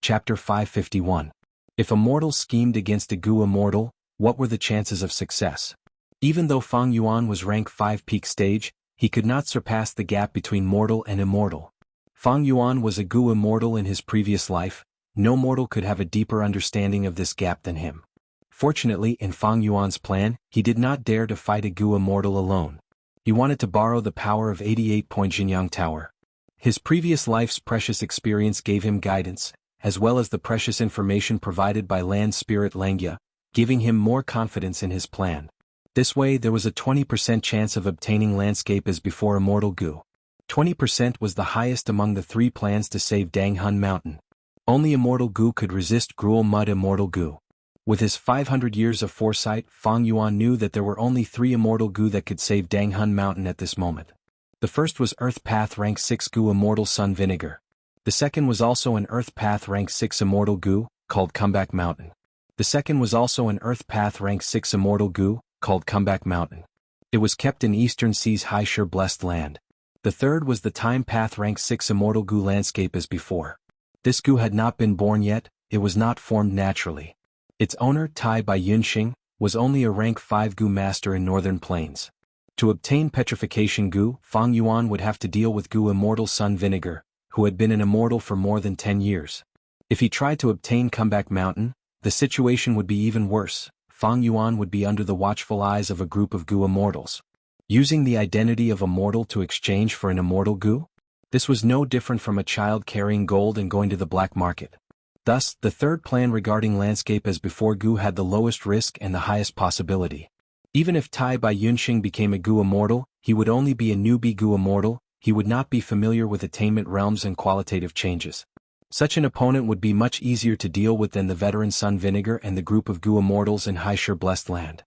Chapter 551. If a mortal schemed against a Gu immortal, what were the chances of success? Even though Fang Yuan was rank 5 peak stage, he could not surpass the gap between mortal and immortal. Fang Yuan was a Gu immortal in his previous life. No mortal could have a deeper understanding of this gap than him. Fortunately, in Fang Yuan's plan, he did not dare to fight a Gu immortal alone. He wanted to borrow the power of 88-point Jianghu Tower. His previous life's precious experience gave him guidance, as well as the precious information provided by land spirit Xianxia, giving him more confidence in his plan. This way there was a 20% chance of obtaining landscape as before Immortal Gu. 20% was the highest among the 3 plans to save Danghun Mountain. Only Immortal Gu could resist Gruel Mud Immortal Gu. With his 500 years of foresight, Fang Yuan knew that there were only 3 Immortal Gu that could save Danghun Mountain at this moment. The first was Earth Path rank 6 Gu Immortal Sun Vinegar. The second was also an Earth Path rank 6 Immortal Gu, called Comeback Mountain. The second was also an Earth Path rank 6 Immortal Gu, called Comeback Mountain. It was kept in Eastern Sea's High Sure Blessed Land. The third was the Time Path rank 6 Immortal Gu landscape as before. This Gu had not been born yet, it was not formed naturally. Its owner, Tai by Yunxing, was only a rank 5 Gu master in Northern Plains. To obtain Petrification Gu, Fang Yuan would have to deal with Gu Immortal Sun Vinegar, who had been an immortal for more than 10 years. If he tried to obtain Comeback Mountain, the situation would be even worse. Fang Yuan would be under the watchful eyes of a group of Gu immortals. Using the identity of a mortal to exchange for an immortal Gu? This was no different from a child carrying gold and going to the black market. Thus, the third plan regarding landscape as before Gu had the lowest risk and the highest possibility. Even if Tai by Yunxing became a Gu immortal, he would only be a newbie Gu immortal, he would not be familiar with attainment realms and qualitative changes. Such an opponent would be much easier to deal with than the veteran Sun Vinegar and the group of Gu immortals in High Sure Blessed Land.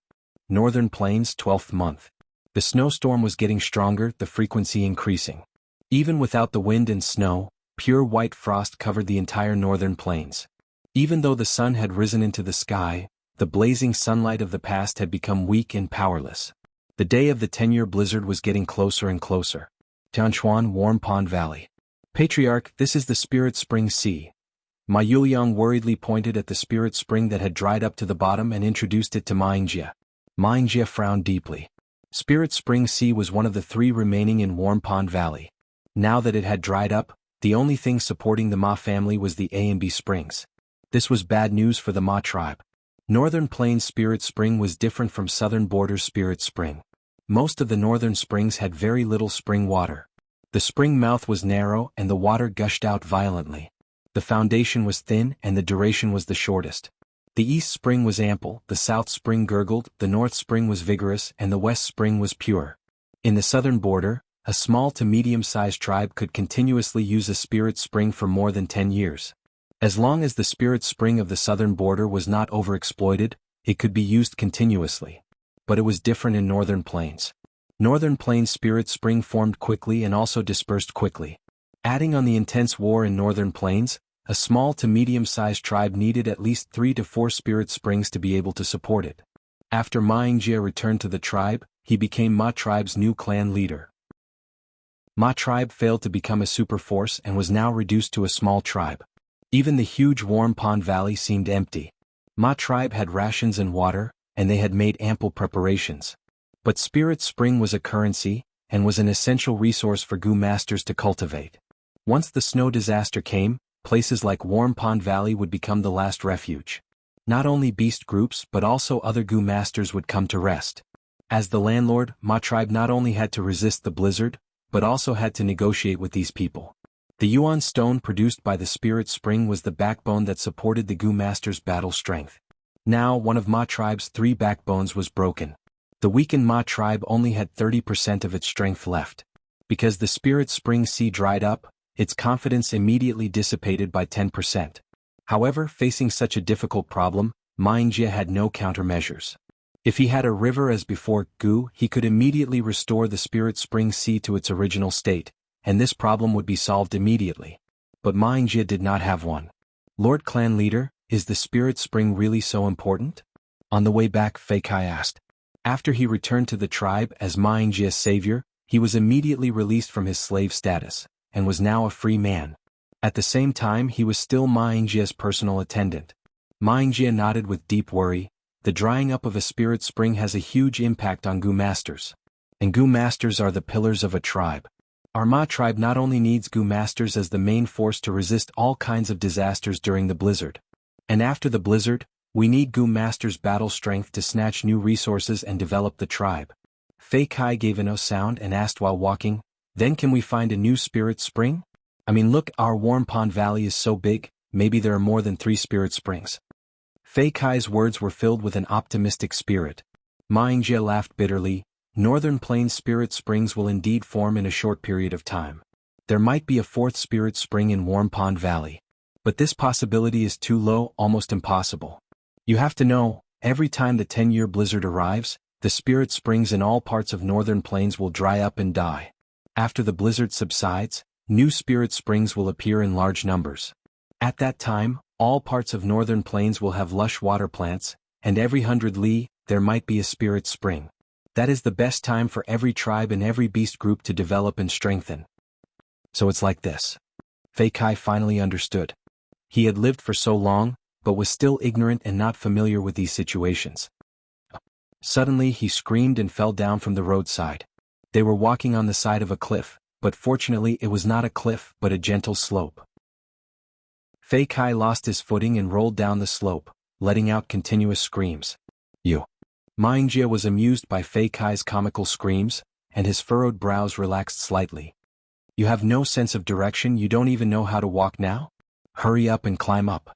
Northern Plains, 12th month. The snowstorm was getting stronger, the frequency increasing. Even without the wind and snow, pure white frost covered the entire northern plains. Even though the sun had risen into the sky, the blazing sunlight of the past had become weak and powerless. The day of the 10-year blizzard was getting closer and closer. Tianchuan Warm Pond Valley. Patriarch, this is the Spirit Spring Sea. Ma Yuliang worriedly pointed at the spirit spring that had dried up to the bottom and introduced it to Xianxia. Xianxia frowned deeply. Spirit Spring Sea was one of the 3 remaining in Warm Pond Valley. Now that it had dried up, the only thing supporting the Ma family was the A and B springs. This was bad news for the Ma tribe. Northern Plains Spirit Spring was different from Southern Borders Spirit Spring. Most of the northern springs had very little spring water. The spring mouth was narrow and the water gushed out violently. The foundation was thin and the duration was the shortest. The east spring was ample, the south spring gurgled, the north spring was vigorous, and the west spring was pure. In the southern border, a small to medium-sized tribe could continuously use a spirit spring for more than 10 years. As long as the spirit spring of the southern border was not overexploited, it could be used continuously. But it was different in Northern Plains. Northern Plains spirit spring formed quickly and also dispersed quickly. Adding on the intense war in Northern Plains, a small to medium-sized tribe needed at least 3 to 4 spirit springs to be able to support it. After Xianxia returned to the tribe, he became Ma tribe's new clan leader. Ma tribe failed to become a superforce and was now reduced to a small tribe. Even the huge Warm Pond Valley seemed empty. Ma tribe had rations and water, and they had made ample preparations. But Spirit Spring was a currency, and was an essential resource for Gu masters to cultivate. Once the snow disaster came, places like Warm Pond Valley would become the last refuge. Not only beast groups but also other Gu masters would come to rest. As the landlord, Ma tribe not only had to resist the blizzard, but also had to negotiate with these people. The Yuan stone produced by the Spirit Spring was the backbone that supported the Gu master's battle strength. Now one of Ma tribe's 3 backbones was broken. The weakened Ma tribe only had 30% of its strength left. Because the Spirit Spring Sea dried up, its confidence immediately dissipated by 10%. However, facing such a difficult problem, Xianxia had no countermeasures. If he had a river as before Gu, he could immediately restore the Spirit Spring Sea to its original state, and this problem would be solved immediately. But Xianxia did not have one. Lord Clan Leader, is the Spirit Spring really so important? On the way back, Fei Kai asked. After he returned to the tribe as Xianxia's savior, he was immediately released from his slave status, and was now a free man. At the same time he was still Ma Yingjia's personal attendant. Ma Yingjia nodded with deep worry. The drying up of a spirit spring has a huge impact on Gu masters. And Gu masters are the pillars of a tribe. Our Ma tribe not only needs Gu masters as the main force to resist all kinds of disasters during the blizzard. And after the blizzard, we need Gu masters' battle strength to snatch new resources and develop the tribe. Fei Kai gave a no sound and asked while walking, "Then can we find a new spirit spring? I mean, look, our Warm Pond Valley is so big, maybe there are more than 3 spirit springs." Fei Kai's words were filled with an optimistic spirit. Ma Yingjia laughed bitterly. Northern Plains spirit springs will indeed form in a short period of time. There might be a 4th spirit spring in Warm Pond Valley. But this possibility is too low, almost impossible. You have to know, every time the 10-year blizzard arrives, the spirit springs in all parts of Northern Plains will dry up and die. After the blizzard subsides, new spirit springs will appear in large numbers. At that time, all parts of Northern Plains will have lush water plants, and every 100 li, there might be a spirit spring. That is the best time for every tribe and every beast group to develop and strengthen. So it's like this. Fei Kai finally understood. He had lived for so long, but was still ignorant and not familiar with these situations. Suddenly he screamed and fell down from the roadside. They were walking on the side of a cliff, but fortunately it was not a cliff but a gentle slope. Fei Kai lost his footing and rolled down the slope, letting out continuous screams. "You." Ma Yingjia was amused by Fei Kai's comical screams, and his furrowed brows relaxed slightly. "You have no sense of direction, you don't even know how to walk now? Hurry up and climb up."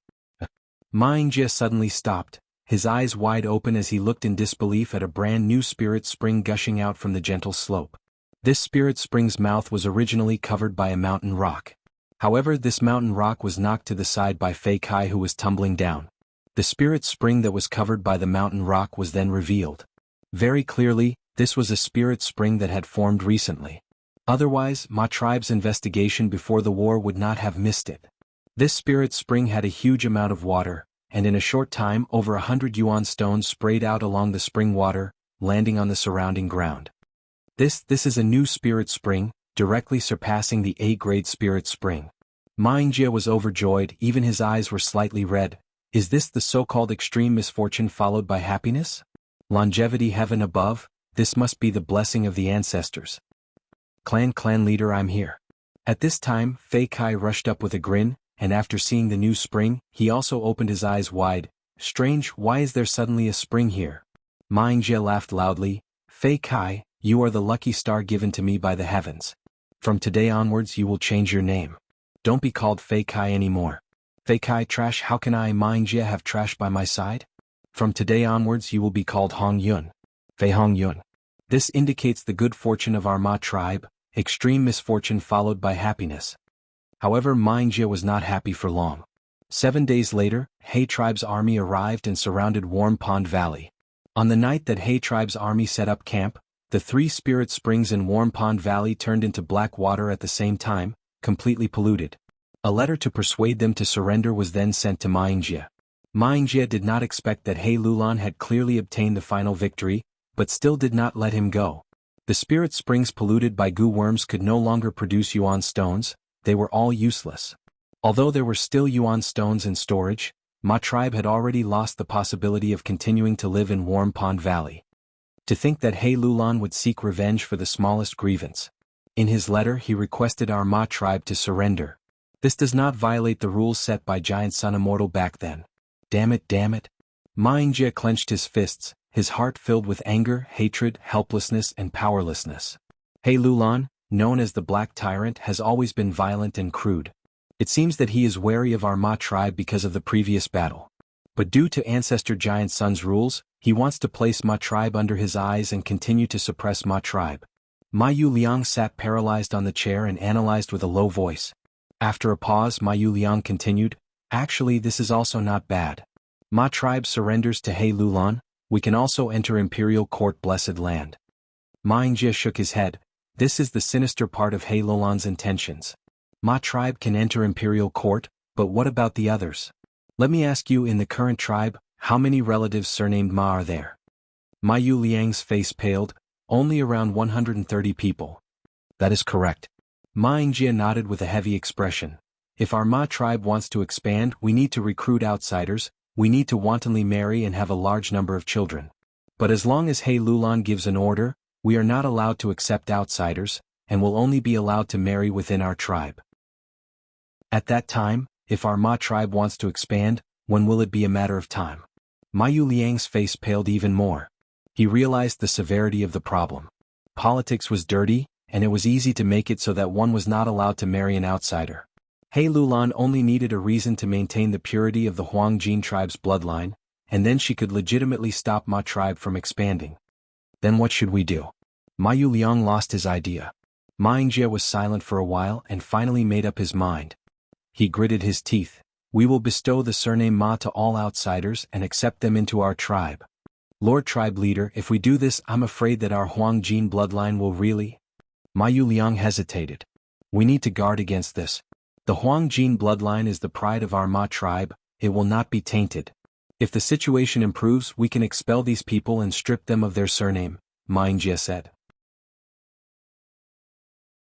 Ma Yingjia suddenly stopped, his eyes wide open as he looked in disbelief at a brand new spirit spring gushing out from the gentle slope. This spirit spring's mouth was originally covered by a mountain rock. However, this mountain rock was knocked to the side by Fei Kai, who was tumbling down. The spirit spring that was covered by the mountain rock was then revealed. Very clearly, this was a spirit spring that had formed recently. Otherwise, Ma tribe's investigation before the war would not have missed it. This spirit spring had a huge amount of water, and in a short time over 100 yuan stones sprayed out along the spring water, landing on the surrounding ground. This is a new spirit spring, directly surpassing the A-grade spirit spring. Ma Yingjia was overjoyed, even his eyes were slightly red. Is this the so-called extreme misfortune followed by happiness? Longevity heaven above, this must be the blessing of the ancestors. Clan leader, I'm here. At this time, Fei Kai rushed up with a grin, and after seeing the new spring, he also opened his eyes wide. Strange, why is there suddenly a spring here? Ma Yingjia laughed loudly. Fei Kai, you are the lucky star given to me by the heavens. From today onwards you will change your name. Don't be called Fei Kai anymore. Fei Kai trash, how can I, Ma Yingjia, have trash by my side? From today onwards you will be called Hong Yun. Fei Hong Yun. This indicates the good fortune of our Ma tribe, extreme misfortune followed by happiness. However, Ma Yingjia was not happy for long. 7 days later, He tribe's army arrived and surrounded Warm Pond Valley. On the night that He tribe's army set up camp, the 3 spirit springs in Warm Pond Valley turned into black water at the same time, completely polluted. A letter to persuade them to surrender was then sent to Ma Yingjia. Ma Yingjia did not expect that He Lulan had clearly obtained the final victory, but still did not let him go. The spirit springs polluted by goo worms could no longer produce yuan stones, they were all useless. Although there were still yuan stones in storage, Ma tribe had already lost the possibility of continuing to live in Warm Pond Valley. To think that He Lulan would seek revenge for the smallest grievance. In his letter he requested our Ma tribe to surrender. This does not violate the rules set by Giant Sun Immortal back then. Damn it. Ma Yingjia clenched his fists, his heart filled with anger, hatred, helplessness and powerlessness. He Lulan, known as the Black Tyrant, has always been violent and crude. It seems that he is wary of our Ma tribe because of the previous battle. But due to Ancestor Giant Sun's rules, he wants to place Ma tribe under his eyes and continue to suppress Ma tribe. Ma Yu Liang sat paralyzed on the chair and analyzed with a low voice. After a pause, Ma Yu Liang continued, actually this is also not bad. Ma tribe surrenders to He Lulan, we can also enter Imperial Court Blessed Land. Ma Yingjia shook his head, this is the sinister part of He Lulan's intentions. Ma tribe can enter Imperial Court, but what about the others? Let me ask you, in the current tribe, how many relatives surnamed Ma are there? Ma Yu Liang's face paled, only around 130 people. That is correct. Ma Yingjia nodded with a heavy expression. If our Ma tribe wants to expand, we need to recruit outsiders, we need to wantonly marry and have a large number of children. But as long as He Lulan gives an order, we are not allowed to accept outsiders, and will only be allowed to marry within our tribe. At that time, if our Ma tribe wants to expand, when will it be a matter of time? Ma Yuliang's face paled even more. He realized the severity of the problem. Politics was dirty, and it was easy to make it so that one was not allowed to marry an outsider. He Lulan only needed a reason to maintain the purity of the Huangjin tribe's bloodline, and then she could legitimately stop Ma tribe from expanding. Then what should we do? Ma Yuliang lost his idea. Ma Yingjie was silent for a while and finally made up his mind. He gritted his teeth. We will bestow the surname Ma to all outsiders and accept them into our tribe. Lord Tribe Leader, if we do this, I'm afraid that our Huangjin bloodline will really... Ma Yuliang hesitated. We need to guard against this. The Huangjin bloodline is the pride of our Ma tribe, it will not be tainted. If the situation improves, we can expel these people and strip them of their surname, Ma Yingjie said.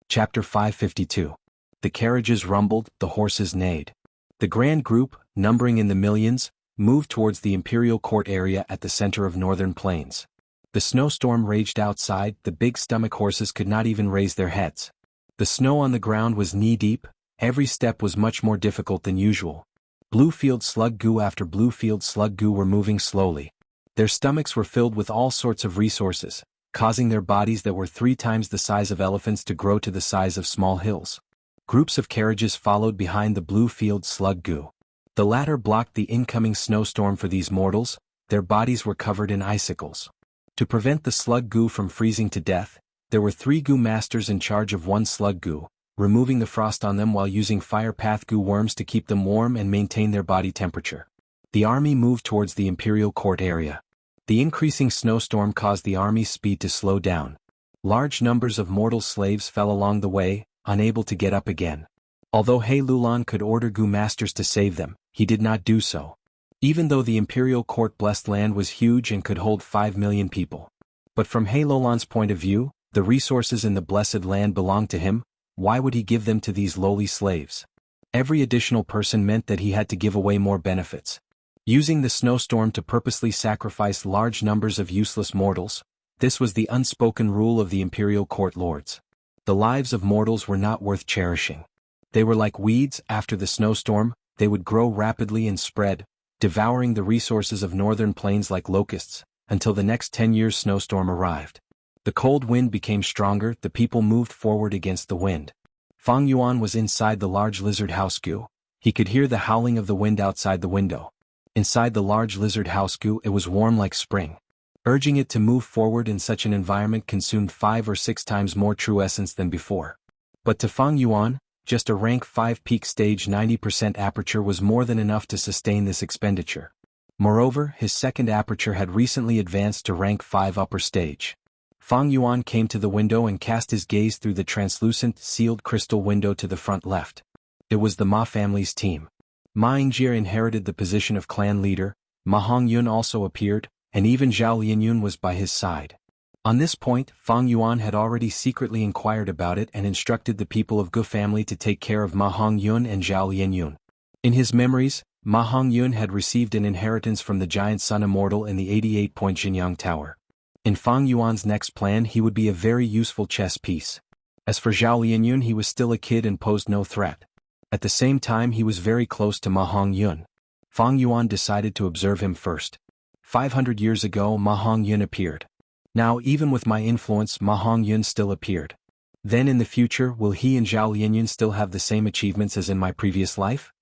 Chapter 552. The carriages rumbled, the horses neighed. The grand group, numbering in the millions, moved towards the imperial court area at the center of northern plains. The snowstorm raged outside, the big stomach horses could not even raise their heads. The snow on the ground was knee-deep, every step was much more difficult than usual. Bluefield slug goo after bluefield slug goo were moving slowly. Their stomachs were filled with all sorts of resources, causing their bodies that were 3 times the size of elephants to grow to the size of small hills. Groups of carriages followed behind the bluefield slug goo. The latter blocked the incoming snowstorm for these mortals, their bodies were covered in icicles. To prevent the slug goo from freezing to death, there were 3 goo masters in charge of 1 slug goo, removing the frost on them while using fire path goo worms to keep them warm and maintain their body temperature. The army moved towards the imperial court area. The increasing snowstorm caused the army's speed to slow down. Large numbers of mortal slaves fell along the way, unable to get up again. Although He Lulan could order goo masters to save them, he did not do so. Even though the imperial court-blessed land was huge and could hold 5 million people. But from He Lulan's point of view, the resources in the blessed land belonged to him. Why would he give them to these lowly slaves? Every additional person meant that he had to give away more benefits. Using the snowstorm to purposely sacrifice large numbers of useless mortals, this was the unspoken rule of the imperial court lords. The lives of mortals were not worth cherishing. They were like weeds after the snowstorm, they would grow rapidly and spread, devouring the resources of northern plains like locusts, until the next 10 years' snowstorm arrived. The cold wind became stronger, the people moved forward against the wind. Fang Yuan was inside the large lizard house goo. He could hear the howling of the wind outside the window. Inside the large lizard house goo it was warm like spring. Urging it to move forward in such an environment consumed 5 or 6 times more true essence than before. But to Fang Yuan, just a rank 5 peak stage 90% aperture was more than enough to sustain this expenditure. Moreover, his second aperture had recently advanced to rank 5 upper stage. Fang Yuan came to the window and cast his gaze through the translucent, sealed crystal window to the front left. It was the Ma family's team. Ma Yingjie inherited the position of clan leader, Ma Hongyun also appeared, and even Zhao Lianyun was by his side. On this point, Fang Yuan had already secretly inquired about it and instructed the people of Gu family to take care of Ma Hongyun and Zhao Lianyun. In his memories, Ma Hongyun had received an inheritance from the giant son Immortal in the 88-point Jinyang Tower. In Fang Yuan's next plan he would be a very useful chess piece. As for Zhao Lianyun, he was still a kid and posed no threat. At the same time he was very close to Ma Hongyun. Fang Yuan decided to observe him first. 500 years ago Ma Hongyun appeared. Now even with my influence Ma Hongyun still appeared. Then in the future will he and Zhao Lianyun still have the same achievements as in my previous life?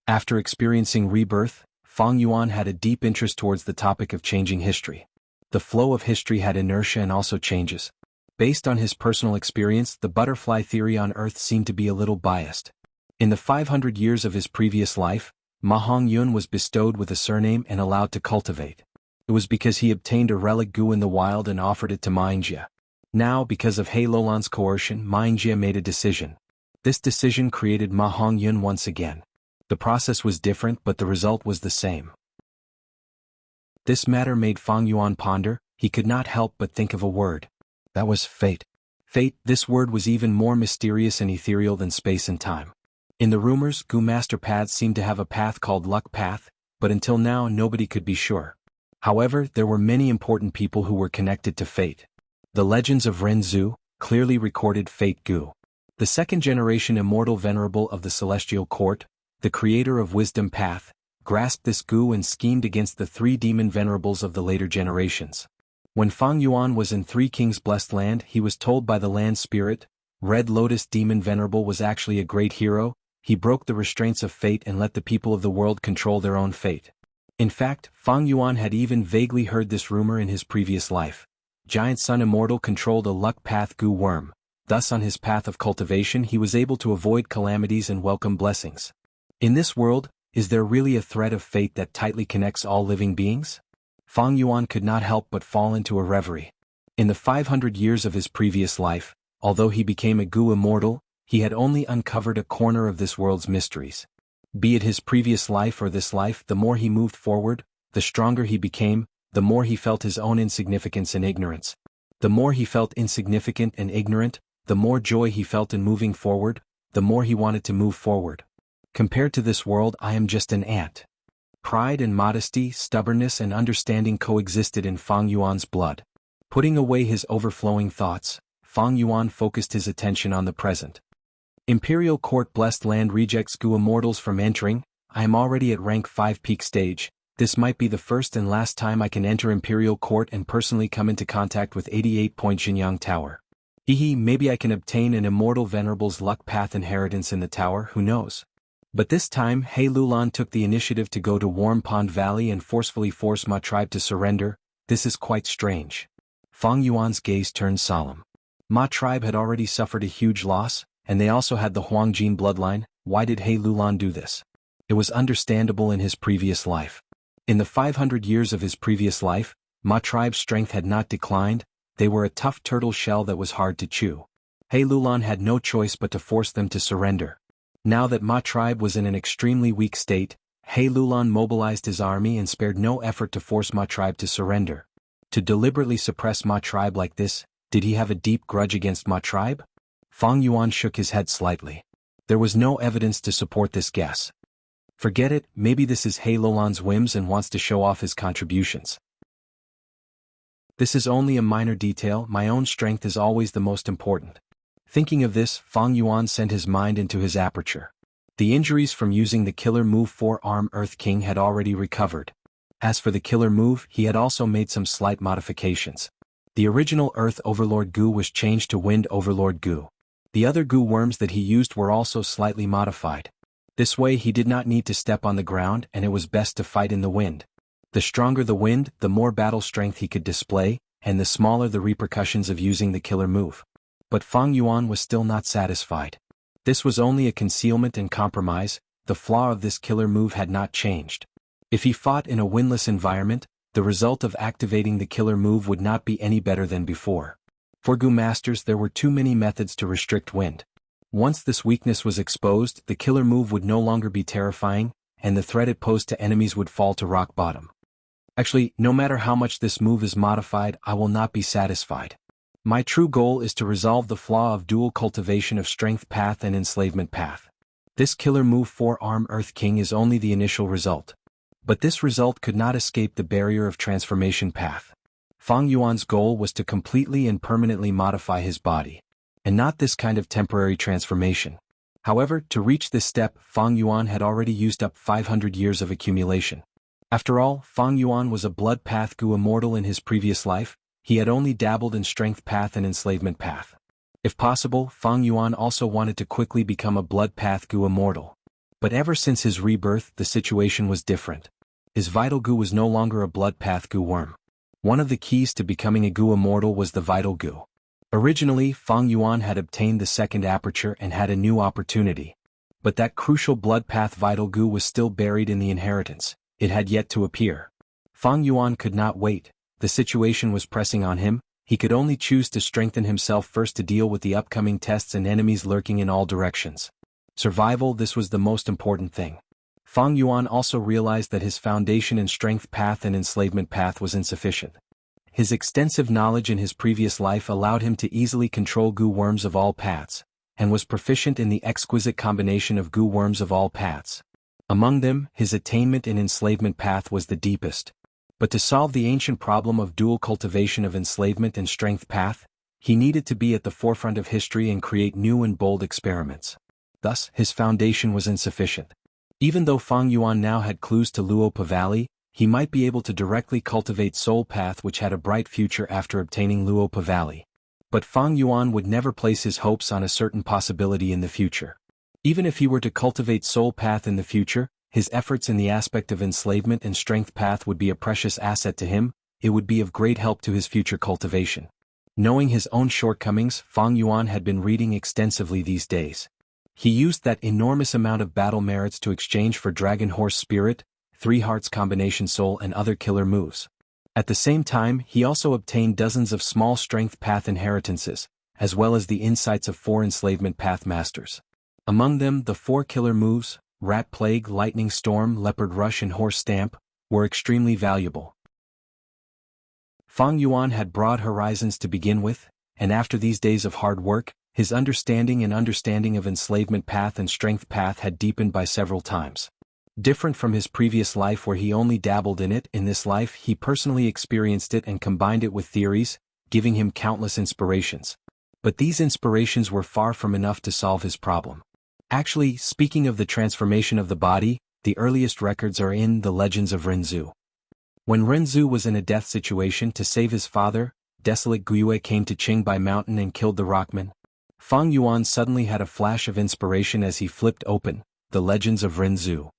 After experiencing rebirth, Fang Yuan had a deep interest towards the topic of changing history. The flow of history had inertia and also changes. Based on his personal experience, the butterfly theory on Earth seemed to be a little biased. In the 500 years of his previous life, Ma Hongyun was bestowed with a surname and allowed to cultivate. It was because he obtained a relic goo in the wild and offered it to Ma Yingjie. Now, because of He Lulan's coercion, Ma Yingjie made a decision. This decision created Ma Hongyun once again. The process was different but the result was the same. This matter made Fang Yuan ponder. He could not help but think of a word. That was fate. Fate, this word was even more mysterious and ethereal than space and time. In the rumors, Gu Master paths seemed to have a path called Luck Path, but until now nobody could be sure. However, there were many important people who were connected to fate. The legends of Ren Zhu clearly recorded Fate Gu, the second generation immortal venerable of the celestial court, the creator of Wisdom Path, grasped this Gu and schemed against the three demon venerables of the later generations. When Fang Yuan was in Three Kings' blessed land, he was told by the land spirit, Red Lotus Demon Venerable was actually a great hero. He broke the restraints of fate and let the people of the world control their own fate. In fact, Fang Yuan had even vaguely heard this rumor in his previous life. Giant Sun Immortal controlled a luck path Gu worm, thus on his path of cultivation he was able to avoid calamities and welcome blessings. In this world, is there really a thread of fate that tightly connects all living beings? Fang Yuan could not help but fall into a reverie. In the 500 years of his previous life, although he became a Gu immortal, he had only uncovered a corner of this world's mysteries. Be it his previous life or this life, the more he moved forward, the stronger he became, the more he felt his own insignificance and ignorance. The more he felt insignificant and ignorant, the more joy he felt in moving forward, the more he wanted to move forward. Compared to this world, I am just an ant. Pride and modesty, stubbornness and understanding coexisted in Fang Yuan's blood. Putting away his overflowing thoughts, Fang Yuan focused his attention on the present. Imperial Court blessed land rejects Gu immortals from entering. I am already at rank 5 peak stage. This might be the first and last time I can enter Imperial Court and personally come into contact with 88-point Xianxia Tower. Maybe I can obtain an immortal venerable's luck path inheritance in the tower, who knows? But this time He Lulan took the initiative to go to Warm Pond Valley and forcefully force Ma tribe to surrender. This is quite strange. Fang Yuan's gaze turned solemn. Ma tribe had already suffered a huge loss, and they also had the Huangjin bloodline. Why did He Lulan do this? It was understandable in his previous life. In the 500 years of his previous life, Ma tribe's strength had not declined. They were a tough turtle shell that was hard to chew. He Lulan had no choice but to force them to surrender. Now that Ma tribe was in an extremely weak state, He Lulan mobilized his army and spared no effort to force Ma tribe to surrender. To deliberately suppress Ma tribe like this, did he have a deep grudge against Ma tribe? Fang Yuan shook his head slightly. There was no evidence to support this guess. Forget it, maybe this is He Lulan's whims and wants to show off his contributions. This is only a minor detail, my own strength is always the most important. Thinking of this, Fang Yuan sent his mind into his aperture. The injuries from using the killer move 4-arm Earth King had already recovered. As for the killer move, he had also made some slight modifications. The original Earth Overlord Gu was changed to Wind Overlord Gu. The other Gu worms that he used were also slightly modified. This way he did not need to step on the ground and it was best to fight in the wind. The stronger the wind, the more battle strength he could display, and the smaller the repercussions of using the killer move. But Fang Yuan was still not satisfied. This was only a concealment and compromise, the flaw of this killer move had not changed. If he fought in a windless environment, the result of activating the killer move would not be any better than before. For Gu Masters there were too many methods to restrict wind. Once this weakness was exposed, the killer move would no longer be terrifying, and the threat it posed to enemies would fall to rock bottom. Actually, no matter how much this move is modified, I will not be satisfied. My true goal is to resolve the flaw of dual cultivation of strength path and enslavement path. This killer move 4-arm Earth King is only the initial result. But this result could not escape the barrier of transformation path. Fang Yuan's goal was to completely and permanently modify his body. And not this kind of temporary transformation. However, to reach this step, Fang Yuan had already used up 500 years of accumulation. After all, Fang Yuan was a blood path Gu immortal in his previous life. He had only dabbled in strength path and enslavement path. If possible, Fang Yuan also wanted to quickly become a blood path Gu immortal. But ever since his rebirth, the situation was different. His vital Gu was no longer a blood path Gu worm. One of the keys to becoming a Gu immortal was the vital Gu. Originally, Fang Yuan had obtained the second aperture and had a new opportunity. But that crucial blood path vital Gu was still buried in the inheritance. It had yet to appear. Fang Yuan could not wait. The situation was pressing on him. He could only choose to strengthen himself first to deal with the upcoming tests and enemies lurking in all directions. Survival, this was the most important thing. Fang Yuan also realized that his foundation in strength path and enslavement path was insufficient. His extensive knowledge in his previous life allowed him to easily control Gu worms of all paths, and was proficient in the exquisite combination of goo worms of all paths. Among them, his attainment in enslavement path was the deepest. But to solve the ancient problem of dual cultivation of enslavement and strength path, he needed to be at the forefront of history and create new and bold experiments. Thus, his foundation was insufficient. Even though Fang Yuan now had clues to Luopa Valley, he might be able to directly cultivate Soul Path, which had a bright future after obtaining Luopa Valley. But Fang Yuan would never place his hopes on a certain possibility in the future. Even if he were to cultivate Soul Path in the future, his efforts in the aspect of enslavement and strength path would be a precious asset to him. It would be of great help to his future cultivation. Knowing his own shortcomings, Fang Yuan had been reading extensively these days. He used that enormous amount of battle merits to exchange for Dragon Horse Spirit, 3 Hearts Combination Soul and other killer moves. At the same time, he also obtained dozens of small strength path inheritances, as well as the insights of 4 enslavement path masters. Among them, the 4 killer moves, Rat Plague, Lightning Storm, Leopard Rush and Horse Stamp, were extremely valuable. Fang Yuan had broad horizons to begin with, and after these days of hard work, his understanding of enslavement path and strength path had deepened by several times. Different from his previous life where he only dabbled in it, in this life he personally experienced it and combined it with theories, giving him countless inspirations. But these inspirations were far from enough to solve his problem. Actually, speaking of the transformation of the body, the earliest records are in the legends of Renzu. When Renzu was in a death situation to save his father, Desolate Guiyue came to Qingbai Mountain and killed the Rockman. Fang Yuan suddenly had a flash of inspiration as he flipped open the legends of Renzu.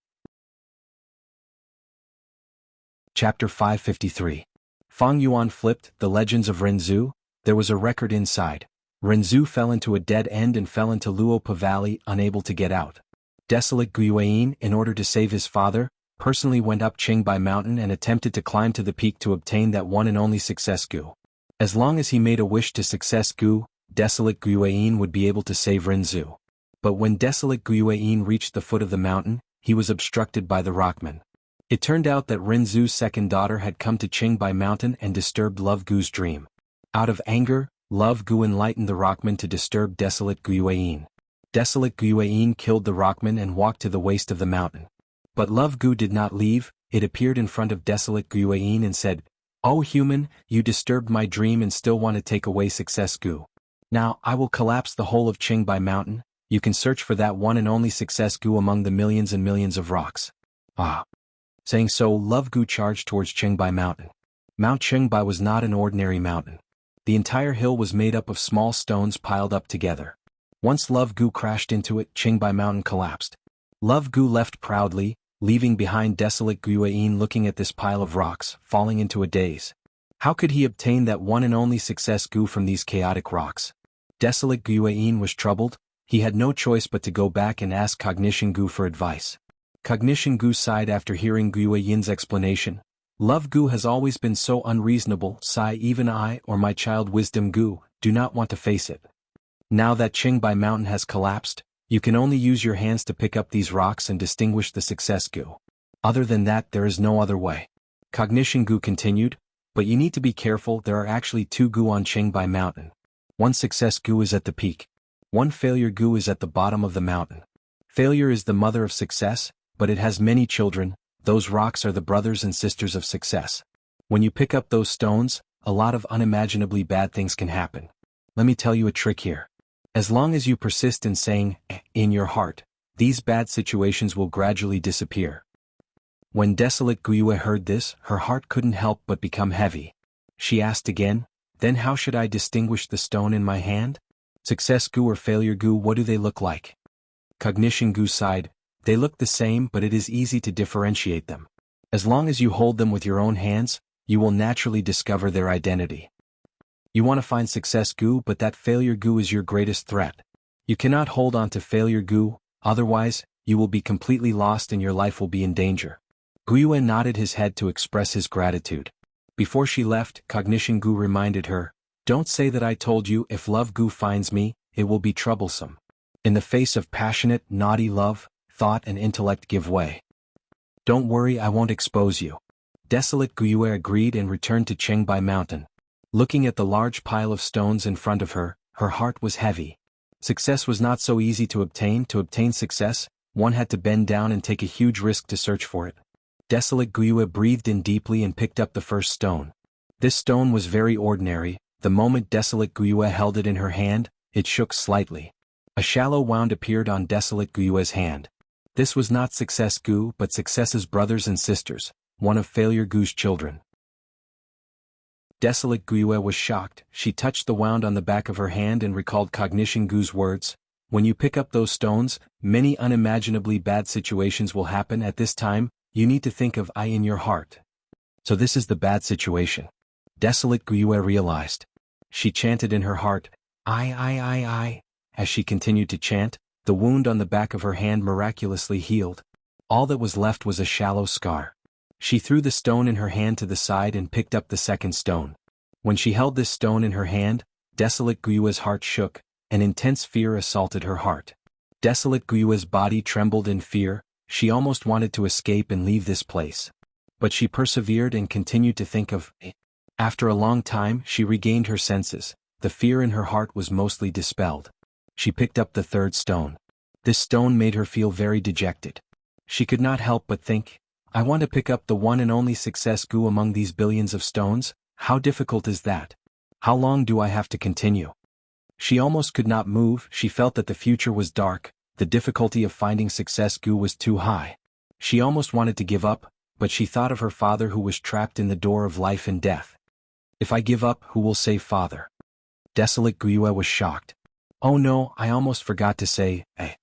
Chapter 553. Fang Yuan flipped the legends of Renzu. There was a record inside. Renzu fell into a dead end and fell into Luopa Valley, unable to get out. Desolate Guiyueyin, in order to save his father, personally went up Qingbai Mountain and attempted to climb to the peak to obtain that one and only success goo. As long as he made a wish to success goo, Desolate Guiyueyin would be able to save Renzu. But when Desolate Guiyueyin reached the foot of the mountain, he was obstructed by the Rockman. It turned out that Renzu's second daughter had come to Qingbai Mountain and disturbed Love Gu's dream. Out of anger, Love Gu enlightened the Rockman to disturb Desolate Guiyueyin. Desolate Guiyueyin killed the Rockman and walked to the waist of the mountain. But Love Gu did not leave. It appeared in front of Desolate Guiyueyin and said, "Oh human, you disturbed my dream and still want to take away success goo. Now I will collapse the whole of Qingbai Mountain. You can search for that one and only success goo among the millions and millions of rocks." Ah. Saying so, Love Gu charged towards Qingbai Mountain. Mount Qingbai was not an ordinary mountain. The entire hill was made up of small stones piled up together. Once Love Gu crashed into it, Qingbai Mountain collapsed. Love Gu left proudly, leaving behind Desolate Guiyueyin looking at this pile of rocks, falling into a daze. How could he obtain that one and only success goo from these chaotic rocks? Desolate Guiyueyin was troubled. He had no choice but to go back and ask Cognition Gu for advice. Cognition Gu sighed after hearing Guiyueyin's explanation. Love Gu has always been so unreasonable, sigh even I or my child Wisdom Gu, do not want to face it. Now that Qingbai Mountain has collapsed, you can only use your hands to pick up these rocks and distinguish the success Gu. Other than that there is no other way. Cognition Gu continued, but you need to be careful, there are actually 2 Gu on Qingbai Mountain. One success Gu is at the peak. One failure Gu is at the bottom of the mountain. Failure is the mother of success, but it has many children. Those rocks are the brothers and sisters of success. When you pick up those stones, a lot of unimaginably bad things can happen. Let me tell you a trick here. As long as you persist in saying, in your heart, these bad situations will gradually disappear. When Desolate Guiyue heard this, her heart couldn't help but become heavy. She asked again, then how should I distinguish the stone in my hand? Success Gu or failure Gu, what do they look like? Cognition Gu sighed, they look the same but it is easy to differentiate them. As long as you hold them with your own hands, you will naturally discover their identity. You want to find success Gu, but that failure Gu is your greatest threat. You cannot hold on to failure Gu, otherwise, you will be completely lost and your life will be in danger. Guiyue nodded his head to express his gratitude. Before she left, Cognition Gu reminded her, don't say that I told you, if Love Gu finds me, it will be troublesome. In the face of passionate, naughty love, thought and intellect give way. Don't worry, I won't expose you. Desolate Guiyue agreed and returned to Qingbai Mountain. Looking at the large pile of stones in front of her, her heart was heavy. Success was not so easy to obtain. To obtain success, one had to bend down and take a huge risk to search for it. Desolate Guiyue breathed in deeply and picked up the first stone. This stone was very ordinary. The moment Desolate Guiyue held it in her hand, it shook slightly. A shallow wound appeared on Desolate Guiyue's hand. This was not Success Gu but Success's brothers and sisters, one of Failure Gu's children. Desolate Guiyue was shocked. She touched the wound on the back of her hand and recalled Cognition Gu's words. When you pick up those stones, many unimaginably bad situations will happen. At this time, you need to think of I in your heart. So this is the bad situation. Desolate Guiyue realized. She chanted in her heart, I. As she continued to chant, the wound on the back of her hand miraculously healed. All that was left was a shallow scar. She threw the stone in her hand to the side and picked up the second stone. When she held this stone in her hand, Desolate Guiyue's heart shook, and intense fear assaulted her heart. Desolate Guiyue's body trembled in fear. She almost wanted to escape and leave this place. But she persevered and continued to think of it. After a long time, she regained her senses. The fear in her heart was mostly dispelled. She picked up the third stone. This stone made her feel very dejected. She could not help but think, I want to pick up the one and only Success Gu among these billions of stones. How difficult is that? How long do I have to continue? She almost could not move. She felt that the future was dark. The difficulty of finding Success Gu was too high. She almost wanted to give up, but she thought of her father who was trapped in the door of life and death. If I give up, who will save father? Desolate Guiyue was shocked. Oh no, I almost forgot to say, eh.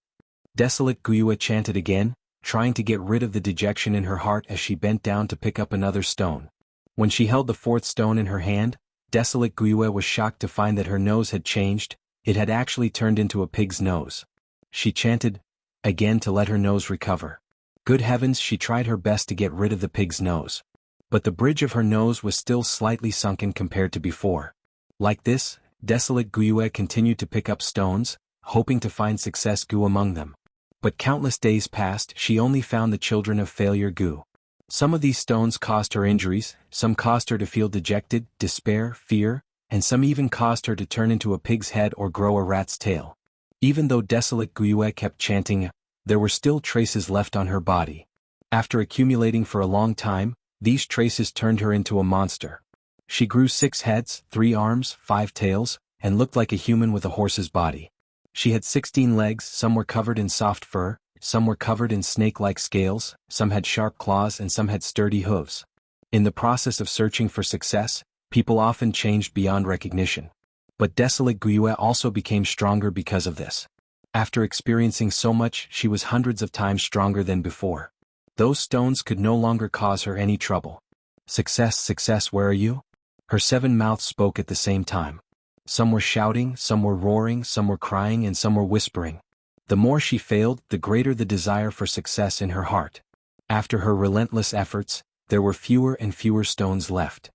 Desolate Guiyue chanted again, trying to get rid of the dejection in her heart as she bent down to pick up another stone. When she held the fourth stone in her hand, Desolate Guiyue was shocked to find that her nose had changed. It had actually turned into a pig's nose. She chanted again to let her nose recover. Good heavens, she tried her best to get rid of the pig's nose. But the bridge of her nose was still slightly sunken compared to before. Like this, Desolate Guiyue continued to pick up stones, hoping to find Success Gu among them. But countless days passed, she only found the children of Failure Gu. Some of these stones caused her injuries, some caused her to feel dejected, despair, fear, and some even caused her to turn into a pig's head or grow a rat's tail. Even though Desolate Guiyue kept chanting, there were still traces left on her body. After accumulating for a long time, these traces turned her into a monster. She grew 6 heads, 3 arms, 5 tails, and looked like a human with a horse's body. She had 16 legs, some were covered in soft fur, some were covered in snake-like scales, some had sharp claws and some had sturdy hooves. In the process of searching for success, people often changed beyond recognition. But Desolate Guiyue also became stronger because of this. After experiencing so much, she was hundreds of times stronger than before. Those stones could no longer cause her any trouble. Success, success, where are you? Her 7 mouths spoke at the same time. Some were shouting, some were roaring, some were crying, and some were whispering. The more she failed, the greater the desire for success in her heart. After her relentless efforts, there were fewer and fewer stones left.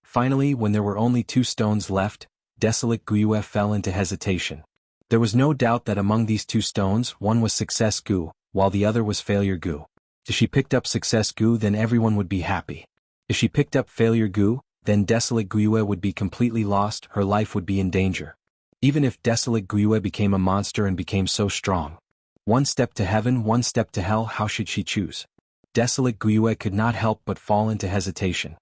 Finally, when there were only 2 stones left, Desolate Guiyue fell into hesitation. There was no doubt that among these 2 stones, one was Success Gu, while the other was Failure Gu. If she picked up Success Gu, then everyone would be happy. If she picked up Failure Gu, then Desolate Guiyue would be completely lost, her life would be in danger. Even if Desolate Guiyue became a monster and became so strong. 1 step to heaven, 1 step to hell, how should she choose? Desolate Guiyue could not help but fall into hesitation.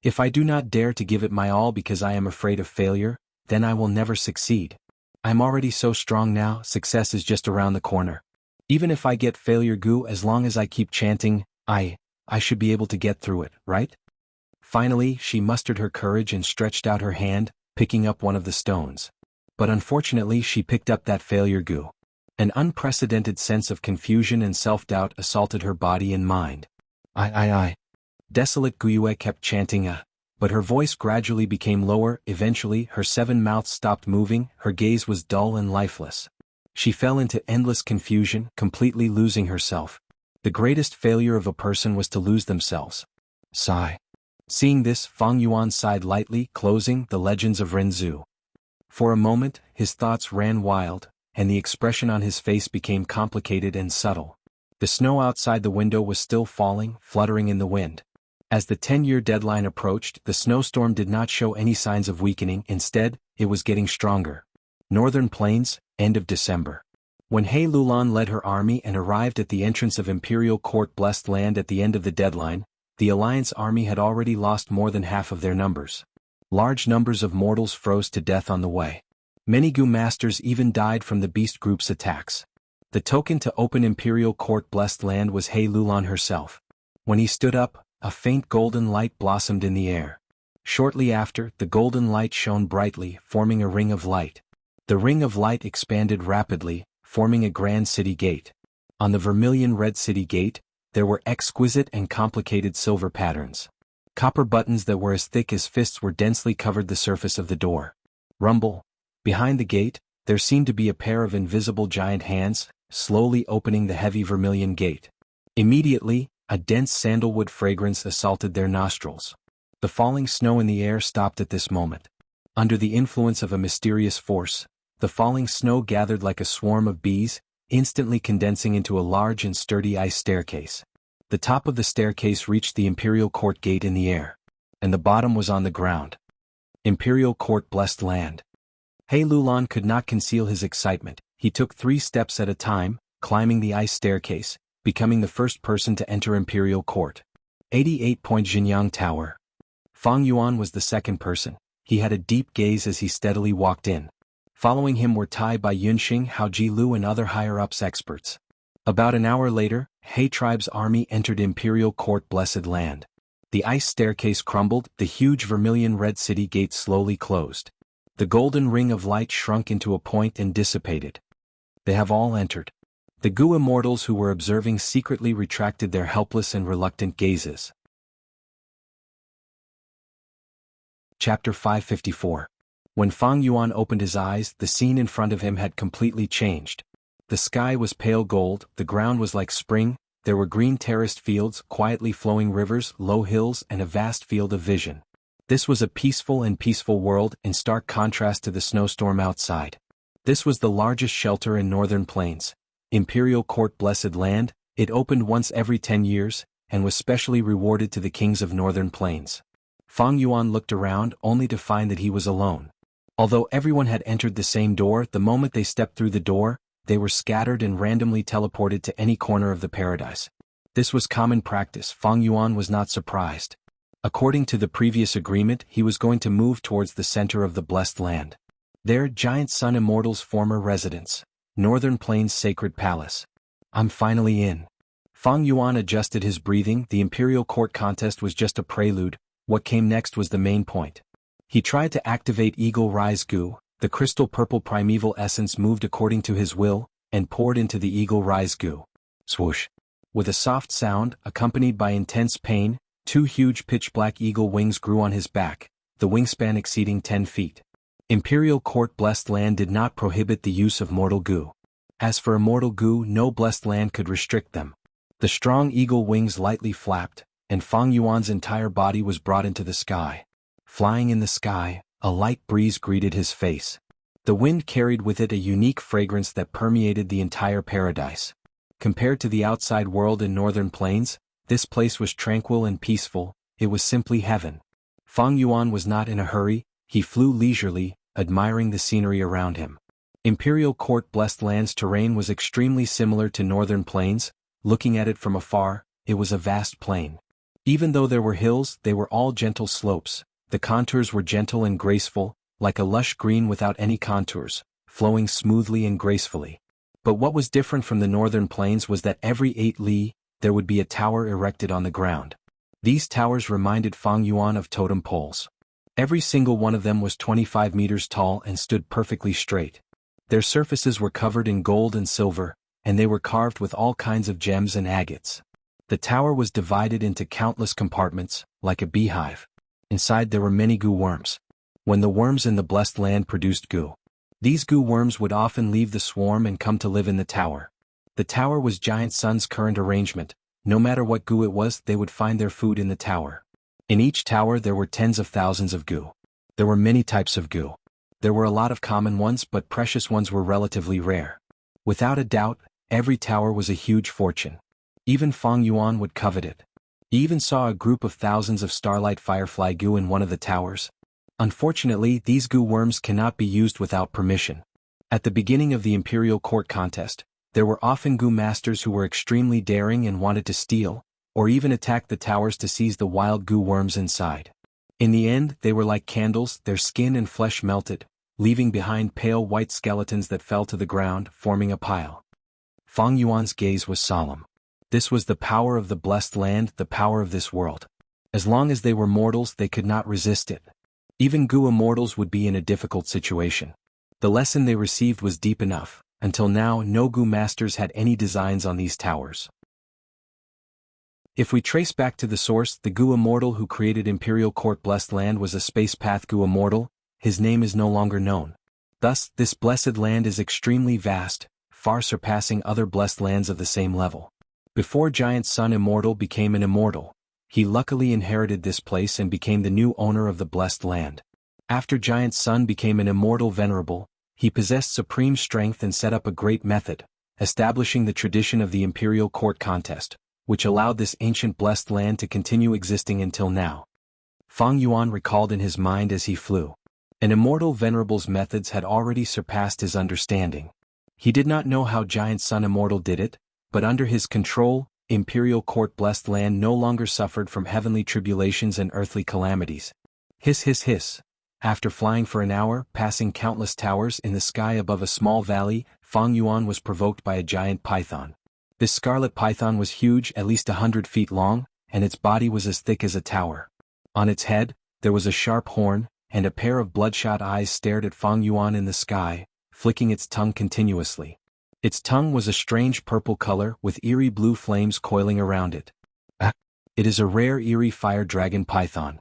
If I do not dare to give it my all because I am afraid of failure, then I will never succeed. I'm already so strong now, success is just around the corner. Even if I get Failure Gu, as long as I keep chanting, I should be able to get through it, right? Finally, she mustered her courage and stretched out her hand, picking up one of the stones. But unfortunately she picked up that Failure Gu. An unprecedented sense of confusion and self-doubt assaulted her body and mind. I. Desolate Guiyue kept chanting but her voice gradually became lower. Eventually her 7 mouths stopped moving, her gaze was dull and lifeless. She fell into endless confusion, completely losing herself. The greatest failure of a person was to lose themselves. Sigh. Seeing this, Fang Yuan sighed lightly, closing The Legends of Renzu. For a moment, his thoughts ran wild, and the expression on his face became complicated and subtle. The snow outside the window was still falling, fluttering in the wind. As the 10-year deadline approached, the snowstorm did not show any signs of weakening. Instead, it was getting stronger. Northern Plains, end of December. When He Lulan led her army and arrived at the entrance of Imperial Court Blessed Land at the end of the deadline, the Alliance army had already lost more than half of their numbers. Large numbers of mortals froze to death on the way. Many Gu masters even died from the beast group's attacks. The token to open Imperial Court Blessed Land was He Lulan herself. When he stood up, a faint golden light blossomed in the air. Shortly after, the golden light shone brightly, forming a ring of light. The ring of light expanded rapidly, forming a grand city gate. On the vermilion red city gate, there were exquisite and complicated silver patterns. Copper buttons that were as thick as fists were densely covered the surface of the door. Rumble. Behind the gate, there seemed to be a pair of invisible giant hands, slowly opening the heavy vermilion gate. Immediately, a dense sandalwood fragrance assaulted their nostrils. The falling snow in the air stopped at this moment. Under the influence of a mysterious force, the falling snow gathered like a swarm of bees, instantly condensing into a large and sturdy ice staircase. The top of the staircase reached the Imperial Court gate in the air, and the bottom was on the ground. Imperial Court Blessed Land. He Lulan could not conceal his excitement. He took 3 steps at a time, climbing the ice staircase, becoming the first person to enter Imperial Court. 88-point Jinyang Tower. Fang Yuan was the second person. He had a deep gaze as he steadily walked in. Following him were Tai Bai Yunxing, Hao Ji Lu and other higher-ups experts. About an hour later, He tribe's army entered Imperial Court Blessed Land. The ice staircase crumbled, the huge vermilion red city gate slowly closed. The golden ring of light shrunk into a point and dissipated. They have all entered. The Gu immortals who were observing secretly retracted their helpless and reluctant gazes. Chapter 554. When Fang Yuan opened his eyes, the scene in front of him had completely changed. The sky was pale gold, the ground was like spring, there were green terraced fields, quietly flowing rivers, low hills, and a vast field of vision. This was a peaceful world, in stark contrast to the snowstorm outside. This was the largest shelter in Northern Plains. Imperial Court Blessed Land, it opened once every 10 years, and was specially rewarded to the kings of Northern Plains. Fang Yuan looked around only to find that he was alone. Although everyone had entered the same door, the moment they stepped through the door, they were scattered and randomly teleported to any corner of the paradise. This was common practice. Fang Yuan was not surprised. According to the previous agreement, he was going to move towards the center of the Blessed Land. There, Giant Sun Immortal's former residence, Northern Plains Sacred Palace. I'm finally in. Fang Yuan adjusted his breathing. The Imperial Court contest was just a prelude. What came next was the main point. He tried to activate Eagle Rise Gu. The crystal purple primeval essence moved according to his will, and poured into the Eagle Rise Gu. Swoosh. With a soft sound, accompanied by intense pain, 2 huge pitch-black eagle wings grew on his back, the wingspan exceeding 10 feet. Imperial Court Blessed Land did not prohibit the use of mortal Gu. As for immortal Gu, no Blessed Land could restrict them. The strong eagle wings lightly flapped, and Fang Yuan's entire body was brought into the sky. Flying in the sky, a light breeze greeted his face. The wind carried with it a unique fragrance that permeated the entire paradise. Compared to the outside world in Northern Plains, this place was tranquil and peaceful. It was simply heaven. Fang Yuan was not in a hurry, he flew leisurely, admiring the scenery around him. Imperial Court Blessed Land's terrain was extremely similar to Northern Plains. Looking at it from afar, it was a vast plain. Even though there were hills, they were all gentle slopes. The contours were gentle and graceful, like a lush green without any contours, flowing smoothly and gracefully. But what was different from the Northern Plains was that every 8 li, there would be a tower erected on the ground. These towers reminded Fang Yuan of totem poles. Every single one of them was 25 meters tall and stood perfectly straight. Their surfaces were covered in gold and silver, and they were carved with all kinds of gems and agates. The tower was divided into countless compartments, like a beehive. Inside there were many Gu worms. When the worms in the Blessed Land produced Gu, these Gu worms would often leave the swarm and come to live in the tower. The tower was Giant Sun's current arrangement. No matter what Gu it was, they would find their food in the tower. In each tower there were tens of thousands of Gu. There were many types of Gu. There were a lot of common ones, but precious ones were relatively rare. Without a doubt, every tower was a huge fortune. Even Fang Yuan would covet it. He even saw a group of thousands of starlight firefly Gu in one of the towers. Unfortunately, these Gu worms cannot be used without permission. At the beginning of the imperial court contest, there were often Gu masters who were extremely daring and wanted to steal, or even attack the towers to seize the wild Gu worms inside. In the end, they were like candles, their skin and flesh melted, leaving behind pale white skeletons that fell to the ground, forming a pile. Fang Yuan's gaze was solemn. This was the power of the blessed land, the power of this world. As long as they were mortals, they could not resist it. Even Gu immortals would be in a difficult situation. The lesson they received was deep enough. Until now, no Gu masters had any designs on these towers. If we trace back to the source, the Gu immortal who created Imperial Court Blessed Land was a space path Gu immortal. His name is no longer known. Thus, this blessed land is extremely vast, far surpassing other blessed lands of the same level. Before Giant Sun Immortal became an immortal, he luckily inherited this place and became the new owner of the blessed land. After Giant Sun became an immortal venerable, he possessed supreme strength and set up a great method, establishing the tradition of the Imperial Court contest, which allowed this ancient blessed land to continue existing until now. Fang Yuan recalled in his mind as he flew. An immortal venerable's methods had already surpassed his understanding. He did not know how Giant Sun Immortal did it, but under his control, Imperial Court Blessed Land no longer suffered from heavenly tribulations and earthly calamities. Hiss hiss hiss. After flying for an hour, passing countless towers in the sky above a small valley, Fang Yuan was provoked by a giant python. This scarlet python was huge, at least 100 feet long, and its body was as thick as a tower. On its head, there was a sharp horn, and a pair of bloodshot eyes stared at Fang Yuan in the sky, flicking its tongue continuously. Its tongue was a strange purple color with eerie blue flames coiling around it. It is a rare eerie fire dragon python.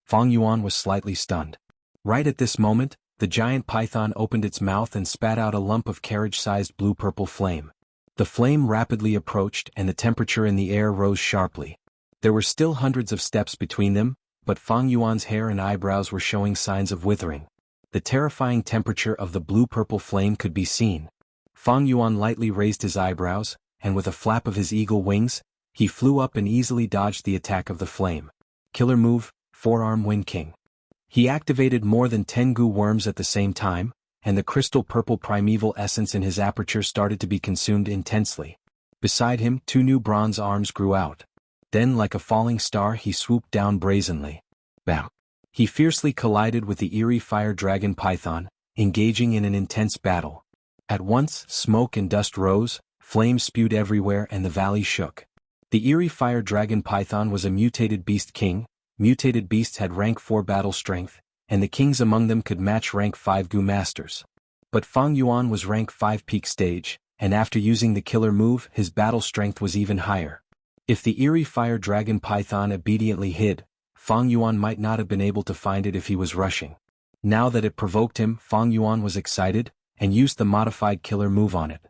Fang Yuan was slightly stunned. Right at this moment, the giant python opened its mouth and spat out a lump of carriage-sized blue-purple flame. The flame rapidly approached and the temperature in the air rose sharply. There were still hundreds of steps between them, but Fang Yuan's hair and eyebrows were showing signs of withering. The terrifying temperature of the blue-purple flame could be seen. Fang Yuan lightly raised his eyebrows, and with a flap of his eagle wings, he flew up and easily dodged the attack of the flame. Killer move, Forearm Wind King. He activated more than 10 Gu worms at the same time, and the crystal purple primeval essence in his aperture started to be consumed intensely. Beside him, 2 new bronze arms grew out. Then, like a falling star, he swooped down brazenly. Bam! He fiercely collided with the eerie fire dragon python, engaging in an intense battle. At once, smoke and dust rose, flames spewed everywhere and the valley shook. The eerie fire dragon python was a mutated beast king. Mutated beasts had rank 4 battle strength, and the kings among them could match rank 5 Gu masters. But Fang Yuan was rank 5 peak stage, and after using the killer move, his battle strength was even higher. If the eerie fire dragon python obediently hid, Fang Yuan might not have been able to find it if he was rushing. Now that it provoked him, Fang Yuan was excited, and used the modified killer move on it.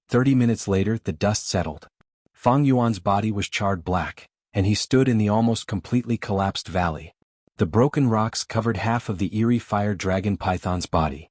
30 minutes later, the dust settled. Fang Yuan's body was charred black, and he stood in the almost completely collapsed valley. The broken rocks covered half of the eerie fire dragon python's body.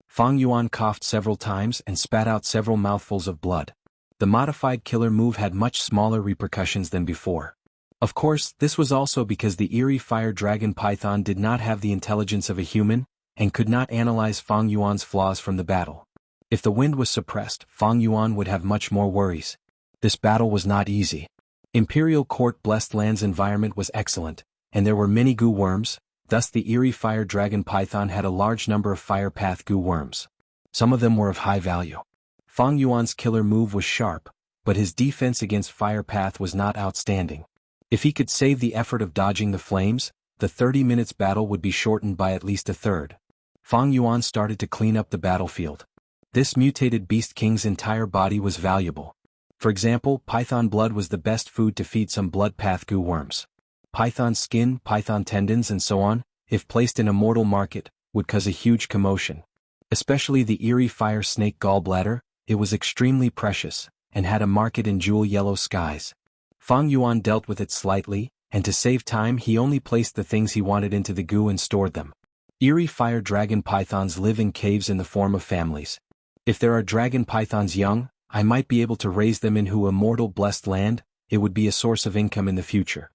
Fang Yuan coughed several times and spat out several mouthfuls of blood. The modified killer move had much smaller repercussions than before. Of course, this was also because the eerie fire dragon python did not have the intelligence of a human, and could not analyze Fang Yuan's flaws from the battle. If the wind was suppressed, Fang Yuan would have much more worries. This battle was not easy. Imperial Court Blessed Land's environment was excellent, and there were many Gu worms, thus the eerie fire dragon python had a large number of fire path Gu worms. Some of them were of high value. Fang Yuan's killer move was sharp, but his defense against fire path was not outstanding. If he could save the effort of dodging the flames, the 30 minutes battle would be shortened by at least a third. Fang Yuan started to clean up the battlefield. This mutated beast king's entire body was valuable. For example, python blood was the best food to feed some blood path Gu worms. Python skin, python tendons and so on, if placed in a mortal market, would cause a huge commotion. Especially the eerie fire snake gallbladder, it was extremely precious, and had a market in jewel yellow skies. Fang Yuan dealt with it slightly, and to save time he only placed the things he wanted into the Gu and stored them. Eerie fire dragon pythons live in caves in the form of families. If there are dragon pythons young, I might be able to raise them in Hu Immortal Blessed Land. It would be a source of income in the future.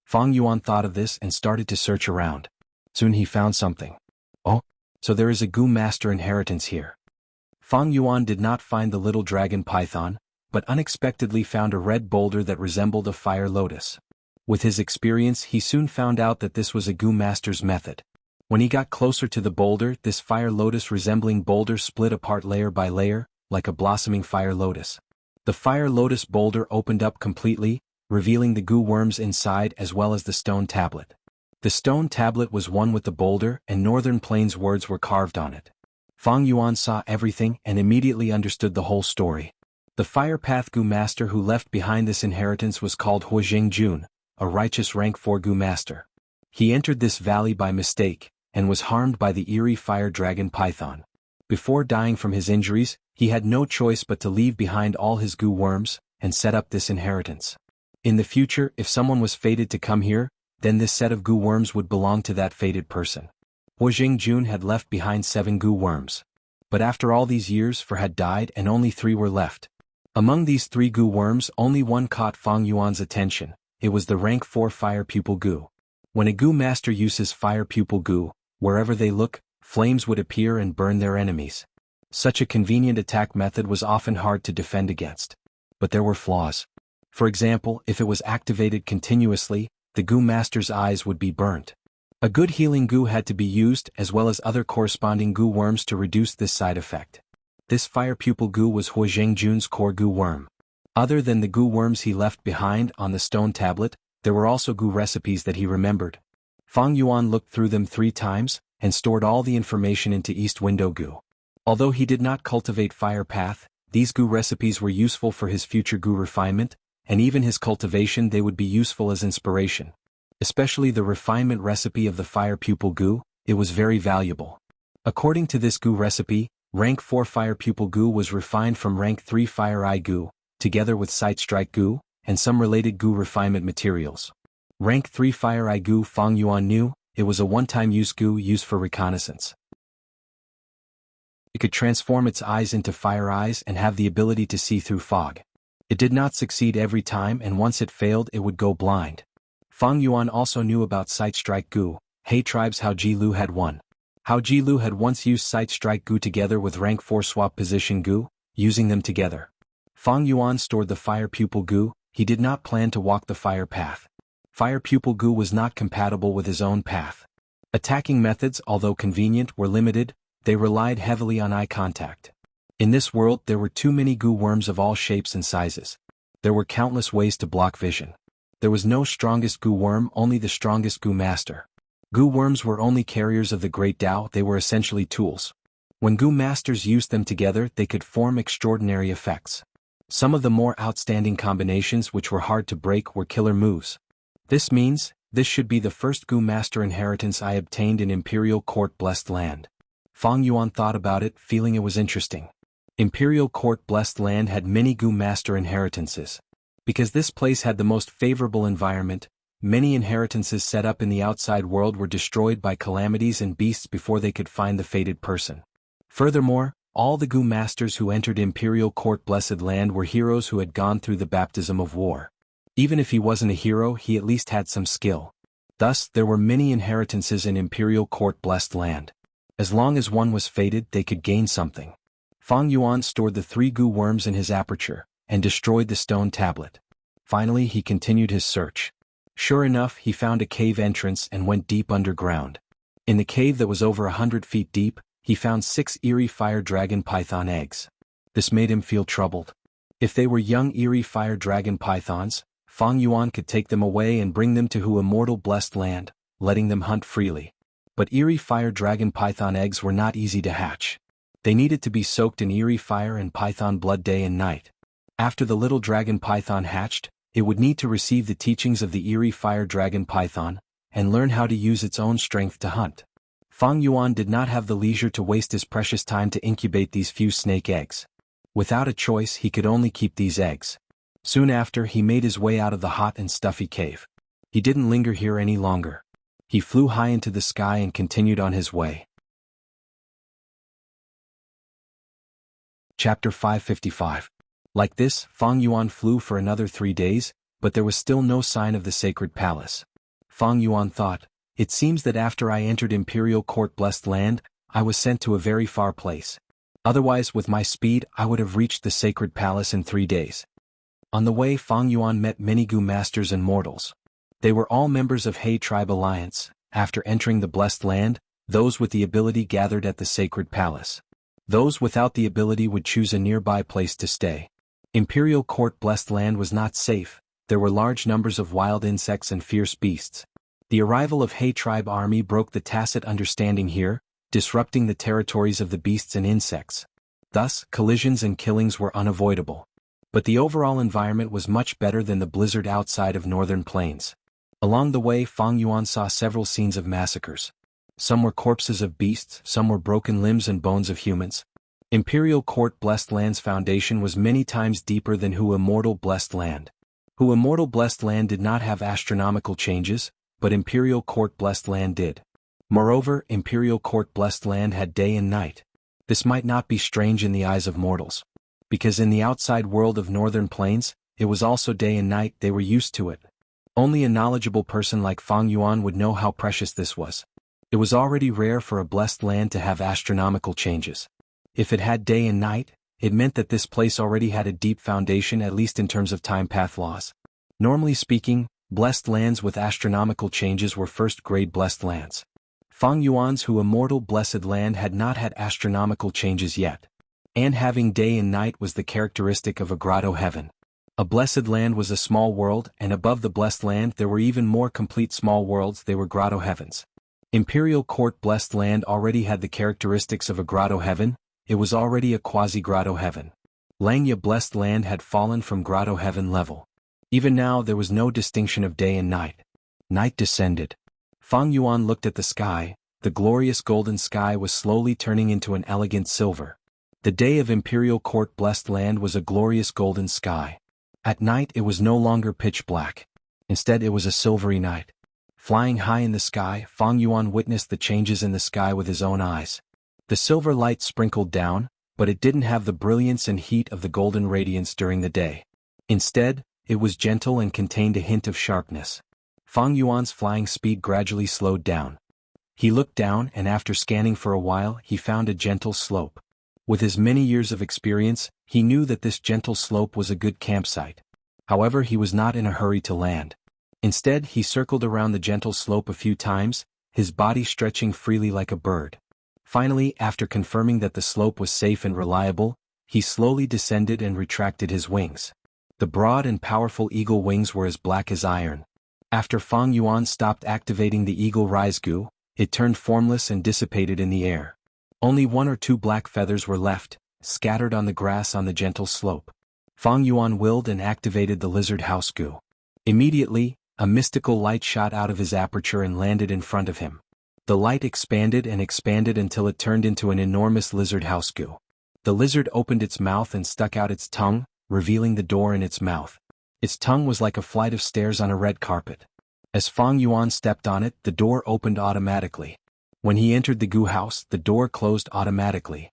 Fang Yuan thought of this and started to search around. Soon he found something. Oh! So there is a Gu master inheritance here. Fang Yuan did not find the little dragon python, but unexpectedly found a red boulder that resembled a fire lotus. With his experience, he soon found out that this was a Gu master's method. When he got closer to the boulder, this fire lotus resembling boulder split apart layer by layer, like a blossoming fire lotus. The fire lotus boulder opened up completely, revealing the Gu worms inside as well as the stone tablet. The stone tablet was one with the boulder, and Northern Plains words were carved on it. Fang Yuan saw everything and immediately understood the whole story. The Fire Path Gu master who left behind this inheritance was called Jun, a righteous rank 4 Gu master. He entered this valley by mistake, and was harmed by the eerie fire dragon python. Before dying from his injuries, he had no choice but to leave behind all his Gu worms, and set up this inheritance. In the future, if someone was fated to come here, then this set of Gu worms would belong to that fated person. Jun had left behind 7 Gu worms. But after all these years, 4 had died and only 3 were left. Among these 3 Gu worms, only one caught Fang Yuan's attention. It was the rank 4 Fire Pupil Gu. When a Gu master uses Fire Pupil Gu, wherever they look, flames would appear and burn their enemies. Such a convenient attack method was often hard to defend against. But there were flaws. For example, if it was activated continuously, the Gu master's eyes would be burnt. A good healing Gu had to be used as well as other corresponding Gu worms to reduce this side effect. This Fire Pupil Gu was Jun's core Gu worm. Other than the Gu worms he left behind on the stone tablet, there were also Gu recipes that he remembered. Fang Yuan looked through them 3 times, and stored all the information into East Window Gu. Although he did not cultivate Fire Path, these Gu recipes were useful for his future Gu refinement, and even his cultivation they would be useful as inspiration. Especially the refinement recipe of the Fire Pupil Gu, it was very valuable. According to this Gu recipe, rank 4 Fire Pupil Gu was refined from rank 3 Fire Eye Gu, together with Sight Strike Gu, and some related Gu refinement materials. Rank 3 Fire Eye Gu Fang Yuan knew, it was a one-time use Gu used for reconnaissance. It could transform its eyes into fire eyes and have the ability to see through fog. It did not succeed every time, and once it failed it would go blind. Fang Yuan also knew about Sight Strike Gu. He tribes Hao Ji Lu had one. Hao Ji Lu had once used Sight Strike Gu together with rank 4 Swap Position Gu, using them together. Fang Yuan stored the Fire Pupil Gu. He did not plan to walk the fire path. Fire Pupil Gu was not compatible with his own path. Attacking methods, although convenient, were limited. They relied heavily on eye contact. In this world there were too many Gu worms of all shapes and sizes. There were countless ways to block vision. There was no strongest Gu worm, only the strongest Gu master. Gu worms were only carriers of the Great Tao, they were essentially tools. When Gu masters used them together they could form extraordinary effects. Some of the more outstanding combinations which were hard to break were killer moves. This means, this should be the first Gu master inheritance I obtained in Imperial Court Blessed Land. Fang Yuan thought about it, feeling it was interesting. Imperial Court Blessed Land had many Gu master inheritances. Because this place had the most favorable environment, many inheritances set up in the outside world were destroyed by calamities and beasts before they could find the fated person. Furthermore, all the Gu masters who entered Imperial Court Blessed Land were heroes who had gone through the baptism of war. Even if he wasn't a hero, he at least had some skill. Thus, there were many inheritances in Imperial Court Blessed Land. As long as one was fated, they could gain something. Fang Yuan stored the 3 Gu worms in his aperture, and destroyed the stone tablet. Finally he continued his search. Sure enough, he found a cave entrance and went deep underground. In the cave that was over 100 feet deep, he found 6 eerie fire dragon python eggs. This made him feel troubled. If they were young eerie fire dragon pythons, Fang Yuan could take them away and bring them to Immortal Blessed Land, letting them hunt freely. But eerie fire dragon python eggs were not easy to hatch. They needed to be soaked in eerie fire and python blood day and night. After the little dragon python hatched, it would need to receive the teachings of the eerie fire dragon python, and learn how to use its own strength to hunt. Fang Yuan did not have the leisure to waste his precious time to incubate these few snake eggs. Without a choice he could only keep these eggs. Soon after he made his way out of the hot and stuffy cave. He didn't linger here any longer. He flew high into the sky and continued on his way. Chapter 555. Like this, Fang Yuan flew for another 3 days, but there was still no sign of the sacred palace. Fang Yuan thought, it seems that after I entered Imperial Court Blessed Land, I was sent to a very far place. Otherwise, with my speed, I would have reached the sacred palace in 3 days. On the way, Fang Yuan met many Gu masters and mortals. They were all members of He Tribe Alliance. After entering the Blessed Land, those with the ability gathered at the sacred palace. Those without the ability would choose a nearby place to stay. Imperial Court Blessed Land was not safe. There were large numbers of wild insects and fierce beasts. The arrival of He Tribe army broke the tacit understanding here, disrupting the territories of the beasts and insects. Thus, collisions and killings were unavoidable. But the overall environment was much better than the blizzard outside of northern plains. Along the way, Fang Yuan saw several scenes of massacres. Some were corpses of beasts, some were broken limbs and bones of humans. Imperial Court Blessed Land's foundation was many times deeper than Immortal Blessed Land. Immortal Blessed Land did not have astronomical changes, but Imperial Court Blessed Land did. Moreover, Imperial Court Blessed Land had day and night. This might not be strange in the eyes of mortals. Because in the outside world of northern plains, it was also day and night. They were used to it. Only a knowledgeable person like Fang Yuan would know how precious this was. It was already rare for a blessed land to have astronomical changes. If it had day and night, it meant that this place already had a deep foundation, at least in terms of time path laws. Normally speaking, blessed lands with astronomical changes were first-grade blessed lands. Fang Yuan's Immortal Blessed Land had not had astronomical changes yet. And having day and night was the characteristic of a grotto heaven. A blessed land was a small world, and above the blessed land there were even more complete small worlds. They were grotto heavens. Imperial Court Blessed Land already had the characteristics of a grotto heaven. It was already a quasi-grotto heaven. Langya Blessed Land had fallen from grotto heaven level. Even now there was no distinction of day and night. Night descended. Fang Yuan looked at the sky. The glorious golden sky was slowly turning into an elegant silver. The day of Imperial Court Blessed Land was a glorious golden sky. At night it was no longer pitch black. Instead it was a silvery night. Flying high in the sky, Fang Yuan witnessed the changes in the sky with his own eyes. The silver light sprinkled down, but it didn't have the brilliance and heat of the golden radiance during the day. Instead, it was gentle and contained a hint of sharpness. Fang Yuan's flying speed gradually slowed down. He looked down, and after scanning for a while, he found a gentle slope. With his many years of experience, he knew that this gentle slope was a good campsite. However, he was not in a hurry to land. Instead, he circled around the gentle slope a few times, his body stretching freely like a bird. Finally, after confirming that the slope was safe and reliable, he slowly descended and retracted his wings. The broad and powerful eagle wings were as black as iron. After Fang Yuan stopped activating the eagle rise gu, it turned formless and dissipated in the air. Only 1 or 2 black feathers were left, scattered on the grass on the gentle slope. Fang Yuan willed and activated the lizard house gu. Immediately, a mystical light shot out of his aperture and landed in front of him. The light expanded and expanded until it turned into an enormous lizard house gu. The lizard opened its mouth and stuck out its tongue, revealing the door in its mouth. Its tongue was like a flight of stairs on a red carpet. As Fang Yuan stepped on it, the door opened automatically. When he entered the gu house, the door closed automatically.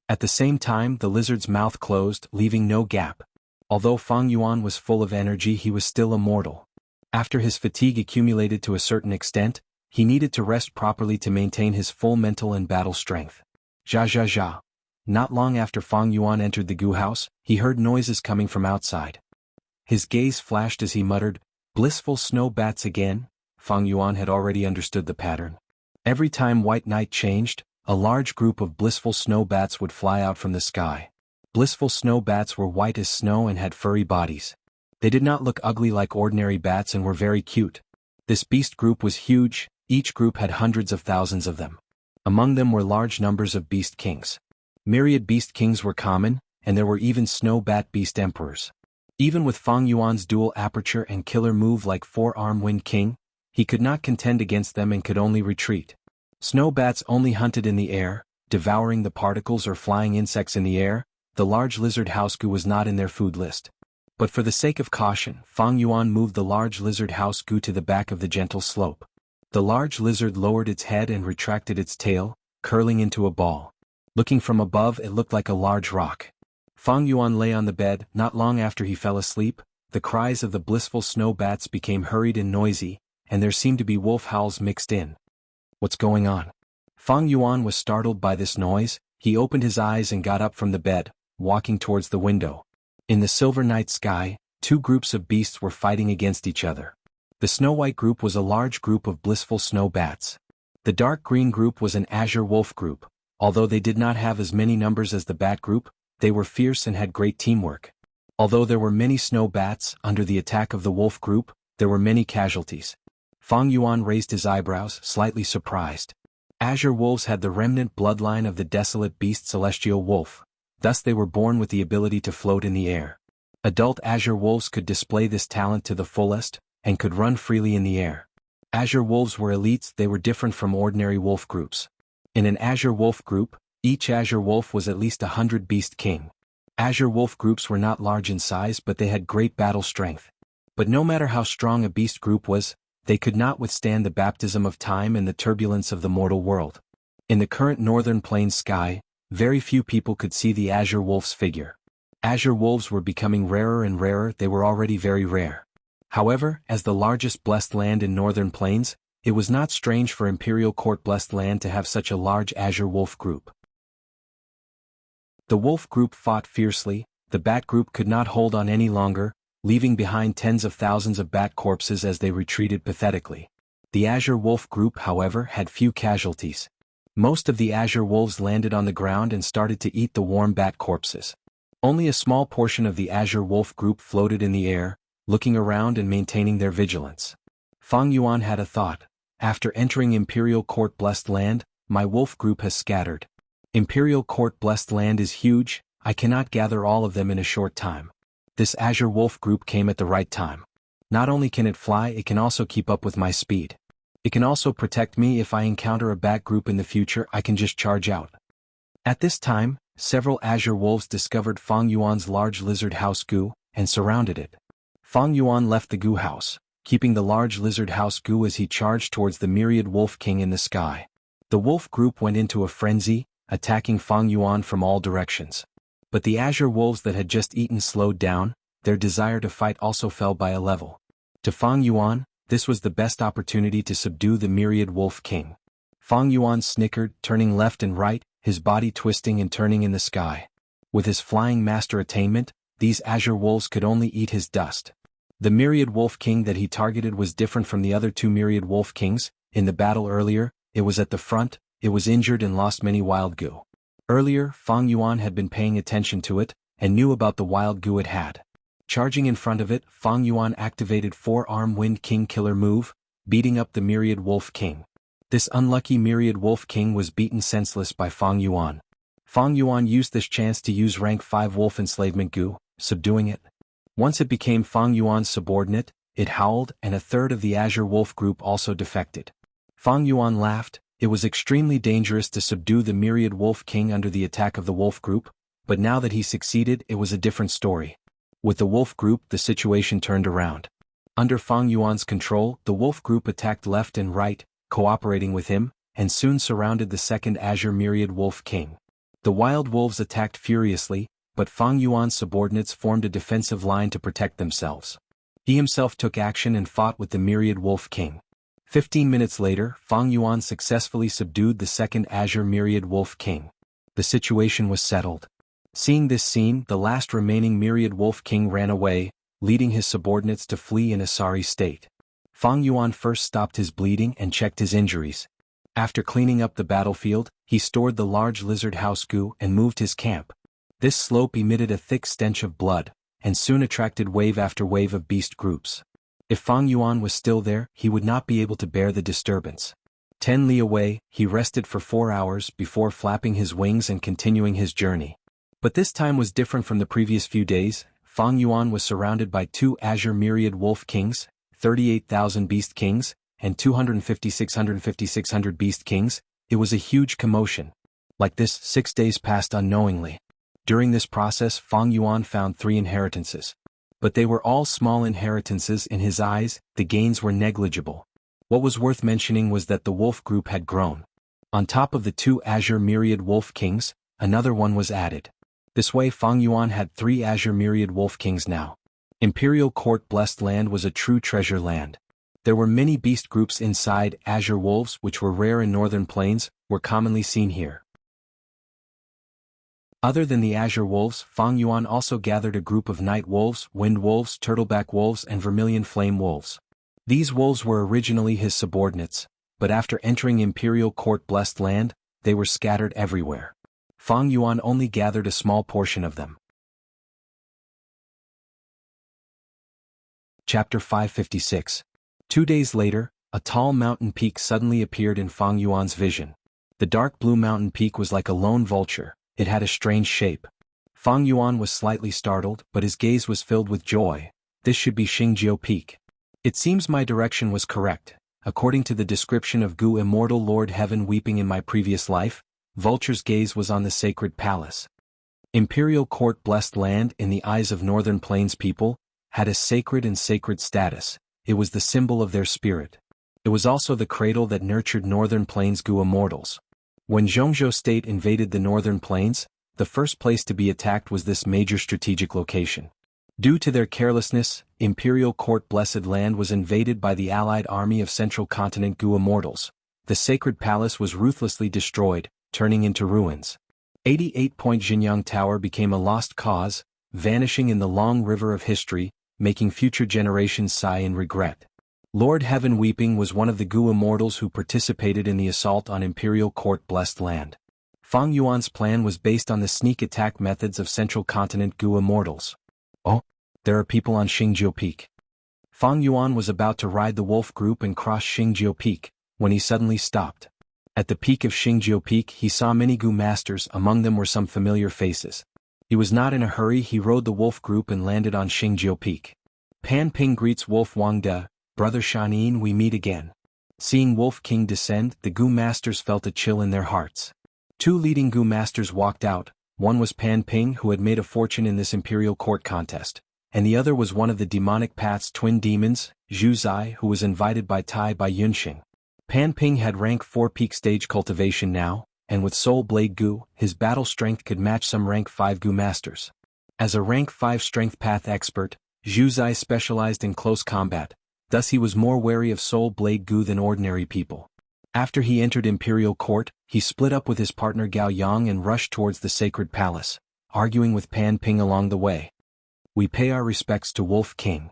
At the same time, the lizard's mouth closed, leaving no gap. Although Fang Yuan was full of energy, he was still immortal. After his fatigue accumulated to a certain extent, he needed to rest properly to maintain his full mental and battle strength. Zha. Not long after Fang Yuan entered the gu house, he heard noises coming from outside. His gaze flashed as he muttered, "Blissful snow bats again." Fang Yuan had already understood the pattern. Every time white night changed, a large group of blissful snow bats would fly out from the sky. Blissful snow bats were white as snow and had furry bodies. They did not look ugly like ordinary bats and were very cute. This beast group was huge. Each group had hundreds of thousands of them. Among them were large numbers of beast kings. Myriad beast kings were common, and there were even snow bat beast emperors. Even with Fang Yuan's dual aperture and killer move like four-arm Wind King, he could not contend against them and could only retreat. Snow bats only hunted in the air, devouring the particles or flying insects in the air. The large lizard house-gu was not in their food list. But for the sake of caution, Fang Yuan moved the large lizard house-gu to the back of the gentle slope. The large lizard lowered its head and retracted its tail, curling into a ball. Looking from above, it looked like a large rock. Fang Yuan lay on the bed. Not long after he fell asleep, the cries of the blissful snow bats became hurried and noisy, and there seemed to be wolf howls mixed in. What's going on? Fang Yuan was startled by this noise. He opened his eyes and got up from the bed, walking towards the window. In the silver night sky, two groups of beasts were fighting against each other. The snow-white group was a large group of blissful snow bats. The dark green group was an azure wolf group. Although they did not have as many numbers as the bat group, they were fierce and had great teamwork. Although there were many snow bats under the attack of the wolf group, there were many casualties. Fang Yuan raised his eyebrows, slightly surprised. Azure wolves had the remnant bloodline of the desolate beast celestial wolf. Thus they were born with the ability to float in the air. Adult azure wolves could display this talent to the fullest, and could run freely in the air. Azure wolves were elites. They were different from ordinary wolf groups. In an azure wolf group, each azure wolf was at least 100 beast king. Azure wolf groups were not large in size, but they had great battle strength. But no matter how strong a beast group was, they could not withstand the baptism of time and the turbulence of the mortal world. In the current northern plains sky, very few people could see the azure wolf's figure. Azure wolves were becoming rarer and rarer. They were already very rare. However, as the largest blessed land in northern plains, it was not strange for Imperial Court blessed land to have such a large azure wolf group. The wolf group fought fiercely. The bat group could not hold on any longer, leaving behind tens of thousands of bat corpses as they retreated pathetically. The azure wolf group, however, had few casualties. Most of the azure wolves landed on the ground and started to eat the warm bat corpses. Only a small portion of the azure wolf group floated in the air, looking around and maintaining their vigilance. Fang Yuan had a thought. After entering Imperial Court blessed land, my wolf group has scattered. Imperial Court blessed land is huge. I cannot gather all of them in a short time. This azure wolf group came at the right time. Not only can it fly, it can also keep up with my speed. It can also protect me. If I encounter a bat group in the future, I can just charge out. At this time, several azure wolves discovered Fang Yuan's large lizard house Gu, and surrounded it. Fang Yuan left the Gu house, keeping the large lizard house Gu as he charged towards the myriad wolf king in the sky. The wolf group went into a frenzy, attacking Fang Yuan from all directions. But the azure wolves that had just eaten slowed down. Their desire to fight also fell by a level. To Fang Yuan, this was the best opportunity to subdue the myriad wolf king. Fang Yuan snickered, turning left and right, his body twisting and turning in the sky. With his flying master attainment, these azure wolves could only eat his dust. The myriad wolf king that he targeted was different from the other two myriad wolf kings. In the battle earlier, it was at the front. It was injured and lost many wild Gu. Earlier, Fang Yuan had been paying attention to it, and knew about the wild Gu it had. Charging in front of it, Fang Yuan activated four-arm Wind King killer move, beating up the myriad wolf king. This unlucky myriad wolf king was beaten senseless by Fang Yuan. Fang Yuan used this chance to use rank 5 wolf enslavement Gu, subduing it. Once it became Fang Yuan's subordinate, it howled, and a third of the azure wolf group also defected. Fang Yuan laughed. It was extremely dangerous to subdue the myriad wolf king under the attack of the wolf group, but now that he succeeded, it was a different story. With the wolf group, the situation turned around. Under Fang Yuan's control, the wolf group attacked left and right, cooperating with him, and soon surrounded the second azure myriad wolf king. The wild wolves attacked furiously, but Fang Yuan's subordinates formed a defensive line to protect themselves. He himself took action and fought with the myriad wolf king. 15 minutes later, Fang Yuan successfully subdued the second azure myriad wolf king. The situation was settled. Seeing this scene, the last remaining myriad wolf king ran away, leading his subordinates to flee in a sorry state. Fang Yuan first stopped his bleeding and checked his injuries. After cleaning up the battlefield, he stored the large lizard house Gu and moved his camp. This slope emitted a thick stench of blood, and soon attracted wave after wave of beast groups. If Fang Yuan was still there, he would not be able to bear the disturbance. 10 li away, he rested for 4 hours before flapping his wings and continuing his journey. But this time was different from the previous few days. Fang Yuan was surrounded by 2 azure myriad wolf kings, 38,000 beast kings, and 250,600 beast kings. It was a huge commotion. Like this, 6 days passed unknowingly. During this process, Fang Yuan found 3 inheritances. But they were all small inheritances in his eyes. The gains were negligible. What was worth mentioning was that the wolf group had grown. On top of the 2 azure myriad wolf kings, another one was added. This way Fang Yuan had 3 azure myriad wolf kings now. Imperial Court blessed land was a true treasure land. There were many beast groups inside. Azure wolves, which were rare in northern plains, were commonly seen here. Other than the azure wolves, Fang Yuan also gathered a group of night wolves, wind wolves, turtleback wolves and vermilion flame wolves. These wolves were originally his subordinates, but after entering Imperial Court Blessed Land, they were scattered everywhere. Fang Yuan only gathered a small portion of them. Chapter 556. 2 days later, a tall mountain peak suddenly appeared in Fang Yuan's vision. The dark blue mountain peak was like a lone vulture. It had a strange shape. Fang Yuan was slightly startled, but his gaze was filled with joy. This should be Xingjiu Peak. It seems my direction was correct. According to the description of Gu Immortal Lord Heaven weeping in my previous life, Vulture's gaze was on the sacred palace. Imperial Court Blessed Land, in the eyes of Northern Plains people, had a sacred status. It was the symbol of their spirit. It was also the cradle that nurtured Northern Plains Gu Immortals. When Jianghu State invaded the Northern Plains, the first place to be attacked was this major strategic location. Due to their carelessness, Imperial Court Blessed Land was invaded by the allied army of Central Continent Gu Immortals. The sacred palace was ruthlessly destroyed, turning into ruins. 88-point Jinyang Tower became a lost cause, vanishing in the long river of history, making future generations sigh in regret. Lord Heaven Weeping was one of the Gu Immortals who participated in the assault on Imperial Court Blessed Land. Fang Yuan's plan was based on the sneak attack methods of Central Continent Gu Immortals. Oh, there are people on Xingjiu Peak. Fang Yuan was about to ride the wolf group and cross Xingjiu Peak, when he suddenly stopped. At the peak of Xingjiu Peak he saw many Gu masters, among them were some familiar faces. He was not in a hurry. He rode the wolf group and landed on Xingjiu Peak. Pan Ping greets Wolf Wangde. Brother Shanin, we meet again. Seeing Wolf King descend, the Gu masters felt a chill in their hearts. 2 leading Gu masters walked out. One was Pan Ping, who had made a fortune in this imperial court contest, and the other was one of the demonic path's twin demons, Zhu Zai, who was invited by Tai by Yunxing. Pan Ping had rank 4 peak stage cultivation now, and with Soul Blade Gu, his battle strength could match some rank 5 Gu masters. As a rank 5 strength path expert, Zhu Zai specialized in close combat. Thus he was more wary of Soul Blade Gu than ordinary people. After he entered Imperial Court, he split up with his partner Gao Yang and rushed towards the sacred palace, arguing with Pan Ping along the way. We pay our respects to Wolf King.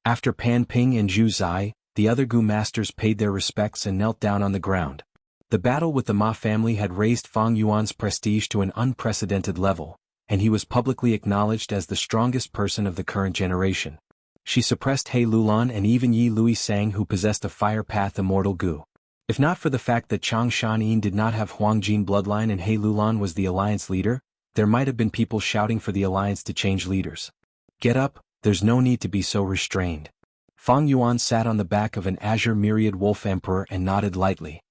After Pan Ping and Zhu Zai, the other Gu masters paid their respects and knelt down on the ground. The battle with the Ma family had raised Fang Yuan's prestige to an unprecedented level, and he was publicly acknowledged as the strongest person of the current generation. She suppressed He Lulan and even Yi Lui Sang, who possessed a fire path immortal Gu. If not for the fact that Chang Shanin did not have Huangjin bloodline and He Lulan was the alliance leader, there might have been people shouting for the alliance to change leaders. Get up, there's no need to be so restrained. Fang Yuan sat on the back of an azure myriad wolf emperor and nodded lightly.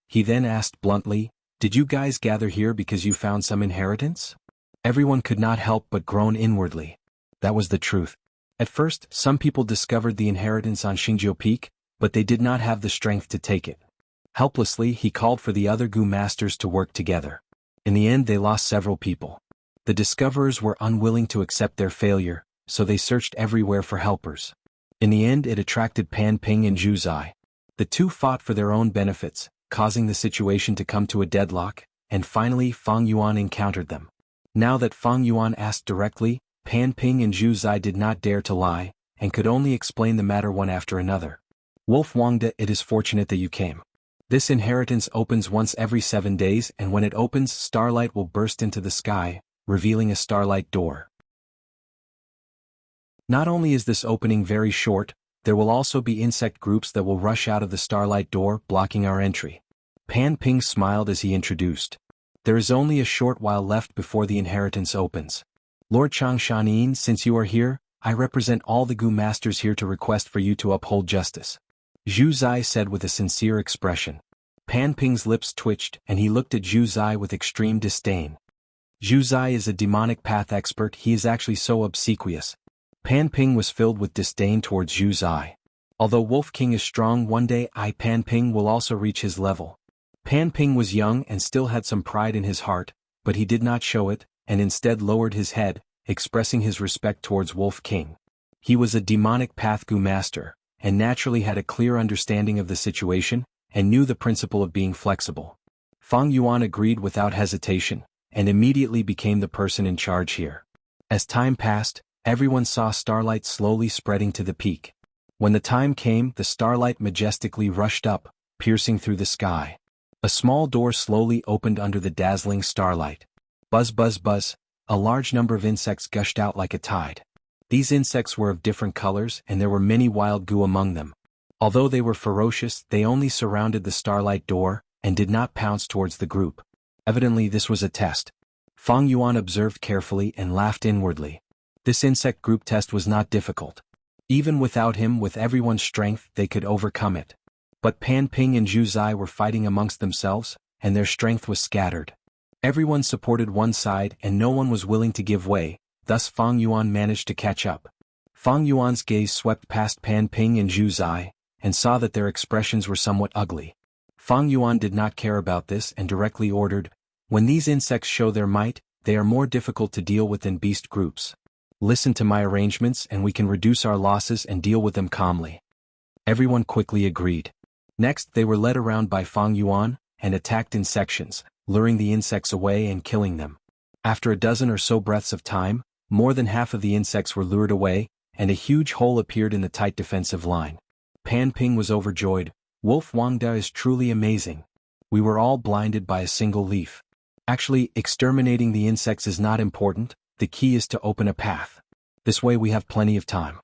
He then asked bluntly, did you guys gather here because you found some inheritance? Everyone could not help but groan inwardly. That was the truth. At first, some people discovered the inheritance on Xingjiu Peak, but they did not have the strength to take it. Helplessly, he called for the other Gu masters to work together. In the end, they lost several people. The discoverers were unwilling to accept their failure, so they searched everywhere for helpers. In the end, it attracted Pan Ping and Zhu Zai. The two fought for their own benefits, causing the situation to come to a deadlock, and finally Fang Yuan encountered them. Now that Fang Yuan asked directly, Pan Ping and Zhu Zai did not dare to lie, and could only explain the matter one after another. Wolf Wangde, it is fortunate that you came. This inheritance opens once every 7 days, and when it opens, starlight will burst into the sky, revealing a starlight door. Not only is this opening very short, there will also be insect groups that will rush out of the starlight door, blocking our entry. Pan Ping smiled as he introduced. There is only a short while left before the inheritance opens. Lord Chang Shanin, since you are here, I represent all the Gu masters here to request for you to uphold justice. Zhu Zai said with a sincere expression. Pan Ping's lips twitched, and he looked at Zhu Zai with extreme disdain. Zhu Zai is a demonic path expert. He is actually so obsequious. Pan Ping was filled with disdain towards Zhu Zai. Although Wolf King is strong, one day Pan Ping will also reach his level. Pan Ping was young and still had some pride in his heart, but he did not show it, and instead lowered his head, expressing his respect towards Wolf King. He was a demonic path Gu master, and naturally had a clear understanding of the situation, and knew the principle of being flexible. Fang Yuan agreed without hesitation, and immediately became the person in charge here. As time passed, everyone saw starlight slowly spreading to the peak. When the time came, the starlight majestically rushed up, piercing through the sky. A small door slowly opened under the dazzling starlight. Buzz buzz buzz, a large number of insects gushed out like a tide. These insects were of different colors, and there were many wild goo among them. Although they were ferocious, they only surrounded the starlight door, and did not pounce towards the group. Evidently this was a test. Fang Yuan observed carefully and laughed inwardly. This insect group test was not difficult. Even without him, with everyone's strength, they could overcome it. But Pan Ping and Zhu Zai were fighting amongst themselves, and their strength was scattered. Everyone supported one side and no one was willing to give way, thus Fang Yuan managed to catch up. Fang Yuan's gaze swept past Pan Ping and Zhu Zai, and saw that their expressions were somewhat ugly. Fang Yuan did not care about this and directly ordered, "When these insects show their might, they are more difficult to deal with than beast groups. Listen to my arrangements and we can reduce our losses and deal with them calmly." Everyone quickly agreed. Next they were led around by Fang Yuan, and attacked in sections, luring the insects away and killing them. After a dozen or so breaths of time, more than half of the insects were lured away, and a huge hole appeared in the tight defensive line. Pan Ping was overjoyed. "Wolf Wangda is truly amazing. We were all blinded by a single leaf. Actually, exterminating the insects is not important, the key is to open a path. This way we have plenty of time."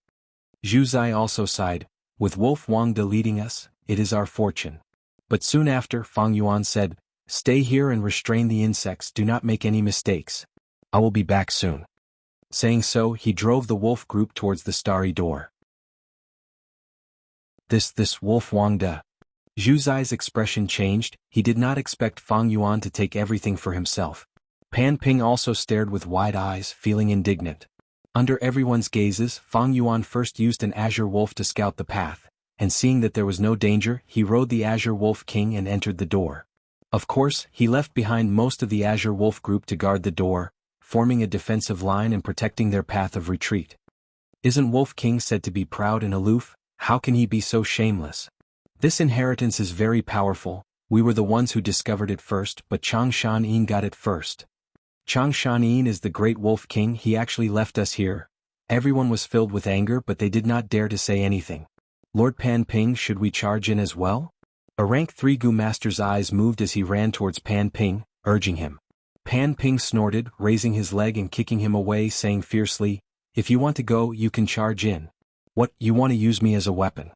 Zhu Zai also sighed, "With Wolf Wangda leading us, it is our fortune." But soon after, Fang Yuan said, "Stay here and restrain the insects, do not make any mistakes. I will be back soon." Saying so, he drove the wolf group towards the starry door. This Wolf Wangda. Zhu Zai's expression changed, he did not expect Fang Yuan to take everything for himself. Pan Ping also stared with wide eyes, feeling indignant. Under everyone's gazes, Fang Yuan first used an azure wolf to scout the path, and seeing that there was no danger, he rode the azure wolf king and entered the door. Of course, he left behind most of the azure wolf group to guard the door, forming a defensive line and protecting their path of retreat. Isn't Wolf King said to be proud and aloof? How can he be so shameless? This inheritance is very powerful. We were the ones who discovered it first, but Chang Shan got it first. Chang Shan is the great Wolf King, he actually left us here. Everyone was filled with anger, but they did not dare to say anything. Lord Pan Ping, should we charge in as well? A rank 3 Gu Master's eyes moved as he ran towards Pan Ping, urging him. Pan Ping snorted, raising his leg and kicking him away, saying fiercely, "If you want to go, you can charge in. What, you want to use me as a weapon?"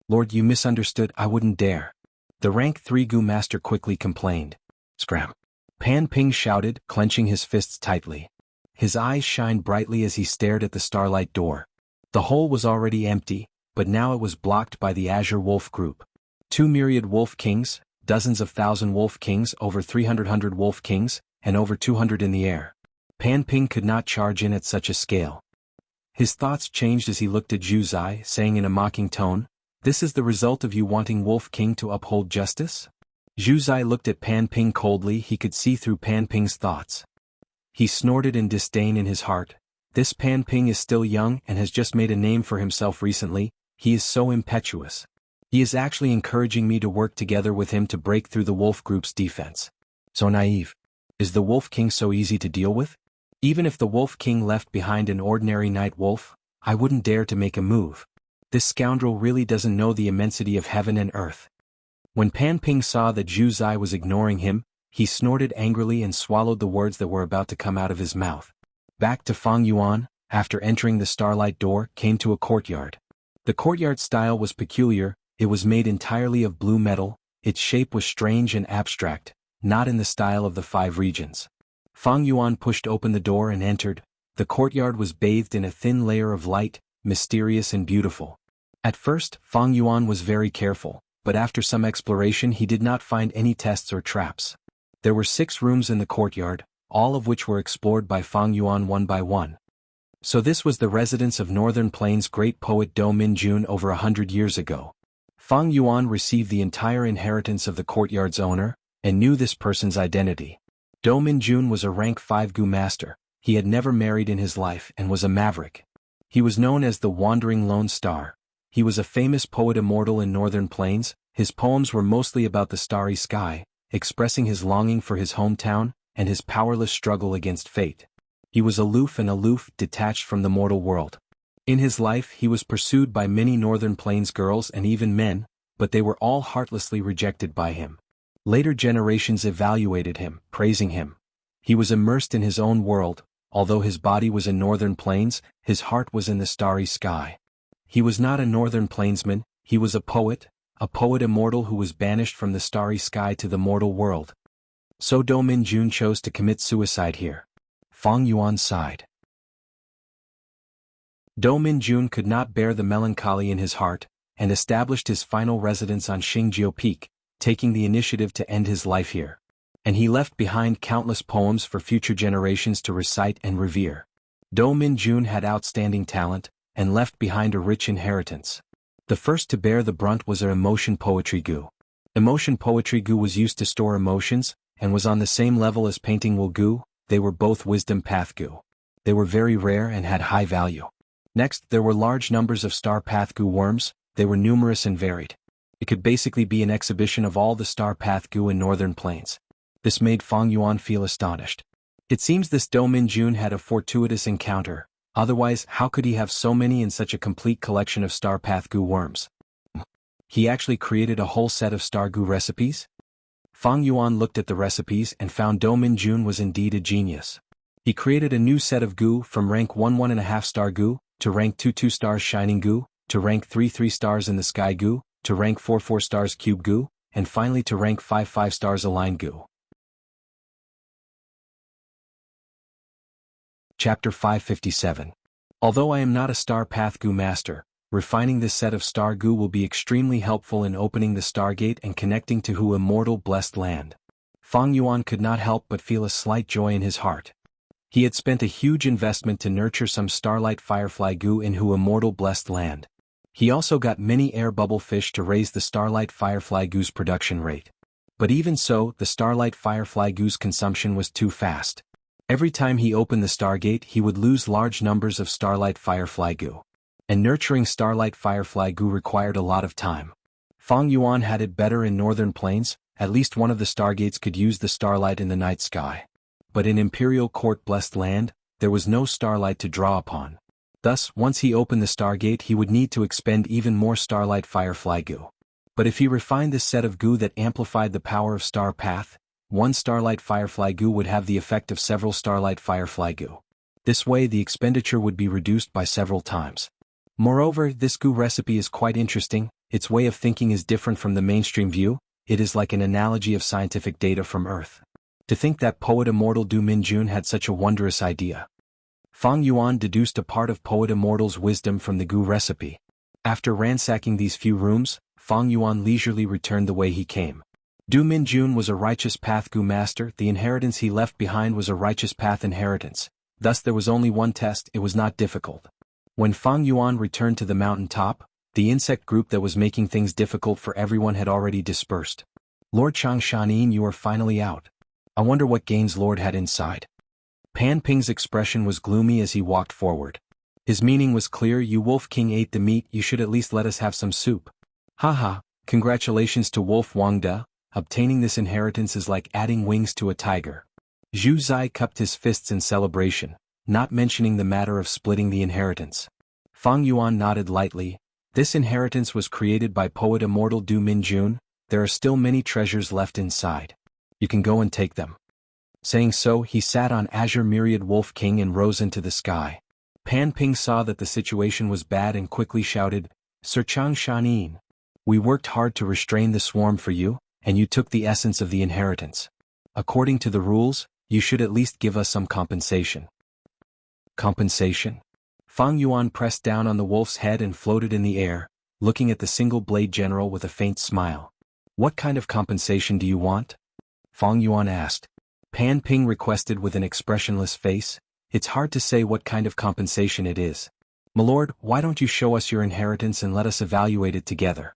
"Lord, you misunderstood, I wouldn't dare." The rank 3 Gu Master quickly complained. "Scram!" Pan Ping shouted, clenching his fists tightly. His eyes shined brightly as he stared at the starlight door. The hole was already empty, but now it was blocked by the Azure Wolf group. 2 myriad Wolf Kings, dozens of thousand Wolf Kings, over 300 Wolf Kings, and over 200 in the air. Pan Ping could not charge in at such a scale. His thoughts changed as he looked at Zhu Zai, saying in a mocking tone, "This is the result of you wanting Wolf King to uphold justice?" Zhu Zai looked at Pan Ping coldly, he could see through Pan Ping's thoughts. He snorted in disdain in his heart. This Pan Ping is still young and has just made a name for himself recently, he is so impetuous. He is actually encouraging me to work together with him to break through the wolf group's defense. So naive. Is the Wolf King so easy to deal with? Even if the Wolf King left behind an ordinary night wolf, I wouldn't dare to make a move. This scoundrel really doesn't know the immensity of heaven and earth. When Pan Ping saw that Zhu Zai was ignoring him, he snorted angrily and swallowed the words that were about to come out of his mouth. Back to Fang Yuan, after entering the starlight door, came to a courtyard. The courtyard style was peculiar, it was made entirely of blue metal, its shape was strange and abstract, not in the style of the 5 regions. Fang Yuan pushed open the door and entered. The courtyard was bathed in a thin layer of light, mysterious and beautiful. At first, Fang Yuan was very careful, but after some exploration he did not find any tests or traps. There were 6 rooms in the courtyard, all of which were explored by Fang Yuan one by one. So this was the residence of Northern Plains' great poet Do Minjun over 100 years ago. Fang Yuan received the entire inheritance of the courtyard's owner, and knew this person's identity. Do Minjun was a rank 5 Gu Master, he had never married in his life and was a maverick. He was known as the Wandering Lone Star. He was a famous poet immortal in northern plains. His poems were mostly about the starry sky, expressing his longing for his hometown and his powerless struggle against fate. He was aloof, detached from the mortal world. In his life he was pursued by many northern plains girls and even men, but they were all heartlessly rejected by him. Later generations evaluated him, praising him. He was immersed in his own world. Although his body was in northern plains, his heart was in the starry sky. He was not a northern plainsman, he was a poet immortal who was banished from the starry sky to the mortal world. So Do Min-jun chose to commit suicide here. Fang Yuan sighed. Do Min-jun could not bear the melancholy in his heart, and established his final residence on Xingjiu Peak, taking the initiative to end his life here. And he left behind countless poems for future generations to recite and revere. Do Min-jun had outstanding talent, and left behind a rich inheritance. The first to bear the brunt was an emotion poetry gu. Emotion poetry gu was used to store emotions, and was on the same level as painting will gu. They were both wisdom path gu. They were very rare and had high value. Next, there were large numbers of star path gu worms. They were numerous and varied. It could basically be an exhibition of all the star path gu in northern plains. This made Fang Yuan feel astonished. It seems this Do Min-jun had a fortuitous encounter, otherwise how could he have so many in such a complete collection of star path gu worms? He actually created a whole set of star gu recipes? Fang Yuan looked at the recipes and found Do Min-jun was indeed a genius. He created a new set of gu from rank 1.5 star gu, to rank 2 stars shining gu, to rank 3 stars in the sky gu, to rank 4 stars cube gu, and finally to rank 5 stars align gu. Chapter 557. Although I am not a star path gu master, refining this set of star gu will be extremely helpful in opening the stargate and connecting to Hu immortal blessed land. Fang Yuan could not help but feel a slight joy in his heart. He had spent a huge investment to nurture some starlight firefly gu in Hu immortal blessed land. He also got many air bubble fish to raise the starlight firefly gu's production rate. But even so, the starlight firefly gu's consumption was too fast. Every time he opened the stargate he would lose large numbers of starlight firefly gu. And nurturing starlight firefly gu required a lot of time. Fang Yuan had it better in northern plains, at least one of the stargates could use the starlight in the night sky. But in Imperial Court blessed land, there was no starlight to draw upon. Thus, once he opened the stargate he would need to expend even more starlight firefly gu. But if he refined this set of gu that amplified the power of star path, one starlight firefly gu would have the effect of several starlight firefly gu. This way the expenditure would be reduced by several times. Moreover, this gu recipe is quite interesting. Its way of thinking is different from the mainstream view. It is like an analogy of scientific data from Earth. To think that poet immortal Do Min-jun had such a wondrous idea. Fang Yuan deduced a part of poet immortal's wisdom from the gu recipe. After ransacking these few rooms, Fang Yuan leisurely returned the way he came. Do Min-jun was a righteous path gu master. The inheritance he left behind was a righteous path inheritance. Thus there was only one test. It was not difficult. When Fang Yuan returned to the mountain top, the insect group that was making things difficult for everyone had already dispersed. Lord Xianxia, you are finally out. I wonder what gains Lord had inside. Pan Ping's expression was gloomy as he walked forward. His meaning was clear. You Wolf King ate the meat, you should at least let us have some soup. Haha, congratulations to Wolf Wangda, obtaining this inheritance is like adding wings to a tiger. Zhu Zai cupped his fists in celebration, not mentioning the matter of splitting the inheritance. Fang Yuan nodded lightly. This inheritance was created by poet immortal Do Min-jun. There are still many treasures left inside. You can go and take them. Saying so, he sat on Azure Myriad Wolf King and rose into the sky. Pan Ping saw that the situation was bad and quickly shouted, Sir Xianxia, we worked hard to restrain the swarm for you, and you took the essence of the inheritance. According to the rules, you should at least give us some compensation. Compensation? Fang Yuan pressed down on the wolf's head and floated in the air, looking at the single-blade general with a faint smile. What kind of compensation do you want? Fang Yuan asked. Pan Ping requested with an expressionless face. It's hard to say what kind of compensation it is. My lord, why don't you show us your inheritance and let us evaluate it together?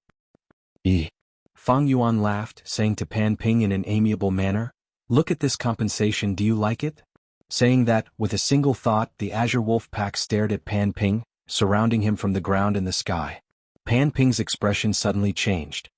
Fang Yuan laughed, saying to Pan Ping in an amiable manner, look at this compensation, do you like it? Saying that, with a single thought, the Azure Wolf Pack stared at Pan Ping, surrounding him from the ground and the sky. Pan Ping's expression suddenly changed.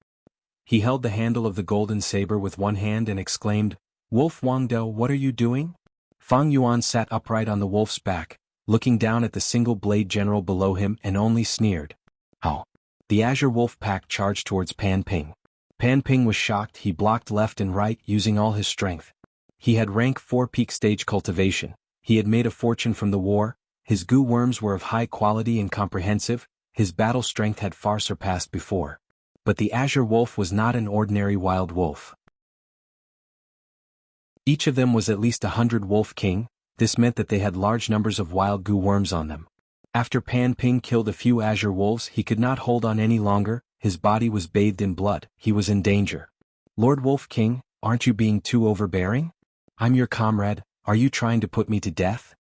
He held the handle of the golden saber with one hand and exclaimed, "Wolf Wangde, what are you doing?" Fang Yuan sat upright on the wolf's back, looking down at the single-blade general below him and only sneered. "How?" The Azure Wolf pack charged towards Pan Ping. Pan Ping was shocked. He blocked left and right, using all his strength. He had rank 4 peak stage cultivation. He had made a fortune from the war. His goo worms were of high quality and comprehensive. His battle strength had far surpassed before. But the Azure Wolf was not an ordinary wild wolf. Each of them was at least 100 Wolf King. This meant that they had large numbers of wild goo worms on them. After Pan Ping killed a few Azure Wolves, he could not hold on any longer. His body was bathed in blood. He was in danger. "Lord Wolf King, aren't you being too overbearing? I'm your comrade. Are you trying to put me to death?"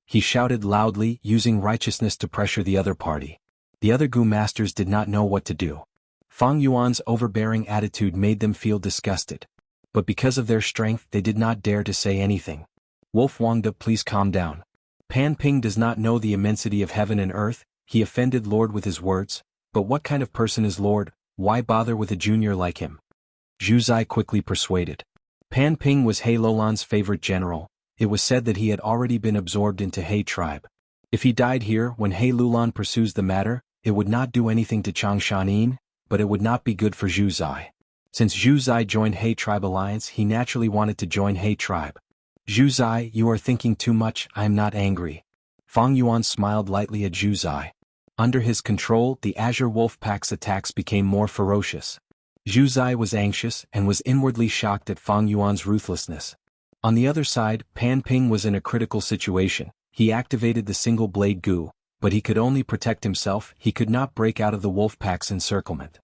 He shouted loudly, using righteousness to pressure the other party. The other goo masters did not know what to do. Fang Yuan's overbearing attitude made them feel disgusted. But because of their strength, they did not dare to say anything. "Wolf Wangde, please calm down. Pan Ping does not know the immensity of heaven and earth." He offended Lord with his words. "But what kind of person is Lord? Why bother with a junior like him?" Zhu Zai quickly persuaded. Pan Ping was He Lulan's favorite general. It was said that he had already been absorbed into He tribe. If he died here when He Lulan pursues the matter, it would not do anything to Changshanin, but it would not be good for Zhu Zai. Since Zhu Zai joined He tribe alliance, he naturally wanted to join He tribe. "Zhu Zai, you are thinking too much. I am not angry." Fang Yuan smiled lightly at Zhu Zai. Under his control, the Azure Wolf Pack's attacks became more ferocious. Zhu Zai was anxious and was inwardly shocked at Fang Yuan's ruthlessness. On the other side, Pan Ping was in a critical situation. He activated the single-blade goo, but he could only protect himself. He could not break out of the wolf pack's encirclement.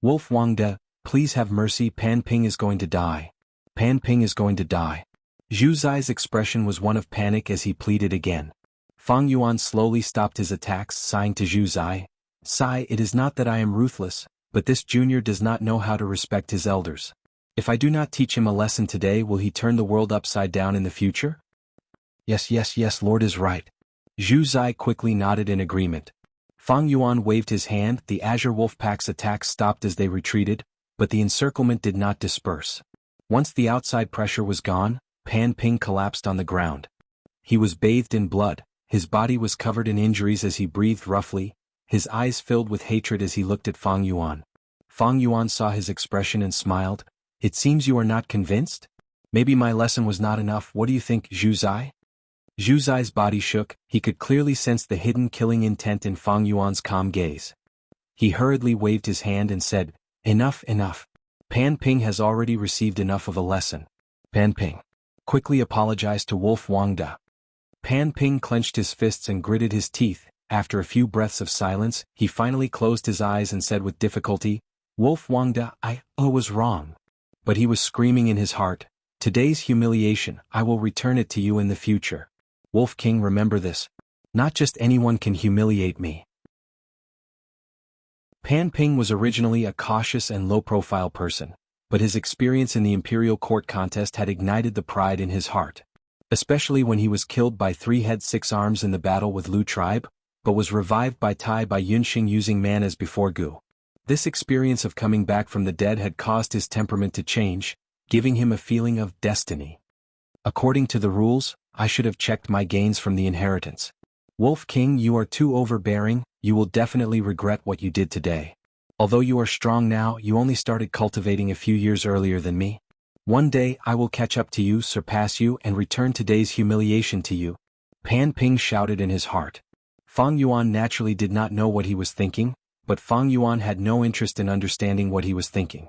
"Wolf Wangde, please have mercy. Pan Ping is going to die. Pan Ping is going to die." Zhu Zai's expression was one of panic as he pleaded again. Fang Yuan slowly stopped his attacks, sighing to Zhu Zai. "Sai, it is not that I am ruthless, but this junior does not know how to respect his elders. If I do not teach him a lesson today, will he turn the world upside down in the future?" Yes, Lord is right." Zhu Zai quickly nodded in agreement. Fang Yuan waved his hand. The Azure Wolf Pack's attacks stopped as they retreated, but the encirclement did not disperse. Once the outside pressure was gone, Pan Ping collapsed on the ground. He was bathed in blood. His body was covered in injuries as he breathed roughly. His eyes filled with hatred as he looked at Fang Yuan. Fang Yuan saw his expression and smiled. "It seems you are not convinced? Maybe my lesson was not enough. What do you think, Zhu Zai?" Zhu Zai's body shook. He could clearly sense the hidden killing intent in Fang Yuan's calm gaze. He hurriedly waved his hand and said, Enough. Pan Ping has already received enough of a lesson." Pan Ping quickly apologized to Wolf Wangde. Pan Ping clenched his fists and gritted his teeth. After a few breaths of silence, he finally closed his eyes and said with difficulty, "Wolf Wangde, I was wrong." But he was screaming in his heart, "Today's humiliation, I will return it to you in the future. Wolf King, remember this. Not just anyone can humiliate me." Pan Ping was originally a cautious and low-profile person, but his experience in the Imperial Court contest had ignited the pride in his heart. Especially when he was killed by 3 heads 6 arms in the battle with Lu tribe, but was revived by Tai by Yunxing using man as before Gu. This experience of coming back from the dead had caused his temperament to change, giving him a feeling of destiny. According to the rules, I should have checked my gains from the inheritance. Wolf King, you are too overbearing. You will definitely regret what you did today. Although you are strong now, you only started cultivating a few years earlier than me. One day I will catch up to you, surpass you, and return today's humiliation to you." Pan Ping shouted in his heart. Fang Yuan naturally did not know what he was thinking, but Fang Yuan had no interest in understanding what he was thinking.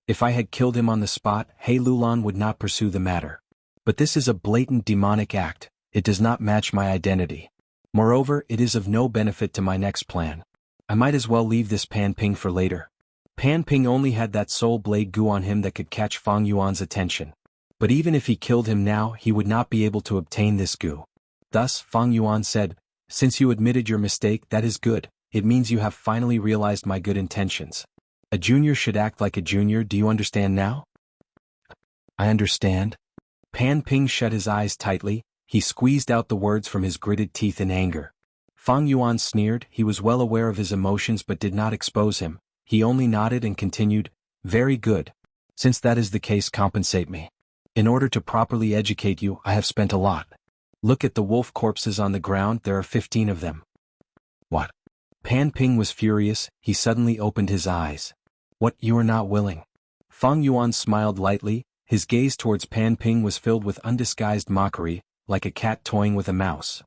If I had killed him on the spot, He Lulan would not pursue the matter. But this is a blatant demonic act. It does not match my identity. Moreover, it is of no benefit to my next plan. I might as well leave this Pan Ping for later. Pan Ping only had that soul blade goo on him that could catch Fang Yuan's attention. But even if he killed him now, he would not be able to obtain this goo. Thus, Fang Yuan said, "Since you admitted your mistake, that is good. It means you have finally realized my good intentions. A junior should act like a junior. Do you understand now?" "I understand." Pan Ping shut his eyes tightly. He squeezed out the words from his gritted teeth in anger. Fang Yuan sneered. He was well aware of his emotions but did not expose him. He only nodded and continued, "Very good. Since that is the case, compensate me. In order to properly educate you, I have spent a lot. Look at the wolf corpses on the ground, there are 15 of them." "What?" Pan Ping was furious. He suddenly opened his eyes. "What, you are not willing?" Fang Yuan smiled lightly. His gaze towards Pan Ping was filled with undisguised mockery, like a cat toying with a mouse.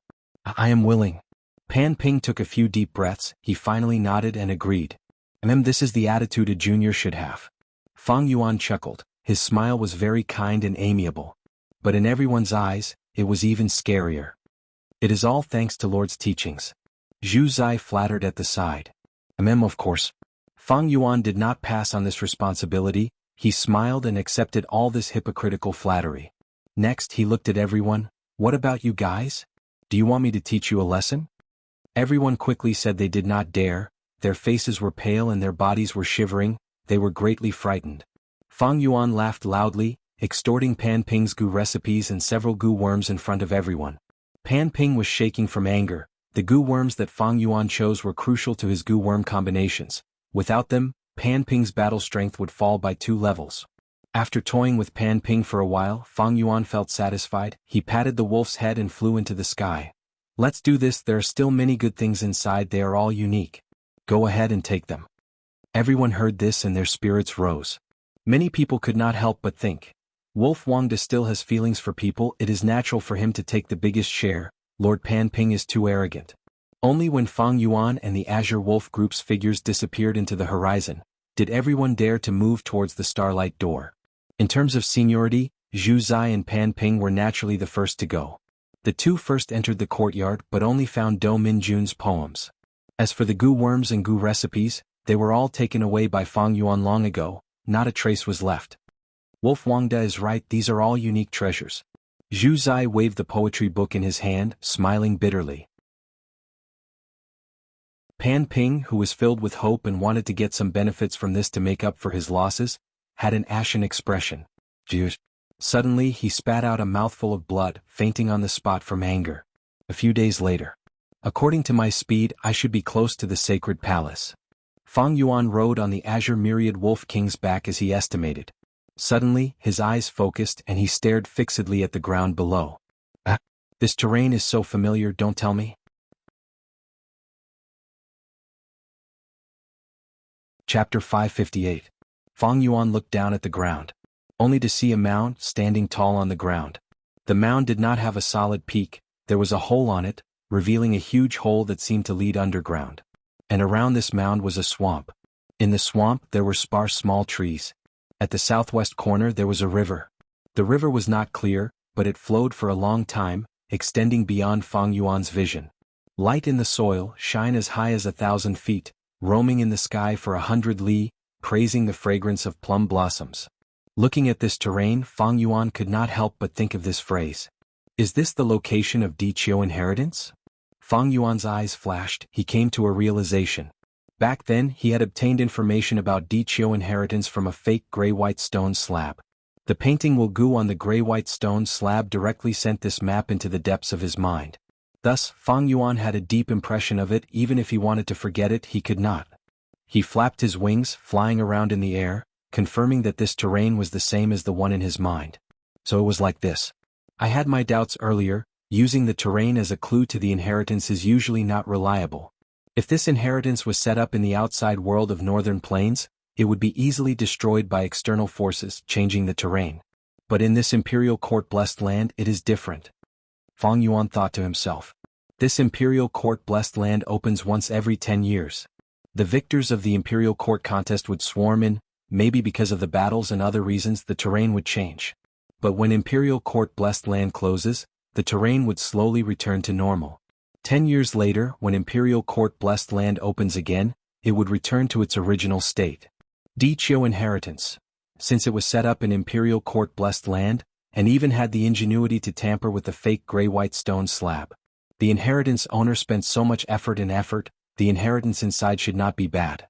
"I am willing." Pan Ping took a few deep breaths. He finally nodded and agreed. This is the attitude a junior should have." Fang Yuan chuckled. His smile was very kind and amiable. But in everyone's eyes, it was even scarier. "It is all thanks to Lord's teachings." Zhu Zai flattered at the side. Of course." Fang Yuan did not pass on this responsibility. He smiled and accepted all this hypocritical flattery. Next he looked at everyone. "What about you guys? Do you want me to teach you a lesson?" Everyone quickly said they did not dare. Their faces were pale and their bodies were shivering. They were greatly frightened. Fang Yuan laughed loudly, extorting Pan Ping's goo recipes and several goo worms in front of everyone. Pan Ping was shaking from anger. The goo worms that Fang Yuan chose were crucial to his goo worm combinations. Without them, Pan Ping's battle strength would fall by 2 levels. After toying with Pan Ping for a while, Fang Yuan felt satisfied. He patted the wolf's head and flew into the sky. "Let's do this. There are still many good things inside. They are all unique. Go ahead and take them." Everyone heard this and their spirits rose. Many people could not help but think, Wolf Wangda still has feelings for people. It is natural for him to take the biggest share. Lord Pan Ping is too arrogant. Only when Fang Yuan and the Azure Wolf Group's figures disappeared into the horizon, did everyone dare to move towards the Starlight Door. In terms of seniority, Zhu Zai and Pan Ping were naturally the first to go. The 2 first entered the courtyard but only found Do Minjun's poems. As for the goo worms and goo recipes, they were all taken away by Fang Yuan long ago. Not a trace was left. Wolf Wangda is right, these are all unique treasures. Zhu Zai waved the poetry book in his hand, smiling bitterly. Pan Ping, who was filled with hope and wanted to get some benefits from this to make up for his losses, had an ashen expression. Suddenly he spat out a mouthful of blood, fainting on the spot from anger. A few days later. According to my speed, I should be close to the sacred palace. Fang Yuan rode on the Azure Myriad Wolf King's back as he estimated. Suddenly, his eyes focused and he stared fixedly at the ground below. This terrain is so familiar, don't tell me. Chapter 558. Fang Yuan looked down at the ground, only to see a mound standing tall on the ground. The mound did not have a solid peak. There was a hole on it, revealing a huge hole that seemed to lead underground. And around this mound was a swamp. In the swamp there were sparse small trees. At the southwest corner there was a river. The river was not clear, but it flowed for a long time, extending beyond Fang Yuan's vision. Light in the soil, shine as high as 1,000 feet, roaming in the sky for 100 li, praising the fragrance of plum blossoms. Looking at this terrain, Fang Yuan could not help but think of this phrase. Is this the location of Di Qiu inheritance? Fang Yuan's eyes flashed. He came to a realization. Back then he had obtained information about Di Qiu inheritance from a fake gray-white stone slab. The painting Wu Gu on the gray-white stone slab directly sent this map into the depths of his mind. Thus, Fang Yuan had a deep impression of it. Even if he wanted to forget it, he could not. He flapped his wings, flying around in the air, confirming that this terrain was the same as the one in his mind. So it was like this. I had my doubts earlier. Using the terrain as a clue to the inheritance is usually not reliable. If this inheritance was set up in the outside world of Northern Plains, it would be easily destroyed by external forces, changing the terrain. But in this Imperial Court-blessed land, it is different. Fang Yuan thought to himself. This Imperial Court-blessed land opens once every 10 years. The victors of the Imperial Court contest would swarm in, maybe because of the battles and other reasons the terrain would change. But when Imperial Court-blessed land closes, the terrain would slowly return to normal. 10 years later, when Imperial Court-blessed land opens again, it would return to its original state. Di Qiu inheritance. Since it was set up in Imperial Court-blessed land, and even had the ingenuity to tamper with the fake gray-white stone slab. The inheritance owner spent so much effort, the inheritance inside should not be bad.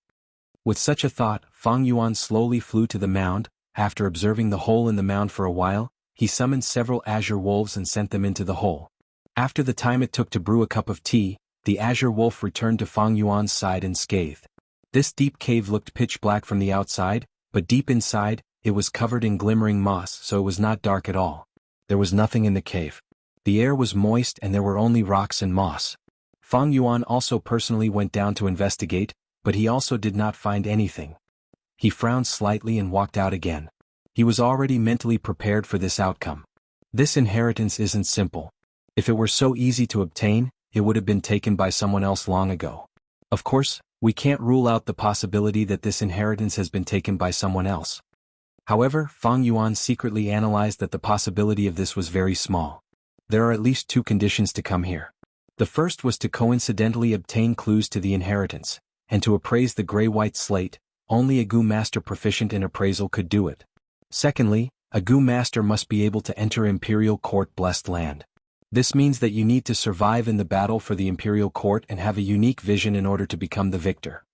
With such a thought, Fang Yuan slowly flew to the mound. After observing the hole in the mound for a while, he summoned several azure wolves and sent them into the hole. After the time it took to brew a cup of tea, the Azure Wolf returned to Fang Yuan's side unscathed. This deep cave looked pitch black from the outside, but deep inside, it was covered in glimmering moss, so it was not dark at all. There was nothing in the cave. The air was moist and there were only rocks and moss. Fang Yuan also personally went down to investigate, but he also did not find anything. He frowned slightly and walked out again. He was already mentally prepared for this outcome. This inheritance isn't simple. If it were so easy to obtain, it would have been taken by someone else long ago. Of course, we can't rule out the possibility that this inheritance has been taken by someone else. However, Fang Yuan secretly analyzed that the possibility of this was very small. There are at least two conditions to come here. The first was to coincidentally obtain clues to the inheritance, and to appraise the gray-white slate. Only a Gu master proficient in appraisal could do it. Secondly, a Gu master must be able to enter Imperial Court Blessed Land. This means that you need to survive in the battle for the Imperial Court and have a unique vision in order to become the victor.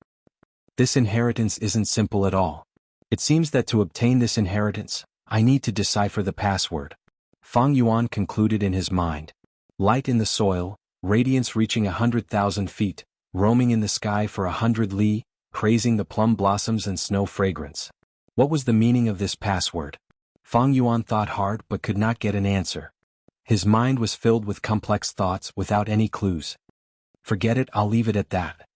This inheritance isn't simple at all. It seems that to obtain this inheritance, I need to decipher the password. Fang Yuan concluded in his mind. Light in the soil, radiance reaching 100,000 feet, roaming in the sky for 100 li, praising the plum blossoms and snow fragrance. What was the meaning of this password? Fang Yuan thought hard but could not get an answer. His mind was filled with complex thoughts without any clues. Forget it, I'll leave it at that.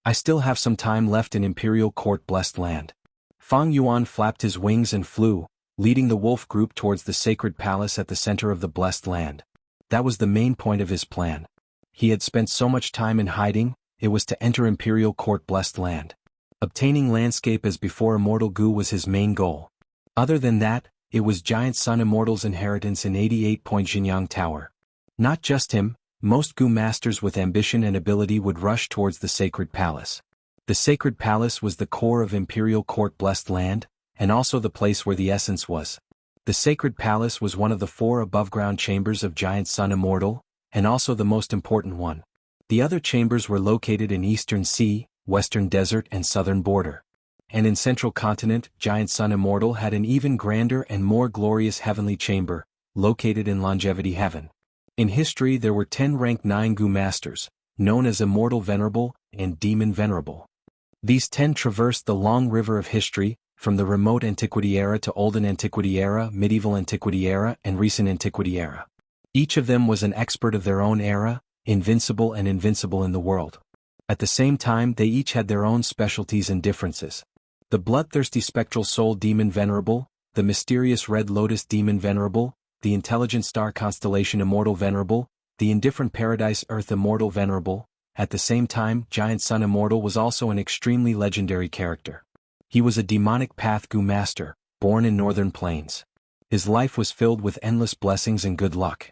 I still have some time left in Imperial Court Blessed Land. Fang Yuan flapped his wings and flew, leading the wolf group towards the sacred palace at the center of the Blessed Land. That was the main point of his plan. He had spent so much time in hiding, it was to enter Imperial Court Blessed Land. Obtaining landscape as before Immortal Gu was his main goal. Other than that, it was Giant Sun Immortal's inheritance in 88-point Jianghu Tower. Not just him, most Gu masters with ambition and ability would rush towards the sacred palace. The sacred palace was the core of Imperial Court Blessed Land, and also the place where the essence was. The sacred palace was one of the 4 above-ground chambers of Giant Sun Immortal, and also the most important one. The other chambers were located in Eastern Sea, Western Desert and Southern Border. And in Central Continent, Giant Sun Immortal had an even grander and more glorious heavenly chamber, located in Longevity Heaven. In history there were 10 rank 9 Gu masters, known as Immortal Venerable and Demon Venerable. These 10 traversed the long river of history, from the remote Antiquity era to Olden Antiquity era, Medieval Antiquity era and Recent Antiquity era. Each of them was an expert of their own era, invincible and invincible in the world. At the same time they each had their own specialties and differences. The bloodthirsty spectral soul Demon Venerable, the mysterious red lotus Demon Venerable, the intelligent star constellation Immortal Venerable, the indifferent paradise Earth Immortal Venerable. At the same time, Giant Sun Immortal was also an extremely legendary character. He was a demonic path Gu master, born in northern plains. His life was filled with endless blessings and good luck.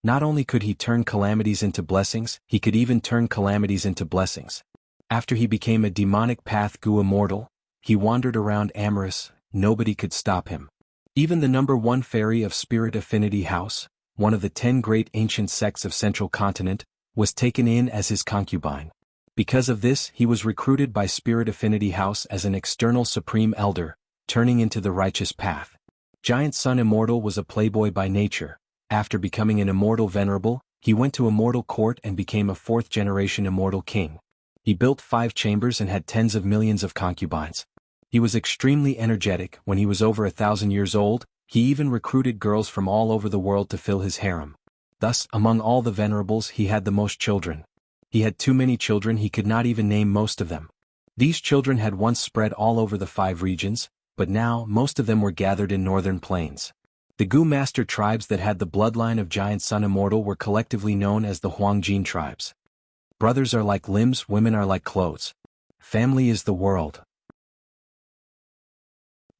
Not only could he turn calamities into blessings, he could even turn calamities into blessings. After he became a demonic path Gu Immortal, he wandered around amorous, nobody could stop him. Even the number 1 fairy of Spirit Affinity House, one of the 10 great ancient sects of Central Continent, was taken in as his concubine. Because of this he was recruited by Spirit Affinity House as an external supreme elder, turning into the righteous path. Giant Sun Immortal was a playboy by nature. After becoming an Immortal Venerable, he went to Immortal Court and became a 4th-generation Immortal King. He built 5 chambers and had tens of millions of concubines. He was extremely energetic. When he was over 1,000 years old, he even recruited girls from all over the world to fill his harem. Thus, among all the venerables he had the most children. He had too many children, he could not even name most of them. These children had once spread all over the 5 regions, but now most of them were gathered in northern plains. The Gu master tribes that had the bloodline of Giant Sun Immortal were collectively known as the Huangjin tribes. Brothers are like limbs, women are like clothes. Family is the world.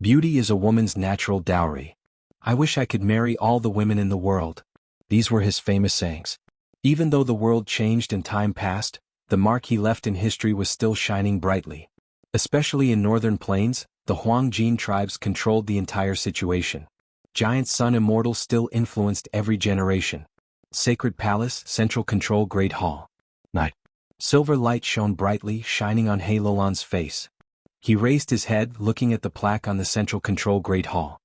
Beauty is a woman's natural dowry. I wish I could marry all the women in the world. These were his famous sayings. Even though the world changed and time passed, the mark he left in history was still shining brightly. Especially in northern plains, the Huangjin tribes controlled the entire situation. Giant Sun Immortal still influenced every generation. Sacred Palace, Central Control Great Hall. Night. Silver light shone brightly, shining on Heilolon's face. He raised his head, looking at the plaque on the Central Control Great Hall.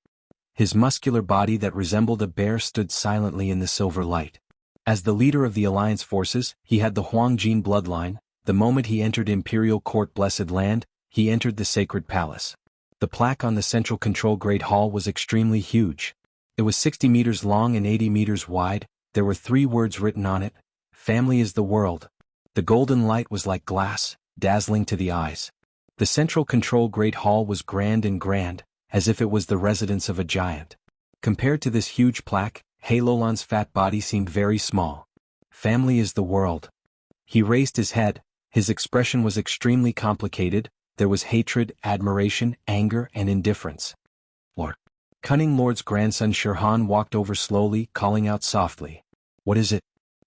His muscular body that resembled a bear stood silently in the silver light. As the leader of the alliance forces, he had the Huangjin bloodline. The moment he entered Imperial Court Blessed Land, he entered the sacred palace. The plaque on the central control Great Hall was extremely huge. It was 60 meters long and 80 meters wide. There were 3 words written on it: "Family is the world." The golden light was like glass, dazzling to the eyes. The central control Great Hall was grand, as if it was the residence of a giant. Compared to this huge plaque, Heilolan's fat body seemed very small. Family is the world. He raised his head. His expression was extremely complicated. There was hatred, admiration, anger, and indifference. Lord. Cunning Lord's grandson Shirhan walked over slowly, calling out softly, "What is it?"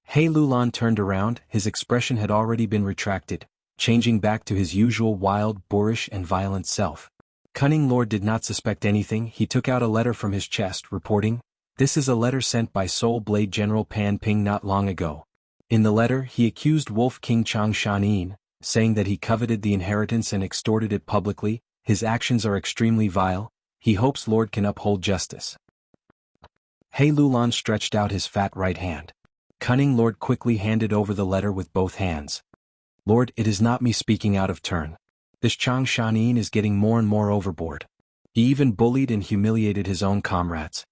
Heilulan turned around. His expression had already been retracted, changing back to his usual wild, boorish, and violent self. Cunning Lord did not suspect anything. He took out a letter from his chest, reporting, "This is a letter sent by Soul Blade General Pan Ping not long ago." In the letter, he accused Wolf King Chang Shanin, saying that he coveted the inheritance and extorted it publicly. His actions are extremely vile. He hopes Lord can uphold justice. Heilulan stretched out his fat right hand. Cunning Lord quickly handed over the letter with both hands. "Lord, it is not me speaking out of turn. This Chang Shanin is getting more and more overboard. He even bullied and humiliated his own comrades.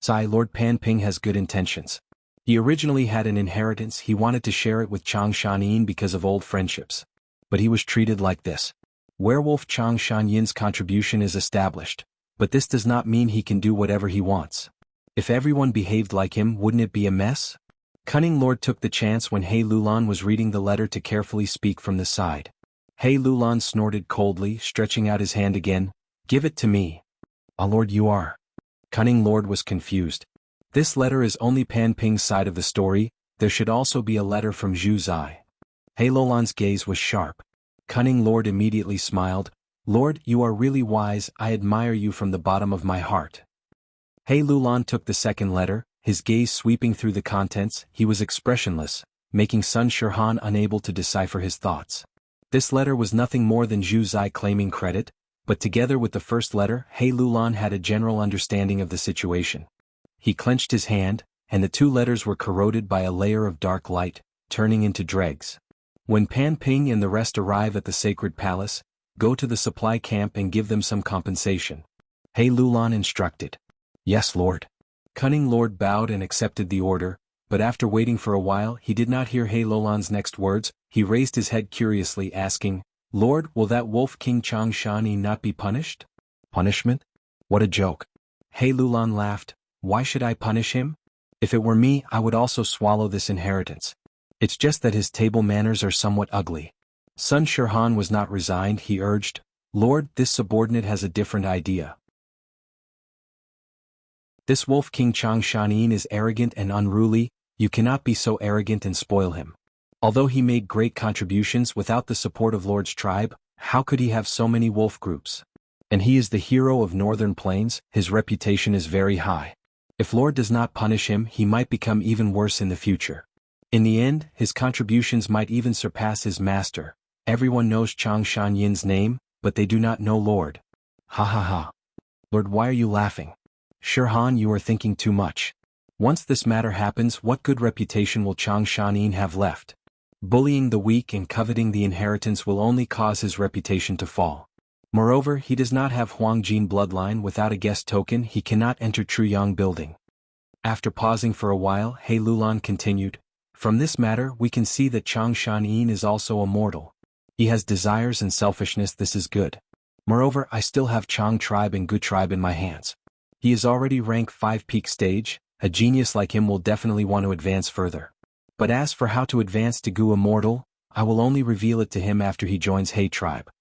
Lord Pan Ping has good intentions. He originally had an inheritance. He wanted to share it with Chang Shanin because of old friendships. But he was treated like this. Werewolf Chang Shanyin's contribution is established, but this does not mean he can do whatever he wants. If everyone behaved like him, wouldn't it be a mess?" Cunning Lord took the chance when Heilulan was reading the letter to carefully speak from the side. Heilulan snorted coldly, stretching out his hand again. "Give it to me." "Ah, Lord, you are." Cunning Lord was confused. This letter is only Pan Ping's side of the story. There should also be a letter from Zhu Zai. Heilulan's gaze was sharp. Cunning Lord immediately smiled. "Lord, you are really wise. I admire you from the bottom of my heart." Heilulan took the second letter, his gaze sweeping through the contents. He was expressionless, making Sun Shirhan unable to decipher his thoughts. This letter was nothing more than Zhu Zai claiming credit, but together with the first letter, Heilulan had a general understanding of the situation. He clenched his hand, and the 2 letters were corroded by a layer of dark light, turning into dregs. When Pan Ping and the rest arrive at the sacred palace, go to the supply camp and give them some compensation. Heilulan instructed. "Yes, Lord." Cunning Lord bowed and accepted the order, but after waiting for a while he did not hear Heilulan's next words. He raised his head curiously, asking, "Lord, will that Wolf King Chang Shani not be punished?" "Punishment? What a joke." Heilulan laughed. "Why should I punish him? If it were me, I would also swallow this inheritance. It's just that his table manners are somewhat ugly." Sun Shirhan was not resigned. He urged, "Lord, this subordinate has a different idea. This Wolf King Chang Shanin is arrogant and unruly. You cannot be so arrogant and spoil him. Although he made great contributions, without the support of Lord's tribe, how could he have so many wolf groups? And he is the hero of Northern Plains. His reputation is very high. If Lord does not punish him, he might become even worse in the future. In the end, his contributions might even surpass his master. Everyone knows Chang Shanyin's name, but they do not know Lord." "Ha ha ha. Lord, why are you laughing? Shirhan, you are thinking too much. Once this matter happens, what good reputation will Chang Shanin have left? Bullying the weak and coveting the inheritance will only cause his reputation to fall. Moreover, he does not have Huangjin bloodline. Without a guest token, he cannot enter Truyang building." After pausing for a while, Heilulan continued, "From this matter we can see that Chang Shanin is also immortal. He has desires and selfishness. This is good. Moreover, I still have Chang tribe and Gu tribe in my hands. He is already rank 5 peak stage. A genius like him will definitely want to advance further. But as for how to advance to Gu Immortal, I will only reveal it to him after he joins He tribe.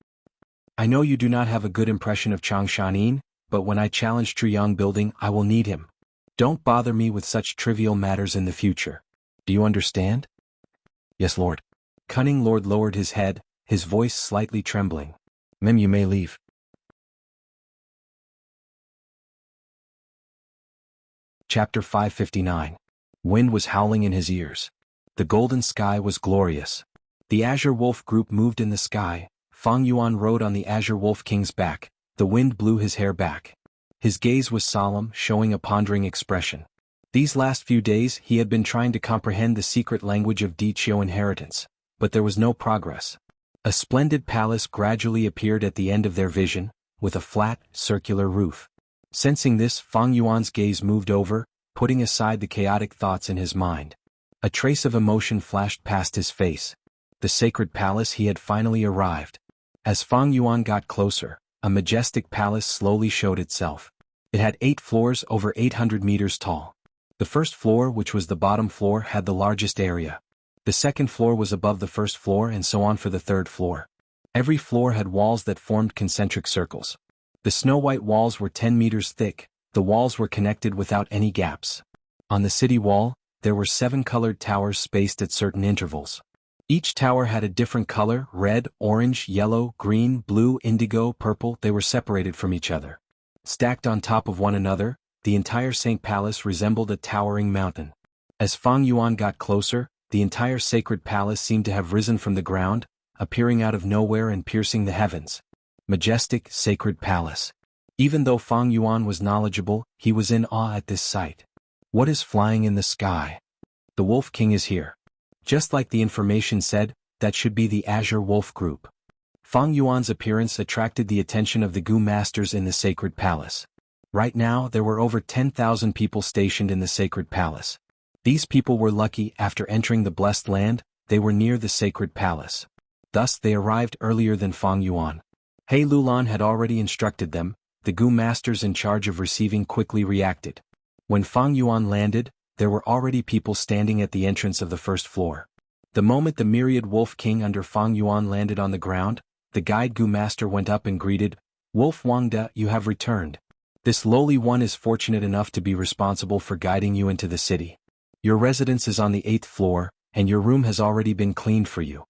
I know you do not have a good impression of Chang Shanin, but when I challenge Truyang building, I will need him. Don't bother me with such trivial matters in the future. Do you understand?" "Yes, Lord." Cunning Lord lowered his head, his voice slightly trembling. "Mem, you may leave." Chapter 559. Wind was howling in his ears. The golden sky was glorious. The Azure Wolf group moved in the sky. Fang Yuan rode on the Azure Wolf King's back. The wind blew his hair back. His gaze was solemn, showing a pondering expression. These last few days he had been trying to comprehend the secret language of Dichio inheritance, but there was no progress. A splendid palace gradually appeared at the end of their vision, with a flat, circular roof. Sensing this, Fang Yuan's gaze moved over, putting aside the chaotic thoughts in his mind. A trace of emotion flashed past his face. The sacred palace he had finally arrived. As Fang Yuan got closer, a majestic palace slowly showed itself. It had 8 floors over 800 meters tall. The first floor, which was the bottom floor, had the largest area. The second floor was above the first floor and so on for the third floor. Every floor had walls that formed concentric circles. The snow-white walls were 10 meters thick, the walls were connected without any gaps. On the city wall, there were 7 colored towers spaced at certain intervals. Each tower had a different color: red, orange, yellow, green, blue, indigo, purple. They were separated from each other. Stacked on top of one another, the entire St. Palace resembled a towering mountain. As Fang Yuan got closer, the entire sacred palace seemed to have risen from the ground, appearing out of nowhere and piercing the heavens. Majestic, sacred palace. Even though Fang Yuan was knowledgeable, he was in awe at this sight. What is flying in the sky? The Wolf King is here. Just like the information said, that should be the Azure Wolf Group. Fang Yuan's appearance attracted the attention of the Gu masters in the sacred palace. Right now there were over 10,000 people stationed in the sacred palace. These people were lucky. After entering the blessed land, they were near the sacred palace. Thus they arrived earlier than Fang Yuan. He Lulan had already instructed them. The Gu masters in charge of receiving quickly reacted. When Fang Yuan landed, there were already people standing at the entrance of the first floor. The moment the myriad Wolf King under Fang Yuan landed on the ground, the guide Gu master went up and greeted, "Wolf Wangda, you have returned. This lowly one is fortunate enough to be responsible for guiding you into the city. Your residence is on the 8th floor, and your room has already been cleaned for you.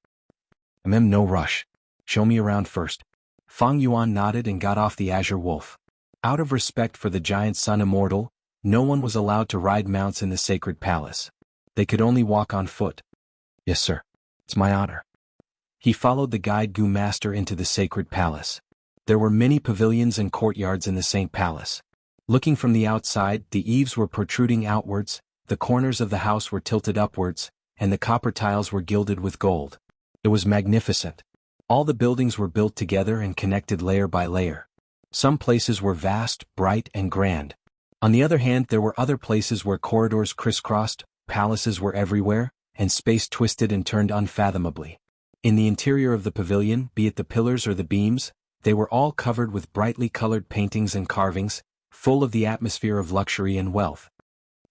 No rush. Show me around first." Fang Yuan nodded and got off the Azure Wolf. Out of respect for the giant son Immortal, no one was allowed to ride mounts in the sacred palace. They could only walk on foot. "Yes, sir. It's my honor." He followed the guide Gu master into the sacred palace. There were many pavilions and courtyards in the Saint Palace. Looking from the outside, the eaves were protruding outwards, the corners of the house were tilted upwards, and the copper tiles were gilded with gold. It was magnificent. All the buildings were built together and connected layer by layer. Some places were vast, bright, and grand. On the other hand, there were other places where corridors crisscrossed, palaces were everywhere, and space twisted and turned unfathomably. In the interior of the pavilion, be it the pillars or the beams, they were all covered with brightly colored paintings and carvings, full of the atmosphere of luxury and wealth.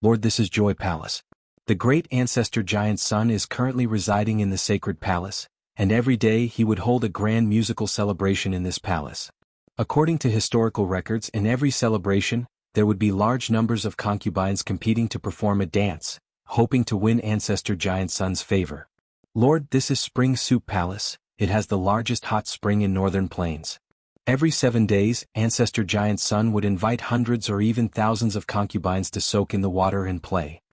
"Lord, this is Joy Palace. The great ancestor giant's son is currently residing in the sacred palace, and every day he would hold a grand musical celebration in this palace. According to historical records, in every celebration, there would be large numbers of concubines competing to perform a dance, hoping to win ancestor giant son's favor. Lord, this is Spring Soup Palace. It has the largest hot spring in northern plains. Every 7 days, ancestor giant son would invite hundreds or even thousands of concubines to soak in the water and play.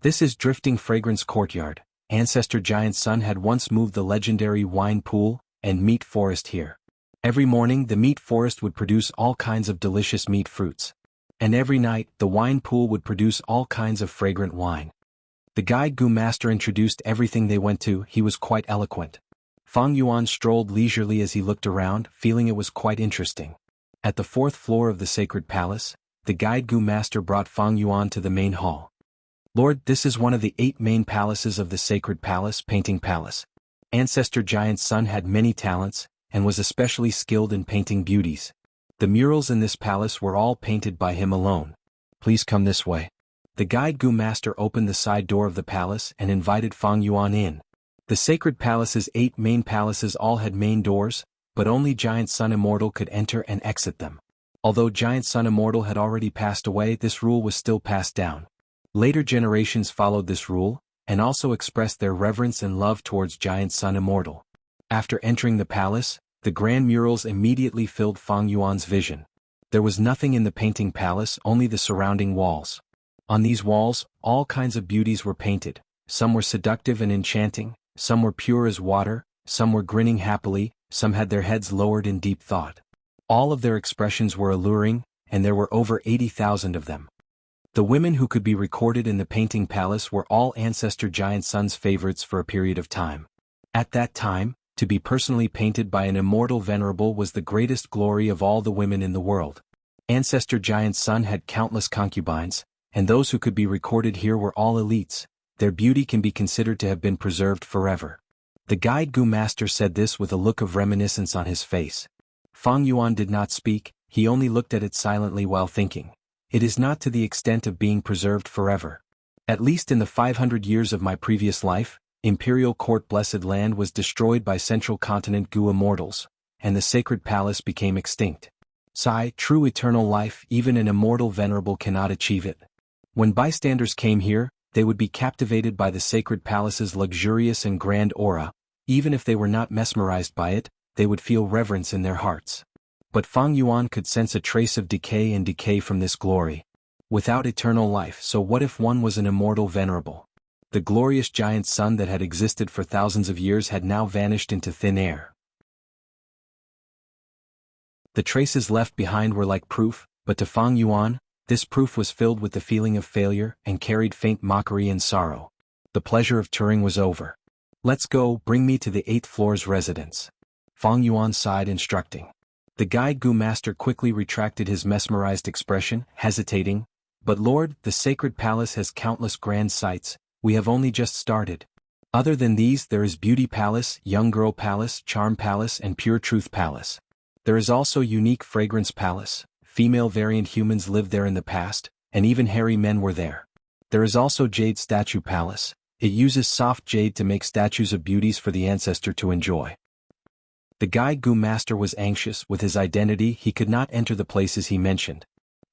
This is Drifting Fragrance Courtyard. Ancestor giant son had once moved the legendary wine pool and meat forest here. Every morning the meat forest would produce all kinds of delicious meat fruits. And every night the wine pool would produce all kinds of fragrant wine. The guide Gu master introduced everything they went to. He was quite eloquent. Fang Yuan strolled leisurely as he looked around, feeling it was quite interesting. At the 4th floor of the sacred palace, the guide Gu master brought Fang Yuan to the main hall. "Lord, this is one of the 8 main palaces of the sacred palace, Painting Palace. Ancestor giant son had many talents, and was especially skilled in painting beauties. The murals in this palace were all painted by him alone. Please come this way." The guide Gu master opened the side door of the palace and invited Fang Yuan in. The sacred palace's 8 main palaces all had main doors, but only giant son Immortal could enter and exit them. Although giant son Immortal had already passed away, this rule was still passed down. Later generations followed this rule, and also expressed their reverence and love towards giant son Immortal. After entering the palace, the grand murals immediately filled Fang Yuan's vision. There was nothing in the painting palace, only the surrounding walls. On these walls, all kinds of beauties were painted. Some were seductive and enchanting, some were pure as water, some were grinning happily, some had their heads lowered in deep thought. All of their expressions were alluring, and there were over 80,000 of them. The women who could be recorded in the painting palace were all ancestor giant sun's favorites for a period of time. At that time, to be personally painted by an immortal venerable was the greatest glory of all the women in the world. Ancestor giant sun had countless concubines, and those who could be recorded here were all elites. Their beauty can be considered to have been preserved forever. The guide Gu master said this with a look of reminiscence on his face. Fang Yuan did not speak, he only looked at it silently while thinking. It is not to the extent of being preserved forever. At least in the 500 years of my previous life, Imperial Court Blessed Land was destroyed by Central Continent Gu immortals, and the sacred palace became extinct. True eternal life, even an immortal venerable cannot achieve it. When bystanders came here, they would be captivated by the sacred palace's luxurious and grand aura. Even if they were not mesmerized by it, they would feel reverence in their hearts. But Fang Yuan could sense a trace of decay from this glory. Without eternal life, so what if one was an immortal venerable? The glorious giant sun that had existed for thousands of years had now vanished into thin air. The traces left behind were like proof, but to Fang Yuan, this proof was filled with the feeling of failure and carried faint mockery and sorrow. The pleasure of touring was over. Let's go, bring me to the 8th floor's residence. Fang Yuan sighed, instructing. The guide Gu master quickly retracted his mesmerized expression, hesitating. But Lord, the sacred palace has countless grand sights, we have only just started. Other than these there is Beauty Palace, Young Girl Palace, Charm Palace and Pure Truth Palace. There is also Unique Fragrance Palace, female variant humans lived there in the past, and even hairy men were there. There is also Jade Statue Palace, it uses soft jade to make statues of beauties for the ancestor to enjoy. The guide Gu master was anxious with his identity, he could not enter the places he mentioned.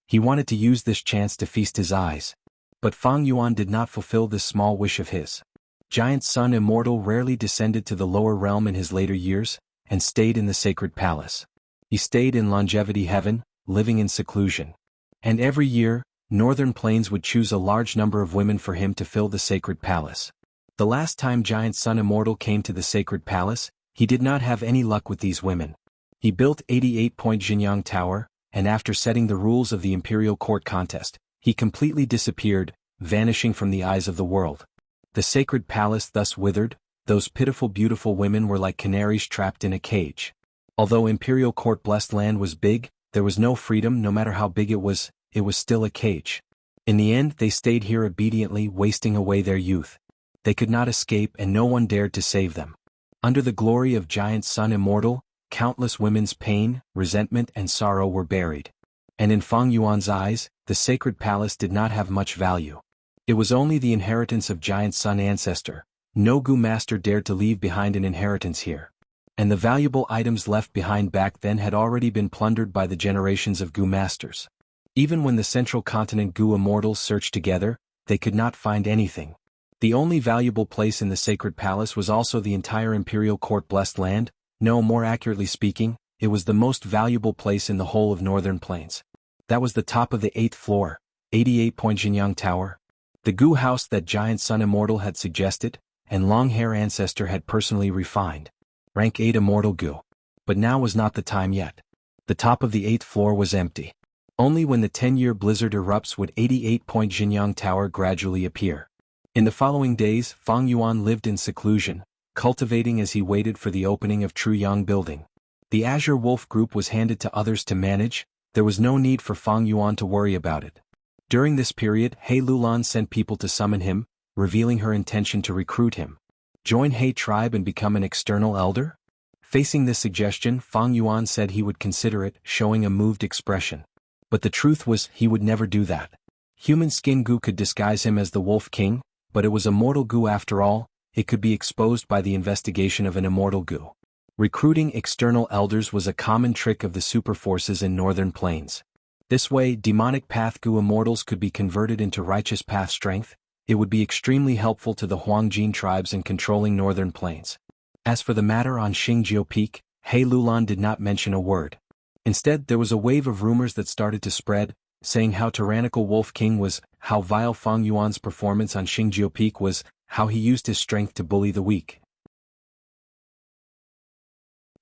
He wanted to use this chance to feast his eyes. But Fang Yuan did not fulfill this small wish of his. Giant Sun Immortal rarely descended to the lower realm in his later years, and stayed in the sacred palace. He stayed in longevity heaven, living in seclusion. And every year, Northern Plains would choose a large number of women for him to fill the sacred palace. The last time Giant Sun Immortal came to the sacred palace, he did not have any luck with these women. He built 88-point Jianghu Tower, and after setting the rules of the Imperial Court contest, he completely disappeared, vanishing from the eyes of the world. The sacred palace thus withered, those pitiful beautiful women were like canaries trapped in a cage. Although Imperial Court Blessed Land was big, there was no freedom. No matter how big it was still a cage. In the end they stayed here obediently, wasting away their youth. They could not escape and no one dared to save them. Under the glory of Giant Sun Immortal, countless women's pain, resentment and sorrow were buried. And in Fang Yuan's eyes, the sacred palace did not have much value. It was only the inheritance of Giant Sun ancestor. No Gu master dared to leave behind an inheritance here. And the valuable items left behind back then had already been plundered by the generations of Gu masters. Even when the Central Continent Gu immortals searched together, they could not find anything. The only valuable place in the sacred palace was also the entire Imperial Court Blessed Land. No, more accurately speaking, it was the most valuable place in the whole of Northern Plains. That was the top of the 8th floor, 88-point Jianghu Tower. The Gu house that Giant Sun Immortal had suggested, and Long Hair Ancestor had personally refined. Rank 8 Immortal Gu. But now was not the time yet. The top of the 8th floor was empty. Only when the 10-year blizzard erupts would 88-point Jianghu Tower gradually appear. In the following days, Fang Yuan lived in seclusion, cultivating as he waited for the opening of True Yang Building. The Azure Wolf Group was handed to others to manage, there was no need for Fang Yuan to worry about it. During this period, He Lulan sent people to summon him, revealing her intention to recruit him. Join He tribe and become an external elder? Facing this suggestion, Fang Yuan said he would consider it, showing a moved expression. But the truth was, he would never do that. Human skin Gu could disguise him as the Wolf King, but it was a mortal Gu after all, it could be exposed by the investigation of an immortal Gu. Recruiting external elders was a common trick of the super forces in Northern Plains. This way, demonic path Gu immortals could be converted into righteous path strength. It would be extremely helpful to the Huangjin tribes in controlling Northern Plains. As for the matter on Xingjiu Peak, He Lulan did not mention a word. Instead, there was a wave of rumors that started to spread, saying how tyrannical Wolf King was, how vile Fang Yuan's performance on Xingjiu Peak was, how he used his strength to bully the weak.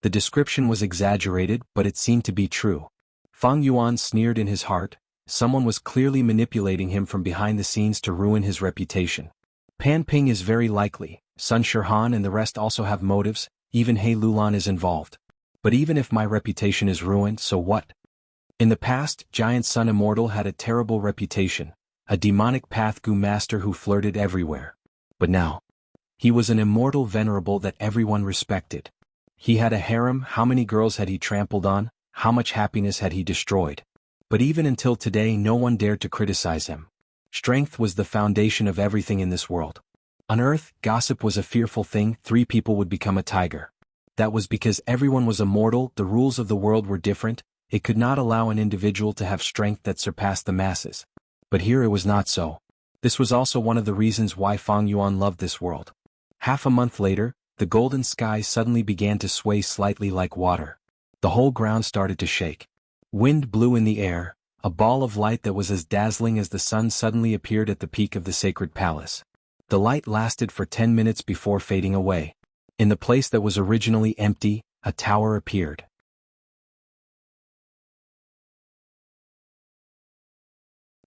The description was exaggerated, but it seemed to be true. Fang Yuan sneered in his heart. Someone was clearly manipulating him from behind the scenes to ruin his reputation. Pan Ping is very likely, Sun Shihan and the rest also have motives, even He Lulan is involved. But even if my reputation is ruined, so what? In the past, Giant Sun Immortal had a terrible reputation, a demonic path Gu master who flirted everywhere. But now, he was an immortal venerable that everyone respected. He had a harem. How many girls had he trampled on? How much happiness had he destroyed? But even until today no one dared to criticize him. Strength was the foundation of everything in this world. On Earth, gossip was a fearful thing. 3 people would become a tiger. That was because everyone was immortal. The rules of the world were different. It could not allow an individual to have strength that surpassed the masses. But here it was not so. This was also one of the reasons why Fang Yuan loved this world. Half a month later, the golden sky suddenly began to sway slightly like water. The whole ground started to shake. Wind blew in the air. A ball of light that was as dazzling as the sun suddenly appeared at the peak of the sacred palace. The light lasted for 10 minutes before fading away. In the place that was originally empty, a tower appeared.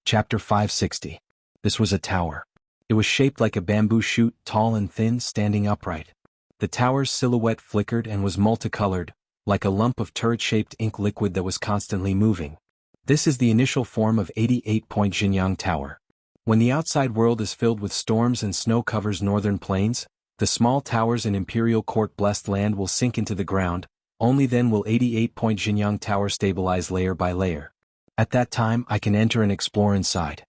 Chapter 560. This was a tower. It was shaped like a bamboo shoot, tall and thin, standing upright. The tower's silhouette flickered and was multicolored, like a lump of turret-shaped ink liquid that was constantly moving. This is the initial form of 88-point Jianghu Tower. When the outside world is filled with storms and snow covers northern plains, the small towers in Imperial Court-blessed land will sink into the ground. Only then will 88-point Jianghu Tower stabilize layer by layer. At that time I can enter and explore inside.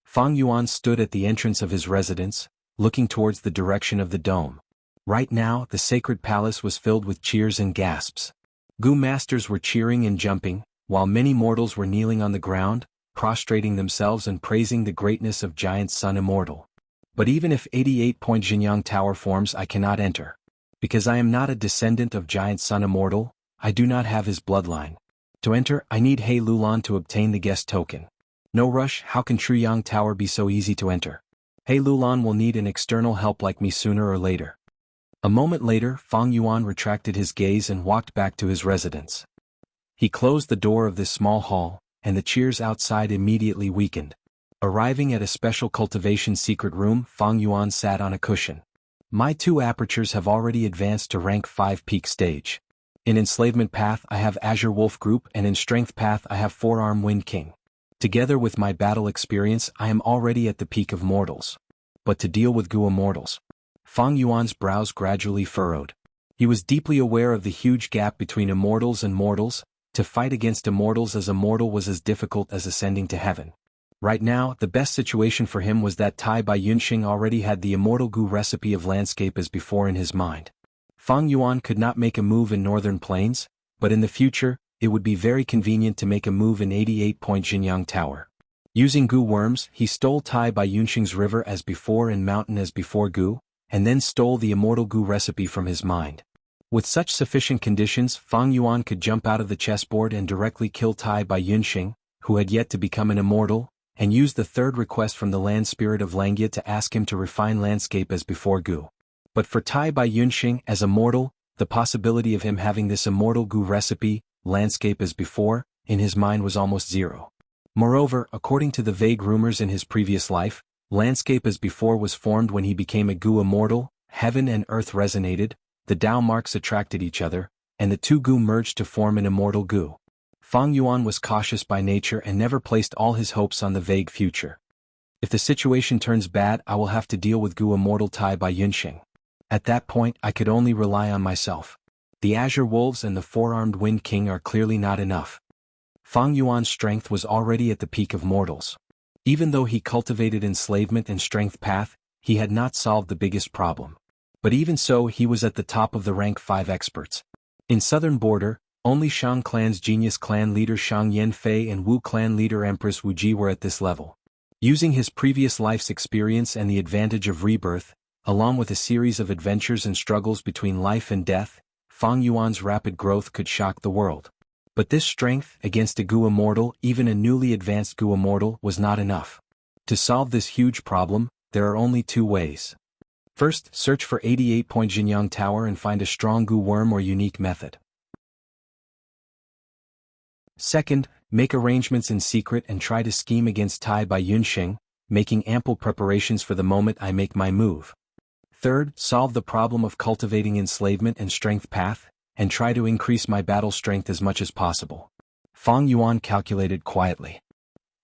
Fang Yuan stood at the entrance of his residence, looking towards the direction of the dome. Right now, the sacred palace was filled with cheers and gasps. Gu masters were cheering and jumping, while many mortals were kneeling on the ground, prostrating themselves and praising the greatness of Giant Sun Immortal. But even if 88-point Jianghu Tower forms, I cannot enter. Because I am not a descendant of Giant Sun Immortal, I do not have his bloodline. To enter, I need He Lulan to obtain the guest token. No rush. How can Jianghu Tower be so easy to enter? He Lulan will need an external help like me sooner or later. A moment later, Fang Yuan retracted his gaze and walked back to his residence. He closed the door of this small hall, and the cheers outside immediately weakened. Arriving at a special cultivation secret room, Fang Yuan sat on a cushion. My 2 apertures have already advanced to rank 5 peak stage. In enslavement path I have Azure Wolf Group, and in strength path I have Forearm Wind King. Together with my battle experience I am already at the peak of mortals. But to deal with Gu immortals. Fang Yuan's brows gradually furrowed. He was deeply aware of the huge gap between immortals and mortals. To fight against immortals as a mortal was as difficult as ascending to heaven. Right now, the best situation for him was that Tai Bai Yunxing already had the immortal Gu recipe of landscape as before in his mind. Fang Yuan could not make a move in northern plains, but in the future, it would be very convenient to make a move in 88-point Jianghu Tower. Using Gu worms, he stole Tai Bai Yunxing's river as before and mountain as before Gu, and then stole the immortal Gu recipe from his mind. With such sufficient conditions, Fang Yuan could jump out of the chessboard and directly kill Tai Bai Yunxing, who had yet to become an immortal, and use the 3rd request from the land spirit of Langia to ask him to refine landscape as before Gu. But for Tai Bai Yunxing as a mortal, the possibility of him having this immortal Gu recipe, landscape as before, in his mind was almost zero. Moreover, according to the vague rumors in his previous life, landscape as before was formed when he became a Gu immortal. Heaven and earth resonated, the Tao marks attracted each other, and the 2 Gu merged to form an immortal Gu. Fang Yuan was cautious by nature and never placed all his hopes on the vague future. If the situation turns bad, I will have to deal with Gu immortal Tai Bai Yunxing. At that point I could only rely on myself. The Azure Wolves and the Four-Armed Wind King are clearly not enough. Fang Yuan's strength was already at the peak of mortals. Even though he cultivated enslavement and strength path, he had not solved the biggest problem. But even so, he was at the top of the rank 5 experts. In southern border, only Shang clan's genius clan leader Shang Yanfei and Wu clan leader Empress Wu Ji were at this level. Using his previous life's experience and the advantage of rebirth, along with a series of adventures and struggles between life and death, Fang Yuan's rapid growth could shock the world. But this strength, against a Gu immortal, even a newly advanced Gu immortal, was not enough. To solve this huge problem, there are only 2 ways. First, search for 88-point Jianghu Tower and find a strong Gu worm or unique method. Second, Make arrangements in secret and try to scheme against Tai by Yunxing, making ample preparations for the moment I make my move. Third, solve the problem of cultivating enslavement and strength path, and try to increase my battle strength as much as possible. Fang Yuan calculated quietly.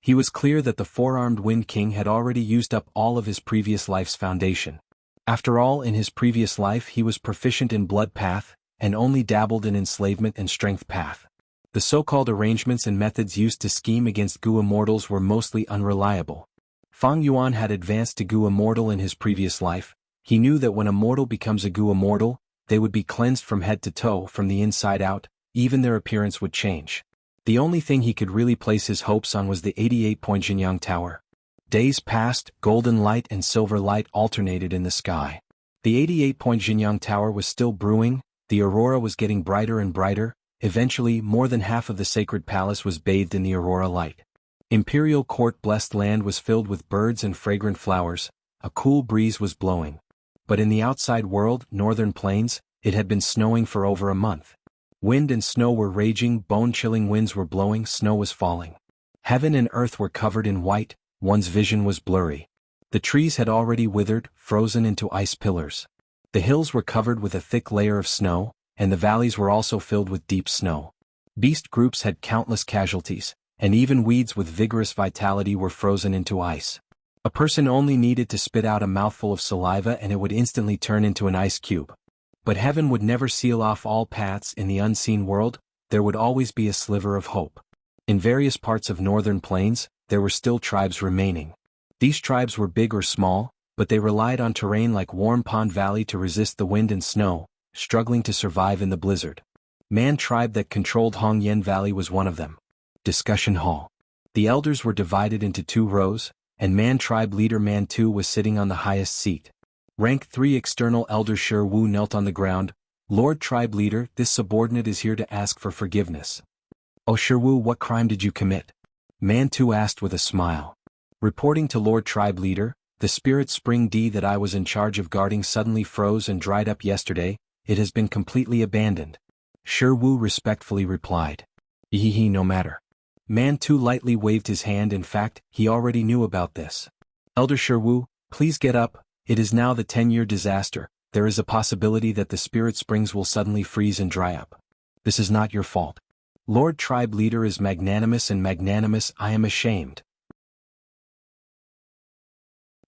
He was clear that the four-armed Wind King had already used up all of his previous life's foundation. After all, in his previous life he was proficient in blood path, and only dabbled in enslavement and strength path. The so-called arrangements and methods used to scheme against Gu Immortals were mostly unreliable. Fang Yuan had advanced to Gu Immortal in his previous life. He knew that when a mortal becomes a Gu Immortal, they would be cleansed from head to toe, from the inside out, even their appearance would change. The only thing he could really place his hopes on was the 88-point Jianghu Tower. Days passed, golden light and silver light alternated in the sky. The 88-point Jianghu Tower was still brewing, the aurora was getting brighter and brighter. Eventually, more than half of the sacred palace was bathed in the aurora light. Imperial court-blessed land was filled with birds and fragrant flowers. A cool breeze was blowing. But in the outside world, northern plains, it had been snowing for over a month. Wind and snow were raging, bone-chilling winds were blowing, snow was falling. Heaven and earth were covered in white, one's vision was blurry. The trees had already withered, frozen into ice pillars. The hills were covered with a thick layer of snow, and the valleys were also filled with deep snow. Beast groups had countless casualties, and even weeds with vigorous vitality were frozen into ice. A person only needed to spit out a mouthful of saliva and it would instantly turn into an ice cube. But heaven would never seal off all paths in the unseen world. There would always be a sliver of hope. In various parts of northern plains, there were still tribes remaining. These tribes were big or small, but they relied on terrain like Warm Pond Valley to resist the wind and snow, struggling to survive in the blizzard. Man tribe that controlled Hongyan Valley was one of them. Discussion hall. The elders were divided into 2 rows, and Man tribe leader Man Tu was sitting on the highest seat. Rank 3 external elder Shi Wu knelt on the ground. Lord tribe leader, this subordinate is here to ask for forgiveness. Oh Shi Wu, what crime did you commit? Man Tu asked with a smile. Reporting to Lord tribe leader, the spirit spring D that I was in charge of guarding suddenly froze and dried up yesterday. It has been completely abandoned. Shi Wu respectfully replied. No matter. Man Tu lightly waved his hand. In fact, he already knew about this. Elder Shi Wu, please get up. It is now the 10-year disaster. There is a possibility that the spirit springs will suddenly freeze and dry up. This is not your fault. Lord tribe leader is magnanimous and magnanimous. I am ashamed.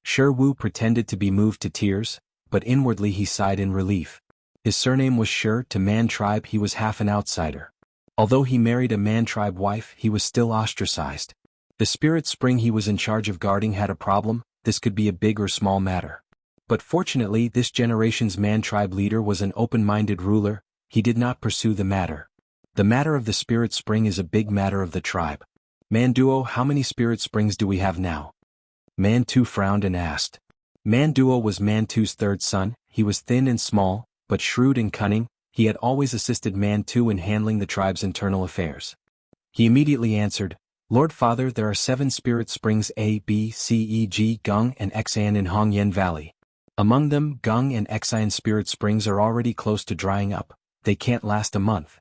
Shi Wu pretended to be moved to tears, but inwardly he sighed in relief. His surname was Shi. To Man tribe he was half an outsider. Although he married a Man tribe wife, he was still ostracized. The spirit spring he was in charge of guarding had a problem. This could be a big or small matter. But fortunately, this generation's Man tribe leader was an open-minded ruler. He did not pursue the matter. The matter of the spirit spring is a big matter of the tribe. Manduo, how many spirit springs do we have now? Man Tu frowned and asked. Manduo was Man Tu's 3rd son. He was thin and small, but shrewd and cunning. He had always assisted Man Tu in handling the tribe's internal affairs. He immediately answered, Lord Father, there are 7 spirit springs A, B, C, E, G, Gung, and Xian in Hongyan Valley. Among them, Gung and Xian spirit springs are already close to drying up. They can't last a month.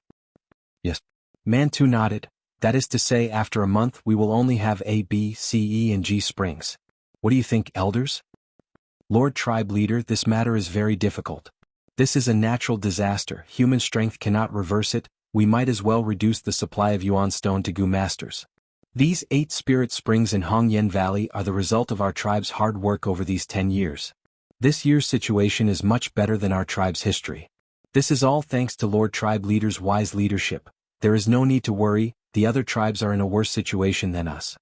Yes. Man Tu nodded. That is to say, after a month we will only have A, B, C, E, and G springs. What do you think, elders? Lord tribe leader, this matter is very difficult. This is a natural disaster. Human strength cannot reverse it. We might as well reduce the supply of Yuan stone to Gu masters. These 8 spirit springs in Hongyan Valley are the result of our tribe's hard work over these 10 years. This year's situation is much better than our tribe's history. This is all thanks to Lord tribe leader's wise leadership. There is no need to worry. The other tribes are in a worse situation than us.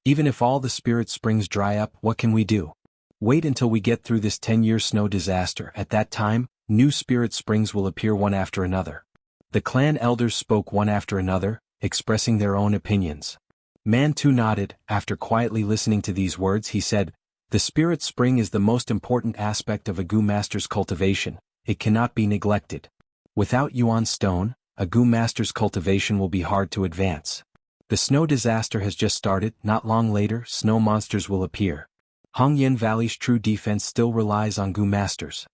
Even if all the spirit springs dry up, what can we do? Wait until we get through this 10-year snow disaster. At that time, new spirit springs will appear one after another. The clan elders spoke one after another, expressing their own opinions. Man Tu nodded. After quietly listening to these words, he said, The spirit spring is the most important aspect of a Gu master's cultivation. It cannot be neglected. Without Yuan stone, a Gu master's cultivation will be hard to advance. The snow disaster has just started. Not long later, snow monsters will appear. Hongyan Valley's true defense still relies on Gu masters.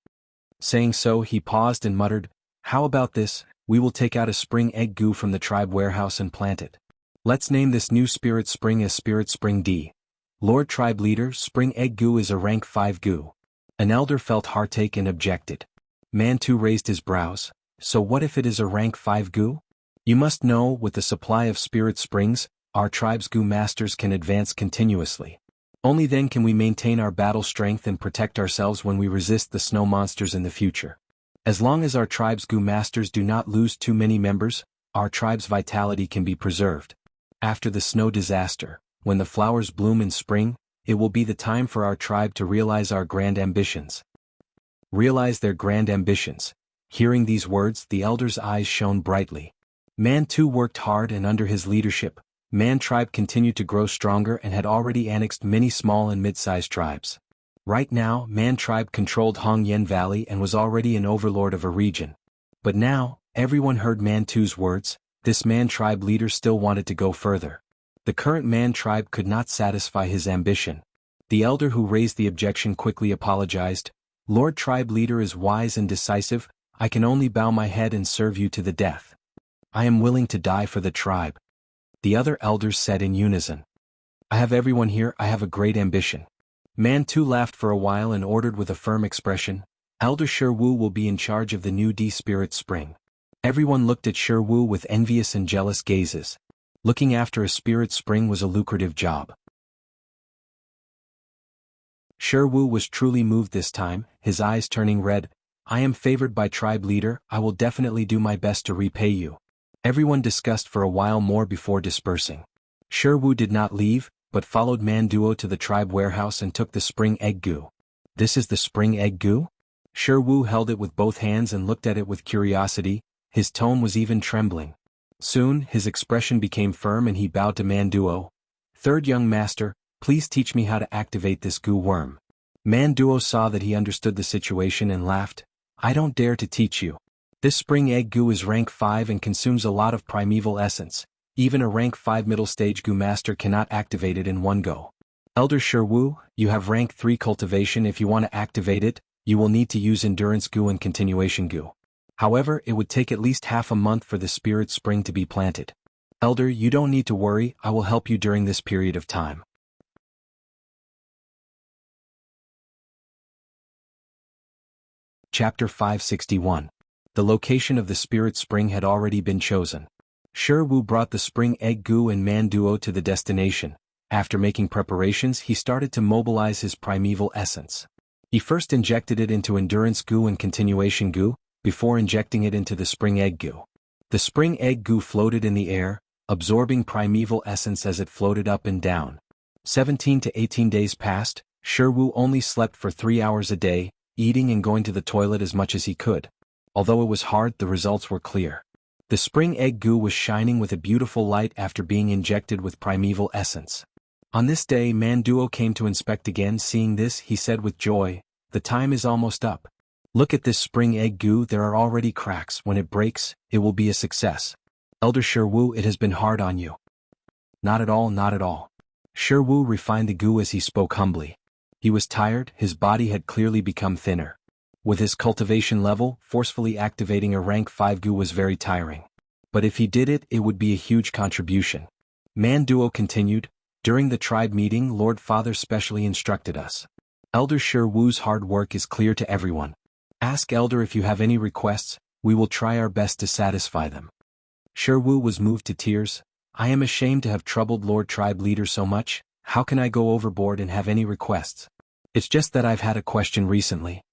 Saying so, he paused and muttered, How about this? We will take out a spring egg Gu from the tribe warehouse and plant it. Let's name this new spirit spring as Spirit Spring D. Lord Tribe Leader, Spring Egg Gu is a rank 5 Gu. An elder felt heartache and objected. Mantu raised his brows. So what if it is a rank 5 Gu? You must know, with the supply of spirit springs, our tribe's Gu masters can advance continuously. Only then can we maintain our battle strength and protect ourselves when we resist the snow monsters in the future. As long as our tribe's Gu masters do not lose too many members, our tribe's vitality can be preserved. After the snow disaster, when the flowers bloom in spring, it will be the time for our tribe to realize our grand ambitions. Realize their grand ambitions. Hearing these words, the elder's eyes shone brightly. Man too worked hard, and under his leadership, Man tribe continued to grow stronger and had already annexed many small and mid-sized tribes. Right now, Man tribe controlled Hongyan Valley and was already an overlord of a region. But now, everyone heard Mantu's words. This Man tribe leader still wanted to go further. The current Man tribe could not satisfy his ambition. The elder who raised the objection quickly apologized. Lord tribe leader is wise and decisive. I can only bow my head and serve you to the death. I am willing to die for the tribe. The other elders said in unison. I have everyone here. I have a great ambition. Mantu laughed for a while and ordered with a firm expression, Elder Sherwu will be in charge of the new D Spirit Spring. Everyone looked at Sherwu with envious and jealous gazes. Looking after a spirit spring was a lucrative job. Sherwu was truly moved this time, his eyes turning red. I am favored by tribe leader. I will definitely do my best to repay you. Everyone discussed for a while more before dispersing. Sherwu did not leave, but followed Manduo to the tribe warehouse and took the spring egg gu. This is the spring egg gu? Sherwu held it with both hands and looked at it with curiosity. His tone was even trembling. Soon, his expression became firm and he bowed to Manduo. Third young master, please teach me how to activate this gu worm. Manduo saw that he understood the situation and laughed. I don't dare to teach you. This spring egg gu is rank 5 and consumes a lot of primeval essence. Even a rank 5 middle stage gu master cannot activate it in one go. Elder Sherwu, you have rank 3 cultivation. If you want to activate it, you will need to use endurance gu and continuation gu. However, it would take at least half a month for the spirit spring to be planted. Elder, you don't need to worry. I will help you during this period of time. Chapter 561. The location of the spirit spring had already been chosen. Sherwu brought the spring egg gu and Manduo to the destination. After making preparations, he started to mobilize his primeval essence. He first injected it into endurance gu and continuation gu, before injecting it into the spring egg gu. The spring egg gu floated in the air, absorbing primeval essence as it floated up and down. 17 to 18 days passed. Sherwu only slept for 3 hours a day, eating and going to the toilet as much as he could. Although it was hard, the results were clear. The spring egg gu was shining with a beautiful light after being injected with primeval essence. On this day, Manduo came to inspect again. Seeing this, he said with joy, the time is almost up. Look at this spring egg gu, there are already cracks. When it breaks, it will be a success. Elder Sherwu, it has been hard on you. Not at all, not at all. Sherwu refined the gu as he spoke humbly. He was tired, his body had clearly become thinner. With his cultivation level, forcefully activating a rank 5 gu was very tiring. But if he did it, it would be a huge contribution. Manduo continued, during the tribe meeting, Lord Father specially instructed us. Elder Sherwu's hard work is clear to everyone. Ask Elder if you have any requests, we will try our best to satisfy them. Sherwu was moved to tears. I am ashamed to have troubled Lord Tribe Leader so much. How can I go overboard and have any requests? It's just that I've had a question recently.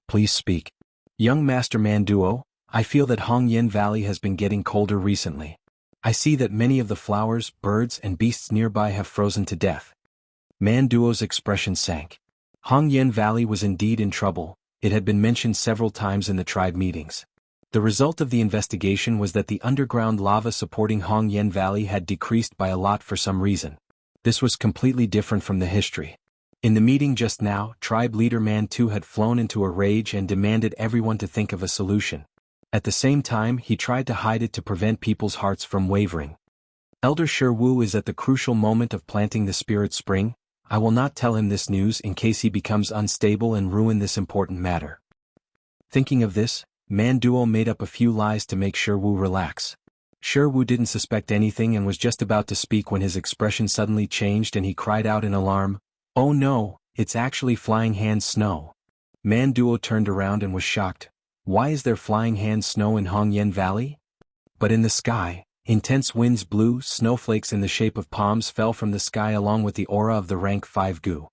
Please speak. Young Master Manduo, I feel that Hongyan Valley has been getting colder recently. I see that many of the flowers, birds, and beasts nearby have frozen to death. Manduo's expression sank. Hongyan Valley was indeed in trouble. It had been mentioned several times in the tribe meetings. The result of the investigation was that the underground lava supporting Hongyan Valley had decreased by a lot for some reason. This was completely different from the history. In the meeting just now, tribe leader Mantu had flown into a rage and demanded everyone to think of a solution. At the same time, he tried to hide it to prevent people's hearts from wavering. Elder Sherwu is at the crucial moment of planting the spirit spring. I will not tell him this news in case he becomes unstable and ruin this important matter. Thinking of this, Manduo made up a few lies to make Sherwu relax. Wu didn't suspect anything and was just about to speak when his expression suddenly changed and he cried out in alarm, "Oh no, it's actually flying hand snow." Man Duo turned around and was shocked. Why is there flying hand snow in Hongyan Valley? But in the sky, intense winds blew, snowflakes in the shape of palms fell from the sky along with the aura of the rank 5 Gu.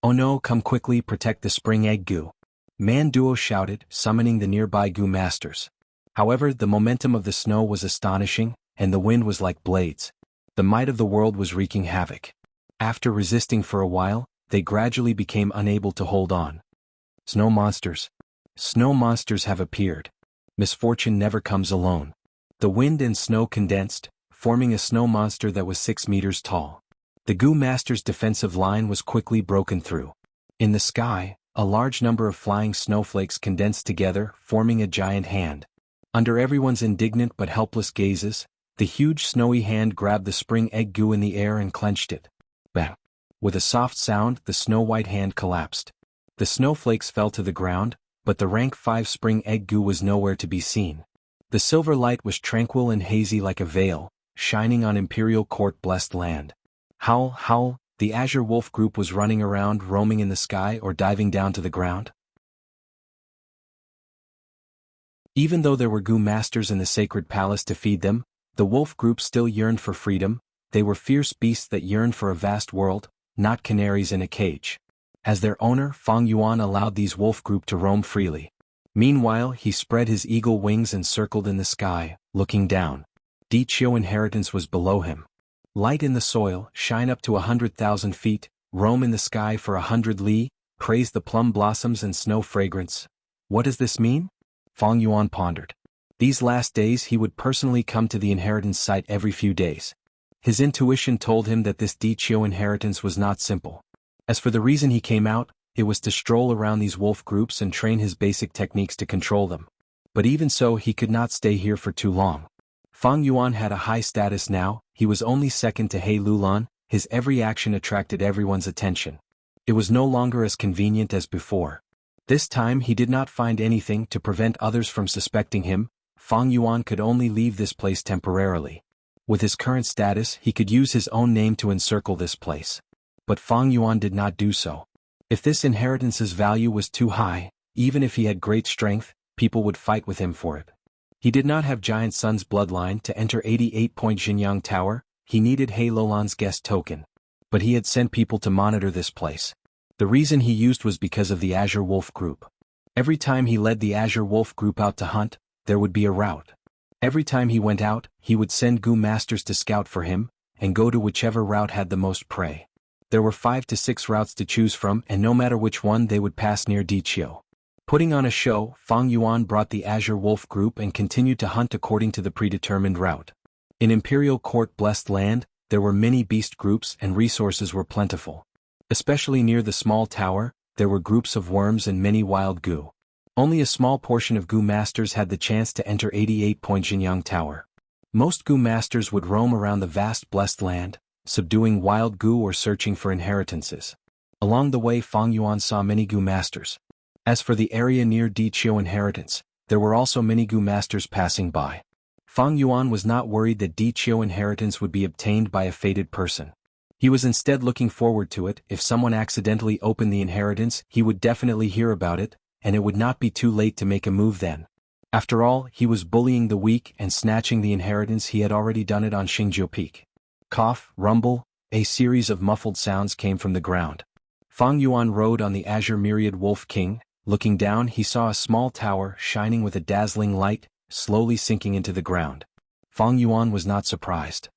"Oh no, come quickly, protect the spring egg Gu," Man Duo shouted, summoning the nearby Gu masters. However, the momentum of the snow was astonishing, and the wind was like blades. The might of the world was wreaking havoc. After resisting for a while, they gradually became unable to hold on. Snow monsters. Snow monsters have appeared. Misfortune never comes alone. The wind and snow condensed, forming a snow monster that was 6 meters tall. The Gu Master's defensive line was quickly broken through. In the sky, a large number of flying snowflakes condensed together, forming a giant hand. Under everyone's indignant but helpless gazes, the huge snowy hand grabbed the spring egg Gu in the air and clenched it. Bang! With a soft sound, the snow-white hand collapsed. The snowflakes fell to the ground, but the rank 5 spring egg Gu was nowhere to be seen. The silver light was tranquil and hazy like a veil, shining on Imperial Court-blessed land. Howl, howl, the Azure Wolf group was running around, roaming in the sky or diving down to the ground. Even though there were Gu masters in the sacred palace to feed them, the wolf group still yearned for freedom. They were fierce beasts that yearned for a vast world, not canaries in a cage. As their owner, Fang Yuan allowed these wolf group to roam freely. Meanwhile, he spread his eagle wings and circled in the sky, looking down. Di Chio inheritance was below him. Light in the soil, shine up to 100,000 feet, roam in the sky for 100 li, praise the plum blossoms and snow fragrance. What does this mean? Fang Yuan pondered. These last days he would personally come to the inheritance site every few days. His intuition told him that this Di Chio inheritance was not simple. As for the reason he came out, it was to stroll around these wolf groups and train his basic techniques to control them. But even so, he could not stay here for too long. Fang Yuan had a high status now, he was only second to He Lulan, his every action attracted everyone's attention. It was no longer as convenient as before. This time he did not find anything to prevent others from suspecting him. Fang Yuan could only leave this place temporarily. With his current status, he could use his own name to encircle this place. But Fang Yuan did not do so. If this inheritance's value was too high, even if he had great strength, people would fight with him for it. He did not have Giant Sun's bloodline to enter 88-point Jianghu Tower, he needed He Lulan's guest token. But he had sent people to monitor this place. The reason he used was because of the Azure Wolf group. Every time he led the Azure Wolf group out to hunt, there would be a rout. Every time he went out, he would send Gu masters to scout for him, and go to whichever route had the most prey. There were 5 to 6 routes to choose from, and no matter which one they would pass near Di Chio. Putting on a show, Fang Yuan brought the Azure Wolf group and continued to hunt according to the predetermined route. In Imperial Court-blessed land, there were many beast groups and resources were plentiful. Especially near the small tower, there were groups of worms and many wild Gu. Only a small portion of Gu masters had the chance to enter 88-point Jianghu Tower. Most Gu masters would roam around the vast blessed land, subduing wild Gu or searching for inheritances. Along the way, Fang Yuan saw many Gu masters. As for the area near Di Chio inheritance, there were also many Gu masters passing by. Fang Yuan was not worried that Di Chio inheritance would be obtained by a fated person. He was instead looking forward to it. If someone accidentally opened the inheritance, he would definitely hear about it, and it would not be too late to make a move then. After all, he was bullying the weak and snatching the inheritance. He had already done it on Xingjiu Peak. Cough, rumble, a series of muffled sounds came from the ground. Fang Yuan rode on the Azure Myriad Wolf King. Looking down, he saw a small tower shining with a dazzling light, slowly sinking into the ground. Fang Yuan was not surprised.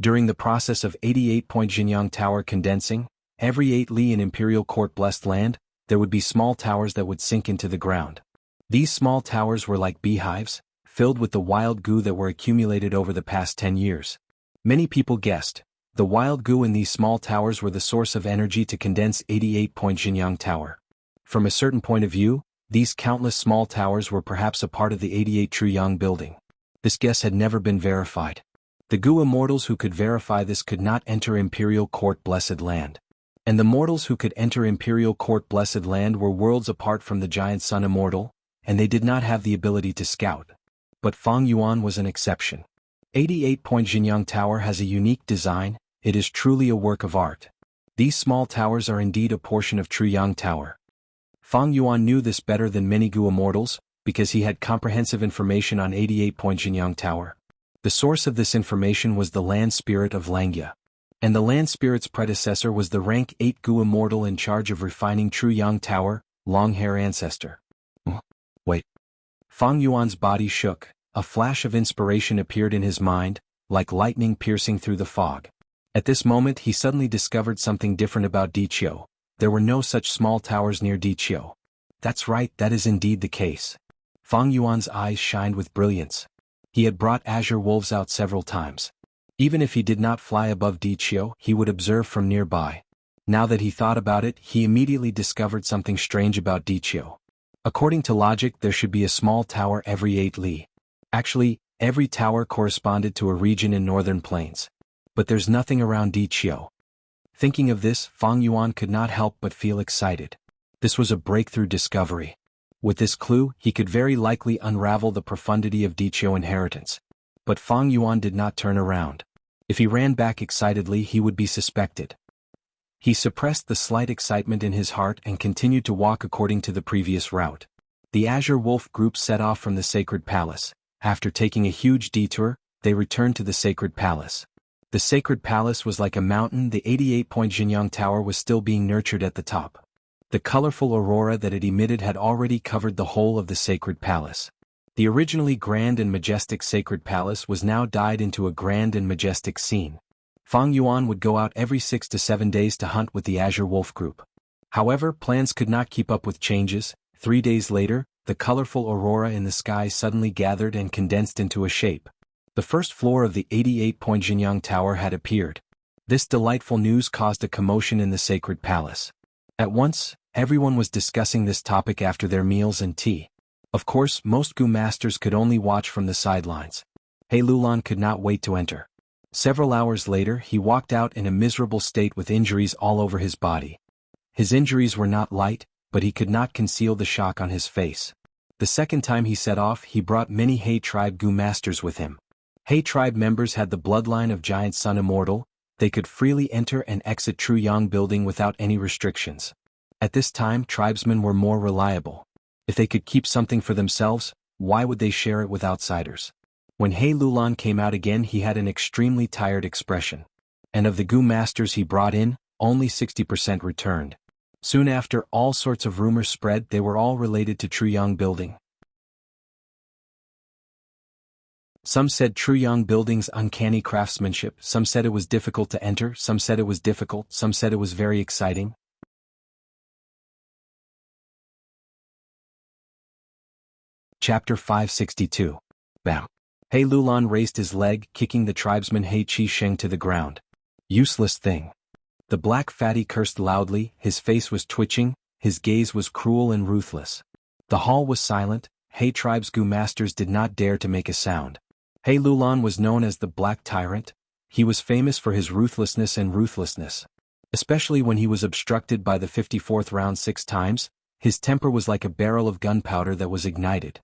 During the process of 88-point Jianghu Tower condensing, every 8 li in Imperial Court-blessed land, there would be small towers that would sink into the ground. These small towers were like beehives, filled with the wild Gu that were accumulated over the past 10 years. Many people guessed. The wild Gu in these small towers were the source of energy to condense 88-point Jianghu Tower. From a certain point of view, these countless small towers were perhaps a part of the 88 Truyang building. This guess had never been verified. The Gu immortals who could verify this could not enter Imperial Court-blessed land. And the mortals who could enter Imperial Court-blessed land were worlds apart from the Giant Sun Immortal, and they did not have the ability to scout. but Fang Yuan was an exception. 88-point Jianghu Tower has a unique design, it is truly a work of art. These small towers are indeed a portion of Jianghu Tower. Fang Yuan knew this better than many Gu immortals, because he had comprehensive information on 88-point Jianghu Tower. The source of this information was the land spirit of Xianxia. And the land spirit's predecessor was the rank 8 Gu immortal in charge of refining Jianghu Tower, long-hair ancestor. Wait. Fang Yuan's body shook, a flash of inspiration appeared in his mind, like lightning piercing through the fog. At this moment he suddenly discovered something different about Diqiu. There were no such small towers near Diqiu. That's right, that is indeed the case. Fang Yuan's eyes shined with brilliance. He had brought azure wolves out several times. Even if he did not fly above Diqiu, he would observe from nearby. Now that he thought about it, he immediately discovered something strange about Diqiu. According to logic, there should be a small tower every 8 li. Actually, every tower corresponded to a region in northern plains. But there's nothing around Diqiu. Thinking of this, Fang Yuan could not help but feel excited. This was a breakthrough discovery. With this clue, he could very likely unravel the profundity of Diqiu inheritance. But Fang Yuan did not turn around. If he ran back excitedly, he would be suspected. He suppressed the slight excitement in his heart and continued to walk according to the previous route. The Azure Wolf group set off from the Sacred Palace. After taking a huge detour, they returned to the Sacred Palace. The Sacred Palace was like a mountain. The 88-point Jianghu Tower was still being nurtured at the top. The colorful aurora that it emitted had already covered the whole of the Sacred Palace. The originally grand and majestic Sacred Palace was now dyed into a grand and majestic scene. Fang Yuan would go out every 6 to 7 days to hunt with the Azure Wolf group. However, plans could not keep up with changes. 3 days later, the colorful aurora in the sky suddenly gathered and condensed into a shape. The first floor of the 88-point Jianghu Tower had appeared. This delightful news caused a commotion in the Sacred Palace. At once, everyone was discussing this topic after their meals and tea. Of course, most Gu masters could only watch from the sidelines. He Lulan could not wait to enter. Several hours later, he walked out in a miserable state with injuries all over his body. His injuries were not light, but he could not conceal the shock on his face. The second time he set off, he brought many He tribe Gu masters with him. He tribe members had the bloodline of Giant Sun Immortal. They could freely enter and exit Jianghu building without any restrictions. At this time, tribesmen were more reliable. If they could keep something for themselves, why would they share it with outsiders? When He Lulan came out again, he had an extremely tired expression. And of the Gu masters he brought in, only 60% returned. Soon after, all sorts of rumors spread. They were all related to Jianghu building. Some said Jianghu building's uncanny craftsmanship, some said it was difficult to enter, some said it was difficult, some said it was very exciting. Chapter 562. Bam. He Lulan raised his leg, kicking the tribesman He Qisheng to the ground. Useless thing. The black fatty cursed loudly, his face was twitching, his gaze was cruel and ruthless. The hall was silent. He tribe's Gu masters did not dare to make a sound. He Lulan was known as the Black Tyrant. He was famous for his ruthlessness and ruthlessness. Especially when he was obstructed by the 54th round 6 times, his temper was like a barrel of gunpowder that was ignited.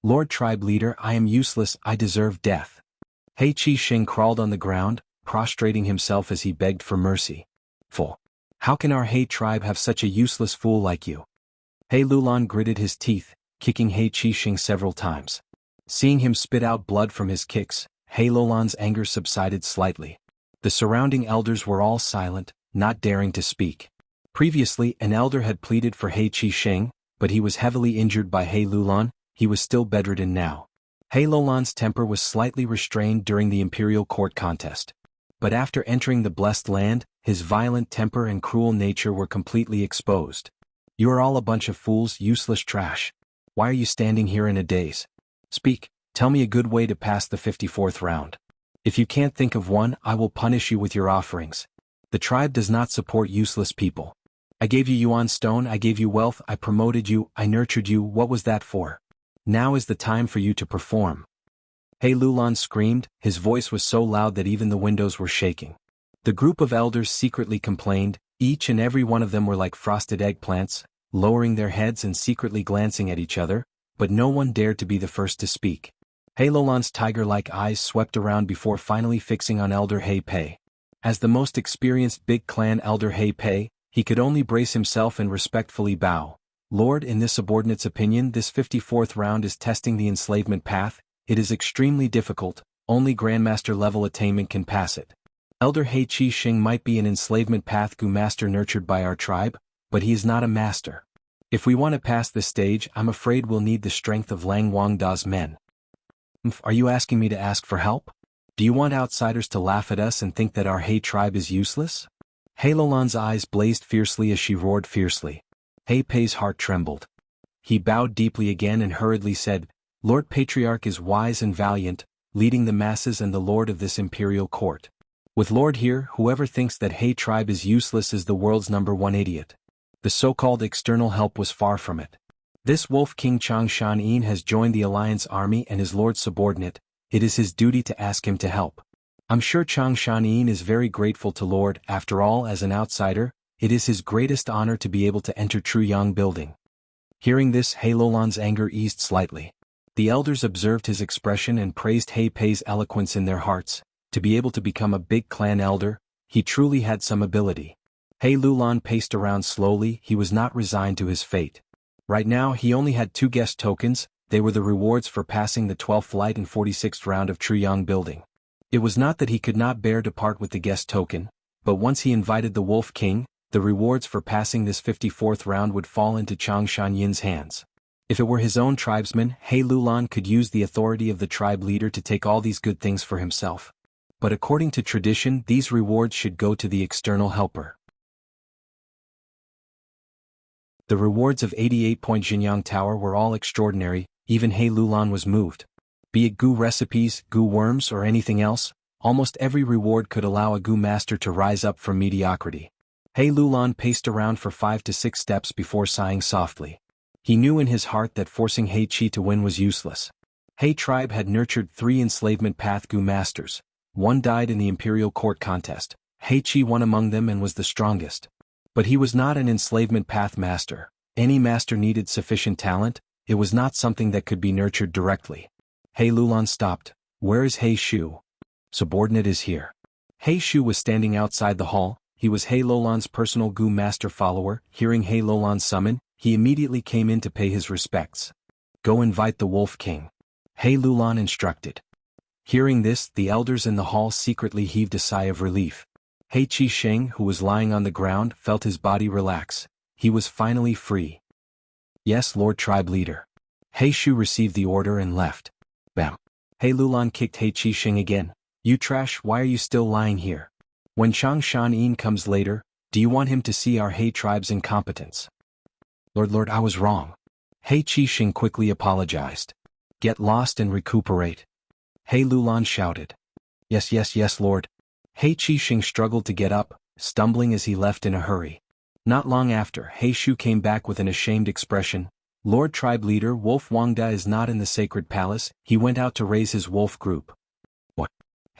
Lord Tribe Leader, I am useless, I deserve death. He Qisheng crawled on the ground, prostrating himself as he begged for mercy. Fool. How can our He tribe have such a useless fool like you? He Lulan gritted his teeth, kicking He Qisheng several times. Seeing him spit out blood from his kicks, He Lulan's anger subsided slightly. The surrounding elders were all silent, not daring to speak. Previously, an elder had pleaded for He Qisheng, but he was heavily injured by He Lulan. He was still bedridden now. He Lulan's temper was slightly restrained during the imperial court contest. But after entering the blessed land, his violent temper and cruel nature were completely exposed. You are all a bunch of fools, useless trash. Why are you standing here in a daze? Speak, tell me a good way to pass the 54th round. If you can't think of one, I will punish you with your offerings. The tribe does not support useless people. I gave you Yuan Stone, I gave you wealth, I promoted you, I nurtured you, what was that for? Now is the time for you to perform. He Lulan screamed, his voice was so loud that even the windows were shaking. The group of elders secretly complained, each and every one of them were like frosted eggplants, lowering their heads and secretly glancing at each other, but no one dared to be the first to speak. Lolan's tiger-like eyes swept around before finally fixing on Elder He Pei. As the most experienced big clan Elder He Pei, he could only brace himself and respectfully bow. Lord, in this subordinate's opinion, this 54th round is testing the enslavement path. It is extremely difficult, only Grandmaster level attainment can pass it. Elder He Qi Xing might be an enslavement path Gu master nurtured by our tribe, but he is not a master. If we want to pass this stage, I'm afraid we'll need the strength of Lang Wangda's men. Are you asking me to ask for help? Do you want outsiders to laugh at us and think that our He tribe is useless? He Lolan's eyes blazed fiercely as she roared fiercely. He Pei's heart trembled. He bowed deeply again and hurriedly said, Lord Patriarch is wise and valiant, leading the masses and the lord of this imperial court. With Lord here, whoever thinks that He tribe is useless is the world's #1 idiot. The so-called external help was far from it. This Wolf King Changshan has joined the Alliance army and is Lord's subordinate. It is his duty to ask him to help. I'm sure Changshan is very grateful to Lord. After all, as an outsider, it is his greatest honor to be able to enter Truyang building. Hearing this, He Lolan's anger eased slightly. The elders observed his expression and praised He Pei's eloquence in their hearts. To be able to become a big clan elder, he truly had some ability. He Lulan paced around slowly. He was not resigned to his fate. Right now he only had 2 guest tokens. They were the rewards for passing the 12th light and 46th round of Truyang building. It was not that he could not bear to part with the guest token, but once he invited the Wolf King, the rewards for passing this 54th round would fall into Changshan hands. If it were his own tribesmen, He Lulan could use the authority of the tribe leader to take all these good things for himself. But according to tradition, these rewards should go to the external helper. The rewards of 88-point Jinyang Tower were all extraordinary. Even He Lulan was moved. Be it Gu recipes, Gu worms or anything else, almost every reward could allow a Gu master to rise up from mediocrity. He Lulan paced around for 5 to 6 steps before sighing softly. He knew in his heart that forcing He Qi to win was useless. He tribe had nurtured 3 enslavement path Gu masters. 1 died in the imperial court contest. He Qi won among them and was the strongest. But he was not an enslavement path master. Any master needed sufficient talent. It was not something that could be nurtured directly. He Lulan stopped. Where is He Shu? Subordinate is here. He Shu was standing outside the hall. He was He Lolan's personal Gu master follower. Hearing He Lolan's summon, he immediately came in to pay his respects. Go invite the Wolf King. He Lulan instructed. Hearing this, the elders in the hall secretly heaved a sigh of relief. He Qi Sheng, who was lying on the ground, felt his body relax. He was finally free. Yes, Lord Tribe Leader. He Shu received the order and left. Bam. He Lulan kicked He Qi Sheng again. You trash, why are you still lying here? When Changshan comes later, do you want him to see our He tribe's incompetence? Lord, I was wrong. He Qi Sheng quickly apologized. Get lost and recuperate. He Lulan shouted. Yes, Lord. He Qi Sheng struggled to get up, stumbling as he left in a hurry. Not long after, He Shu came back with an ashamed expression. Lord Tribe Leader Wolf Wangda is not in the sacred palace. He went out to raise his wolf group. What?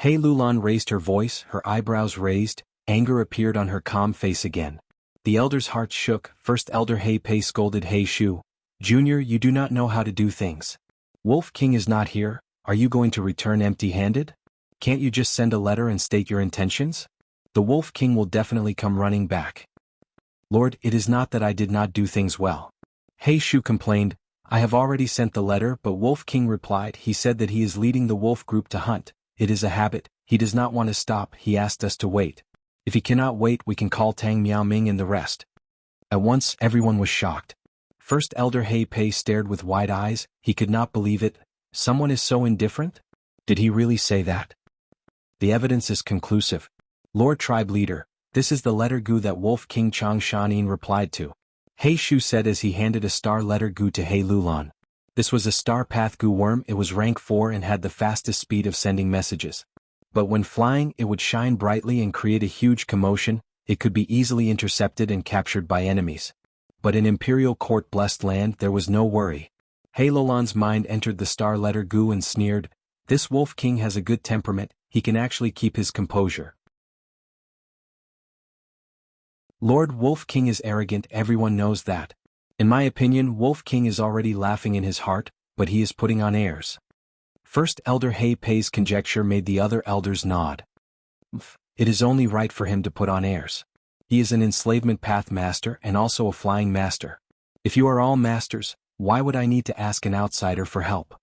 He Lulan raised her voice, her eyebrows raised, anger appeared on her calm face again. The elders' hearts shook. First Elder He Pei scolded He Shu. Junior, you do not know how to do things. Wolf King is not here. Are you going to return empty-handed? Can't you just send a letter and state your intentions? The Wolf King will definitely come running back. Lord, it is not that I did not do things well. He Shu complained. I have already sent the letter, but Wolf King replied. He said that he is leading the wolf group to hunt. It is a habit. He does not want to stop. He asked us to wait. If he cannot wait, we can call Tang Miaoming and the rest. At once, everyone was shocked. First Elder He Pei stared with wide eyes. He could not believe it. Someone is so indifferent? Did he really say that? The evidence is conclusive. Lord Tribe Leader, this is the letter Gu that Wolf King Changshan replied to. He Shu said as he handed a star letter Gu to He Lulan. This was a star path Gu worm. It was rank 4 and had the fastest speed of sending messages. But when flying, it would shine brightly and create a huge commotion. It could be easily intercepted and captured by enemies. But in Imperial Court blessed land there was no worry. He Lulan's mind entered the star letter Gu and sneered. This Wolf King has a good temperament. He can actually keep his composure. Lord Wolf King is arrogant, everyone knows that. In my opinion, Wolf King is already laughing in his heart, but he is putting on airs. First Elder He Pei's conjecture made the other elders nod. It is only right for him to put on airs. He is an enslavement path master and also a flying master. If you are all masters, why would I need to ask an outsider for help?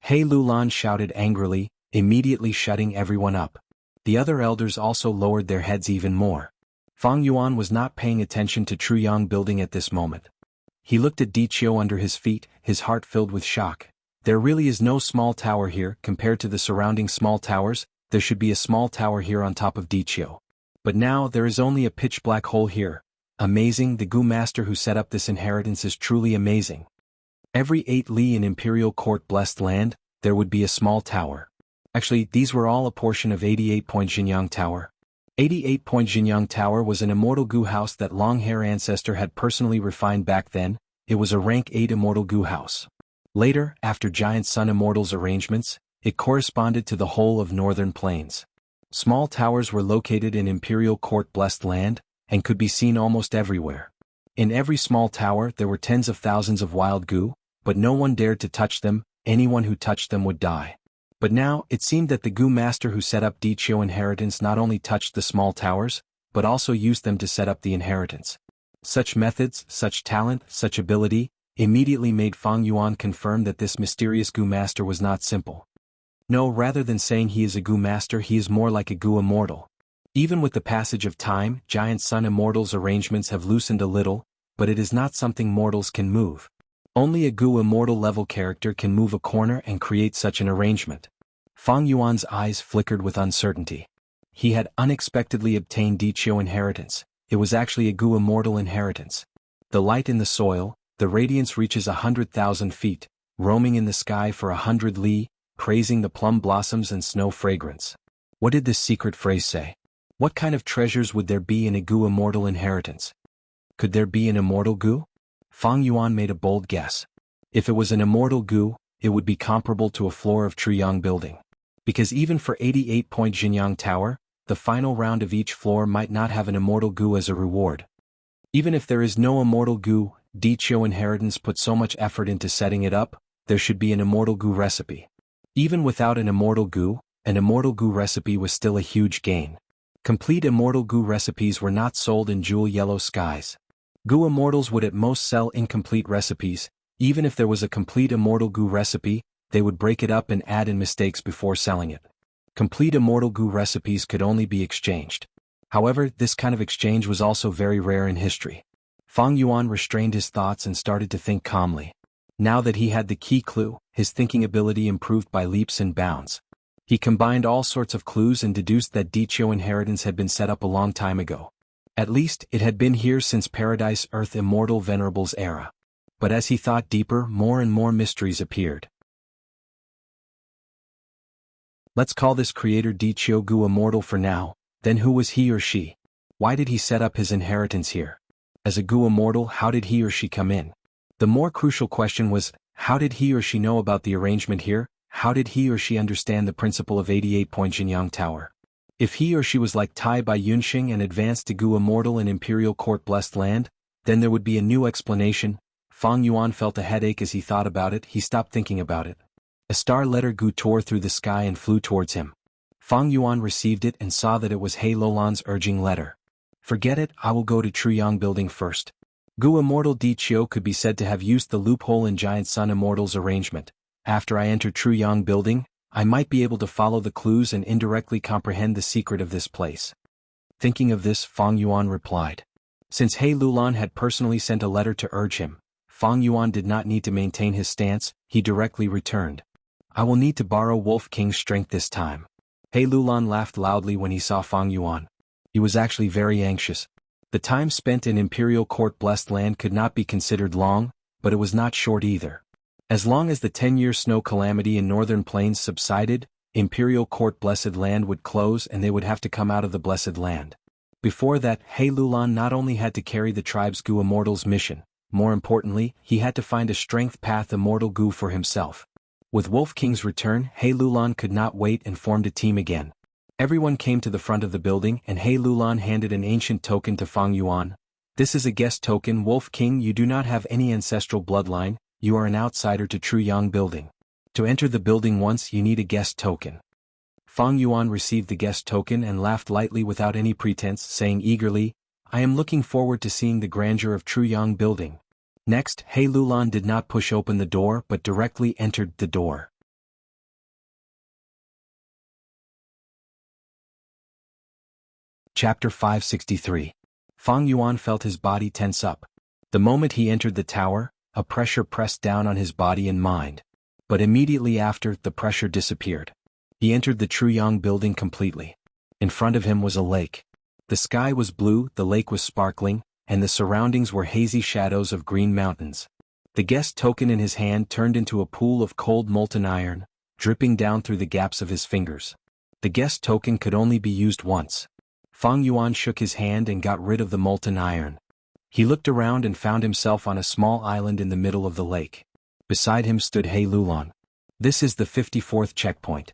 He Lulan shouted angrily, immediately shutting everyone up. The other elders also lowered their heads even more. Fang Yuan was not paying attention to Truyang building at this moment. He looked at Diqiu under his feet, his heart filled with shock. There really is no small tower here compared to the surrounding small towers. There should be a small tower here on top of Diqiu. But now there is only a pitch-black hole here. Amazing, the Gu master who set up this inheritance is truly amazing. Every 8 li in Imperial Court blessed land, there would be a small tower. Actually, these were all a portion of 88-point Jinyang Tower. 88-point Jinyang Tower was an immortal Gu house that long-hair ancestor had personally refined back then. It was a rank 8 immortal Gu house. Later, after Giant Sun Immortal's arrangements, it corresponded to the whole of Northern Plains. Small towers were located in Imperial Court blessed land, and could be seen almost everywhere. In every small tower there were tens of thousands of wild Gu, but no one dared to touch them. Anyone who touched them would die. But now, it seemed that the Gu master who set up Diqiu inheritance not only touched the small towers, but also used them to set up the inheritance. Such methods, such talent, such ability, immediately made Fang Yuan confirm that this mysterious Gu master was not simple. No, rather than saying he is a Gu master, he is more like a Gu immortal. Even with the passage of time, Giant Sun Immortal's arrangements have loosened a little, but it is not something mortals can move. Only a Gu immortal level character can move a corner and create such an arrangement. Fang Yuan's eyes flickered with uncertainty. He had unexpectedly obtained Diqiu inheritance. It was actually a Gu immortal inheritance. The light in the soil, the radiance reaches 100,000 feet, roaming in the sky for 100 li, praising the plum blossoms and snow fragrance. What did this secret phrase say? What kind of treasures would there be in a Gu immortal inheritance? Could there be an immortal Gu? Fang Yuan made a bold guess. If it was an immortal Gu, it would be comparable to a floor of Truyang building. Because even for 88-point Jinyang Tower, the final round of each floor might not have an immortal Gu as a reward. Even if there is no immortal Gu, Diqiu inheritance put so much effort into setting it up, there should be an immortal Gu recipe. Even without an immortal Gu recipe was still a huge gain. Complete immortal Gu recipes were not sold in jewel yellow skies. Gu immortals would at most sell incomplete recipes. Even if there was a complete immortal Gu recipe, they would break it up and add in mistakes before selling it. Complete immortal Gu recipes could only be exchanged. However, this kind of exchange was also very rare in history. Fang Yuan restrained his thoughts and started to think calmly. Now that he had the key clue, his thinking ability improved by leaps and bounds. He combined all sorts of clues and deduced that Diqiu inheritance had been set up a long time ago. At least, it had been here since Paradise Earth Immortal Venerable's era. But as he thought deeper, more and more mysteries appeared. Let's call this creator Diqiu Gu immortal for now. Then who was he or she? Why did he set up his inheritance here? As a Gu immortal, how did he or she come in? The more crucial question was, how did he or she know about the arrangement here? How did he or she understand the principle of 88-point Jinyang Tower? If he or she was like Tai Bai Yunxing and advanced to Gu immortal in Imperial Court blessed land, then there would be a new explanation. Fang Yuan felt a headache as he thought about it. He stopped thinking about it. A star letter Gu tore through the sky and flew towards him. Fang Yuan received it and saw that it was He Lolan's urging letter. Forget it, I will go to Truyang building first. Gu immortal Diqiu could be said to have used the loophole in Giant Sun Immortal's arrangement. After I enter Truyang building, I might be able to follow the clues and indirectly comprehend the secret of this place. Thinking of this, Fang Yuan replied. Since He Lulan had personally sent a letter to urge him, Fang Yuan did not need to maintain his stance. He directly returned. I will need to borrow Wolf King's strength this time. He Lulan laughed loudly when he saw Fang Yuan. He was actually very anxious. The time spent in Imperial Court blessed land could not be considered long, but it was not short either. As long as the 10-year snow calamity in Northern Plains subsided, Imperial Court blessed land would close and they would have to come out of the blessed land. Before that, He Lulan not only had to carry the tribe's Gu immortal's mission, more importantly, he had to find a strength path immortal Gu for himself. With Wolf King's return, He Lulan could not wait and formed a team again. Everyone came to the front of the building and He Lulan handed an ancient token to Fang Yuan. This is a guest token. Wolf King, you do not have any ancestral bloodline, you are an outsider to Truyang building. To enter the building once you need a guest token. Fang Yuan received the guest token and laughed lightly without any pretense, saying eagerly, I am looking forward to seeing the grandeur of Truyang building. Next, He Lulan did not push open the door but directly entered the door. Chapter 563. Fang Yuan felt his body tense up. The moment he entered the tower, a pressure pressed down on his body and mind. But immediately after, the pressure disappeared. He entered the Truyang building completely. In front of him was a lake. The sky was blue, the lake was sparkling, and the surroundings were hazy shadows of green mountains. The guest token in his hand turned into a pool of cold molten iron, dripping down through the gaps of his fingers. The guest token could only be used once. Fang Yuan shook his hand and got rid of the molten iron. He looked around and found himself on a small island in the middle of the lake. Beside him stood He Lulan. This is the 54th checkpoint.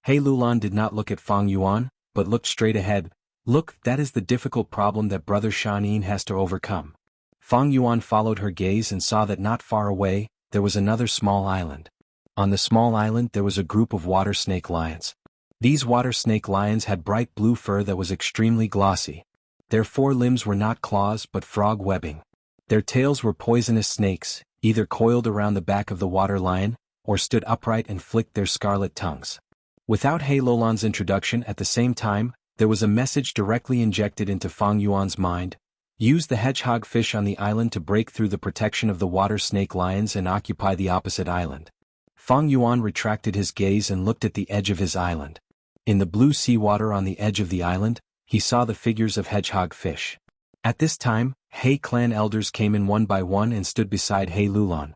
He Lulan did not look at Fang Yuan, but looked straight ahead. Look, that is the difficult problem that Brother Xianxia has to overcome. Fang Yuan followed her gaze and saw that not far away, there was another small island. On the small island there was a group of water snake lions. These water snake lions had bright blue fur that was extremely glossy. Their forelimbs were not claws but frog webbing. Their tails were poisonous snakes, either coiled around the back of the water lion, or stood upright and flicked their scarlet tongues. Without He Lulan's introduction at the same time, there was a message directly injected into Fang Yuan's mind. Use the hedgehog fish on the island to break through the protection of the water snake lions and occupy the opposite island. Fang Yuan retracted his gaze and looked at the edge of his island. In the blue seawater on the edge of the island, he saw the figures of hedgehog fish. At this time, He clan elders came in one by one and stood beside He Lulan.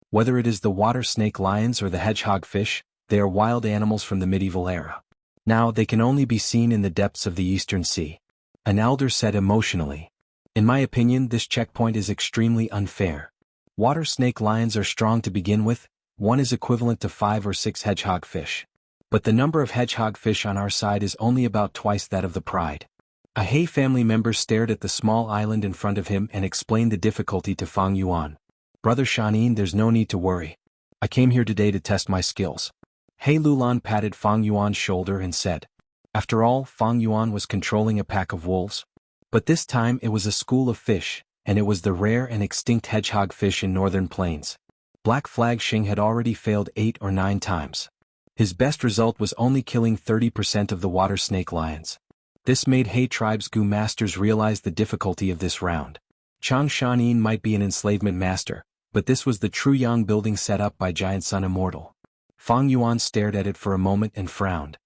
Whether it is the water snake lions or the hedgehog fish, they are wild animals from the medieval era. Now they can only be seen in the depths of the Eastern Sea. An elder said emotionally. In my opinion, this checkpoint is extremely unfair. Water snake lions are strong to begin with, one is equivalent to 5 or 6 hedgehog fish. But the number of hedgehog fish on our side is only about twice that of the pride. A He family member stared at the small island in front of him and explained the difficulty to Fang Yuan. Brother Xianxia, there's no need to worry. I came here today to test my skills. He Lulan patted Fang Yuan's shoulder and said. After all, Fang Yuan was controlling a pack of wolves. But this time it was a school of fish, and it was the rare and extinct hedgehog fish in northern plains. Black Flag Xing had already failed 8 or 9 times. His best result was only killing 30% of the water snake lions. This made He tribe's Gu masters realize the difficulty of this round. Chang Shanin might be an enslavement master, but this was the Truyang building set up by Giant Sun Immortal. Fang Yuan stared at it for a moment and frowned.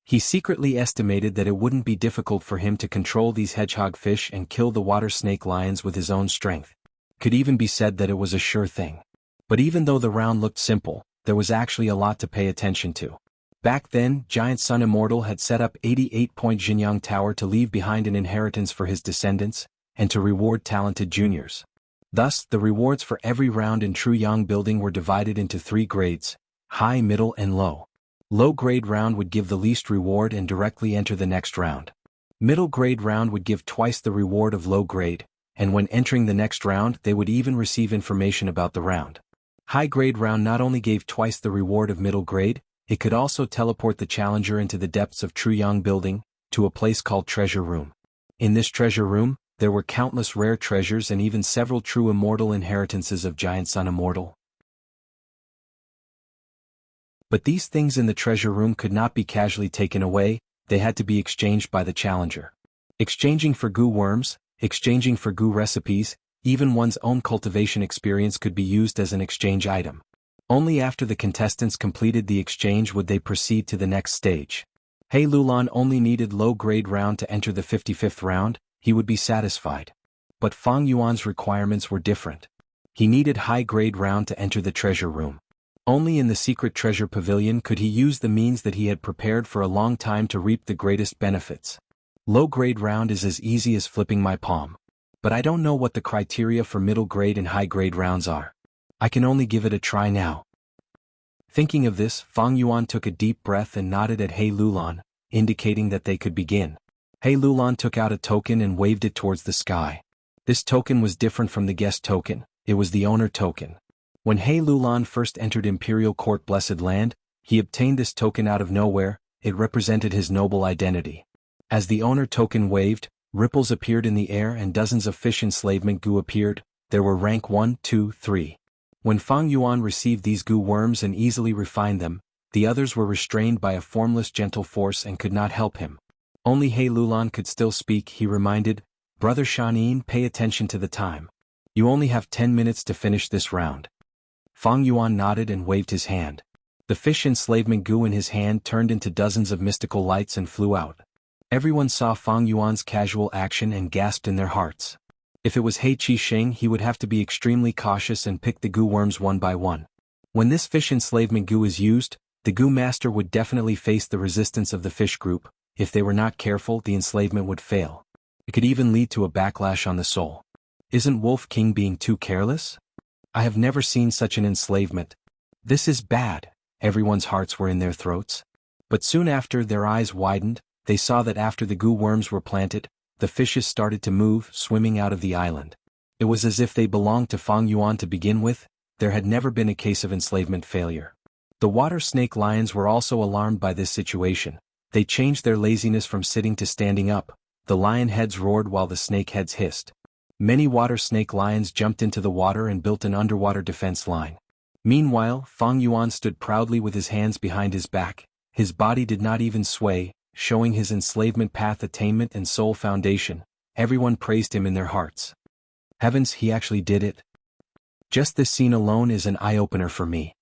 He secretly estimated that it wouldn't be difficult for him to control these hedgehog fish and kill the water snake lions with his own strength. Could even be said that it was a sure thing. But even though the round looked simple, there was actually a lot to pay attention to. Back then, Giant Sun Immortal had set up 88-point Jianghu Tower to leave behind an inheritance for his descendants, and to reward talented juniors. Thus, the rewards for every round in Truyang building were divided into 3 grades, high, middle and low. Low grade round would give the least reward and directly enter the next round. Middle grade round would give twice the reward of low grade, and when entering the next round they would even receive information about the round. High grade round not only gave twice the reward of middle grade, it could also teleport the challenger into the depths of Truyang building, to a place called Treasure Room. In this treasure room, there were countless rare treasures and even several true immortal inheritances of Giant Sun Immortal. But these things in the treasure room could not be casually taken away, they had to be exchanged by the challenger. Exchanging for Gu worms, exchanging for Gu recipes, even one's own cultivation experience could be used as an exchange item. Only after the contestants completed the exchange would they proceed to the next stage. He Lulan only needed low-grade round to enter the 55th round, he would be satisfied. But Fang Yuan's requirements were different. He needed high-grade round to enter the treasure room. Only in the secret treasure pavilion could he use the means that he had prepared for a long time to reap the greatest benefits. Low-grade round is as easy as flipping my palm. But I don't know what the criteria for middle-grade and high-grade rounds are. I can only give it a try now. Thinking of this, Fang Yuan took a deep breath and nodded at He Lulan, indicating that they could begin. He Lulan took out a token and waved it towards the sky. This token was different from the guest token, it was the owner token. When He Lulan first entered Imperial Court Blessed Land, he obtained this token out of nowhere. It represented his noble identity. As the owner token waved, ripples appeared in the air and dozens of fish enslavement goo appeared. There were rank 1, 2, 3. When Fang Yuan received these goo worms and easily refined them, the others were restrained by a formless gentle force and could not help him. Only He Lulan could still speak. He reminded, "Brother Shanin, pay attention to the time. You only have 10 minutes to finish this round." Fang Yuan nodded and waved his hand. The fish enslavement goo in his hand turned into dozens of mystical lights and flew out. Everyone saw Fang Yuan's casual action and gasped in their hearts. If it was He Qisheng, he would have to be extremely cautious and pick the goo worms one by one. When this fish enslavement goo is used, the goo master would definitely face the resistance of the fish group. If they were not careful, the enslavement would fail. It could even lead to a backlash on the soul. Isn't Wolf King being too careless? I have never seen such an enslavement. This is bad. Everyone's hearts were in their throats. But soon after, their eyes widened. They saw that after the goo worms were planted, the fishes started to move, swimming out of the island. It was as if they belonged to Fang Yuan to begin with. There had never been a case of enslavement failure. The water snake lions were also alarmed by this situation. They changed their laziness from sitting to standing up. The lion heads roared while the snake heads hissed. Many water snake lions jumped into the water and built an underwater defense line. Meanwhile, Fang Yuan stood proudly with his hands behind his back. His body did not even sway, showing his enslavement path attainment and soul foundation. Everyone praised him in their hearts. Heavens, he actually did it. Just this scene alone is an eye-opener for me.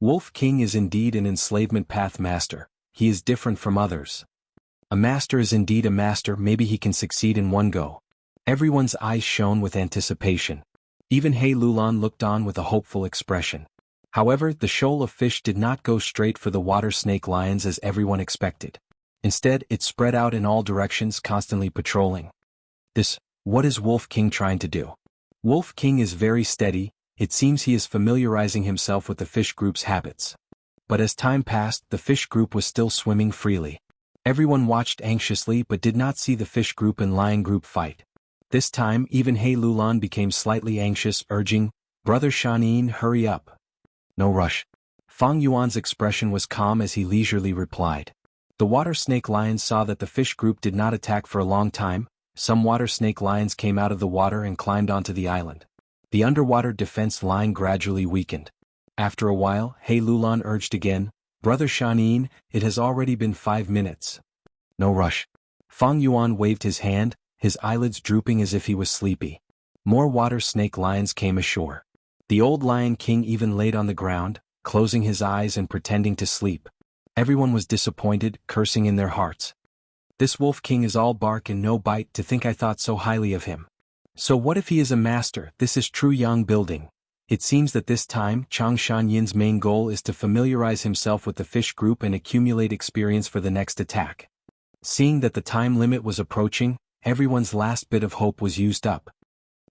Wolf King is indeed an enslavement path master. He is different from others. A master is indeed a master. Maybe he can succeed in one go. Everyone's eyes shone with anticipation. Even He Lulan looked on with a hopeful expression. However, the shoal of fish did not go straight for the water snake lions as everyone expected. Instead, it spread out in all directions, constantly patrolling. What is Wolf King trying to do? Wolf King is very steady. It seems he is familiarizing himself with the fish group's habits. But as time passed, the fish group was still swimming freely. Everyone watched anxiously but did not see the fish group and lion group fight. This time, even He Lulan became slightly anxious, urging, "Brother Shanin, hurry up. No rush." Fang Yuan's expression was calm as he leisurely replied. The water snake lions saw that the fish group did not attack for a long time. Some water snake lions came out of the water and climbed onto the island. The underwater defense line gradually weakened. After a while, He Lulan urged again, "Brother Shanin, it has already been 5 minutes. No rush." Fang Yuan waved his hand, his eyelids drooping as if he was sleepy. More water snake lions came ashore. The old Lion King even laid on the ground, closing his eyes and pretending to sleep. Everyone was disappointed, cursing in their hearts. This Wolf King is all bark and no bite. To think I thought so highly of him. So what if he is a master? This is true Yang building. It seems that this time, Chang Shanyin's main goal is to familiarize himself with the fish group and accumulate experience for the next attack. Seeing that the time limit was approaching, everyone's last bit of hope was used up.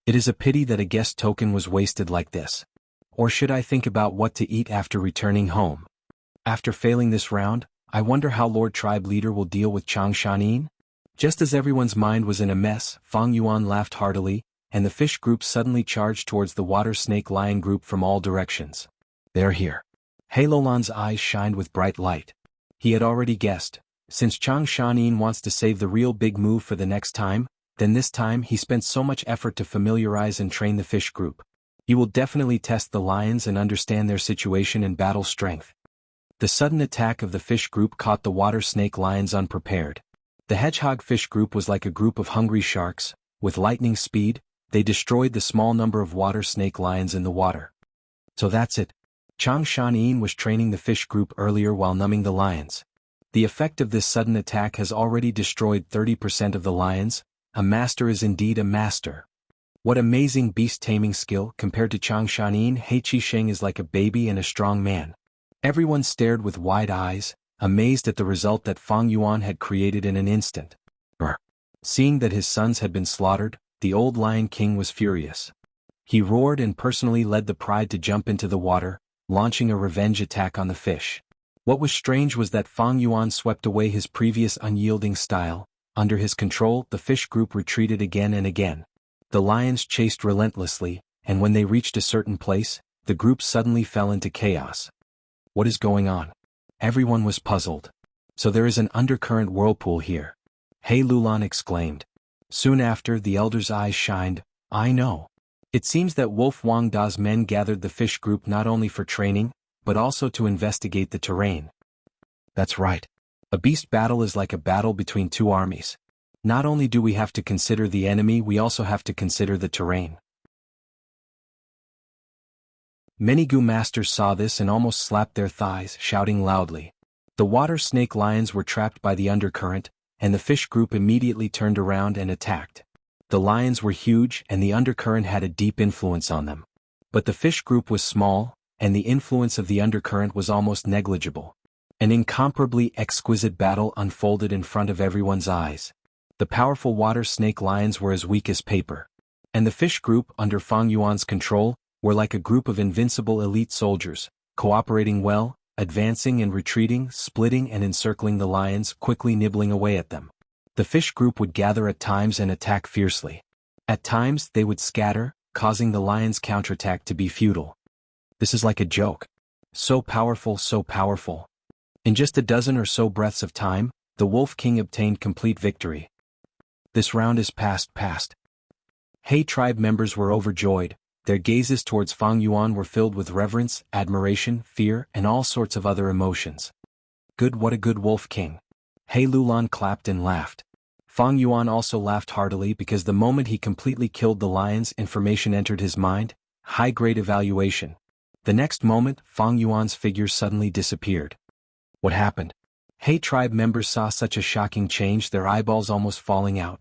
It is a pity that a guest token was wasted like this. Or should I think about what to eat after returning home? After failing this round, I wonder how Lord Tribe Leader will deal with Chang Shanin? Just as everyone's mind was in a mess, Fang Yuan laughed heartily, and the fish group suddenly charged towards the water snake lion group from all directions. They're here. He Lulan's eyes shined with bright light. He had already guessed. Since Chang Shanin wants to save the real big move for the next time, then this time he spent so much effort to familiarize and train the fish group. He will definitely test the lions and understand their situation and battle strength. The sudden attack of the fish group caught the water snake lions unprepared. The hedgehog fish group was like a group of hungry sharks. With lightning speed, they destroyed the small number of water snake lions in the water. So that's it. Chang Shanin was training the fish group earlier while numbing the lions. The effect of this sudden attack has already destroyed 30% of the lions. A master is indeed a master. What amazing beast taming skill. Compared to Chang Shanin, He Qisheng is like a baby and a strong man. Everyone stared with wide eyes, amazed at the result that Fang Yuan had created in an instant. Seeing that his sons had been slaughtered, the old Lion King was furious. He roared and personally led the pride to jump into the water, launching a revenge attack on the fish. What was strange was that Fang Yuan swept away his previous unyielding style. Under his control, the fish group retreated again and again. The lions chased relentlessly, and when they reached a certain place, the group suddenly fell into chaos. What is going on? Everyone was puzzled. So there is an undercurrent whirlpool here. He Lulan exclaimed. Soon after, the elder's eyes shined. I know. It seems that Wolf Wang Da's men gathered the fish group not only for training, but also to investigate the terrain. That's right. A beast battle is like a battle between two armies. Not only do we have to consider the enemy, we also have to consider the terrain. Many Gu masters saw this and almost slapped their thighs, shouting loudly. The water snake lions were trapped by the undercurrent, and the fish group immediately turned around and attacked. The lions were huge and the undercurrent had a deep influence on them. But the fish group was small, and the influence of the undercurrent was almost negligible. An incomparably exquisite battle unfolded in front of everyone's eyes. The powerful water snake lions were as weak as paper. And the fish group, under Fang Yuan's control, were like a group of invincible elite soldiers, cooperating well, advancing and retreating, splitting and encircling the lions, quickly nibbling away at them. The fish group would gather at times and attack fiercely. At times, they would scatter, causing the lions' counterattack to be futile. This is like a joke. So powerful, so powerful. In just a dozen or so breaths of time, the Wolf King obtained complete victory. This round is past. He tribe members were overjoyed. Their gazes towards Fang Yuan were filled with reverence, admiration, fear, and all sorts of other emotions. Good, what a good Wolf King. He Lulan clapped and laughed. Fang Yuan also laughed heartily because the moment he completely killed the lions, information entered his mind, high-grade evaluation. The next moment, Fang Yuan's figure suddenly disappeared. What happened? He tribe members saw such a shocking change, their eyeballs almost falling out.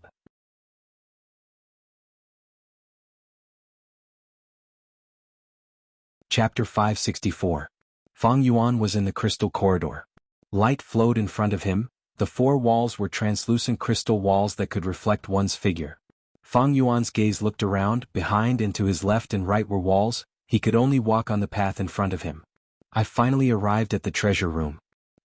Chapter 564. Fang Yuan was in the crystal corridor. Light flowed in front of him. The four walls were translucent crystal walls that could reflect one's figure. Fang Yuan's gaze looked around, behind and to his left and right were walls. He could only walk on the path in front of him. I finally arrived at the treasure room.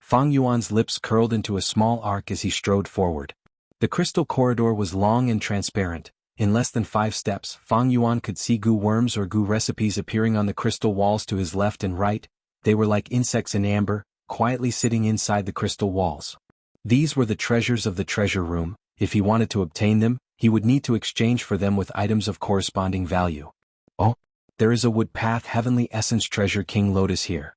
Fang Yuan's lips curled into a small arc as he strode forward. The crystal corridor was long and transparent. In less than 5 steps, Fang Yuan could see gu worms or gu recipes appearing on the crystal walls to his left and right. They were like insects in amber, quietly sitting inside the crystal walls. These were the treasures of the treasure room. If he wanted to obtain them, he would need to exchange for them with items of corresponding value. Oh, there is a wood path heavenly essence treasure king lotus here.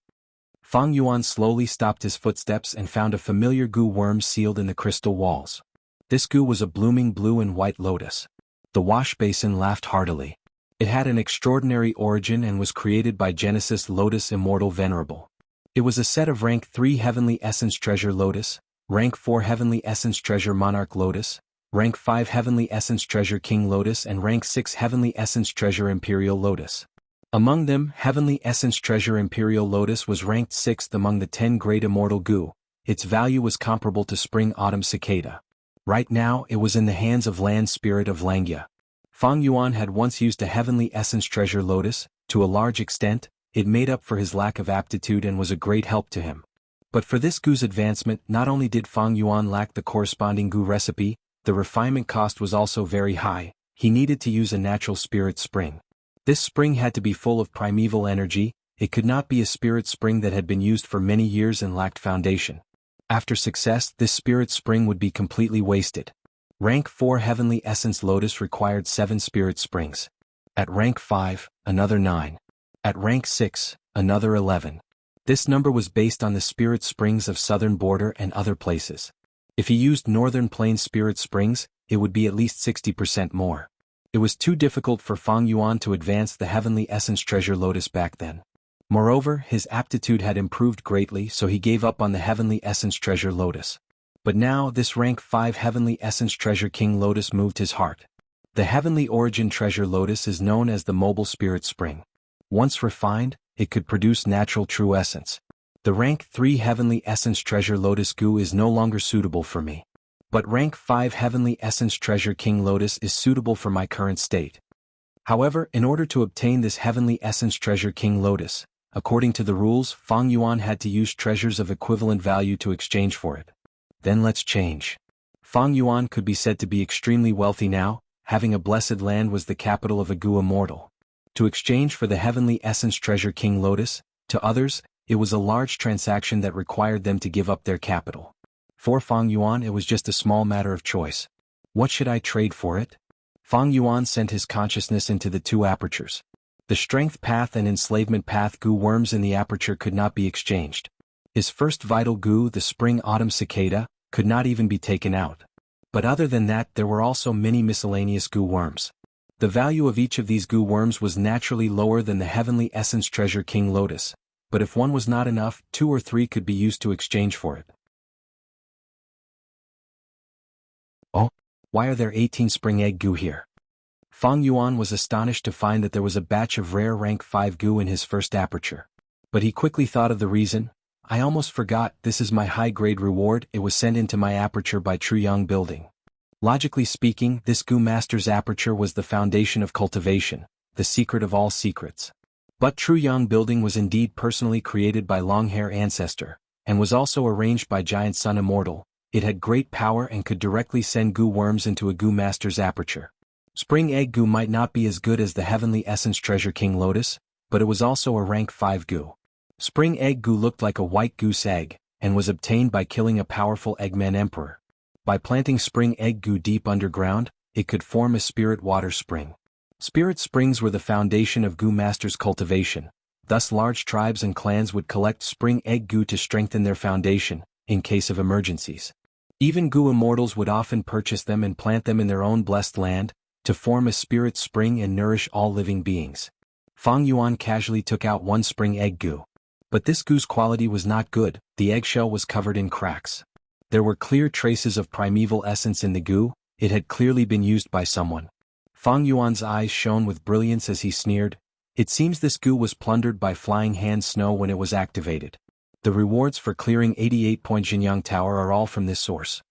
Fang Yuan slowly stopped his footsteps and found a familiar gu worm sealed in the crystal walls. This gu was a blooming blue and white lotus. The wash basin laughed heartily. It had an extraordinary origin and was created by Genesis Lotus Immortal Venerable. It was a set of rank 3 Heavenly Essence Treasure Lotus, rank 4 Heavenly Essence Treasure Monarch Lotus, rank 5 Heavenly Essence Treasure King Lotus and rank 6 Heavenly Essence Treasure Imperial Lotus. Among them, Heavenly Essence Treasure Imperial Lotus was ranked 6th among the 10 great immortal gu. Its value was comparable to Spring Autumn Cicada. Right now, it was in the hands of Land Spirit of Xianxia. Fang Yuan had once used a Heavenly Essence Treasure Lotus. To a large extent, it made up for his lack of aptitude and was a great help to him. But for this gu's advancement, not only did Fang Yuan lack the corresponding gu recipe, the refinement cost was also very high. He needed to use a natural spirit spring. This spring had to be full of primeval energy. It could not be a spirit spring that had been used for many years and lacked foundation. After success, this spirit spring would be completely wasted. Rank 4 Heavenly Essence Lotus required 7 spirit springs. At rank 5, another 9. At rank 6, another 11. This number was based on the spirit springs of Southern Border and other places. If he used Northern Plains spirit springs, it would be at least 60% more. It was too difficult for Fang Yuan to advance the Heavenly Essence Treasure Lotus back then. Moreover, his aptitude had improved greatly, so he gave up on the Heavenly Essence Treasure Lotus. But now this rank 5 Heavenly Essence Treasure King Lotus moved his heart. The Heavenly Origin Treasure Lotus is known as the Mobile Spirit Spring. Once refined, it could produce natural true essence. The rank 3 Heavenly Essence Treasure Lotus gu is no longer suitable for me. But rank 5 Heavenly Essence Treasure King Lotus is suitable for my current state. However, in order to obtain this Heavenly Essence Treasure King Lotus, according to the rules, Fang Yuan had to use treasures of equivalent value to exchange for it. Then let's change. Fang Yuan could be said to be extremely wealthy now. having a blessed land was the capital of a Gu Immortal. To exchange for the heavenly essence treasure King Lotus, to others, it was a large transaction that required them to give up their capital. For Fang Yuan it was just a small matter of choice. What should I trade for it? Fang Yuan sent his consciousness into the two apertures. The strength path and enslavement path Gu worms in the aperture could not be exchanged. His first vital Gu, the spring-autumn cicada, could not even be taken out. But other than that there were also many miscellaneous Gu worms. The value of each of these Gu worms was naturally lower than the heavenly essence treasure King Lotus, but if one was not enough, 2 or 3 could be used to exchange for it. Oh, why are there 18 spring egg Gu here? Fang Yuan was astonished to find that there was a batch of rare rank 5 Gu in his first aperture. But he quickly thought of the reason. I almost forgot, this is my high-grade reward, it was sent into my aperture by Jianghu building. Logically speaking, this Gu Master's aperture was the foundation of cultivation, the secret of all secrets. But Jianghu building was indeed personally created by Longhair Ancestor, and was also arranged by Giant Sun Immortal. It had great power and could directly send Gu worms into a Gu Master's aperture. Spring Egg Gu might not be as good as the Heavenly Essence Treasure King Lotus, but it was also a rank 5 Gu. Spring Egg Gu looked like a white goose egg, and was obtained by killing a powerful Eggman Emperor. By planting Spring Egg Gu deep underground, it could form a spirit water spring. Spirit springs were the foundation of Gu Master's cultivation, thus large tribes and clans would collect Spring Egg Gu to strengthen their foundation, in case of emergencies. Even Gu Immortals would often purchase them and plant them in their own blessed land, to form a spirit spring and nourish all living beings. Fang Yuan casually took out 1 Spring Egg Gu. But this Gu's quality was not good, the eggshell was covered in cracks. There were clear traces of primeval essence in the Gu, it had clearly been used by someone. Fang Yuan's eyes shone with brilliance as he sneered. It seems this Gu was plundered by Flying Hand Snow when it was activated. The rewards for clearing 88-point Jianghu Tower are all from this source.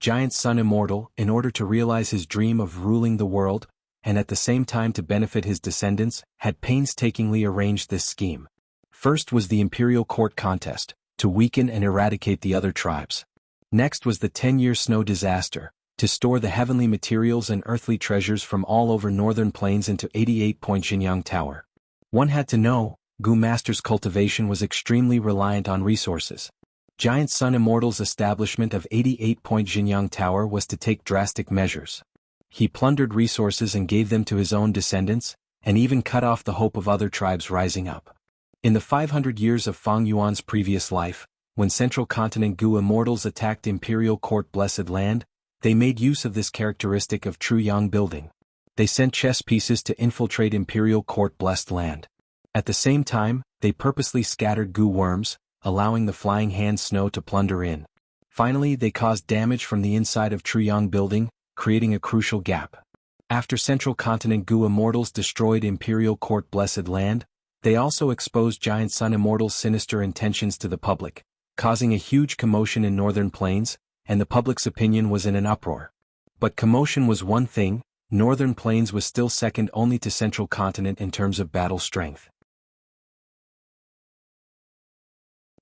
Giant Sun Immortal, in order to realize his dream of ruling the world, and at the same time to benefit his descendants, had painstakingly arranged this scheme. First was the Imperial Court contest, to weaken and eradicate the other tribes. Next was the 10-year snow disaster, to store the heavenly materials and earthly treasures from all over northern plains into 88-point Jianghu Tower. One had to know, Gu Master's cultivation was extremely reliant on resources. Giant Sun Immortal's establishment of 88-point Jianghu Tower was to take drastic measures. He plundered resources and gave them to his own descendants, and even cut off the hope of other tribes rising up. In the 500 years of Fang Yuan's previous life, when Central Continent Gu Immortals attacked Imperial Court Blessed Land, they made use of this characteristic of Jianghu building. They sent chess pieces to infiltrate Imperial Court Blessed Land. At the same time, they purposely scattered Gu worms, allowing the Flying Hand Snow to plunder in. Finally, they caused damage from the inside of Jianghu building, creating a crucial gap. After Central Continent Gu Immortals destroyed Imperial Court Blessed Land, they also exposed Giant Sun Immortal's sinister intentions to the public, causing a huge commotion in northern plains, and the public's opinion was in an uproar. But commotion was one thing, northern plains was still second only to Central Continent in terms of battle strength.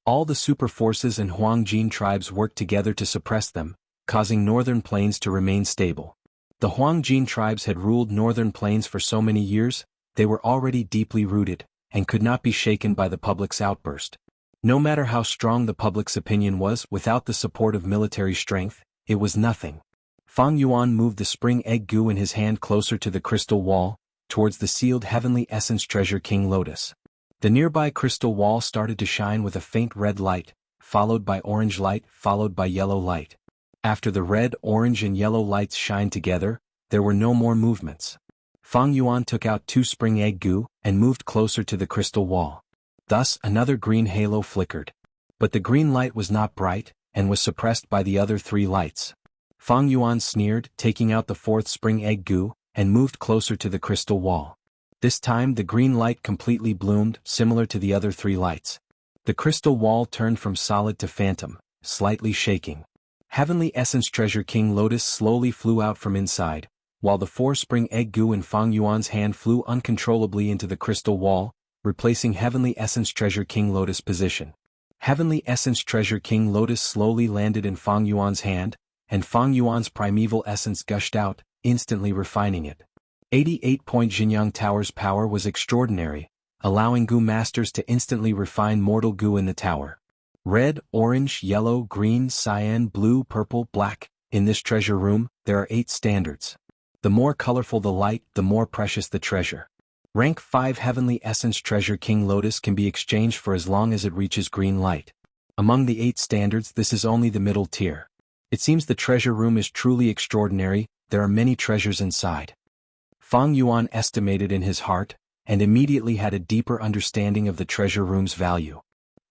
All the super forces and Huangjin tribes worked together to suppress them, causing northern plains to remain stable. The Huangjin tribes had ruled northern plains for so many years, they were already deeply rooted, and could not be shaken by the public's outburst. No matter how strong the public's opinion was, without the support of military strength, it was nothing. Fang Yuan moved the Spring Egg Gu in his hand closer to the crystal wall, towards the sealed Heavenly Essence Treasure King Lotus. The nearby crystal wall started to shine with a faint red light, followed by orange light, followed by yellow light. After the red, orange and yellow lights shined together, there were no more movements. Fang Yuan took out 2 Spring Egg Gu, and moved closer to the crystal wall. Thus, another green halo flickered. But the green light was not bright, and was suppressed by the other 3 lights. Fang Yuan sneered, taking out the 4th Spring Egg Gu, and moved closer to the crystal wall. This time the green light completely bloomed, similar to the other 3 lights. The crystal wall turned from solid to phantom, slightly shaking. Heavenly Essence Treasure King Lotus slowly flew out from inside, while the 4 Spring Egg Gu in Fang Yuan's hand flew uncontrollably into the crystal wall, replacing Heavenly Essence Treasure King Lotus' position. Heavenly Essence Treasure King Lotus slowly landed in Fang Yuan's hand, and Fang Yuan's primeval essence gushed out, instantly refining it. 88-point Jianghu Tower's power was extraordinary, allowing Gu masters to instantly refine mortal Gu in the tower. Red, orange, yellow, green, cyan, blue, purple, black. In this treasure room, there are 8 standards. The more colorful the light, the more precious the treasure. Rank 5 Heavenly Essence Treasure King Lotus can be exchanged for as long as it reaches green light. Among the 8 standards, this is only the middle tier. It seems the treasure room is truly extraordinary, there are many treasures inside. Fang Yuan estimated in his heart, and immediately had a deeper understanding of the treasure room's value.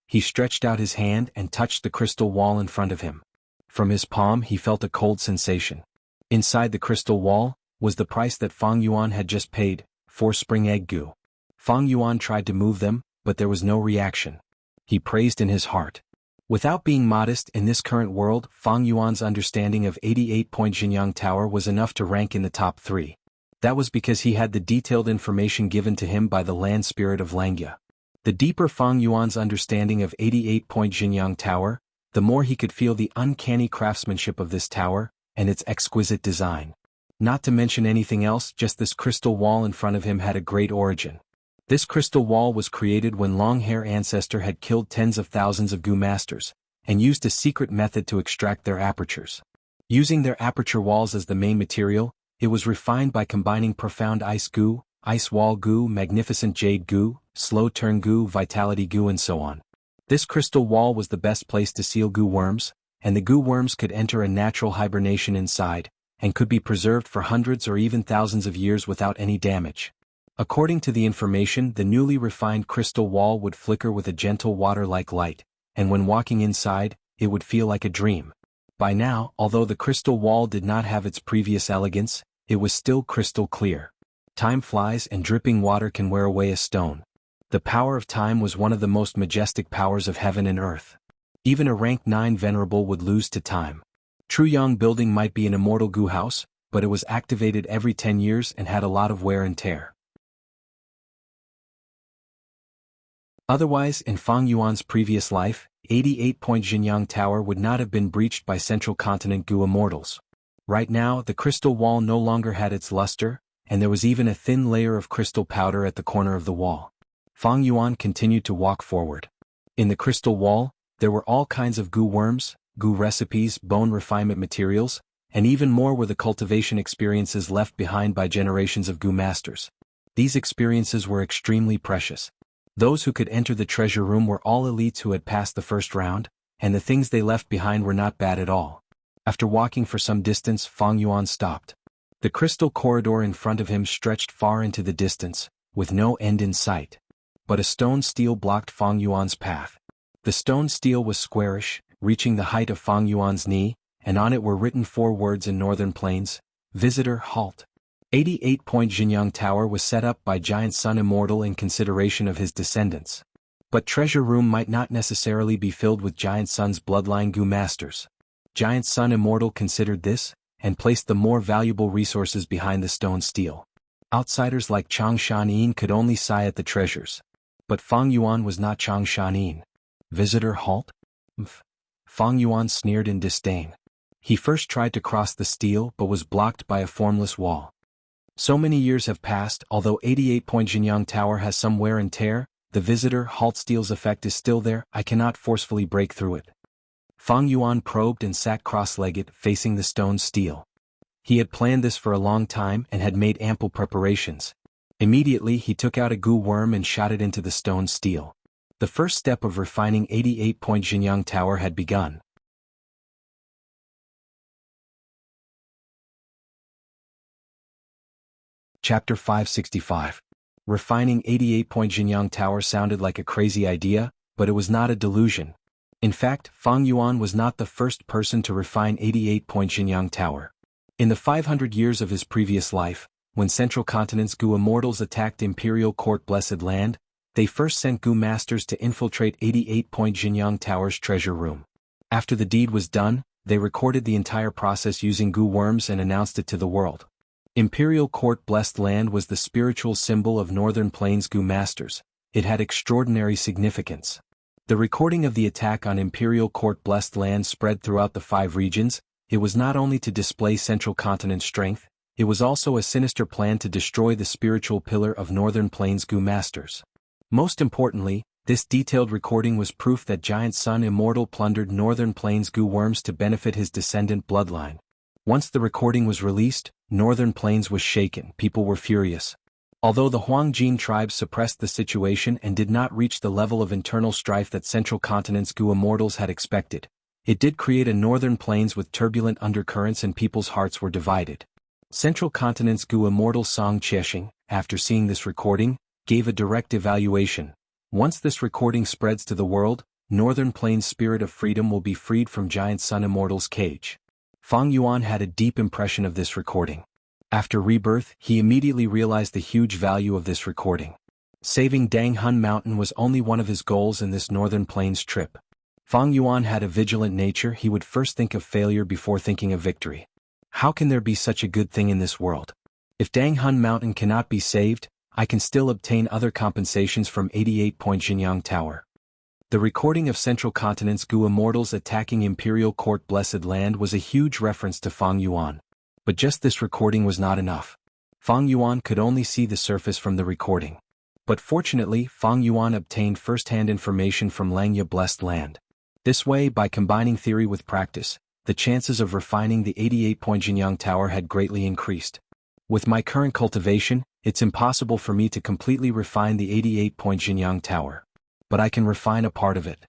He stretched out his hand and touched the crystal wall in front of him. From his palm he felt a cold sensation. Inside the crystal wall was the price that Fang Yuan had just paid, 4 spring egg Gu. Fang Yuan tried to move them, but there was no reaction. He praised in his heart. Without being modest in this current world, Fang Yuan's understanding of 88-point Jianghu Tower was enough to rank in the top 3. That was because he had the detailed information given to him by the land spirit of Xianxia. The deeper Fang Yuan's understanding of 88-point Jianghu Tower, the more he could feel the uncanny craftsmanship of this tower, and its exquisite design. Not to mention anything else, just this crystal wall in front of him had a great origin. This crystal wall was created when long-hair ancestor had killed tens of thousands of Gu masters, and used a secret method to extract their apertures. Using their aperture walls as the main material, it was refined by combining profound ice Gu, ice wall Gu, magnificent jade Gu, slow turn Gu, vitality Gu, and so on. This crystal wall was the best place to seal Gu worms, and the Gu worms could enter a natural hibernation inside, and could be preserved for hundreds or even thousands of years without any damage. According to the information, the newly refined crystal wall would flicker with a gentle water-like light, and when walking inside, it would feel like a dream. By now, although the crystal wall did not have its previous elegance, it was still crystal clear. Time flies and dripping water can wear away a stone. The power of time was one of the most majestic powers of heaven and earth. Even a rank 9 venerable would lose to time. Truyang building might be an immortal Gu house, but it was activated every 10 years and had a lot of wear and tear. Otherwise, in Fang Yuan's previous life, 88-point Jianghu Tower would not have been breached by Central Continent Gu immortals. Right now, the crystal wall no longer had its luster, and there was even a thin layer of crystal powder at the corner of the wall. Fang Yuan continued to walk forward. In the crystal wall, there were all kinds of Gu worms, Gu recipes, bone refinement materials, and even more were the cultivation experiences left behind by generations of Gu masters. These experiences were extremely precious. Those who could enter the treasure room were all elites who had passed the first round, and the things they left behind were not bad at all. After walking for some distance, Fang Yuan stopped. The crystal corridor in front of him stretched far into the distance, with no end in sight. But a stone stele blocked Fang Yuan's path. The stone stele was squarish, reaching the height of Fang Yuan's knee, and on it were written 4 words in Northern Plains: Visitor, halt. 88-point Jianghu Tower was set up by Giant Sun Immortal in consideration of his descendants. But treasure room might not necessarily be filled with Giant Sun's bloodline Gu masters. Giant Sun Immortal considered this, and placed the more valuable resources behind the stone stele. Outsiders like Chang Shanin could only sigh at the treasures. But Fang Yuan was not Chang Shanin. Visitor, halt? Fang Yuan sneered in disdain. He first tried to cross the stele but was blocked by a formless wall. So many years have passed, although 88-point Jianghu Tower has some wear and tear, the visitor, halt stele's effect is still there, I cannot forcefully break through it. Fang Yuan probed and sat cross-legged, facing the stone stele. He had planned this for a long time and had made ample preparations. Immediately he took out a Gu worm and shot it into the stone stele. The first step of refining 88-point Jianghu Tower had begun. Chapter 565. Refining 88-point Jianghu Tower sounded like a crazy idea, but it was not a delusion. In fact, Fang Yuan was not the first person to refine 88-point Jianghu Tower. In the 500 years of his previous life, when Central Continent's Gu immortals attacked Imperial Court Blessed Land, they first sent Gu masters to infiltrate 88-point Jianghu Tower's treasure room. After the deed was done, they recorded the entire process using Gu worms and announced it to the world. Imperial Court Blessed Land was the spiritual symbol of Northern Plains Gu masters. It had extraordinary significance. The recording of the attack on Imperial Court Blessed Land spread throughout the 5 regions. It was not only to display Central Continent's strength, it was also a sinister plan to destroy the spiritual pillar of Northern Plains Gu masters. Most importantly, this detailed recording was proof that Giant Sun Immortal plundered Northern Plains Gu worms to benefit his descendant bloodline. Once the recording was released, Northern Plains was shaken. People were furious. Although the Huangjin tribes suppressed the situation and did not reach the level of internal strife that Central Continent's Gu immortals had expected, it did create a Northern Plains with turbulent undercurrents and people's hearts were divided. Central Continent's Gu immortal Song Qiexing, after seeing this recording, gave a direct evaluation. Once this recording spreads to the world, Northern Plains' spirit of freedom will be freed from Giant Sun Immortal's cage. Fang Yuan had a deep impression of this recording. After rebirth, he immediately realized the huge value of this recording. Saving Danghun Mountain was only one of his goals in this Northern Plains trip. Fang Yuan had a vigilant nature. He would first think of failure before thinking of victory. How can there be such a good thing in this world? If Danghun Mountain cannot be saved, I can still obtain other compensations from 88-point Jinyang Tower. The recording of Central Continent's Gu immortals attacking Imperial Court Blessed Land was a huge reference to Fang Yuan. But just this recording was not enough. Fang Yuan could only see the surface from the recording. But fortunately, Fang Yuan obtained first-hand information from Langya Blessed Land. This way, by combining theory with practice, the chances of refining the 88-point Jinyang Tower had greatly increased. With my current cultivation, it's impossible for me to completely refine the 88-point Jinyang Tower. But I can refine a part of it.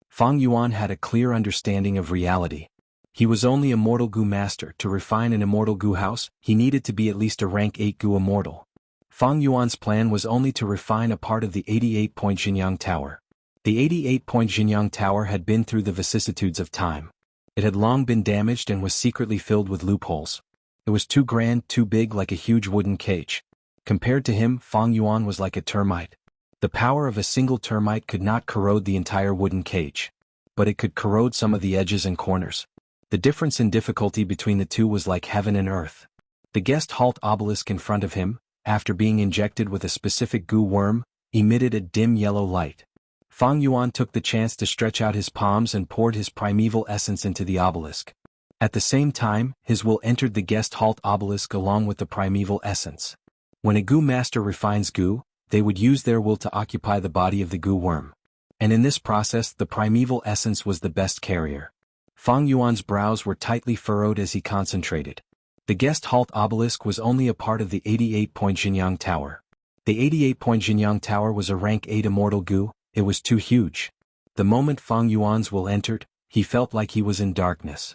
Fang Yuan had a clear understanding of reality. He was only a mortal Gu master. To refine an immortal Gu house, he needed to be at least a rank 8 Gu immortal. Fang Yuan's plan was only to refine a part of the 88-point Jinyang Tower. The 88-point Jinyang Tower had been through the vicissitudes of time. It had long been damaged and was secretly filled with loopholes. It was too grand, too big, like a huge wooden cage. Compared to him, Fang Yuan was like a termite. The power of a single termite could not corrode the entire wooden cage. But it could corrode some of the edges and corners. The difference in difficulty between the two was like heaven and earth. The guest halt obelisk in front of him, after being injected with a specific Gu worm, emitted a dim yellow light. Fang Yuan took the chance to stretch out his palms and poured his primeval essence into the obelisk. At the same time, his will entered the guest halt obelisk along with the primeval essence. When a Gu master refines Gu, they would use their will to occupy the body of the Gu worm. And in this process, the primeval essence was the best carrier. Fang Yuan's brows were tightly furrowed as he concentrated. The guest halt obelisk was only a part of the 88-point Jinyang Tower. The 88-point Jinyang Tower was a rank 8 immortal Gu. It was too huge. The moment Fang Yuan's will entered, he felt like he was in darkness.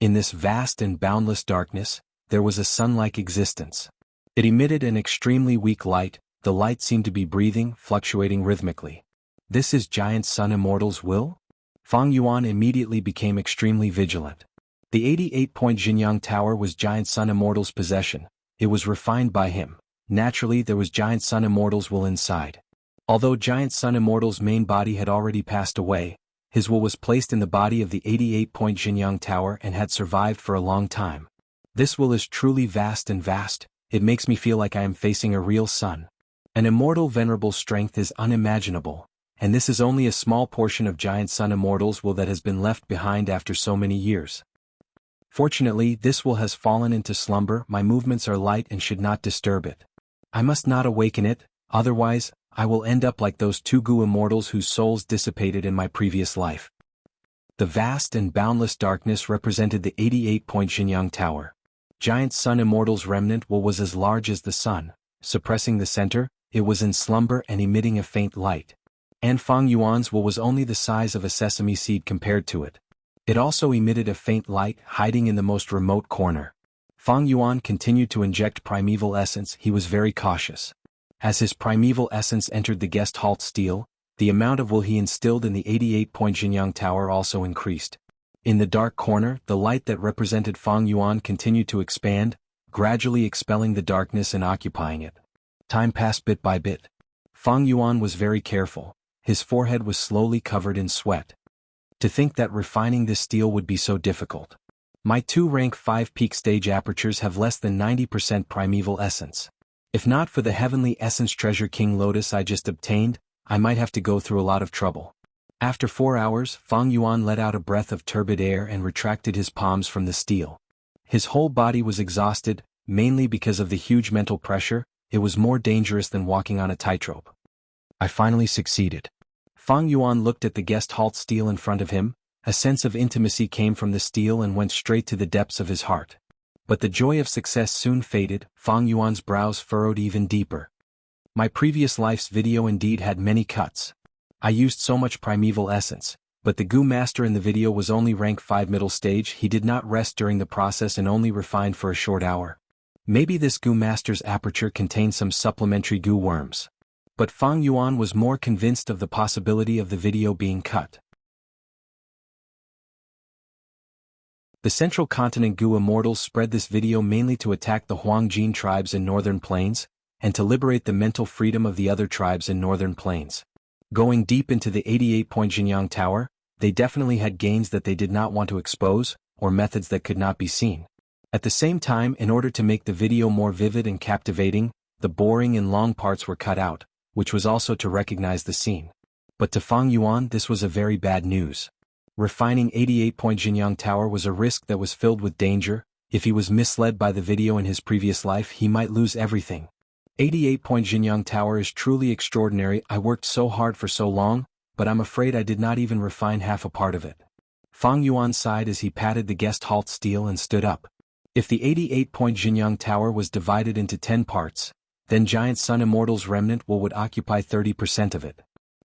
In this vast and boundless darkness, there was a sun-like existence. It emitted an extremely weak light. The light seemed to be breathing, fluctuating rhythmically. This is Giant Sun Immortal's will? Fang Yuan immediately became extremely vigilant. The 88-point Jinyang Tower was Giant Sun Immortal's possession. It was refined by him. Naturally, there was Giant Sun Immortal's will inside. Although Giant Sun Immortal's main body had already passed away, his will was placed in the body of the 88-point Jinyang Tower and had survived for a long time. This will is truly vast and vast. It makes me feel like I am facing a real sun. An immortal venerable strength is unimaginable, and this is only a small portion of Giant Sun Immortal's will that has been left behind after so many years. Fortunately, this will has fallen into slumber. My movements are light and should not disturb it. I must not awaken it, otherwise, I will end up like those two Gu immortals whose souls dissipated in my previous life. The vast and boundless darkness represented the 88-point Jinyang Tower. Giant Sun Immortal's remnant will was as large as the sun. Suppressing the center, it was in slumber and emitting a faint light. And Fang Yuan's will was only the size of a sesame seed compared to it. It also emitted a faint light, hiding in the most remote corner. Fang Yuan continued to inject primeval essence. He was very cautious. As his primeval essence entered the guest halt steel, the amount of will he instilled in the 88-point Jinyang Tower also increased. In the dark corner, the light that represented Fang Yuan continued to expand, gradually expelling the darkness and occupying it. Time passed bit by bit. Fang Yuan was very careful. His forehead was slowly covered in sweat. To think that refining this steel would be so difficult. My 2 rank 5 peak stage apertures have less than 90% primeval essence. If not for the heavenly essence treasure King Lotus I just obtained, I might have to go through a lot of trouble. After 4 hours, Fang Yuan let out a breath of turbid air and retracted his palms from the steel. His whole body was exhausted, mainly because of the huge mental pressure. It was more dangerous than walking on a tightrope. I finally succeeded. Fang Yuan looked at the guest halt steel in front of him. A sense of intimacy came from the steel and went straight to the depths of his heart. But the joy of success soon faded. Fang Yuan's brows furrowed even deeper. My previous life's video indeed had many cuts. I used so much primeval essence, but the Gu master in the video was only rank 5 middle stage. He did not rest during the process and only refined for a short hour. Maybe this Gu master's aperture contained some supplementary Gu worms. But Fang Yuan was more convinced of the possibility of the video being cut. The Central Continent Gu Immortals spread this video mainly to attack the Huangjin tribes in northern plains, and to liberate the mental freedom of the other tribes in northern plains. Going deep into the 88-point Jianghu Tower, they definitely had gains that they did not want to expose, or methods that could not be seen. At the same time, in order to make the video more vivid and captivating, the boring and long parts were cut out, which was also to recognize the scene. But to Fang Yuan this was a very bad news. Refining 88-point Jianghu Tower was a risk that was filled with danger. If he was misled by the video in his previous life, he might lose everything. 88-point Jianghu Tower is truly extraordinary. I worked so hard for so long, but I'm afraid I did not even refine half a part of it. Fang Yuan sighed as he patted the guest halt steel and stood up. If the 88-point Jianghu Tower was divided into 10 parts, then Giant Sun Immortal's remnant would occupy 30% of it.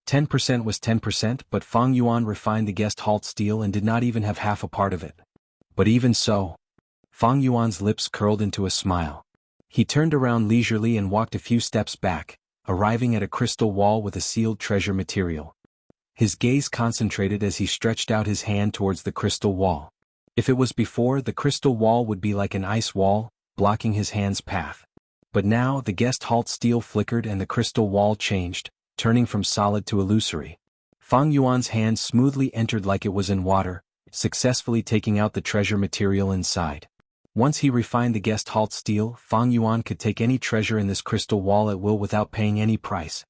10% was 10%, but Fang Yuan refined the guest halt steel and did not even have half a part of it. But even so, Fang Yuan's lips curled into a smile. He turned around leisurely and walked a few steps back, arriving at a crystal wall with a sealed treasure material. His gaze concentrated as he stretched out his hand towards the crystal wall. If it was before, the crystal wall would be like an ice wall, blocking his hand's path. But now the guest halt steel flickered and the crystal wall changed, turning from solid to illusory. Fang Yuan's hand smoothly entered like it was in water, successfully taking out the treasure material inside. Once he refined the guest halt steel, Fang Yuan could take any treasure in this crystal wall at will without paying any price.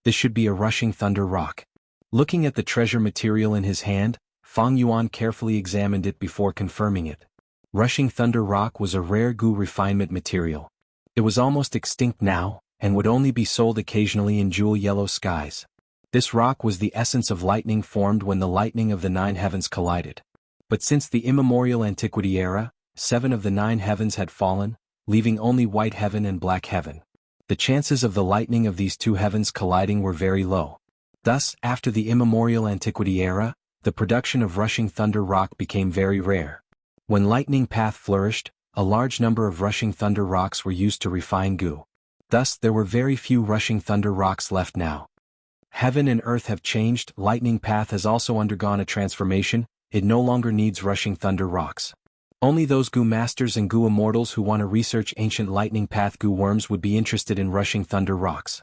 This should be a rushing thunder rock. Looking at the treasure material in his hand, Fang Yuan carefully examined it before confirming it. Rushing thunder rock was a rare Gu refinement material. It was almost extinct now, and would only be sold occasionally in jewel yellow skies. This rock was the essence of lightning formed when the lightning of the 9 heavens collided. But since the immemorial antiquity era, 7 of the 9 heavens had fallen, leaving only white heaven and black heaven. The chances of the lightning of these 2 heavens colliding were very low. Thus, after the immemorial antiquity era, the production of rushing thunder rock became very rare. When lightning path flourished, a large number of rushing thunder rocks were used to refine Gu. Thus there were very few rushing thunder rocks left now. Heaven and earth have changed. Lightning path has also undergone a transformation. It no longer needs rushing thunder rocks. Only those Gu masters and Gu immortals who want to research ancient lightning path Gu worms would be interested in rushing thunder rocks.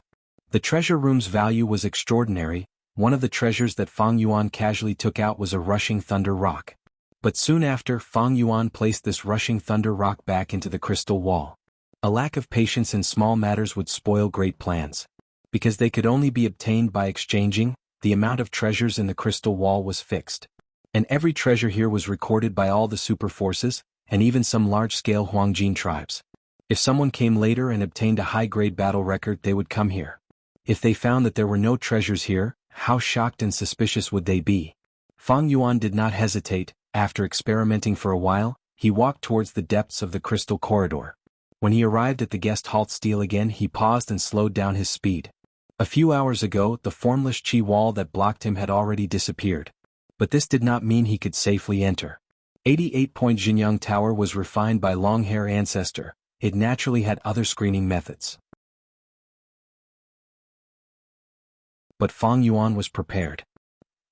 The treasure room's value was extraordinary. One of the treasures that Fang Yuan casually took out was a rushing thunder rock. But soon after, Fang Yuan placed this rushing thunder rock back into the crystal wall. A lack of patience in small matters would spoil great plans. Because they could only be obtained by exchanging, the amount of treasures in the crystal wall was fixed. And every treasure here was recorded by all the super forces, and even some large-scale Huangjin tribes. If someone came later and obtained a high-grade battle record, they would come here. If they found that there were no treasures here, how shocked and suspicious would they be? Fang Yuan did not hesitate. After experimenting for a while, he walked towards the depths of the crystal corridor. When he arrived at the guest halt steel again, he paused and slowed down his speed. A few hours ago, the formless chi wall that blocked him had already disappeared. But this did not mean he could safely enter. 88-point Jianghu Tower was refined by long-hair ancestor. It naturally had other screening methods. But Fang Yuan was prepared.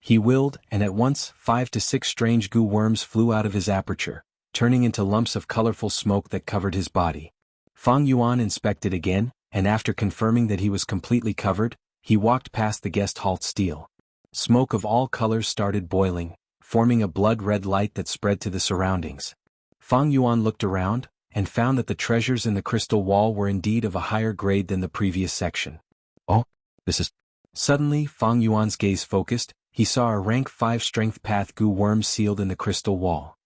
He willed, and at once 5 to 6 strange Gu worms flew out of his aperture, turning into lumps of colorful smoke that covered his body. Fang Yuan inspected again, and after confirming that he was completely covered, he walked past the guest halt steel. Smoke of all colors started boiling, forming a blood-red light that spread to the surroundings. Fang Yuan looked around, and found that the treasures in the crystal wall were indeed of a higher grade than the previous section. Oh, this is... Suddenly, Fang Yuan's gaze focused. he saw a rank 5 strength path goo worm sealed in the crystal wall.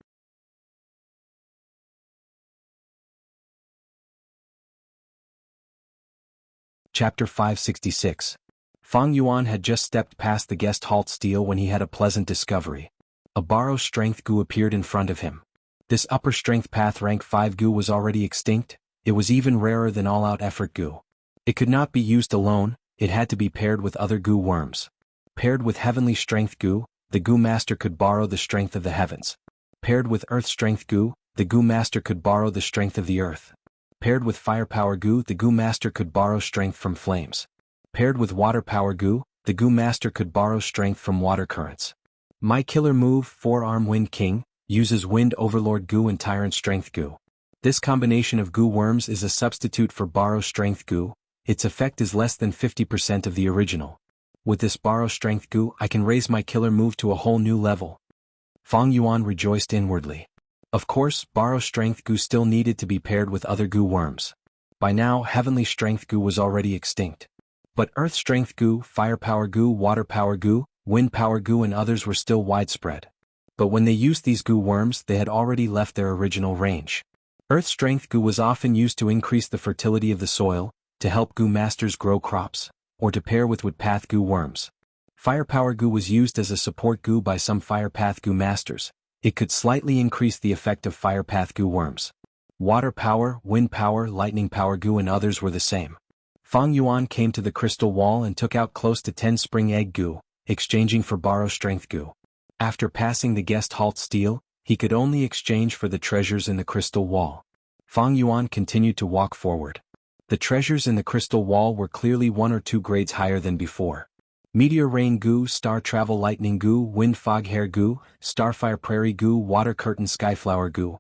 Chapter 566. Fang Yuan had just stepped past the guest halt stele when he had a pleasant discovery. A borrow strength goo appeared in front of him. This upper strength path rank 5 goo was already extinct. It was even rarer than all-out effort goo. It could not be used alone, it had to be paired with other goo worms. Paired with heavenly strength goo, the goo master could borrow the strength of the heavens. Paired with earth strength goo, the goo master could borrow the strength of the earth. Paired with firepower goo, the goo master could borrow strength from flames. Paired with water power goo, the goo master could borrow strength from water currents. My killer move, Forearm Wind King, uses Wind Overlord goo and Tyrant strength goo. This combination of goo worms is a substitute for borrow strength goo. Its effect is less than 50% of the original. With this borrow strength goo, I can raise my killer move to a whole new level. Fang Yuan rejoiced inwardly. Of course, borrow strength goo still needed to be paired with other goo worms. By now, heavenly strength goo was already extinct. But earth strength goo, firepower goo, water power goo, wind power goo and others were still widespread. But when they used these goo worms, they had already left their original range. Earth strength goo was often used to increase the fertility of the soil, to help goo masters grow crops, or to pair with wood path goo worms. Firepower goo was used as a support goo by some fire path goo masters. It could slightly increase the effect of fire path goo worms. Water power, wind power, lightning power goo and others were the same. Fang Yuan came to the crystal wall and took out close to 10 spring egg goo, exchanging for borrow strength goo. After passing the guest halt stele, he could only exchange for the treasures in the crystal wall. Fang Yuan continued to walk forward. The treasures in the crystal wall were clearly 1 or 2 grades higher than before. Meteor Rain goo, Star Travel Lightning goo, Wind Fog Hair goo, Starfire Prairie goo, Water Curtain Skyflower goo.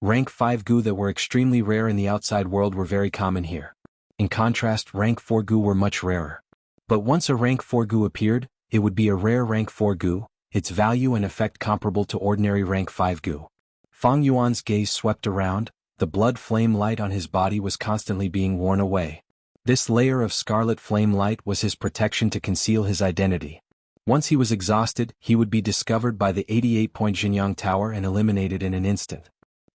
Rank 5 goo that were extremely rare in the outside world were very common here. In contrast, rank 4 goo were much rarer. But once a rank 4 goo appeared, it would be a rare rank 4 goo, its value and effect comparable to ordinary rank 5 goo. Fang Yuan's gaze swept around, the blood flame light on his body was constantly being worn away. This layer of scarlet flame light was his protection to conceal his identity. Once he was exhausted, he would be discovered by the 88-point Jianghu tower and eliminated in an instant.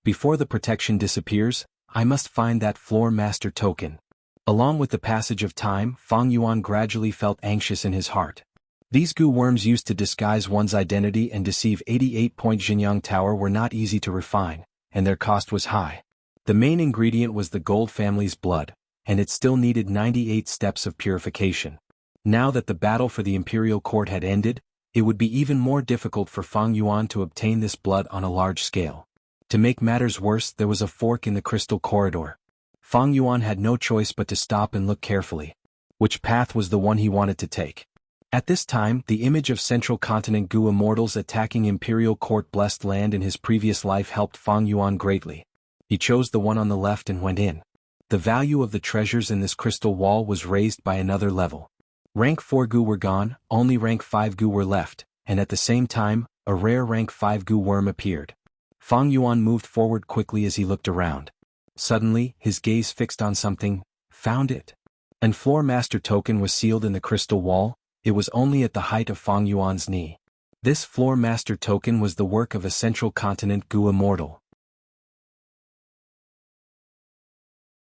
Before the protection disappears, I must find that floor master token. Along with the passage of time, Fang Yuan gradually felt anxious in his heart. These goo worms used to disguise one's identity and deceive 88-point Jianghu tower were not easy to refine, and their cost was high. The main ingredient was the gold family's blood, and it still needed 98 steps of purification. Now that the battle for the imperial court had ended, it would be even more difficult for Fang Yuan to obtain this blood on a large scale. To make matters worse, there was a fork in the crystal corridor. Fang Yuan had no choice but to stop and look carefully. Which path was the one he wanted to take? At this time, the image of Central Continent Goo immortals attacking Imperial Court blessed land in his previous life helped Fang Yuan greatly. He chose the one on the left and went in. The value of the treasures in this crystal wall was raised by another level. Rank 4 goo were gone, only rank 5 goo were left, and at the same time, a rare rank 5 goo worm appeared. Fang Yuan moved forward quickly as he looked around. Suddenly, his gaze fixed on something. Found it. An floor master token was sealed in the crystal wall. It was only at the height of Fang Yuan's knee. This floor master token was the work of a Central Continent Goo immortal.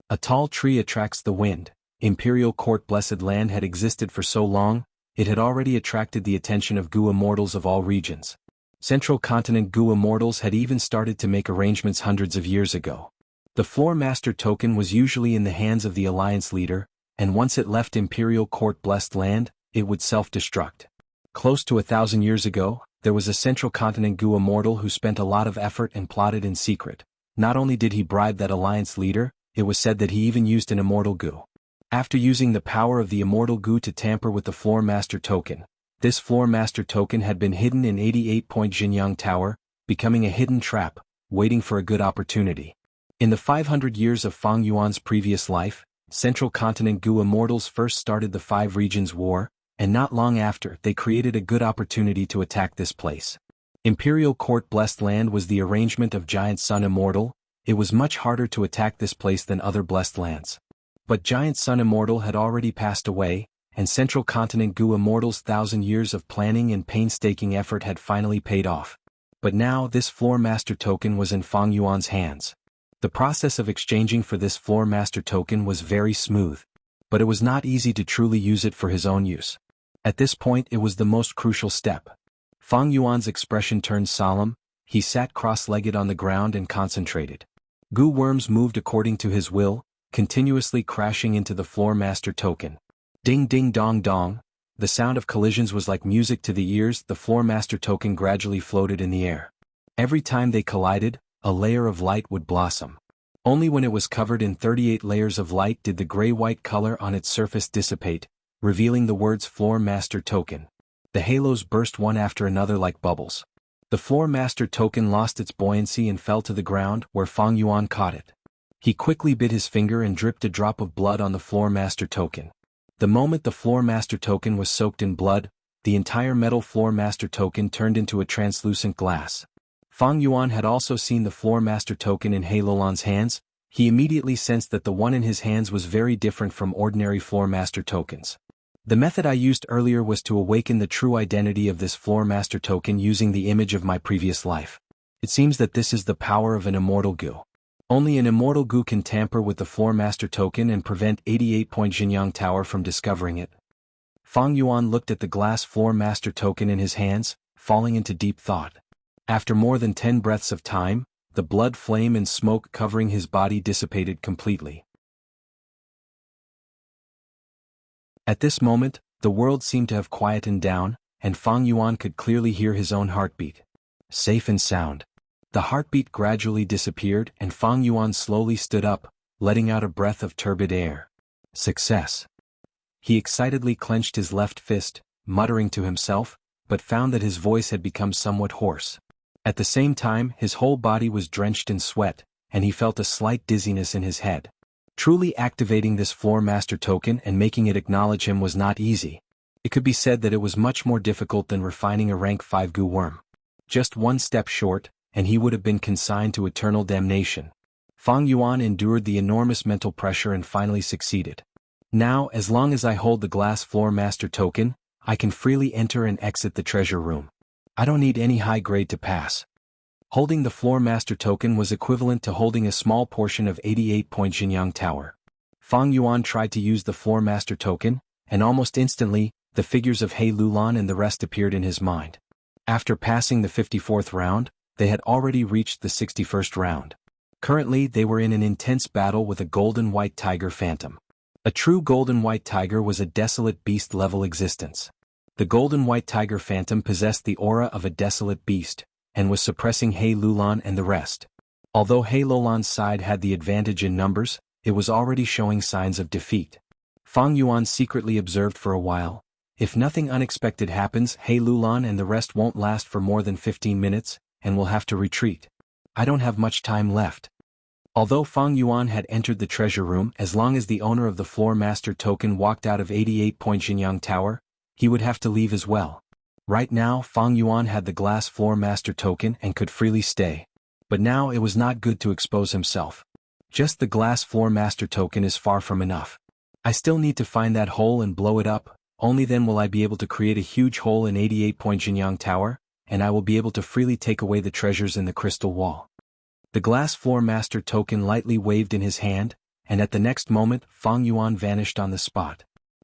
A tall tree attracts the wind. Imperial Court blessed land had existed for so long, it had already attracted the attention of Goo immortals of all regions. Central Continent Goo immortals had even started to make arrangements hundreds of years ago. The floor master token was usually in the hands of the alliance leader, and once it left Imperial Court blessed land, it would self-destruct. Close to 1,000 years ago, there was a Central Continent Goo immortal who spent a lot of effort and plotted in secret. Not only did he bribe that alliance leader, it was said that he even used an immortal goo. After using the power of the immortal goo to tamper with the floor master token, this floor master token had been hidden in 88-point Jianghu tower, becoming a hidden trap, waiting for a good opportunity. In the 500 years of Fang Yuan's previous life, Central Continent Goo immortals first started the 5 Regions War, and not long after, they created a good opportunity to attack this place. Imperial Court blessed land was the arrangement of Giant Sun Immortal. It was much harder to attack this place than other blessed lands. But Giant Sun Immortal had already passed away, and Central Continent Gu Immortal's 1,000 years of planning and painstaking effort had finally paid off. But now this Floor Master token was in Fang Yuan's hands. The process of exchanging for this Floor Master token was very smooth, but it was not easy to truly use it for his own use. At this point it was the most crucial step. Fang Yuan's expression turned solemn, he sat cross-legged on the ground and concentrated. Gu worms moved according to his will, continuously crashing into the Floor Master token. Ding ding dong dong, the sound of collisions was like music to the ears. The Floor Master token gradually floated in the air. Every time they collided, a layer of light would blossom. Only when it was covered in 38 layers of light did the gray-white color on its surface dissipate, revealing the words Floor Master token. The halos burst one after another like bubbles. The Floor Master token lost its buoyancy and fell to the ground where Fang Yuan caught it. He quickly bit his finger and dripped a drop of blood on the Floor Master token. The moment the Floor Master token was soaked in blood, the entire metal Floor Master token turned into a translucent glass. Fang Yuan had also seen the Floor Master token in He Lulan's hands. He immediately sensed that the one in his hands was very different from ordinary Floor Master tokens. The method I used earlier was to awaken the true identity of this Floor Master token using the image of my previous life. It seems that this is the power of an immortal Gu. Only an immortal Gu can tamper with the Floor Master token and prevent 88-point Jianghu Tower from discovering it. Fang Yuan looked at the glass Floor Master token in his hands, falling into deep thought. After more than 10 breaths of time, the blood flame and smoke covering his body dissipated completely. At this moment, the world seemed to have quietened down, and Fang Yuan could clearly hear his own heartbeat. Safe and sound. The heartbeat gradually disappeared and Fang Yuan slowly stood up, letting out a breath of turbid air. Success. He excitedly clenched his left fist, muttering to himself, but found that his voice had become somewhat hoarse. At the same time, his whole body was drenched in sweat, and he felt a slight dizziness in his head. Truly activating this Floor Master token and making it acknowledge him was not easy. It could be said that it was much more difficult than refining a rank 5 Gu worm. Just one step short, and he would have been consigned to eternal damnation. Fang Yuan endured the enormous mental pressure and finally succeeded. Now, as long as I hold the glass Floor Master token, I can freely enter and exit the treasure room. I don't need any high grade to pass. Holding the Floor Master token was equivalent to holding a small portion of 88-point Jianghu Tower. Fang Yuan tried to use the Floor Master token, and almost instantly, the figures of He Lulan and the rest appeared in his mind. After passing the 54th round, they had already reached the 61st round. Currently they were in an intense battle with a golden white tiger phantom. A true golden white tiger was a desolate beast-level existence. The golden white tiger phantom possessed the aura of a desolate beast, and was suppressing He Lulan and the rest. Although He Lulan's side had the advantage in numbers, it was already showing signs of defeat. Fang Yuan secretly observed for a while. If nothing unexpected happens, He Lulan and the rest won't last for more than 15 minutes, and will have to retreat. I don't have much time left. Although Fang Yuan had entered the treasure room, as long as the owner of the Floor Master token walked out of 88-point Jianghu Tower, he would have to leave as well. Right now Fang Yuan had the glass Floor Master token and could freely stay. But now it was not good to expose himself. Just the glass Floor Master token is far from enough. I still need to find that hole and blow it up, only then will I be able to create a huge hole in 88-point Jianghu Tower, and I will be able to freely take away the treasures in the crystal wall. The glass Floor Master token lightly waved in his hand, and at the next moment Fang Yuan vanished on the spot.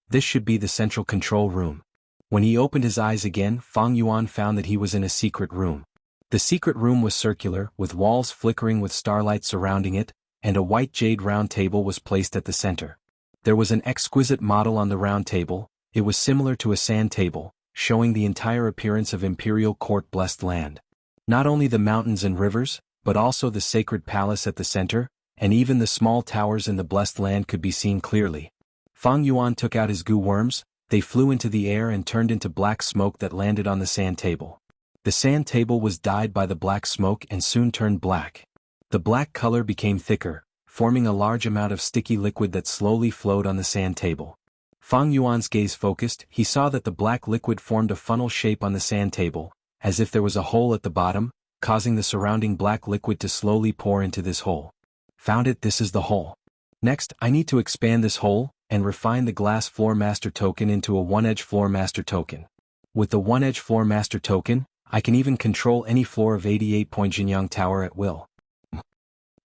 This should be the central control room. When he opened his eyes again, Fang Yuan found that he was in a secret room. The secret room was circular, with walls flickering with starlight surrounding it, and a white jade round table was placed at the center. There was an exquisite model on the round table. It was similar to a sand table, showing the entire appearance of Imperial Court Blessed Land. Not only the mountains and rivers, but also the sacred palace at the center, and even the small towers in the Blessed Land could be seen clearly. Fang Yuan took out his Gu worms. They flew into the air and turned into black smoke that landed on the sand table. The sand table was dyed by the black smoke and soon turned black. The black color became thicker, forming a large amount of sticky liquid that slowly flowed on the sand table. Fang Yuan's gaze focused. He saw that the black liquid formed a funnel shape on the sand table, as if there was a hole at the bottom, causing the surrounding black liquid to slowly pour into this hole. Found it. This is the hole. Next, I need to expand this hole, and refine the glass floor master token into a one-edge floor master token. With the one-edge floor master token, I can even control any floor of 88-point Jianghu Tower at will.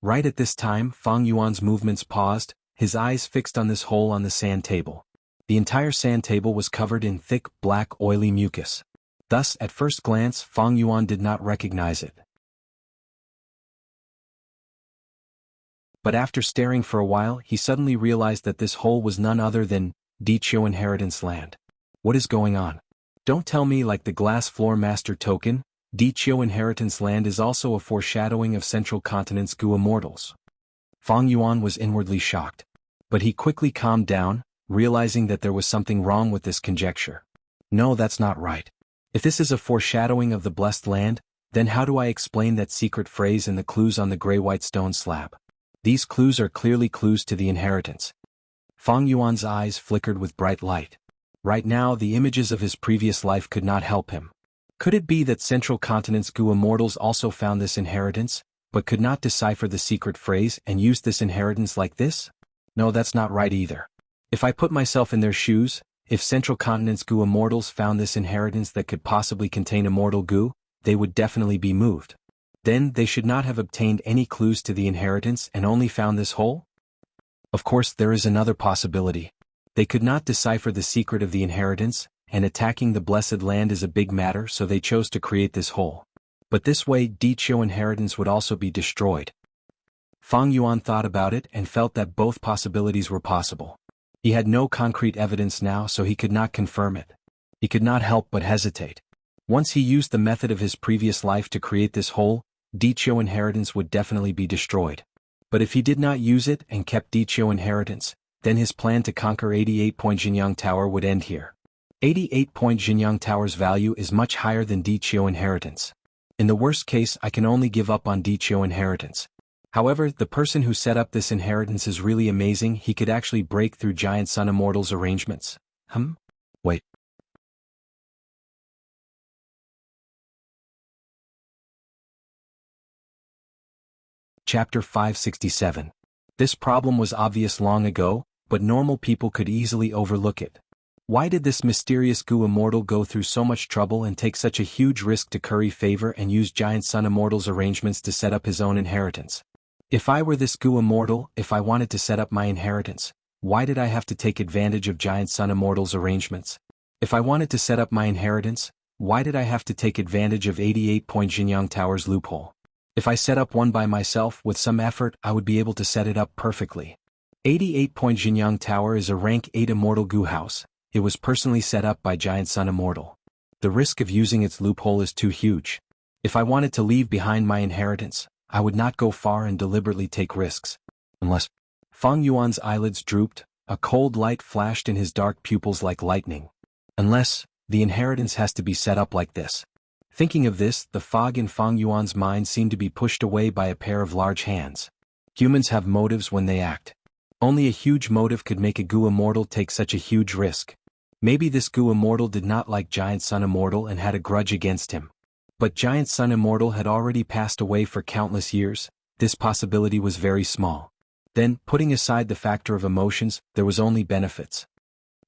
Right at this time, Fang Yuan's movements paused, his eyes fixed on this hole on the sand table. The entire sand table was covered in thick, black, oily mucus. Thus, at first glance, Fang Yuan did not recognize it. But after staring for a while, he suddenly realized that this hole was none other than Diqiu Inheritance Land. What is going on? Don't tell me like the glass floor master token, Diqiu Inheritance Land is also a foreshadowing of Central Continent's Gu Immortals. Fang Yuan was inwardly shocked. But he quickly calmed down, realizing that there was something wrong with this conjecture. No, that's not right. If this is a foreshadowing of the blessed land, then how do I explain that secret phrase in the clues on the gray-white stone slab? These clues are clearly clues to the inheritance. Fang Yuan's eyes flickered with bright light. Right now, the images of his previous life could not help him. Could it be that Central Continent's Gu Immortals also found this inheritance, but could not decipher the secret phrase and used this inheritance like this? No, that's not right either. If I put myself in their shoes, if Central Continent's Gu Immortals found this inheritance that could possibly contain immortal Gu, they would definitely be moved. Then they should not have obtained any clues to the inheritance and only found this hole? Of course, there is another possibility. They could not decipher the secret of the inheritance, and attacking the blessed land is a big matter, so they chose to create this hole. But this way, Diqiu inheritance would also be destroyed. Fang Yuan thought about it and felt that both possibilities were possible. He had no concrete evidence now, so he could not confirm it. He could not help but hesitate. Once he used the method of his previous life to create this hole, Diqiu inheritance would definitely be destroyed. But if he did not use it and kept Diqiu inheritance, then his plan to conquer 88-point Jianghu Tower would end here. 88-point Jianghu Tower's value is much higher than Diqiu inheritance. In the worst case, I can only give up on Diqiu inheritance. However, the person who set up this inheritance is really amazing. He could actually break through Giant Sun Immortal's arrangements. Wait. Chapter 567. This problem was obvious long ago, but normal people could easily overlook it. Why did this mysterious Gu Immortal go through so much trouble and take such a huge risk to curry favor and use Giant Sun Immortal's arrangements to set up his own inheritance? If I were this Gu Immortal, if I wanted to set up my inheritance, why did I have to take advantage of Giant Sun Immortal's arrangements? If I wanted to set up my inheritance, why did I have to take advantage of 88-point Jianghu Tower's loophole? If I set up one by myself with some effort, I would be able to set it up perfectly. 88-point Jianghu Tower is a rank 8 immortal Gu house. It was personally set up by Giant Sun Immortal. The risk of using its loophole is too huge. If I wanted to leave behind my inheritance, I would not go far and deliberately take risks. Unless... Fang Yuan's eyelids drooped, a cold light flashed in his dark pupils like lightning. Unless, the inheritance has to be set up like this. Thinking of this, the fog in Fang Yuan's mind seemed to be pushed away by a pair of large hands. Humans have motives when they act. Only a huge motive could make a Gu Immortal take such a huge risk. Maybe this Gu Immortal did not like Giant Sun Immortal and had a grudge against him. But Giant Sun Immortal had already passed away for countless years. This possibility was very small. Then, putting aside the factor of emotions, there was only benefits.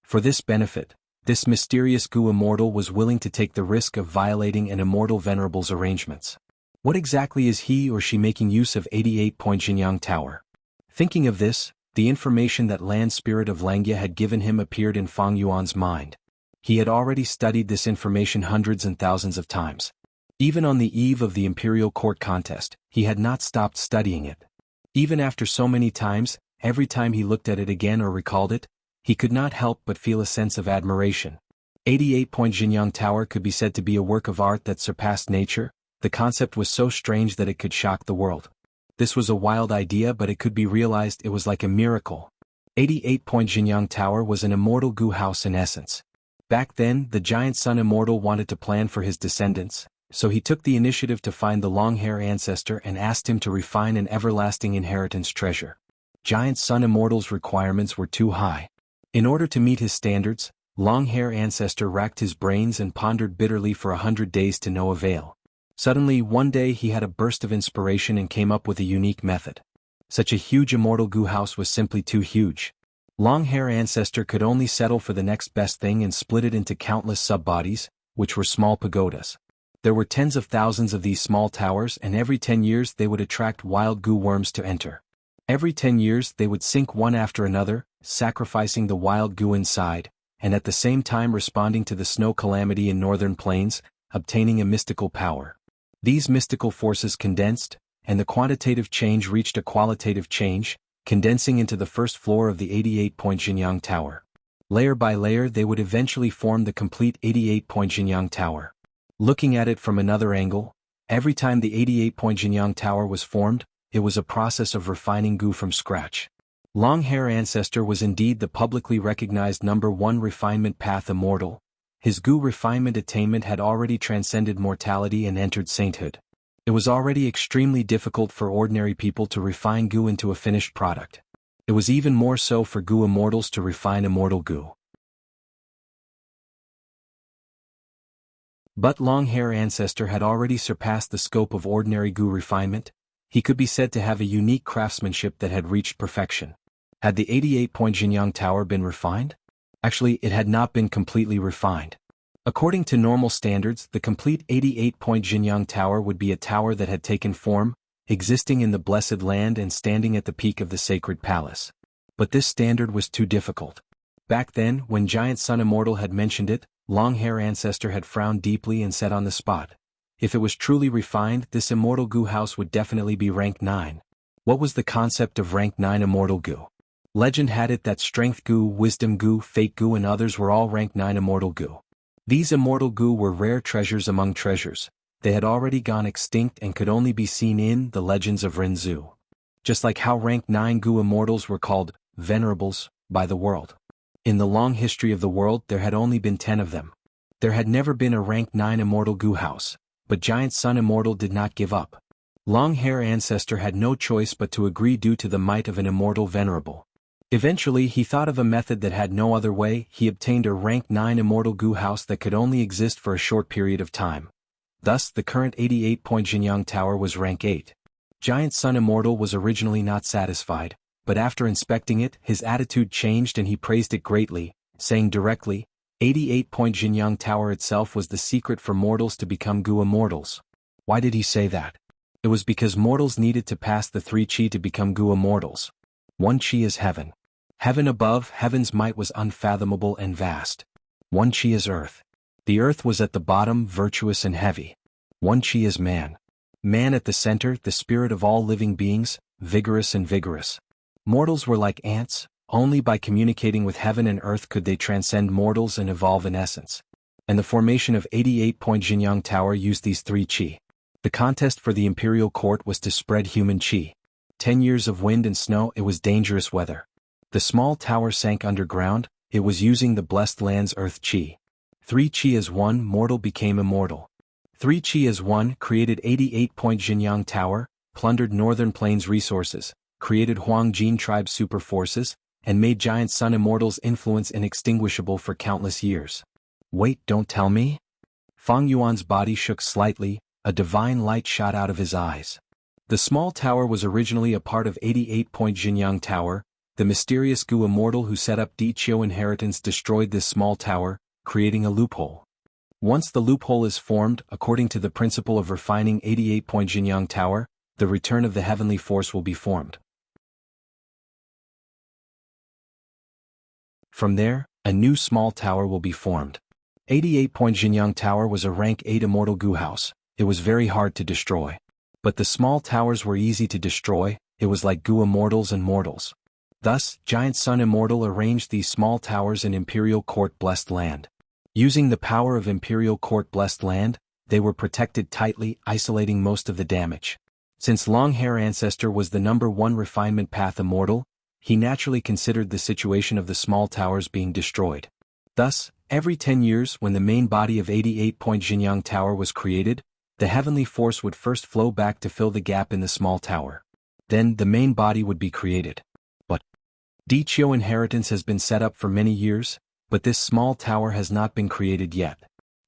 For this benefit, this mysterious Gu Immortal was willing to take the risk of violating an immortal venerable's arrangements. What exactly is he or she making use of 88-point Jianghu Tower? Thinking of this, the information that Land Spirit of Xianxia had given him appeared in Fang Yuan's mind. He had already studied this information hundreds and thousands of times. Even on the eve of the Imperial Court contest, he had not stopped studying it. Even after so many times, every time he looked at it again or recalled it, he could not help but feel a sense of admiration. 88-point Jianghu Tower could be said to be a work of art that surpassed nature. The concept was so strange that it could shock the world. This was a wild idea, but it could be realized. It was like a miracle. 88-point Jianghu Tower was an immortal Gu house in essence. Back then, the Giant Sun Immortal wanted to plan for his descendants, so he took the initiative to find the long-hair ancestor and asked him to refine an everlasting inheritance treasure. Giant Sun Immortal's requirements were too high. In order to meet his standards, long-hair ancestor racked his brains and pondered bitterly for 100 days to no avail. Suddenly, one day he had a burst of inspiration and came up with a unique method. Such a huge immortal Gu house was simply too huge. Long-hair ancestor could only settle for the next best thing and split it into countless sub-bodies, which were small pagodas. There were tens of thousands of these small towers, and every 10 years they would attract wild goo worms to enter. Every 10 years they would sink one after another, sacrificing the wild goo inside, and at the same time responding to the snow calamity in northern plains, obtaining a mystical power. These mystical forces condensed, and the quantitative change reached a qualitative change, condensing into the first floor of the 88-point Jianghu Tower. Layer by layer they would eventually form the complete 88-point Jianghu Tower. Looking at it from another angle, every time the 88-point Jianghu Tower was formed, it was a process of refining goo from scratch. Long-hair ancestor was indeed the publicly recognized #1 refinement path immortal. His goo refinement attainment had already transcended mortality and entered sainthood. It was already extremely difficult for ordinary people to refine goo into a finished product. It was even more so for goo immortals to refine immortal goo. But long-hair ancestor had already surpassed the scope of ordinary goo refinement. He could be said to have a unique craftsmanship that had reached perfection. Had the 88-point Jianghu Tower been refined? Actually, it had not been completely refined. According to normal standards, the complete 88-point Jianghu Tower would be a tower that had taken form, existing in the blessed land and standing at the peak of the sacred palace. But this standard was too difficult. Back then, when Giant Sun Immortal had mentioned it, long-hair ancestor had frowned deeply and said on the spot, if it was truly refined, this immortal goo house would definitely be rank 9. What was the concept of rank 9 immortal goo? Legend had it that strength goo, wisdom goo, fate goo and others were all rank 9 immortal goo. These immortal goo were rare treasures among treasures. They had already gone extinct and could only be seen in the legends of Renzu. Just like how rank 9 goo immortals were called venerables by the world. In the long history of the world there had only been 10 of them. There had never been a rank 9 immortal goo house, but Giant Sun Immortal did not give up. Long-hair ancestor had no choice but to agree due to the might of an immortal venerable. Eventually he thought of a method that had no other way. He obtained a rank 9 immortal goo house that could only exist for a short period of time. Thus the current 88-point Jianghu Tower was rank 8. Giant Sun Immortal was originally not satisfied, but after inspecting it his attitude changed and he praised it greatly, saying directly, 88-point Jianghu Tower itself was the secret for mortals to become goo immortals. Why did he say that? It was because mortals needed to pass the 3 chi to become goo immortals. 1 chi is heaven. Heaven above, heaven's might was unfathomable and vast. 1 chi is earth. The earth was at the bottom, virtuous and heavy. 1 chi is man. Man at the center, the spirit of all living beings, vigorous and vigorous. Mortals were like ants, only by communicating with heaven and earth could they transcend mortals and evolve in essence. And the formation of 88-point Jianghu Tower used these 3 chi. The contest for the imperial court was to spread human chi. 10 years of wind and snow, it was dangerous weather. The small tower sank underground, it was using the blessed land's earth chi. 3 chi as 1 mortal became immortal. 3 chi as 1 created 88-point Jianghu Tower, plundered northern plains resources, created Huangjin tribe super forces, and made Giant Sun Immortal's influence inextinguishable for countless years. Wait, don't tell me? Fang Yuan's body shook slightly, a divine light shot out of his eyes. The small tower was originally a part of 88-point Jianghu Tower. The mysterious goo immortal who set up Di Qiu inheritance destroyed this small tower, creating a loophole. Once the loophole is formed, according to the principle of refining 88-point Jianghu Tower, the return of the heavenly force will be formed. From there, a new small tower will be formed. 88-point Jianghu Tower was a rank 8 immortal goo house. It was very hard to destroy. But the small towers were easy to destroy. It was like goo immortals and mortals. Thus, Giant Sun Immortal arranged these small towers in Imperial Court Blessed Land. Using the power of Imperial Court Blessed Land, they were protected tightly, isolating most of the damage. Since Long-Hair Ancestor was the #1 refinement path immortal, he naturally considered the situation of the small towers being destroyed. Thus, every 10 years when the main body of 88-point Jianghu Tower was created, the heavenly force would first flow back to fill the gap in the small tower. Then the main body would be created. Di Qiu inheritance has been set up for many years, but this small tower has not been created yet.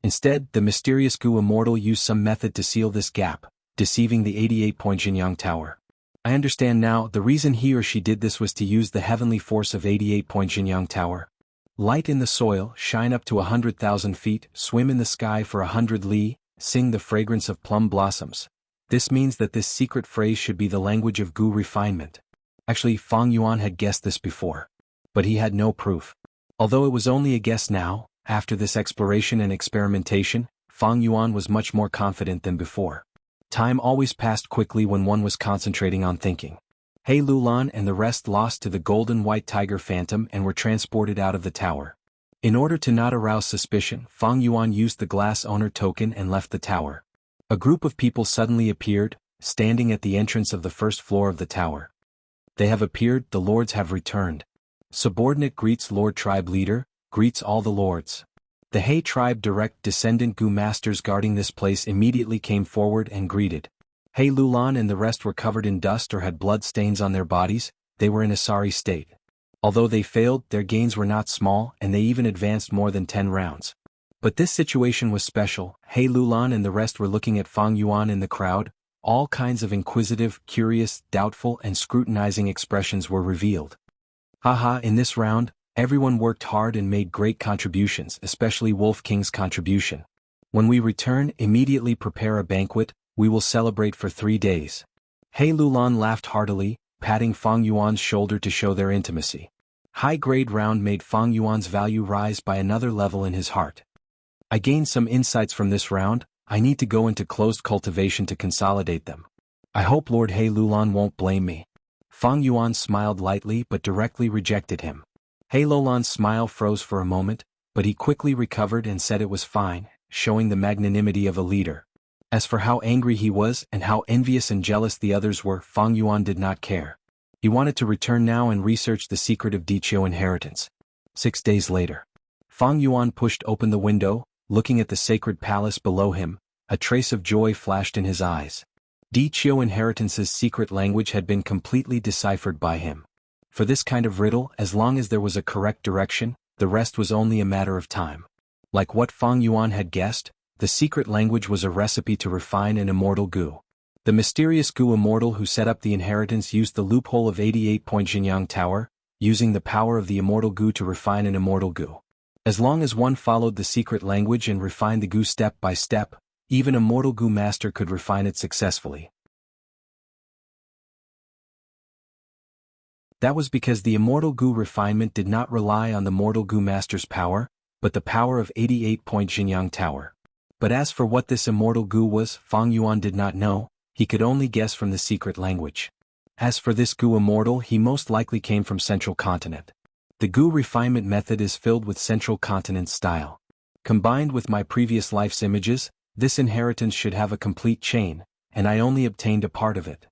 Instead, the mysterious goo immortal used some method to seal this gap, deceiving the 88-point Jianghu Tower. I understand now, the reason he or she did this was to use the heavenly force of 88-point Jianghu Tower. Light in the soil, shine up to 100,000 feet, swim in the sky for 100 li, sing the fragrance of plum blossoms. This means that this secret phrase should be the language of Gu refinement. Actually, Fang Yuan had guessed this before. But he had no proof. Although it was only a guess now, after this exploration and experimentation, Fang Yuan was much more confident than before. Time always passed quickly when one was concentrating on thinking. He Lulan and the rest lost to the golden white tiger phantom and were transported out of the tower. In order to not arouse suspicion, Fang Yuan used the glass owner token and left the tower. A group of people suddenly appeared, standing at the entrance of the first floor of the tower. They have appeared, the lords have returned. Subordinate greets Lord Tribe Leader, greets all the lords. The He tribe direct descendant Gu masters guarding this place immediately came forward and greeted. He Lulan and the rest were covered in dust or had blood stains on their bodies, they were in a sorry state. Although they failed, their gains were not small and they even advanced more than 10 rounds. But this situation was special. He Lulan and the rest were looking at Fang Yuan in the crowd. All kinds of inquisitive, curious, doubtful and scrutinizing expressions were revealed. Haha, in this round, everyone worked hard and made great contributions, especially Wolf King's contribution. When we return, immediately prepare a banquet, we will celebrate for 3 days. He Lulan laughed heartily, patting Fang Yuan's shoulder to show their intimacy. High-grade round made Fang Yuan's value rise by another level in his heart. I gained some insights from this round, I need to go into closed cultivation to consolidate them. I hope Lord He Lulan won't blame me. Fang Yuan smiled lightly but directly rejected him. He Lulan's smile froze for a moment, but he quickly recovered and said it was fine, showing the magnanimity of a leader. As for how angry he was and how envious and jealous the others were, Fang Yuan did not care. He wanted to return now and research the secret of Diqiu inheritance. 6 days later. Fang Yuan pushed open the window, looking at the sacred palace below him, a trace of joy flashed in his eyes. Diqiu inheritance's secret language had been completely deciphered by him. For this kind of riddle, as long as there was a correct direction, the rest was only a matter of time. Like what Fang Yuan had guessed, the secret language was a recipe to refine an immortal Gu. The mysterious Gu immortal who set up the inheritance used the loophole of 88-point Jianghu Tower, using the power of the immortal Gu to refine an immortal Gu. As long as one followed the secret language and refined the Gu step by step, even a mortal Gu master could refine it successfully. That was because the immortal Gu refinement did not rely on the mortal Gu master's power, but the power of 88-point Jianghu Tower. But as for what this immortal Gu was, Fang Yuan did not know, he could only guess from the secret language. As for this Gu immortal, he most likely came from Central Continent. The Gu refinement method is filled with Central Continent style. Combined with my previous life's images, this inheritance should have a complete chain, and I only obtained a part of it.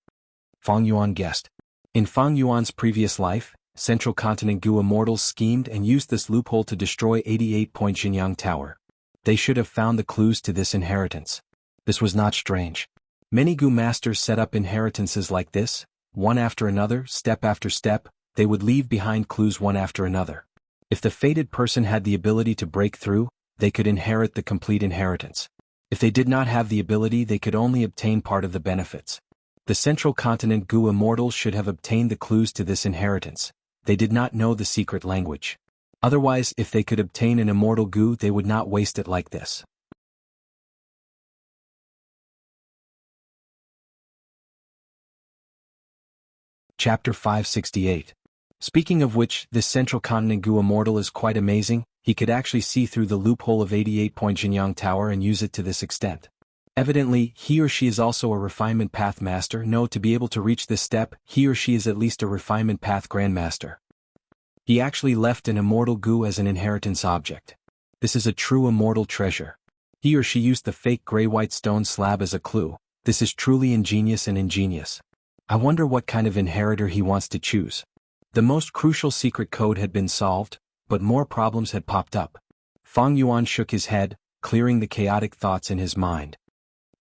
Fang Yuan guessed. In Fang Yuan's previous life, Central Continent Gu immortals schemed and used this loophole to destroy 88-point Jianghu Tower. They should have found the clues to this inheritance. This was not strange. Many Gu masters set up inheritances like this, one after another, step after step, they would leave behind clues one after another. If the fated person had the ability to break through, they could inherit the complete inheritance. If they did not have the ability, they could only obtain part of the benefits. The Central Continent Gu immortals should have obtained the clues to this inheritance. They did not know the secret language. Otherwise, if they could obtain an immortal Gu, they would not waste it like this. Chapter 568. Speaking of which, this Central Continent Gu immortal is quite amazing, he could actually see through the loophole of 88-point Jianghu Tower and use it to this extent. Evidently, he or she is also a refinement path master. No, to be able to reach this step, he or she is at least a refinement path grandmaster. He actually left an immortal Gu as an inheritance object. This is a true immortal treasure. He or she used the fake gray-white stone slab as a clue. This is truly ingenious and ingenious. I wonder what kind of inheritor he wants to choose. The most crucial secret code had been solved, but more problems had popped up. Fang Yuan shook his head, clearing the chaotic thoughts in his mind.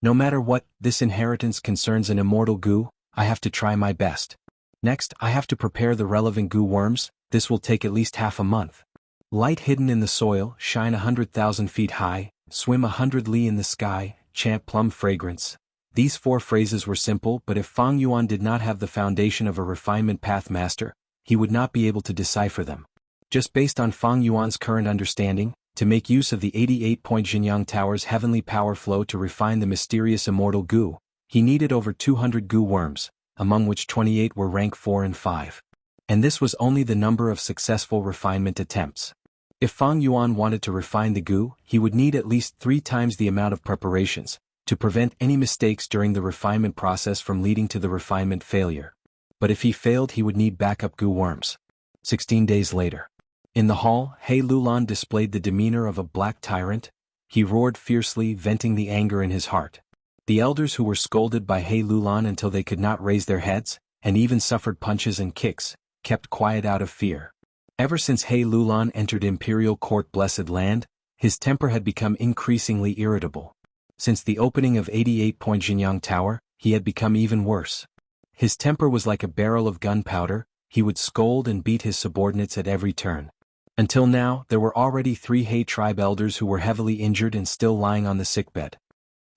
No matter what, this inheritance concerns an immortal Gu, I have to try my best. Next, I have to prepare the relevant Gu worms, this will take at least half a month. Light hidden in the soil, shine 100,000 feet high, swim 100 li in the sky, chant plum fragrance. These 4 phrases were simple, but if Fang Yuan did not have the foundation of a refinement path master, he would not be able to decipher them. Just based on Fang Yuan's current understanding, to make use of the 88-point Jinyang Tower's heavenly power flow to refine the mysterious immortal goo, he needed over 200 goo worms, among which 28 were rank 4 and 5. And this was only the number of successful refinement attempts. If Fang Yuan wanted to refine the goo, he would need at least 3 times the amount of preparations, to prevent any mistakes during the refinement process from leading to the refinement failure. But if he failed, he would need backup goo worms. 16 days later. In the hall, He Lulan displayed the demeanor of a black tyrant. He roared fiercely, venting the anger in his heart. The elders who were scolded by He Lulan until they could not raise their heads, and even suffered punches and kicks, kept quiet out of fear. Ever since He Lulan entered Imperial Court Blessed Land, his temper had become increasingly irritable. Since the opening of 88-point Jinyang Tower, he had become even worse. His temper was like a barrel of gunpowder. He would scold and beat his subordinates at every turn. Until now, there were already 3 He tribe elders who were heavily injured and still lying on the sickbed.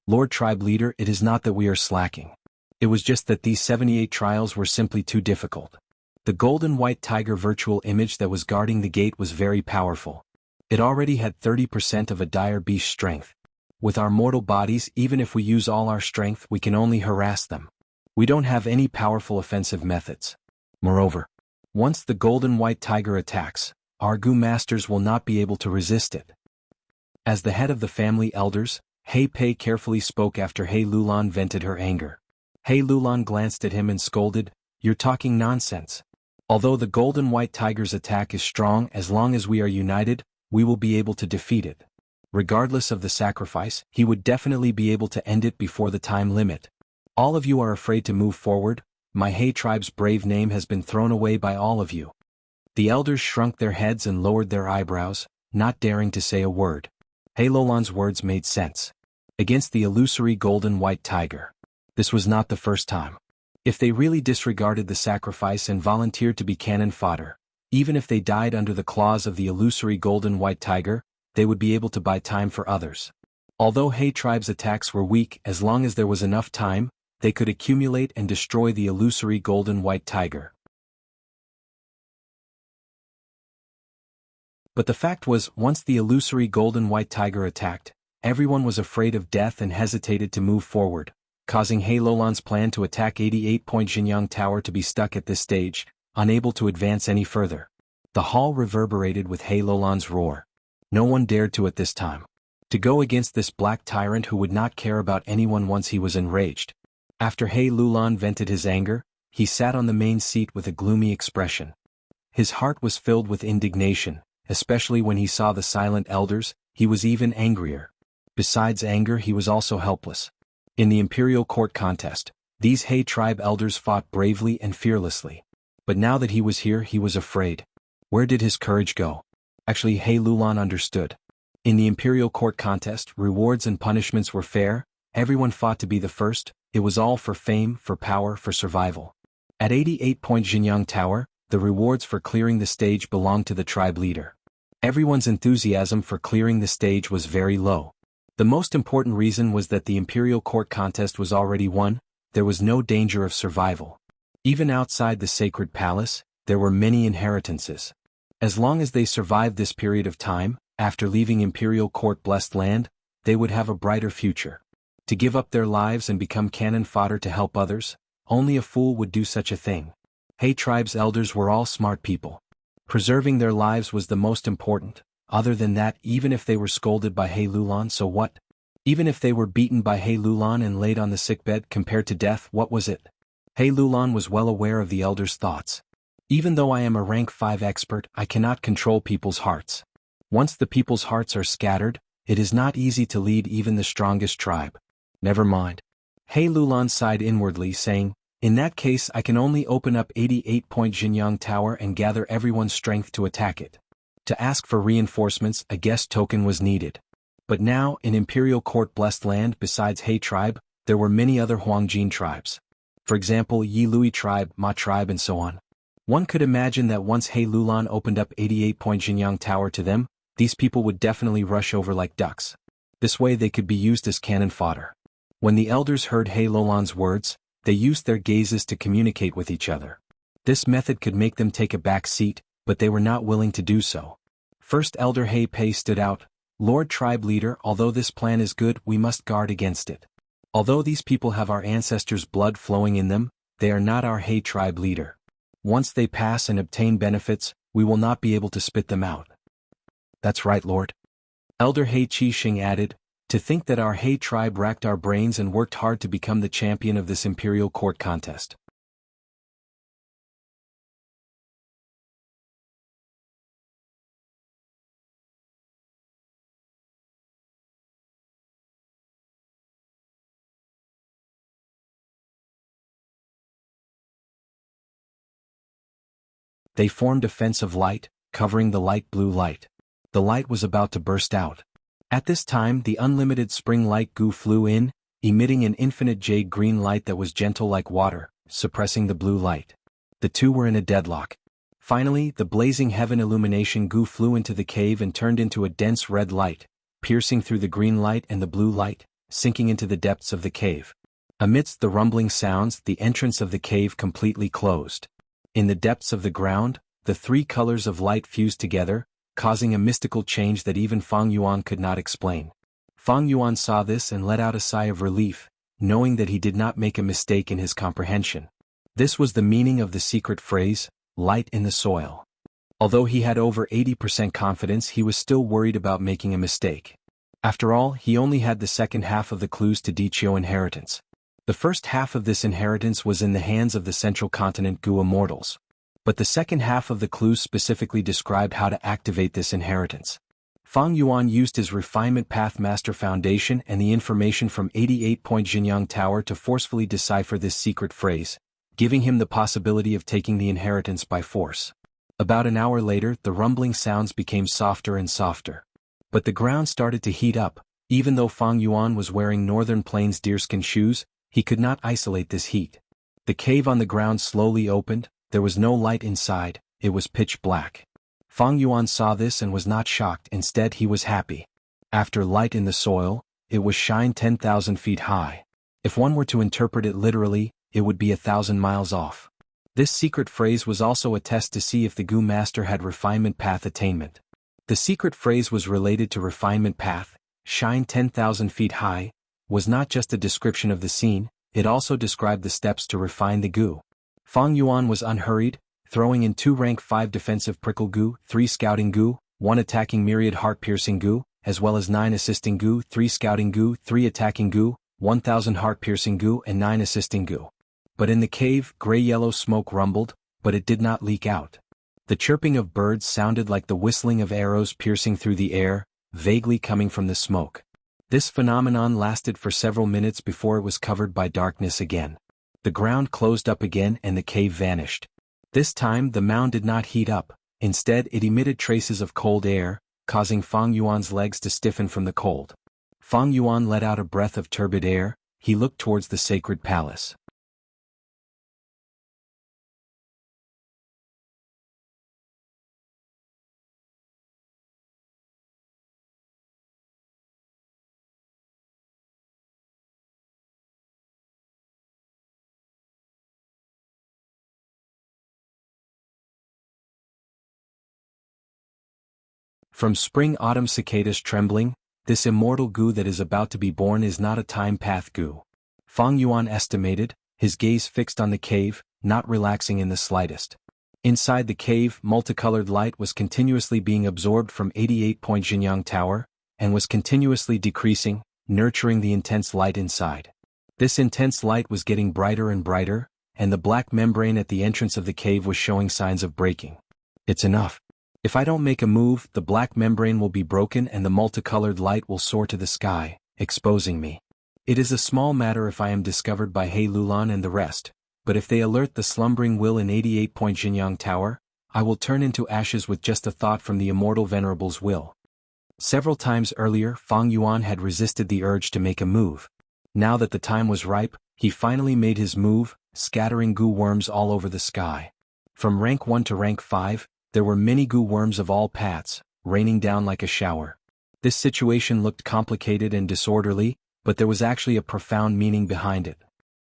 Lord Tribe Leader, it is not that we are slacking. It was just that these 78 trials were simply too difficult. The golden white tiger virtual image that was guarding the gate was very powerful. It already had 30% of a dire beast strength. With our mortal bodies, even if we use all our strength, we can only harass them. We don't have any powerful offensive methods. Moreover, once the golden white tiger attacks, our goo masters will not be able to resist it. As the head of the family elders, He Pei carefully spoke after He Lulan vented her anger. He Lulan glanced at him and scolded, "You're talking nonsense. Although the golden white tiger's attack is strong, as long as we are united, we will be able to defeat it. Regardless of the sacrifice, he would definitely be able to end it before the time limit. All of you are afraid to move forward. My He tribe's brave name has been thrown away by all of you." The elders shrunk their heads and lowered their eyebrows, not daring to say a word. He Lulan's words made sense. Against the illusory golden white tiger. This was not the first time. If they really disregarded the sacrifice and volunteered to be cannon fodder, even if they died under the claws of the illusory golden white tiger, they would be able to buy time for others. Although He tribe's attacks were weak, as long as there was enough time, they could accumulate and destroy the illusory golden white tiger. But the fact was, once the illusory golden white tiger attacked, everyone was afraid of death and hesitated to move forward, causing He Lulan's plan to attack 88-point Jinyang Tower to be stuck at this stage, unable to advance any further. The hall reverberated with He Lulan's roar. No one dared to at this time. To go against this black tyrant who would not care about anyone once he was enraged. After He Lulan vented his anger, he sat on the main seat with a gloomy expression. His heart was filled with indignation, especially when he saw the silent elders. He was even angrier. Besides anger, he was also helpless. In the Imperial Court contest, these He tribe elders fought bravely and fearlessly. But now that he was here, he was afraid. Where did his courage go? Actually, He Lulan understood. In the Imperial Court contest, rewards and punishments were fair. Everyone fought to be the first. It was all for fame, for power, for survival. At 88-point Jinyang Tower, the rewards for clearing the stage belonged to the tribe leader. Everyone's enthusiasm for clearing the stage was very low. The most important reason was that the Imperial Court contest was already won. There was no danger of survival. Even outside the sacred palace, there were many inheritances. As long as they survived this period of time, after leaving Imperial Court Blessed Land, they would have a brighter future. To give up their lives and become cannon fodder to help others, only a fool would do such a thing. He tribe's elders were all smart people. Preserving their lives was the most important. Other than that, even if they were scolded by He Lulan, so what? Even if they were beaten by He Lulan and laid on the sickbed compared to death, what was it? He Lulan was well aware of the elders' thoughts. Even though I am a rank 5 expert, I cannot control people's hearts. Once the people's hearts are scattered, it is not easy to lead even the strongest tribe. Never mind. He Lulan sighed inwardly, saying, "In that case, I can only open up 88-point Jinyang Tower and gather everyone's strength to attack it." To ask for reinforcements, a guest token was needed. But now, in Imperial Court Blessed Land, besides He tribe, there were many other Huangjin tribes. For example, Yi Lui tribe, Ma tribe, and so on. One could imagine that once He Lulan opened up 88-point Jinyang Tower to them, these people would definitely rush over like ducks. This way they could be used as cannon fodder. When the elders heard He Lolan's words, they used their gazes to communicate with each other. This method could make them take a back seat, but they were not willing to do so. First Elder He Pei stood out. Lord Tribe Leader, although this plan is good, we must guard against it. Although these people have our ancestors' blood flowing in them, they are not our He Tribe Leader. Once they pass and obtain benefits, we will not be able to spit them out. That's right, Lord. Elder He Qixing added, to think that our He tribe racked our brains and worked hard to become the champion of this imperial court contest. They formed a fence of light, covering the light blue light. The light was about to burst out. At this time the unlimited spring light goo flew in, emitting an infinite jade green light that was gentle like water, suppressing the blue light. The two were in a deadlock. Finally, the blazing heaven illumination goo flew into the cave and turned into a dense red light, piercing through the green light and the blue light, sinking into the depths of the cave. Amidst the rumbling sounds, the entrance of the cave completely closed. In the depths of the ground, the three colors of light fused together, causing a mystical change that even Fang Yuan could not explain. Fang Yuan saw this and let out a sigh of relief, knowing that he did not make a mistake in his comprehension. This was the meaning of the secret phrase, light in the soil. Although he had over 80% confidence, he was still worried about making a mistake. After all, he only had the second half of the clues to Dichio inheritance. The first half of this inheritance was in the hands of the Central Continent Gu Immortals. But the second half of the clues specifically described how to activate this inheritance. Fang Yuan used his Refinement Path Master Foundation and the information from 88-point Jianghu Tower to forcefully decipher this secret phrase, giving him the possibility of taking the inheritance by force. About an hour later, the rumbling sounds became softer and softer. But the ground started to heat up. Even though Fang Yuan was wearing Northern Plains deerskin shoes, he could not isolate this heat. The cave on the ground slowly opened. There was no light inside, it was pitch black. Fang Yuan saw this and was not shocked, instead he was happy. After light in the soil, it was shine 10,000 feet high. If one were to interpret it literally, it would be 1,000 miles off. This secret phrase was also a test to see if the Gu Master had refinement path attainment. The secret phrase was related to refinement path, shine 10,000 feet high, was not just a description of the scene, it also described the steps to refine the Gu. Fang Yuan was unhurried, throwing in 2 rank 5 defensive prickle Gu, 3 scouting Gu, 1 attacking myriad heart-piercing Gu, as well as 9 assisting Gu, 3 scouting Gu, 3 attacking Gu, 1,000 heart-piercing Gu and 9 assisting Gu. But in the cave, gray-yellow smoke rumbled, but it did not leak out. The chirping of birds sounded like the whistling of arrows piercing through the air, vaguely coming from the smoke. This phenomenon lasted for several minutes before it was covered by darkness again. The ground closed up again and the cave vanished. This time the mound did not heat up, instead it emitted traces of cold air, causing Fang Yuan's legs to stiffen from the cold. Fang Yuan let out a breath of turbid air, he looked towards the sacred palace. From spring-autumn cicadas trembling, this immortal Gu that is about to be born is not a time path Gu. Fang Yuan estimated, his gaze fixed on the cave, not relaxing in the slightest. Inside the cave, multicolored light was continuously being absorbed from 88-point Jianghu Tower, and was continuously decreasing, nurturing the intense light inside. This intense light was getting brighter and brighter, and the black membrane at the entrance of the cave was showing signs of breaking. It's enough. If I don't make a move, the black membrane will be broken and the multicolored light will soar to the sky, exposing me. It is a small matter if I am discovered by He Lulan and the rest, but if they alert the slumbering will in 88-point Jianghu Tower, I will turn into ashes with just a thought from the immortal venerable's will. Several times earlier, Fang Yuan had resisted the urge to make a move. Now that the time was ripe, he finally made his move, scattering Gu worms all over the sky. From rank 1 to rank 5, there were many Gu worms of all paths, raining down like a shower. This situation looked complicated and disorderly, but there was actually a profound meaning behind it.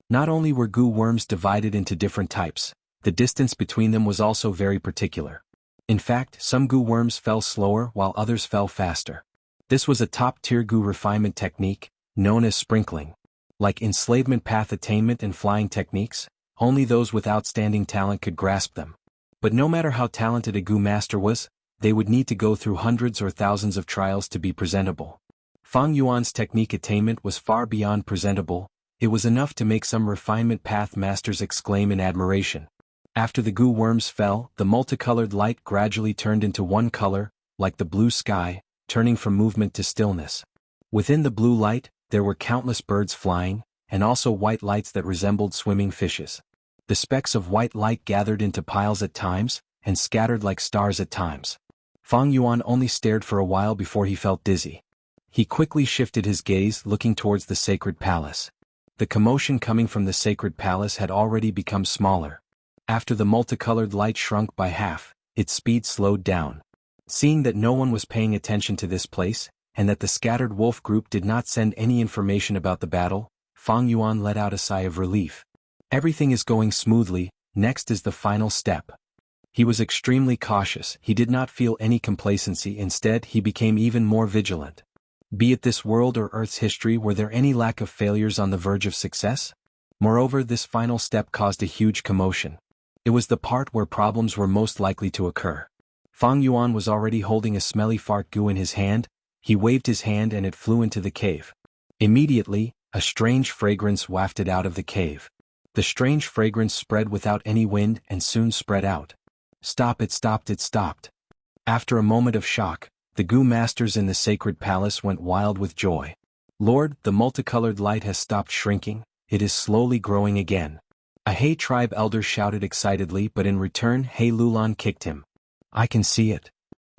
Not only were goo worms divided into different types, the distance between them was also very particular. In fact, some goo worms fell slower while others fell faster. This was a top-tier goo refinement technique, known as sprinkling. Like enslavement path attainment and flying techniques, only those with outstanding talent could grasp them. But no matter how talented a goo master was, they would need to go through hundreds or thousands of trials to be presentable. Fang Yuan's technique attainment was far beyond presentable. It was enough to make some refinement path masters exclaim in admiration. After the goo worms fell, the multicolored light gradually turned into one color, like the blue sky, turning from movement to stillness. Within the blue light, there were countless birds flying, and also white lights that resembled swimming fishes. The specks of white light gathered into piles at times, and scattered like stars at times. Fang Yuan only stared for a while before he felt dizzy. He quickly shifted his gaze, looking towards the sacred palace. The commotion coming from the sacred palace had already become smaller. After the multicolored light shrunk by half, its speed slowed down. Seeing that no one was paying attention to this place, and that the scattered wolf group did not send any information about the battle, Fang Yuan let out a sigh of relief. Everything is going smoothly, next is the final step. He was extremely cautious. He did not feel any complacency. Instead, he became even more vigilant. Be it this world or Earth's history, were there any lack of failures on the verge of success? Moreover, this final step caused a huge commotion. It was the part where problems were most likely to occur. Fang Yuan was already holding a smelly fart goo in his hand. He waved his hand and it flew into the cave. Immediately, a strange fragrance wafted out of the cave. The strange fragrance spread without any wind and soon spread out. Stop! It stopped! It stopped! After a moment of shock, the goo masters in the sacred palace went wild with joy. Lord, the multicolored light has stopped shrinking, it is slowly growing again. A He tribe elder shouted excitedly, but in return He Lulan kicked him. I can see it.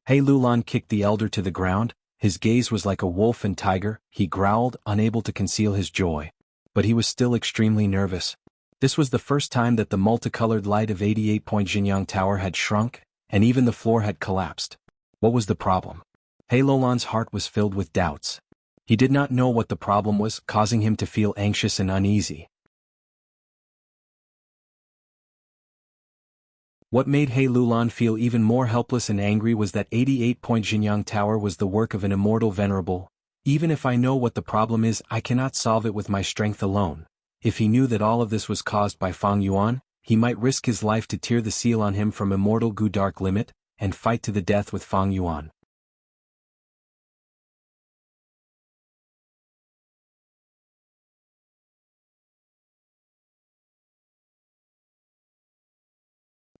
He Lulan kicked the elder to the ground. His gaze was like a wolf and tiger. He growled, unable to conceal his joy. But he was still extremely nervous. This was the first time that the multicolored light of 88-point Jianghu Tower had shrunk, and even the floor had collapsed. What was the problem? He Lulan's heart was filled with doubts. He did not know what the problem was, causing him to feel anxious and uneasy. What made He Lulan feel even more helpless and angry was that 88-point Jianghu Tower was the work of an immortal venerable. Even if I know what the problem is, I cannot solve it with my strength alone. If he knew that all of this was caused by Fang Yuan, he might risk his life to tear the seal on him from Immortal Gu Dark Limit, and fight to the death with Fang Yuan.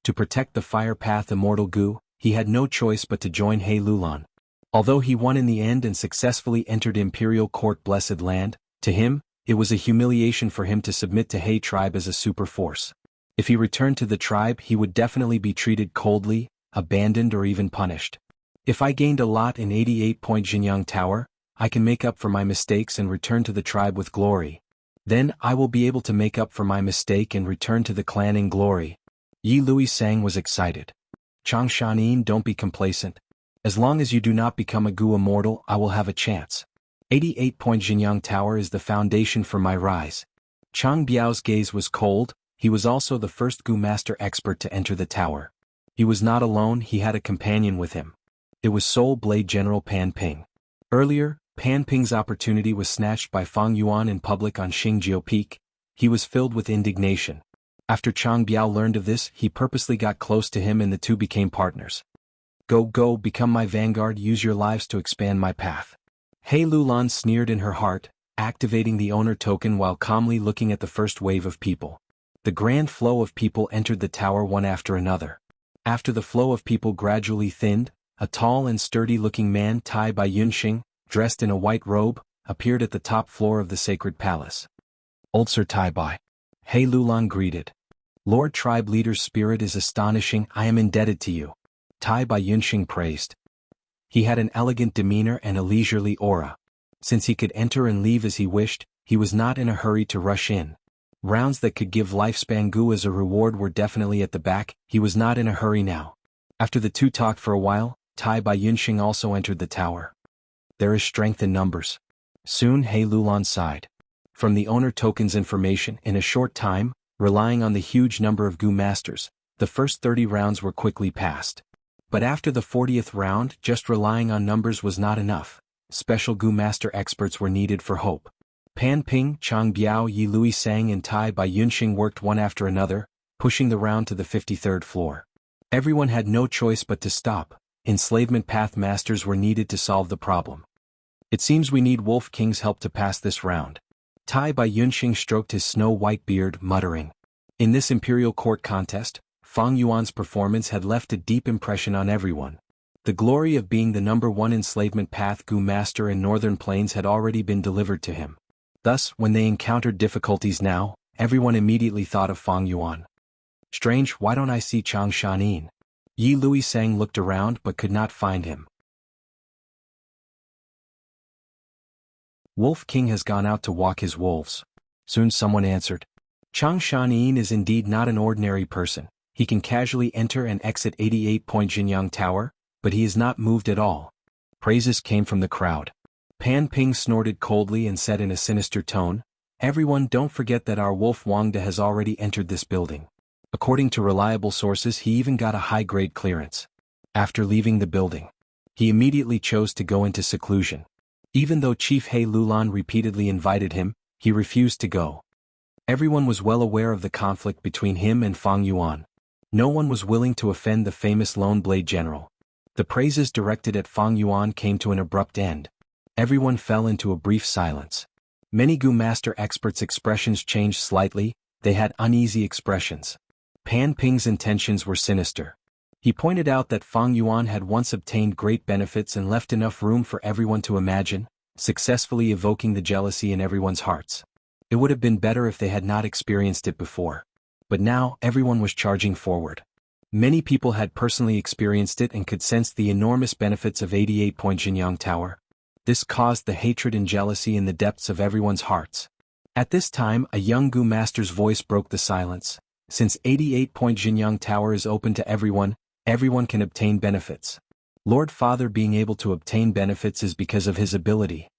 To protect the fire path Immortal Gu, he had no choice but to join He Lulan. Although he won in the end and successfully entered Imperial Court Blessed Land, to him, it was a humiliation for him to submit to He tribe as a super force. If he returned to the tribe, he would definitely be treated coldly, abandoned or even punished. If I gained a lot in 88-point Jianghu Tower, I can make up for my mistakes and return to the tribe with glory. Then I will be able to make up for my mistake and return to the clan in glory. Yi Lui Sang was excited. Chang Shanin, don't be complacent. As long as you do not become a Gu immortal, I will have a chance. 88-point Jianghu Tower is the foundation for my rise. Chang Biao's gaze was cold. He was also the first Gu master expert to enter the tower. He was not alone, he had a companion with him. It was Soul Blade General Pan Ping. Earlier, Pan Ping's opportunity was snatched by Fang Yuan in public on Xingjiu Peak. He was filled with indignation. After Chang Biao learned of this, he purposely got close to him and the two became partners. Go, become my vanguard, use your lives to expand my path. He Lulan sneered in her heart, activating the owner token while calmly looking at the first wave of people. The grand flow of people entered the tower one after another. After the flow of people gradually thinned, a tall and sturdy-looking man Tai Bai Yunxing, dressed in a white robe, appeared at the top floor of the sacred palace. Old Sir Tai Bai. He Lulan greeted. Lord Tribe Leader's spirit is astonishing, I am indebted to you. Tai Bai Yunxing praised. He had an elegant demeanor and a leisurely aura. Since he could enter and leave as he wished, he was not in a hurry to rush in. Rounds that could give lifespan Gu as a reward were definitely at the back, he was not in a hurry now. After the two talked for a while, Tai Bai Yunxing also entered the tower. There is strength in numbers. Soon He Lulan sighed. From the owner tokens information in a short time, relying on the huge number of Gu masters, the first 30 rounds were quickly passed. But after the 40th round, just relying on numbers was not enough. Special Gu master experts were needed for hope. Pan Ping, Chang Biao, Yi Lui Sang and Tai Bai Yunxing worked one after another, pushing the round to the 53rd floor. Everyone had no choice but to stop. Enslavement path masters were needed to solve the problem. It seems we need Wolf King's help to pass this round. Tai Bai Yunxing stroked his snow-white beard, muttering. In this imperial court contest, Fang Yuan's performance had left a deep impression on everyone. The glory of being the #1 enslavement path Gu master in Northern Plains had already been delivered to him. Thus, when they encountered difficulties now, everyone immediately thought of Fang Yuan. Strange, why don't I see Chang Shanin? Yi Lui Sang looked around but could not find him. Wolf King has gone out to walk his wolves. Soon someone answered. Chang Shanin is indeed not an ordinary person. He can casually enter and exit 88-point Jinyang Tower, but he is not moved at all. Praises came from the crowd. Pan Ping snorted coldly and said in a sinister tone, Everyone, don't forget that our wolf Wangda has already entered this building. According to reliable sources, he even got a high-grade clearance. After leaving the building, he immediately chose to go into seclusion. Even though Chief He Lulan repeatedly invited him, he refused to go. Everyone was well aware of the conflict between him and Fang Yuan. No one was willing to offend the famous Lone Blade General. The praises directed at Fang Yuan came to an abrupt end. Everyone fell into a brief silence. Many Gu Master experts' expressions changed slightly, they had uneasy expressions. Pan Ping's intentions were sinister. He pointed out that Fang Yuan had once obtained great benefits and left enough room for everyone to imagine, successfully evoking the jealousy in everyone's hearts. It would have been better if they had not experienced it before. But now, everyone was charging forward. Many people had personally experienced it and could sense the enormous benefits of 88-point Jinyang Tower. This caused the hatred and jealousy in the depths of everyone's hearts. At this time, a young Gu master's voice broke the silence. Since 88-point Jinyang Tower is open to everyone can obtain benefits. Lord Father being able to obtain benefits is because of his ability.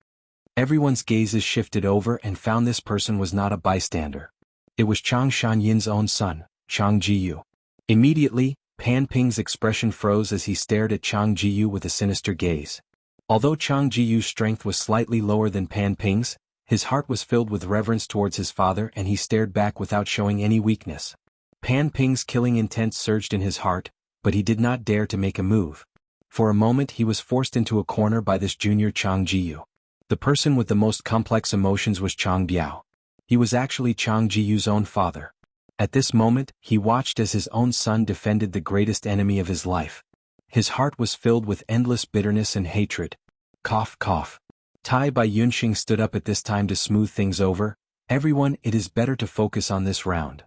Everyone's gazes shifted over and found this person was not a bystander. It was Chang Shanyin's own son, Chang Jiyu. Immediately, Pan Ping's expression froze as he stared at Chang Jiyu with a sinister gaze. Although Chang Jiyu's strength was slightly lower than Pan Ping's, his heart was filled with reverence towards his father and he stared back without showing any weakness. Pan Ping's killing intent surged in his heart, but he did not dare to make a move. For a moment he was forced into a corner by this junior Chang Jiyu. The person with the most complex emotions was Chang Biao. He was actually Chang Jiyu's own father. At this moment, he watched as his own son defended the greatest enemy of his life. His heart was filled with endless bitterness and hatred. Cough, cough. Tai Bai Yunxing stood up at this time to smooth things over. Everyone, it is better to focus on this round.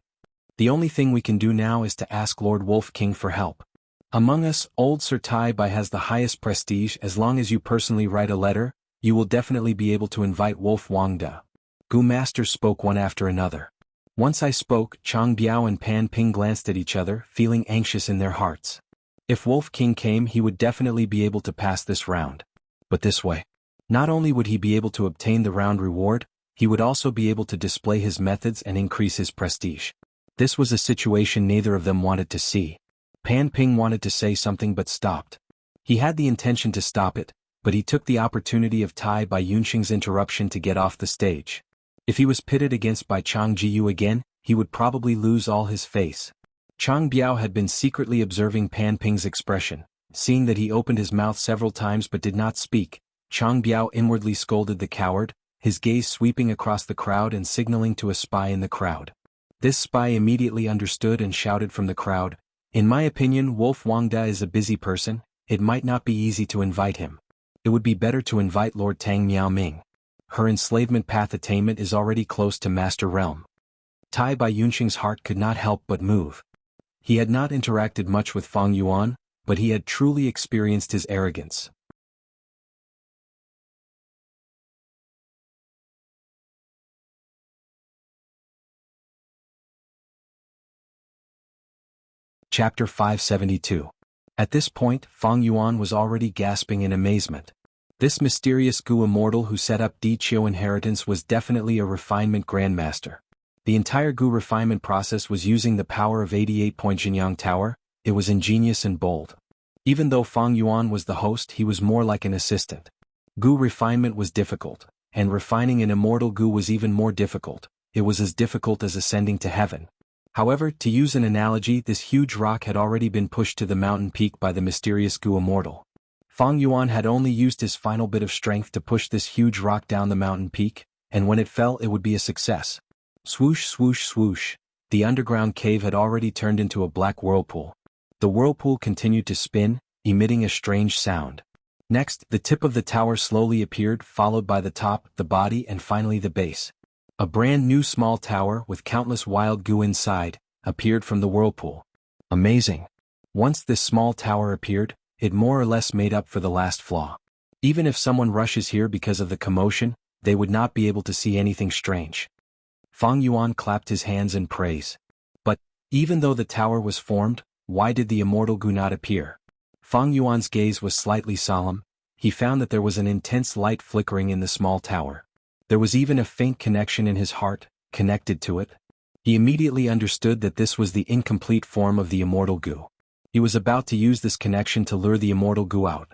The only thing we can do now is to ask Lord Wolf King for help. Among us, old Sir Tai Bai has the highest prestige. As long as you personally write a letter, you will definitely be able to invite Wolf Wangda. Gu masters spoke one after another. Once I spoke, Chang Biao and Pan Ping glanced at each other, feeling anxious in their hearts. If Wolf King came, he would definitely be able to pass this round. But this way. Not only would he be able to obtain the round reward, he would also be able to display his methods and increase his prestige. This was a situation neither of them wanted to see. Pan Ping wanted to say something but stopped. He had the intention to stop it, but he took the opportunity of Tai Bai Yunxing's interruption to get off the stage. If he was pitted against by Chang Jiyu again, he would probably lose all his face. Chang Biao had been secretly observing Pan Ping's expression. Seeing that he opened his mouth several times but did not speak, Chang Biao inwardly scolded the coward, his gaze sweeping across the crowd and signaling to a spy in the crowd. This spy immediately understood and shouted from the crowd, "In my opinion, Wolf Wangda is a busy person, it might not be easy to invite him. It would be better to invite Lord Tang Miaoming. Her enslavement path attainment is already close to Master Realm." Tai Bai Yunxing's heart could not help but move. He had not interacted much with Fang Yuan, but he had truly experienced his arrogance. Chapter 572. At this point, Fang Yuan was already gasping in amazement. This mysterious Gu immortal who set up Di Qiu inheritance was definitely a refinement grandmaster. The entire Gu refinement process was using the power of 88-point Jinyang Tower. It was ingenious and bold. Even though Fang Yuan was the host, he was more like an assistant. Gu refinement was difficult, and refining an immortal Gu was even more difficult. It was as difficult as ascending to heaven. However, to use an analogy, this huge rock had already been pushed to the mountain peak by the mysterious Gu immortal. Fang Yuan had only used his final bit of strength to push this huge rock down the mountain peak, and when it fell it would be a success. Swoosh swoosh swoosh, the underground cave had already turned into a black whirlpool. The whirlpool continued to spin, emitting a strange sound. Next, the tip of the tower slowly appeared, followed by the top, the body, and finally the base. A brand new small tower with countless wild Gu inside appeared from the whirlpool. Amazing. Once this small tower appeared, it more or less made up for the last flaw. Even if someone rushes here because of the commotion, they would not be able to see anything strange. Fang Yuan clapped his hands in praise. But, even though the tower was formed, why did the immortal Gu not appear? Fang Yuan's gaze was slightly solemn. He found that there was an intense light flickering in the small tower. There was even a faint connection in his heart, connected to it. He immediately understood that this was the incomplete form of the immortal Gu. He was about to use this connection to lure the immortal Gu out.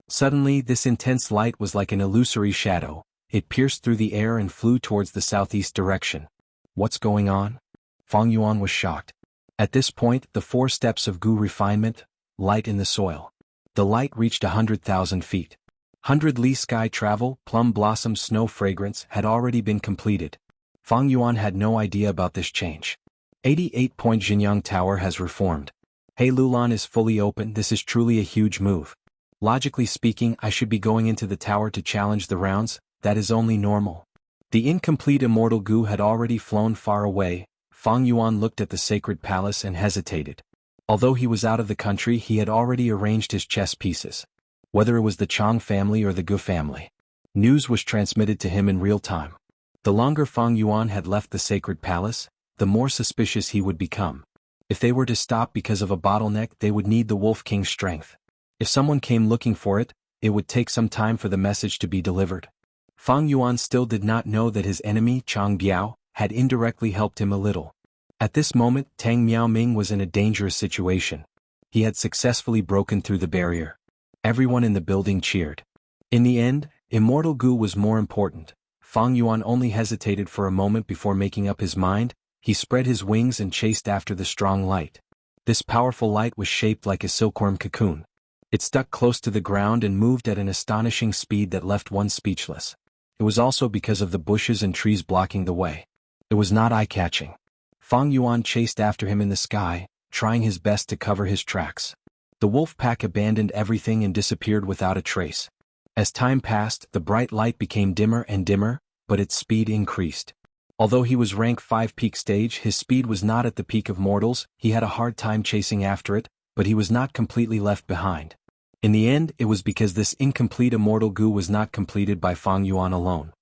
Suddenly, this intense light was like an illusory shadow. It pierced through the air and flew towards the southeast direction. What's going on? Fang Yuan was shocked. At this point, the 4 steps of Gu refinement, light in the soil. The light reached 100,000 feet. 100 li sky travel, plum blossom snow fragrance had already been completed. Fang Yuan had no idea about this change. 88-point Jinyang Tower has reformed. Hey Lulan is fully open. This is truly a huge move. Logically speaking, I should be going into the tower to challenge the rounds. That is only normal. The incomplete immortal Gu had already flown far away. Fang Yuan looked at the sacred palace and hesitated. Although he was out of the country, he had already arranged his chess pieces. Whether it was the Chang family or the Gu family, news was transmitted to him in real time. The longer Fang Yuan had left the sacred palace, the more suspicious he would become. If they were to stop because of a bottleneck, they would need the Wolf King's strength. If someone came looking for it, it would take some time for the message to be delivered. Fang Yuan still did not know that his enemy, Chang Biao, had indirectly helped him a little. At this moment, Tang Miaoming was in a dangerous situation. He had successfully broken through the barrier. Everyone in the building cheered. In the end, Immortal Gu was more important. Fang Yuan only hesitated for a moment before making up his mind. He spread his wings and chased after the strong light. This powerful light was shaped like a silkworm cocoon. It stuck close to the ground and moved at an astonishing speed that left one speechless. It was also because of the bushes and trees blocking the way. It was not eye-catching. Fang Yuan chased after him in the sky, trying his best to cover his tracks. The wolf pack abandoned everything and disappeared without a trace. As time passed, the bright light became dimmer and dimmer, but its speed increased. Although he was rank 5 peak stage, his speed was not at the peak of mortals. He had a hard time chasing after it, but he was not completely left behind. In the end, it was because this incomplete immortal Gu was not completed by Fang Yuan alone.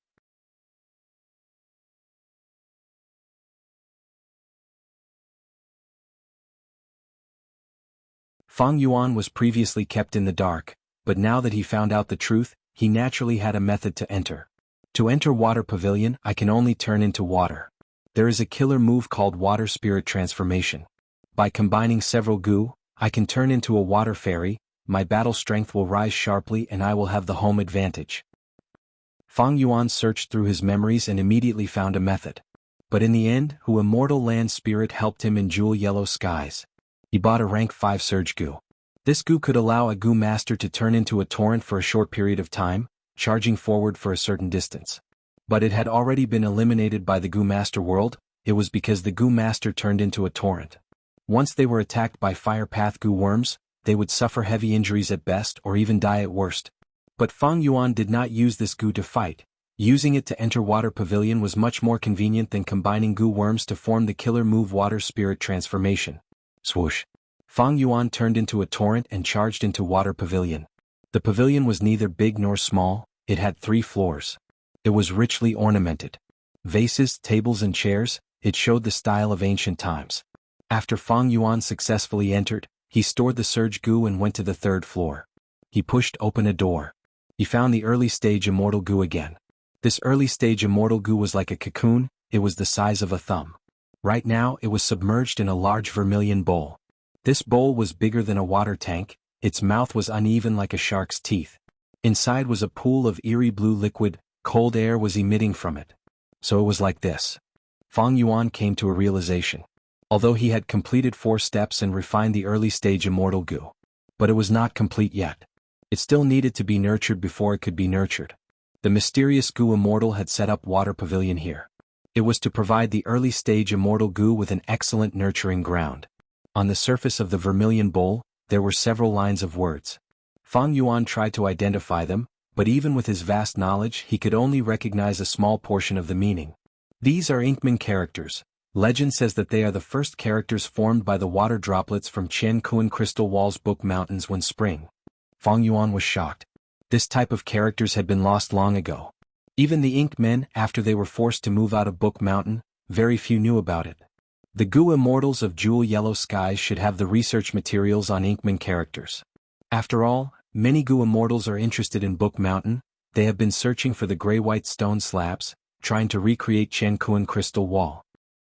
Fang Yuan was previously kept in the dark, but now that he found out the truth, he naturally had a method to enter. To enter Water Pavilion, I can only turn into water. There is a killer move called Water Spirit Transformation. By combining several Gu, I can turn into a water fairy. My battle strength will rise sharply and I will have the home advantage. Fang Yuan searched through his memories and immediately found a method. But in the end, Hu Immortal Land Spirit helped him in Jewel Yellow Skies. He bought a rank 5 Surge Gu. This Gu could allow a Gu master to turn into a torrent for a short period of time, charging forward for a certain distance. But it had already been eliminated by the Gu Master world. It was because the Gu Master turned into a torrent. Once they were attacked by Fire Path Gu worms, they would suffer heavy injuries at best or even die at worst. But Fang Yuan did not use this Gu to fight. Using it to enter Water Pavilion was much more convenient than combining Gu worms to form the killer move Water Spirit Transformation. Swoosh. Fang Yuan turned into a torrent and charged into Water Pavilion. The pavilion was neither big nor small. It had 3 floors. It was richly ornamented. Vases, tables and chairs, it showed the style of ancient times. After Fang Yuan successfully entered, he stored the Surge Gu and went to the 3rd floor. He pushed open a door. He found the early stage immortal goo again. This early stage immortal goo was like a cocoon, it was the size of a thumb. Right now it was submerged in a large vermilion bowl. This bowl was bigger than a water tank, its mouth was uneven like a shark's teeth. Inside was a pool of eerie blue liquid, cold air was emitting from it. So it was like this. Fang Yuan came to a realization. Although he had completed 4 steps and refined the early stage immortal goo. But it was not complete yet. It still needed to be nurtured before it could be nurtured. The mysterious goo immortal had set up water pavilion here. It was to provide the early stage immortal goo with an excellent nurturing ground. On the surface of the vermilion bowl, there were several lines of words. Fang Yuan tried to identify them, but even with his vast knowledge he could only recognize a small portion of the meaning. These are Inkman characters. Legend says that they are the first characters formed by the water droplets from Qianquan Crystal Wall's Book Mountains when spring. Fang Yuan was shocked. This type of characters had been lost long ago. Even the Ink Men, after they were forced to move out of Book Mountain, very few knew about it. The Goo Immortals of Jewel Yellow Skies should have the research materials on Inkman characters. After all, many Goo Immortals are interested in Book Mountain, they have been searching for the gray-white stone slabs, trying to recreate Qianquan Crystal Wall.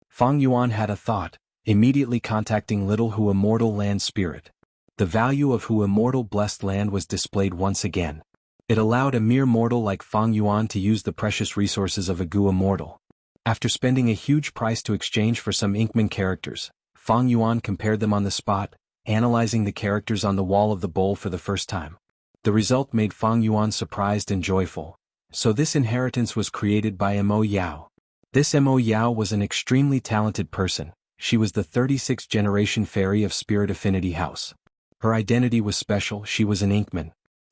Fang Yuan had a thought, immediately contacting Little Hu Immortal Land Spirit. The value of Hu Immortal Blessed Land was displayed once again. It allowed a mere mortal like Fang Yuan to use the precious resources of a Goo Immortal. After spending a huge price to exchange for some Inkman characters, Fang Yuan compared them on the spot, analyzing the characters on the wall of the bowl for the first time. The result made Fang Yuan surprised and joyful. So this inheritance was created by Mo Yao. This Mo Yao was an extremely talented person. She was the 36th generation fairy of Spirit Affinity House. Her identity was special, she was an Inkman.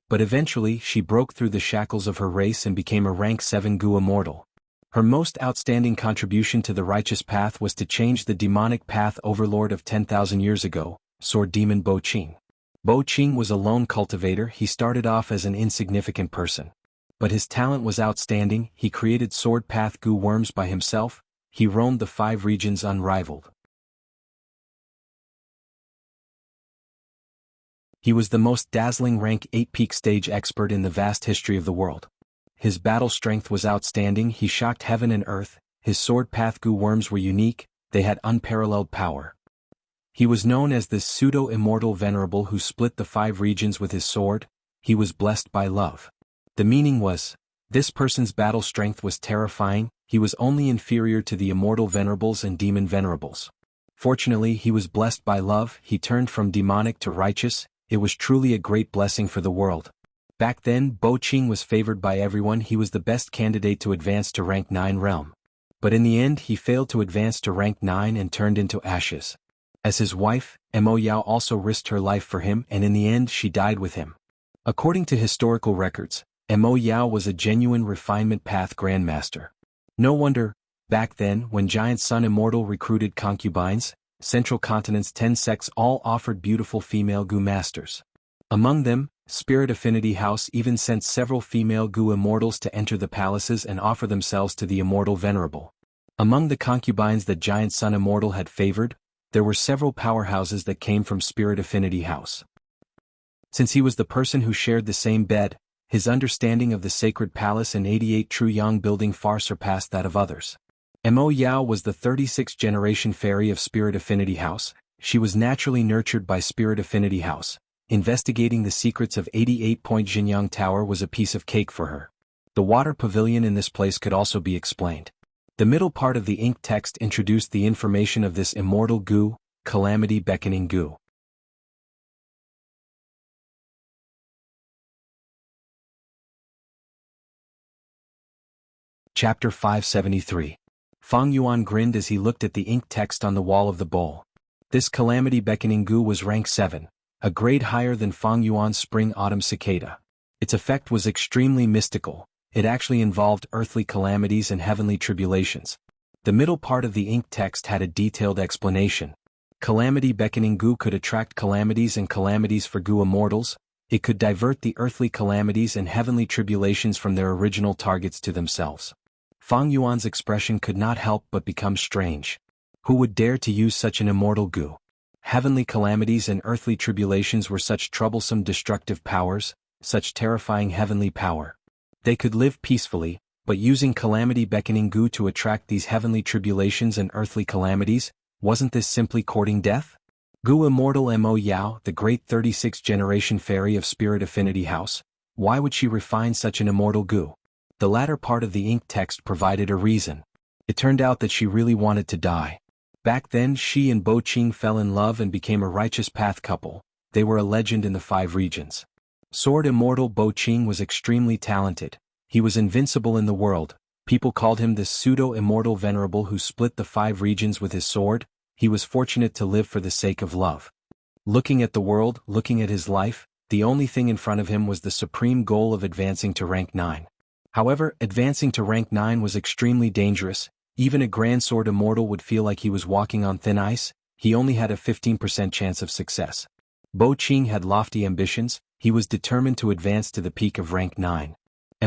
But eventually she broke through the shackles of her race and became a rank 7 Goo Immortal. Her most outstanding contribution to the righteous path was to change the demonic path overlord of 10,000 years ago, Sword Demon Bo Qing. Bo Qing was a lone cultivator, he started off as an insignificant person. But his talent was outstanding, he created sword path Goo worms by himself, he roamed the 5 regions unrivaled. He was the most dazzling rank 8 peak stage expert in the vast history of the world. His battle strength was outstanding, he shocked heaven and earth, his sword path Goo worms were unique, they had unparalleled power. He was known as the pseudo-immortal venerable who split the 5 regions with his sword, he was blessed by love. The meaning was, this person's battle strength was terrifying, he was only inferior to the immortal venerables and demon venerables. Fortunately he was blessed by love, he turned from demonic to righteous, it was truly a great blessing for the world. Back then Bo Qing was favored by everyone, he was the best candidate to advance to rank 9 realm. But in the end he failed to advance to rank 9 and turned into ashes. As his wife, Mo Yao also risked her life for him and in the end she died with him. According to historical records, Mo Yao was a genuine refinement path grandmaster. No wonder, back then when Giant Sun Immortal recruited concubines, Central Continent's 10 sects all offered beautiful female Goo masters. Among them, Spirit Affinity House even sent several female Goo Immortals to enter the palaces and offer themselves to the Immortal Venerable. Among the concubines that Giant Sun Immortal had favored, there were several powerhouses that came from Spirit Affinity House. Since he was the person who shared the same bed, his understanding of the sacred palace and 88 True Yang building far surpassed that of others. Mo Yao was the 36th generation fairy of Spirit Affinity House, she was naturally nurtured by Spirit Affinity House. Investigating the secrets of 88-point Jinyang Tower was a piece of cake for her. The water pavilion in this place could also be explained. The middle part of the ink text introduced the information of this immortal Goo, Calamity Beckoning Goo. Chapter 573. Fang Yuan grinned as he looked at the ink text on the wall of the bowl. This Calamity Beckoning Goo was rank 7, a grade higher than Fang Yuan's Spring-Autumn Cicada. Its effect was extremely mystical, it actually involved earthly calamities and heavenly tribulations. The middle part of the ink text had a detailed explanation. Calamity Beckoning Goo could attract calamities and calamities for Goo Immortals, it could divert the earthly calamities and heavenly tribulations from their original targets to themselves. Fang Yuan's expression could not help but become strange. Who would dare to use such an immortal Goo? Heavenly calamities and earthly tribulations were such troublesome destructive powers, such terrifying heavenly power. They could live peacefully, but using calamity beckoning goo to attract these heavenly tribulations and earthly calamities, wasn't this simply courting death? Gu Immortal Mo Yao, the great 36th generation fairy of Spirit Affinity House, why would she refine such an immortal goo? The latter part of the ink text provided a reason. It turned out that she really wanted to die. Back then she and Bo Qing fell in love and became a righteous path couple. They were a legend in the 5 regions. Sword Immortal Bo Qing was extremely talented. He was invincible in the world. People called him the pseudo-immortal venerable who split the 5 regions with his sword. He was fortunate to live for the sake of love. Looking at the world, looking at his life, the only thing in front of him was the supreme goal of advancing to rank 9. However, advancing to rank 9 was extremely dangerous. Even a Grand Sword Immortal would feel like he was walking on thin ice. He only had a 15% chance of success. Bo Qing had lofty ambitions. He was determined to advance to the peak of rank 9.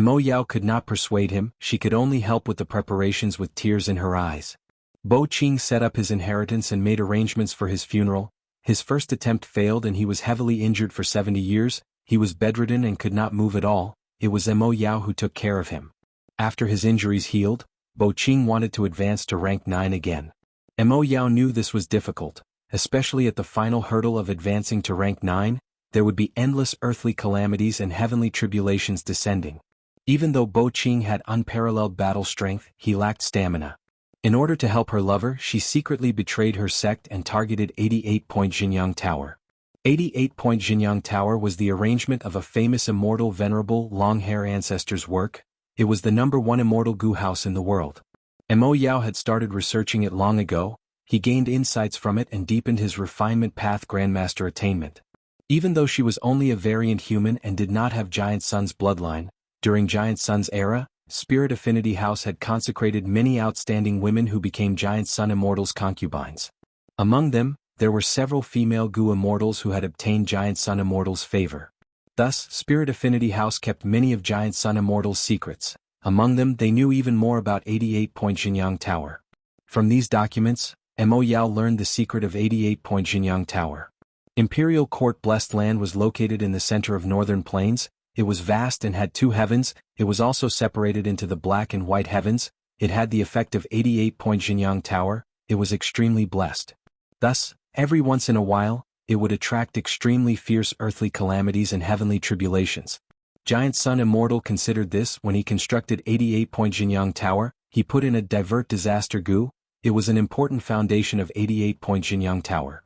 Mo Yao could not persuade him. She could only help with the preparations with tears in her eyes. Bo Qing set up his inheritance and made arrangements for his funeral. His first attempt failed and he was heavily injured for 70 years. He was bedridden and could not move at all. It was Mo Yao who took care of him. After his injuries healed, Bo Qing wanted to advance to rank 9 again. Mo Yao knew this was difficult, especially at the final hurdle of advancing to rank 9, there would be endless earthly calamities and heavenly tribulations descending. Even though Bo Qing had unparalleled battle strength, he lacked stamina. In order to help her lover, she secretly betrayed her sect and targeted 88-point Jianghu Tower. 88-point Jianghu Tower was the arrangement of a famous immortal venerable long-hair ancestor's work. It was the #1 immortal goo house in the world. Mo Yao had started researching it long ago. He gained insights from it and deepened his refinement path grandmaster attainment. Even though she was only a variant human and did not have Giant Sun's bloodline, during Giant Sun's era, Spirit Affinity House had consecrated many outstanding women who became Giant Sun Immortals' concubines. Among them, there were several female goo immortals who had obtained Giant Sun Immortals' favor. Thus, Spirit Affinity House kept many of Giant Sun Immortals' secrets. Among them, they knew even more about 88-point Jianghu Tower. From these documents, Mo Yao learned the secret of 88-point Jianghu Tower. Imperial Court Blessed Land was located in the center of Northern Plains. It was vast and had 2 heavens. It was also separated into the black and white heavens. It had the effect of 88-point Jianghu Tower. It was extremely blessed. Thus, every once in a while, it would attract extremely fierce earthly calamities and heavenly tribulations. Giant Sun Immortal considered this when he constructed 88-point Jianghu Tower. He put in a divert disaster goo. It was an important foundation of 88-point Jianghu Tower.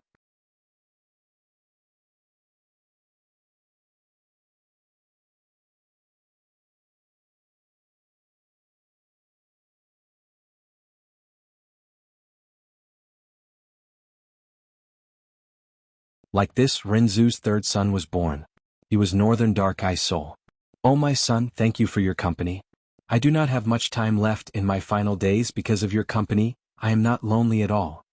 Like this, Renzu's 3rd son was born. He was Northern Dark Eye Soul. Oh my son, thank you for your company. I do not have much time left in my final days because of your company. I am not lonely at all.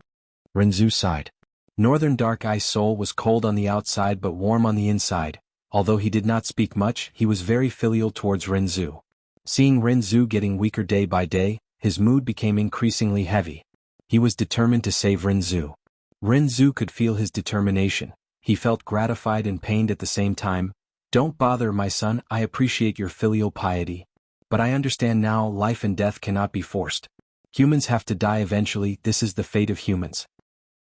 Renzu sighed. Northern Dark Eye Soul was cold on the outside but warm on the inside. Although he did not speak much, he was very filial towards Renzu. Seeing Renzu getting weaker day by day, his mood became increasingly heavy. He was determined to save Renzu. Renzu could feel his determination. He felt gratified and pained at the same time. Don't bother, my son, I appreciate your filial piety. But I understand now life and death cannot be forced. Humans have to die eventually, this is the fate of humans.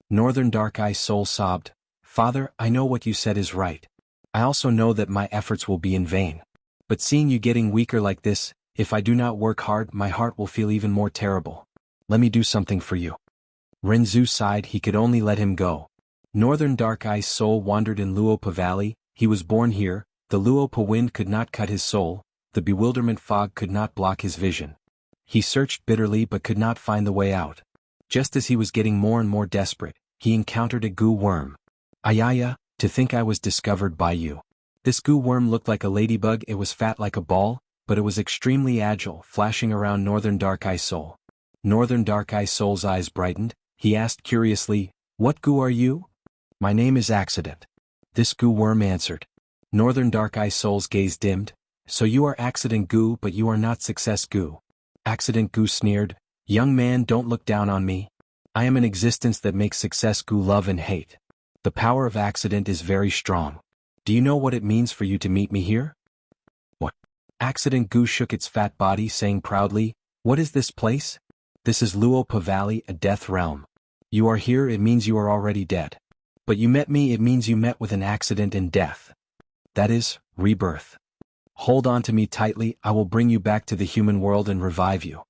Northern Dark Eye Soul sobbed. Father, I know what you said is right. I also know that my efforts will be in vain. But seeing you getting weaker like this, if I do not work hard, my heart will feel even more terrible. Let me do something for you. Renzu sighed. He could only let him go. Northern Dark Eye Soul wandered in Luopa Valley. He was born here. The Luopa wind could not cut his soul. The bewilderment fog could not block his vision. He searched bitterly but could not find the way out. Just as he was getting more and more desperate, he encountered a goo worm. Ayaya, to think I was discovered by you. This goo worm looked like a ladybug. It was fat like a ball, but it was extremely agile, flashing around Northern Dark Eye Soul. Northern Dark Eye Soul's eyes brightened. He asked curiously, What goo are you? My name is Accident. This goo worm answered. Northern Dark Eye Soul's gaze dimmed. So you are Accident Goo, but you are not Success Goo. Accident Goo sneered. Young man, don't look down on me. I am an existence that makes Success Goo love and hate. The power of accident is very strong. Do you know what it means for you to meet me here? Accident Gu shook its fat body, saying proudly, "What is this place? This is Luopa Valley, a death realm. You are here, it means you are already dead. But you met me, it means you met with an accident and death. That is, rebirth. Hold on to me tightly, I will bring you back to the human world and revive you."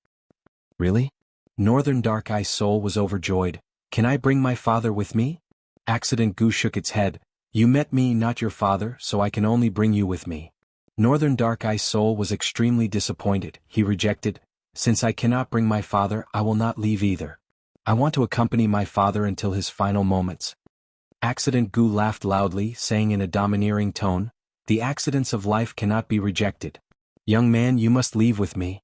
"Really?" Northern Dark Eye's soul was overjoyed. "Can I bring my father with me?" Accident Gu shook its head. "You met me, not your father, so I can only bring you with me." Northern Dark Eye's soul was extremely disappointed. He rejected, "Since I cannot bring my father, I will not leave either. I want to accompany my father until his final moments." Accident Gu laughed loudly, saying in a domineering tone, "The accidents of life cannot be rejected. Young man, you must leave with me."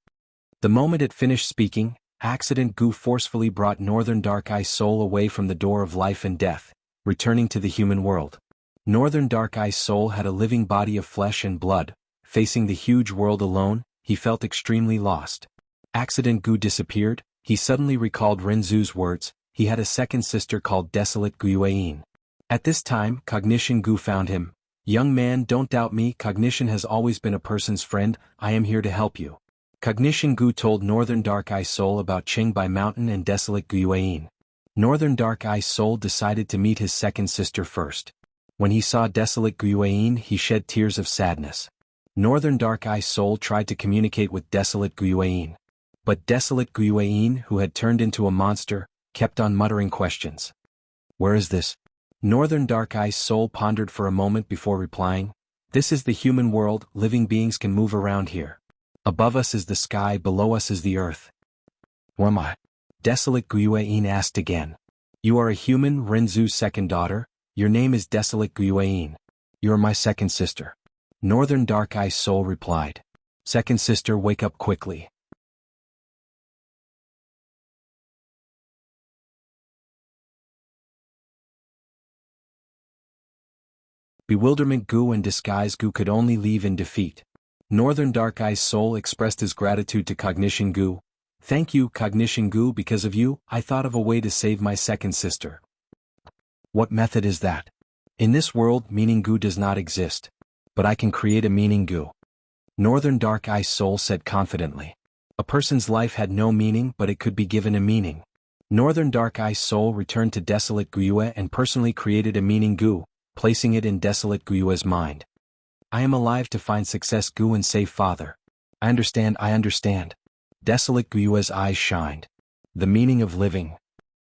The moment it finished speaking, Accident Gu forcefully brought Northern Dark Eye's soul away from the door of life and death, returning to the human world. Northern Dark Eye's soul had a living body of flesh and blood. Facing the huge world alone, he felt extremely lost. Accident Gu disappeared. He suddenly recalled Renzu's words. He had a second sister called Desolate Guiyuan. At this time, Cognition Gu found him. "Young man, don't doubt me, cognition has always been a person's friend, I am here to help you." Cognition Gu told Northern Dark Eye's soul about Qingbai Mountain and Desolate Guiyuan. Northern Dark Eye's soul decided to meet his second sister first. When he saw Desolate Guiyuan, he shed tears of sadness. Northern Dark Eye's soul tried to communicate with Desolate Guiyuan. But Desolate Guiyuan, who had turned into a monster, kept on muttering questions. "Where is this?" Northern Dark Eye's soul pondered for a moment before replying. "This is the human world, living beings can move around here. Above us is the sky, below us is the earth." "Who am I?" Desolate Guiyuan asked again. "You are a human, Renzu's second daughter. Your name is Desolate Guiyuan. You are my second sister." Northern Dark Eye's soul replied. "Second sister, wake up quickly." Bewilderment Gu and Disguise Gu could only leave in defeat. Northern Dark Eye's soul expressed his gratitude to Cognition Gu. "Thank you, Cognition Gu, because of you, I thought of a way to save my second sister." "What method is that?" "In this world, meaning Gu does not exist. But I can create a meaning Gu." Northern Dark Eye's soul said confidently. A person's life had no meaning, but it could be given a meaning. Northern Dark Eye's soul returned to Desolate Guiyue and personally created a meaning Gu, placing it in Desolate Guiyue's mind. "I am alive to find success Gu and save father." I understand. Desolate Guiyue's eyes shined. The meaning of living.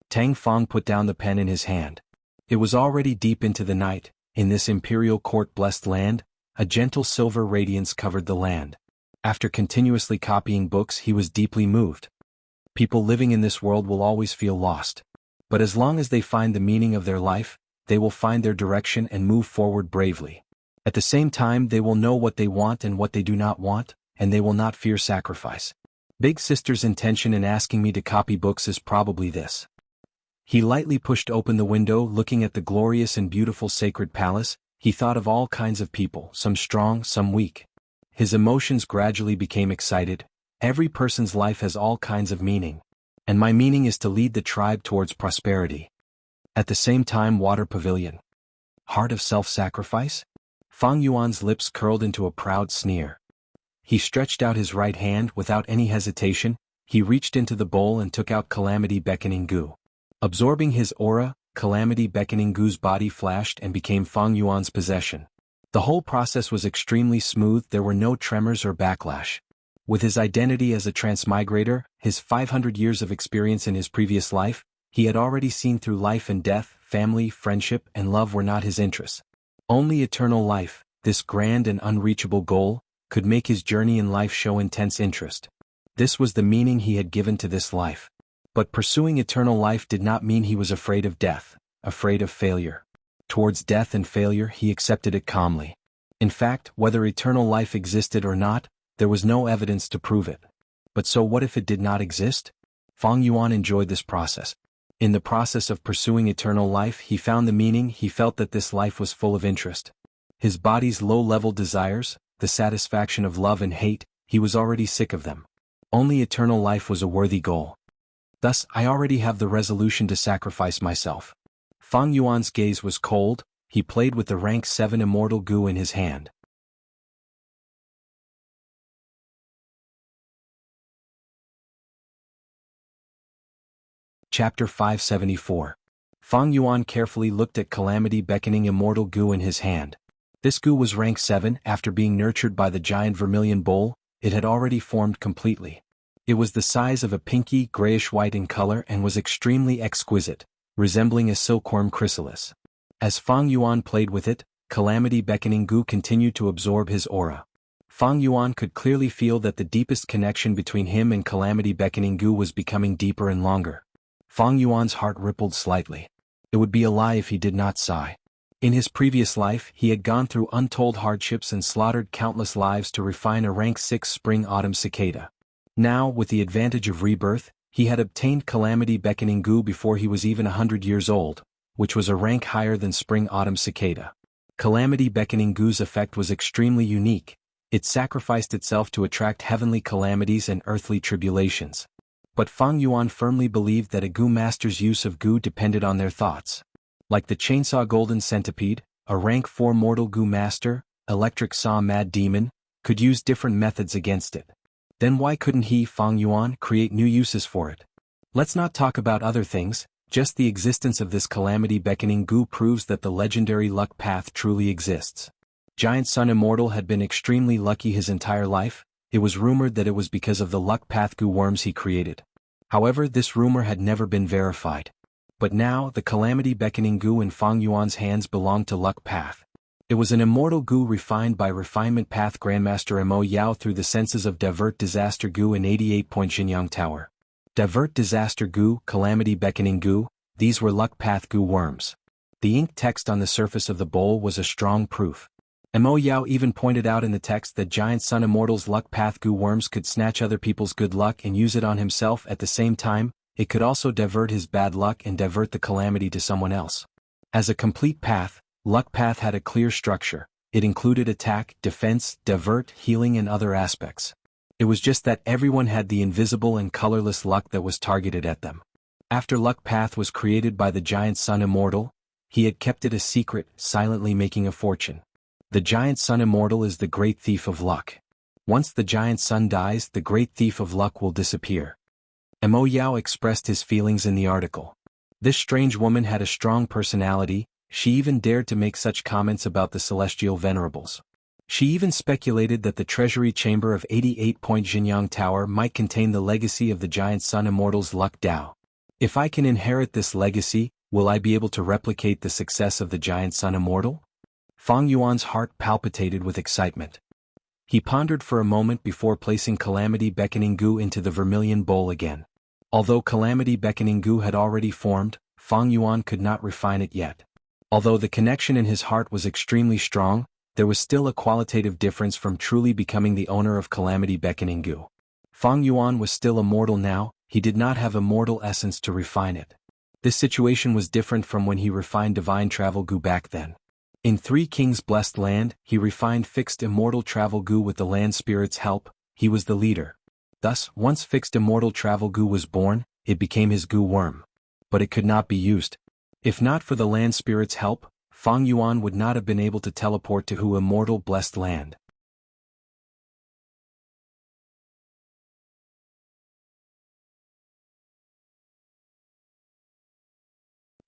Tang Fong put down the pen in his hand. It was already deep into the night. In this imperial court-blessed land, a gentle silver radiance covered the land. After continuously copying books, he was deeply moved. People living in this world will always feel lost. But as long as they find the meaning of their life, they will find their direction and move forward bravely. At the same time, they will know what they want and what they do not want, and they will not fear sacrifice. Big Sister's intention in asking me to copy books is probably this. He lightly pushed open the window, looking at the glorious and beautiful sacred palace. He thought of all kinds of people, some strong, some weak. His emotions gradually became excited. Every person's life has all kinds of meaning. And my meaning is to lead the tribe towards prosperity. At the same time, Water Pavilion. Heart of self-sacrifice? Fang Yuan's lips curled into a proud sneer. He stretched out his right hand without any hesitation. He reached into the bowl and took out Calamity Beckoning Gu. Absorbing his aura, Calamity Beckoning Gu's body flashed and became Fang Yuan's possession. The whole process was extremely smooth, there were no tremors or backlash. With his identity as a transmigrator, his 500 years of experience in his previous life, he had already seen through life and death, family, friendship, and love were not his interests. Only eternal life, this grand and unreachable goal, could make his journey in life show intense interest. This was the meaning he had given to this life. But pursuing eternal life did not mean he was afraid of death, afraid of failure. Towards death and failure he accepted it calmly. In fact, whether eternal life existed or not, there was no evidence to prove it. But so what if it did not exist? Fang Yuan enjoyed this process. In the process of pursuing eternal life he found the meaning, he felt that this life was full of interest. His body's low-level desires, the satisfaction of love and hate, he was already sick of them. Only eternal life was a worthy goal. Thus, I already have the resolution to sacrifice myself. Fang Yuan's gaze was cold, he played with the rank 7 Immortal Gu in his hand. Chapter 574. Fang Yuan carefully looked at Calamity beckoning immortal goo in his hand. This goo was rank 7. After being nurtured by the giant vermilion bowl, it had already formed completely. It was the size of a pinky grayish-white in color and was extremely exquisite, resembling a silkworm chrysalis. As Fang Yuan played with it, Calamity beckoning goo continued to absorb his aura. Fang Yuan could clearly feel that the deepest connection between him and Calamity beckoning goo was becoming deeper and longer. Fang Yuan's heart rippled slightly. It would be a lie if he did not sigh. In his previous life, he had gone through untold hardships and slaughtered countless lives to refine a rank 6 spring-autumn cicada. Now, with the advantage of rebirth, he had obtained Calamity beckoning goo before he was even 100 years old, which was a rank higher than spring-autumn cicada. Calamity beckoning goo's effect was extremely unique. It sacrificed itself to attract heavenly calamities and earthly tribulations. But Fang Yuan firmly believed that a goo master's use of goo depended on their thoughts. Like the chainsaw golden centipede, a rank 4 mortal goo master, electric saw mad demon, could use different methods against it. Then why couldn't he, Fang Yuan, create new uses for it? Let's not talk about other things, just the existence of this Calamity beckoning goo proves that the legendary luck path truly exists. Giant Sun Immortal had been extremely lucky his entire life. It was rumored that it was because of the luck path goo worms he created. However, this rumor had never been verified. But now, the Calamity beckoning goo in Fang Yuan's hands belonged to luck path. It was an immortal goo refined by Refinement Path Grandmaster Mo Yao through the senses of Divert Disaster Goo in 88-point Jianghu Tower. Divert Disaster Goo, Calamity beckoning goo, these were luck path goo worms. The ink text on the surface of the bowl was a strong proof. Mo Yao even pointed out in the text that Giant Sun Immortal's luck path goo worms could snatch other people's good luck and use it on himself at the same time. It could also divert his bad luck and divert the calamity to someone else. As a complete path, luck path had a clear structure. It included attack, defense, divert, healing and other aspects. It was just that everyone had the invisible and colorless luck that was targeted at them. After luck path was created by the Giant Sun Immortal, he had kept it a secret, silently making a fortune. The Giant Sun Immortal is the great thief of luck. Once the Giant Sun dies, the great thief of luck will disappear. Mo Yao expressed his feelings in the article. This strange woman had a strong personality. She even dared to make such comments about the celestial venerables. She even speculated that the treasury chamber of 88-point Jianghu Tower might contain the legacy of the Giant Sun Immortal's luck Dao. If I can inherit this legacy, will I be able to replicate the success of the Giant Sun Immortal? Fang Yuan's heart palpitated with excitement. He pondered for a moment before placing Calamity beckoning goo into the vermilion bowl again. Although Calamity beckoning goo had already formed, Fang Yuan could not refine it yet. Although the connection in his heart was extremely strong, there was still a qualitative difference from truly becoming the owner of Calamity beckoning goo. Fang Yuan was still immortal now. He did not have immortal essence to refine it. This situation was different from when he refined divine travel goo back then. In Three Kings' blessed land, he refined fixed immortal travel goo with the land spirit's help. He was the leader. Thus, once fixed immortal travel goo was born, it became his goo worm. But it could not be used. If not for the land spirit's help, Fang Yuan would not have been able to teleport to Hu immortal blessed land.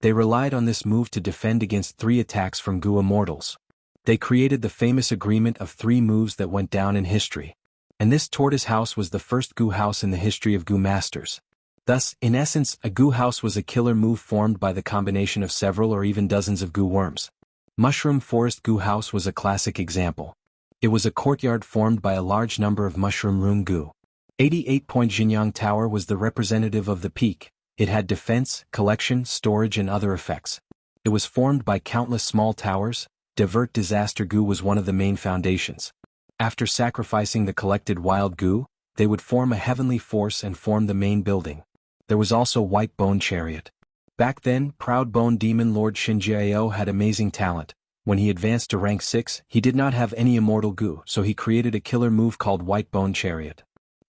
They relied on this move to defend against 3 attacks from goo immortals. They created the famous agreement of 3 moves that went down in history. And this tortoise house was the first goo house in the history of goo masters. Thus, in essence, a goo house was a killer move formed by the combination of several or even dozens of goo worms. Mushroom Forest Goo House was a classic example. It was a courtyard formed by a large number of mushroom room goo. 88-point Jianghu Tower was the representative of the peak. It had defense, collection, storage and other effects. It was formed by countless small towers. Divert Disaster Goo was one of the main foundations. After sacrificing the collected wild goo, they would form a heavenly force and form the main building. There was also White Bone Chariot. Back then, Proud Bone Demon Lord Xianxia had amazing talent. When he advanced to rank 6, he did not have any immortal goo, so he created a killer move called White Bone Chariot.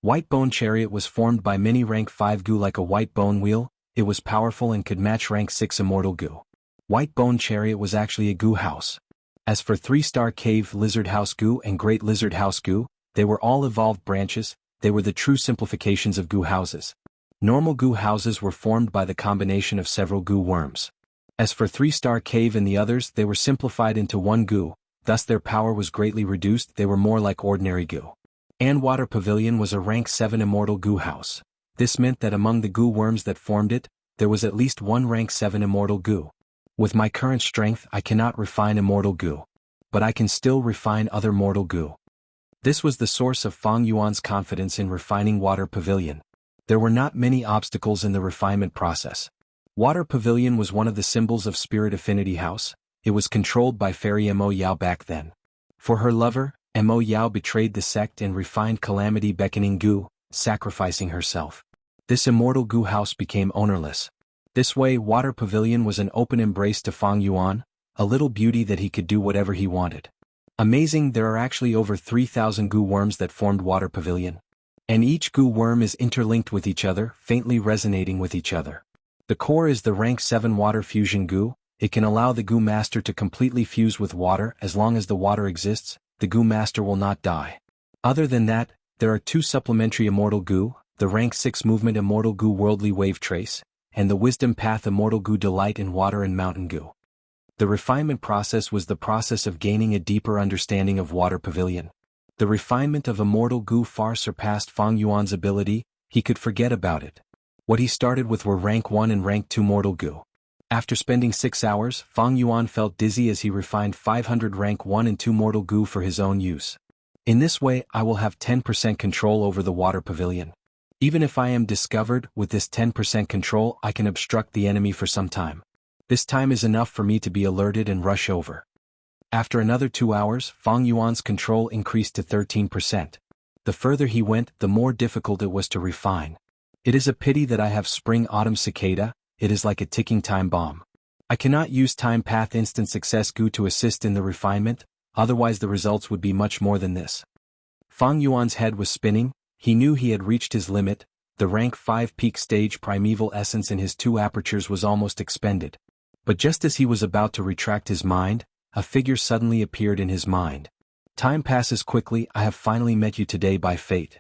White Bone Chariot was formed by many rank 5 goo like a white bone wheel. It was powerful and could match rank 6 immortal goo. White Bone Chariot was actually a goo house. As for 3-star Cave Lizard House Goo and Great Lizard House Goo, they were all evolved branches. They were the true simplifications of goo houses. Normal goo houses were formed by the combination of several goo worms. As for 3-star cave and the others, they were simplified into one goo, thus their power was greatly reduced, they were more like ordinary goo. And Water Pavilion was a rank 7 immortal goo house. This meant that among the goo worms that formed it, there was at least one rank 7 immortal goo. With my current strength I cannot refine immortal goo. But I can still refine other mortal goo. This was the source of Fang Yuan's confidence in refining Water Pavilion. There were not many obstacles in the refinement process. Water Pavilion was one of the symbols of Spirit Affinity House. It was controlled by Fairy Mo Yao back then. For her lover, Mo Yao betrayed the sect and refined Calamity Beckoning Goo, sacrificing herself. This immortal goo house became ownerless. This way Water Pavilion was an open embrace to Fang Yuan, a little beauty that he could do whatever he wanted. Amazing, there are actually over 3,000 goo worms that formed Water Pavilion. And each goo worm is interlinked with each other, faintly resonating with each other. The core is the rank 7 water fusion goo. It can allow the goo master to completely fuse with water. As long as the water exists, the goo master will not die. Other than that, there are 2 supplementary immortal goo, the rank 6 movement immortal goo worldly wave trace, and the wisdom path immortal goo delight in water and mountain goo. The refinement process was the process of gaining a deeper understanding of Water Pavilion. The refinement of immortal goo far surpassed Fang Yuan's ability, he could forget about it. What he started with were rank 1 and rank 2 mortal goo. After spending 6 hours, Fang Yuan felt dizzy as he refined 500 rank 1 and 2 mortal goo for his own use. In this way I will have 10% control over the Water Pavilion. Even if I am discovered, with this 10% control I can obstruct the enemy for some time. This time is enough for me to be alerted and rush over. After another 2 hours, Fang Yuan's control increased to 13%. The further he went, the more difficult it was to refine. It is a pity that I have Spring-Autumn Cicada. It is like a ticking time bomb. I cannot use Time Path Instant Success Goo to assist in the refinement, otherwise the results would be much more than this. Fang Yuan's head was spinning. He knew he had reached his limit. The rank 5 peak stage primeval essence in his 2 apertures was almost expended. But just as he was about to retract his mind, a figure suddenly appeared in his mind. Time passes quickly. I have finally met you today by fate.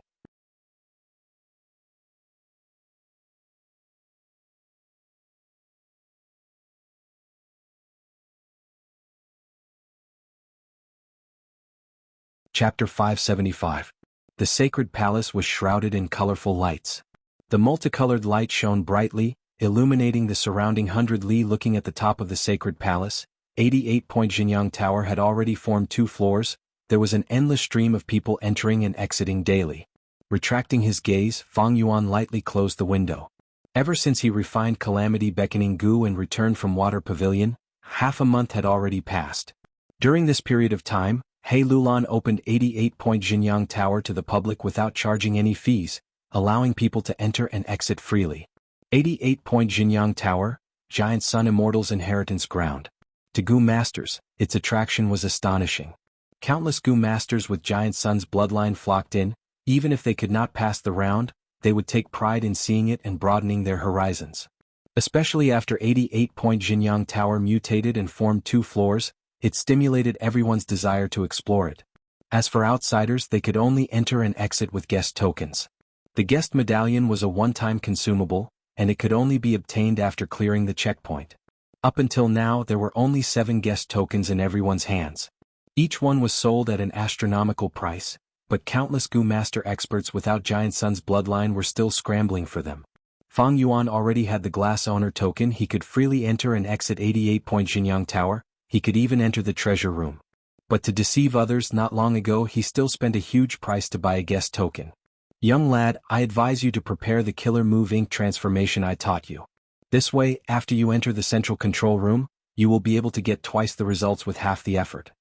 Chapter 575. The sacred palace was shrouded in colorful lights. The multicolored light shone brightly, illuminating the surrounding 100 li. Looking at the top of the sacred palace, 88-point Jianghu Tower had already formed 2 floors. There was an endless stream of people entering and exiting daily. Retracting his gaze, Fang Yuan lightly closed the window. Ever since he refined Calamity Beckoning Goo and returned from Water Pavilion, half a month had already passed. During this period of time, He Lulan opened 88-point Jianghu Tower to the public without charging any fees, allowing people to enter and exit freely. 88-point Jianghu Tower, Giant Sun Immortal's inheritance ground. To Goo Masters, its attraction was astonishing. Countless Goo Masters with Giant Sun's bloodline flocked in. Even if they could not pass the round, they would take pride in seeing it and broadening their horizons. Especially after 88-point Jianghu Tower mutated and formed 2 floors, it stimulated everyone's desire to explore it. As for outsiders, they could only enter and exit with guest tokens. The guest medallion was a one-time consumable, and it could only be obtained after clearing the checkpoint. Up until now there were only 7 guest tokens in everyone's hands. Each one was sold at an astronomical price, but countless Goo Master experts without Giant Sun's bloodline were still scrambling for them. Fang Yuan already had the Glass Owner token. He could freely enter and exit 88-point Jianghu Tower. He could even enter the treasure room. But to deceive others, not long ago he still spent a huge price to buy a guest token. Young lad, I advise you to prepare the Killer Move Ink transformation I taught you. This way, after you enter the central control room, you will be able to get twice the results with half the effort.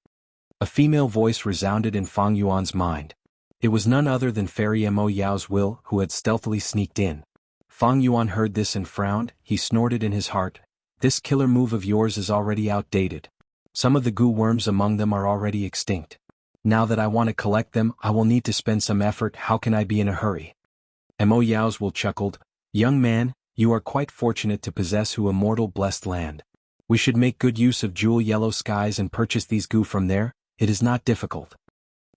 A female voice resounded in Fang Yuan's mind. It was none other than Fairy Mo Yao's Will, who had stealthily sneaked in. Fang Yuan heard this and frowned. He snorted in his heart. This killer move of yours is already outdated. Some of the goo worms among them are already extinct. Now that I want to collect them, I will need to spend some effort. How can I be in a hurry? Mo Yao's Will chuckled. Young man, you are quite fortunate to possess Hu Immortal blessed land. We should make good use of jewel yellow skies and purchase these goo from there. It is not difficult.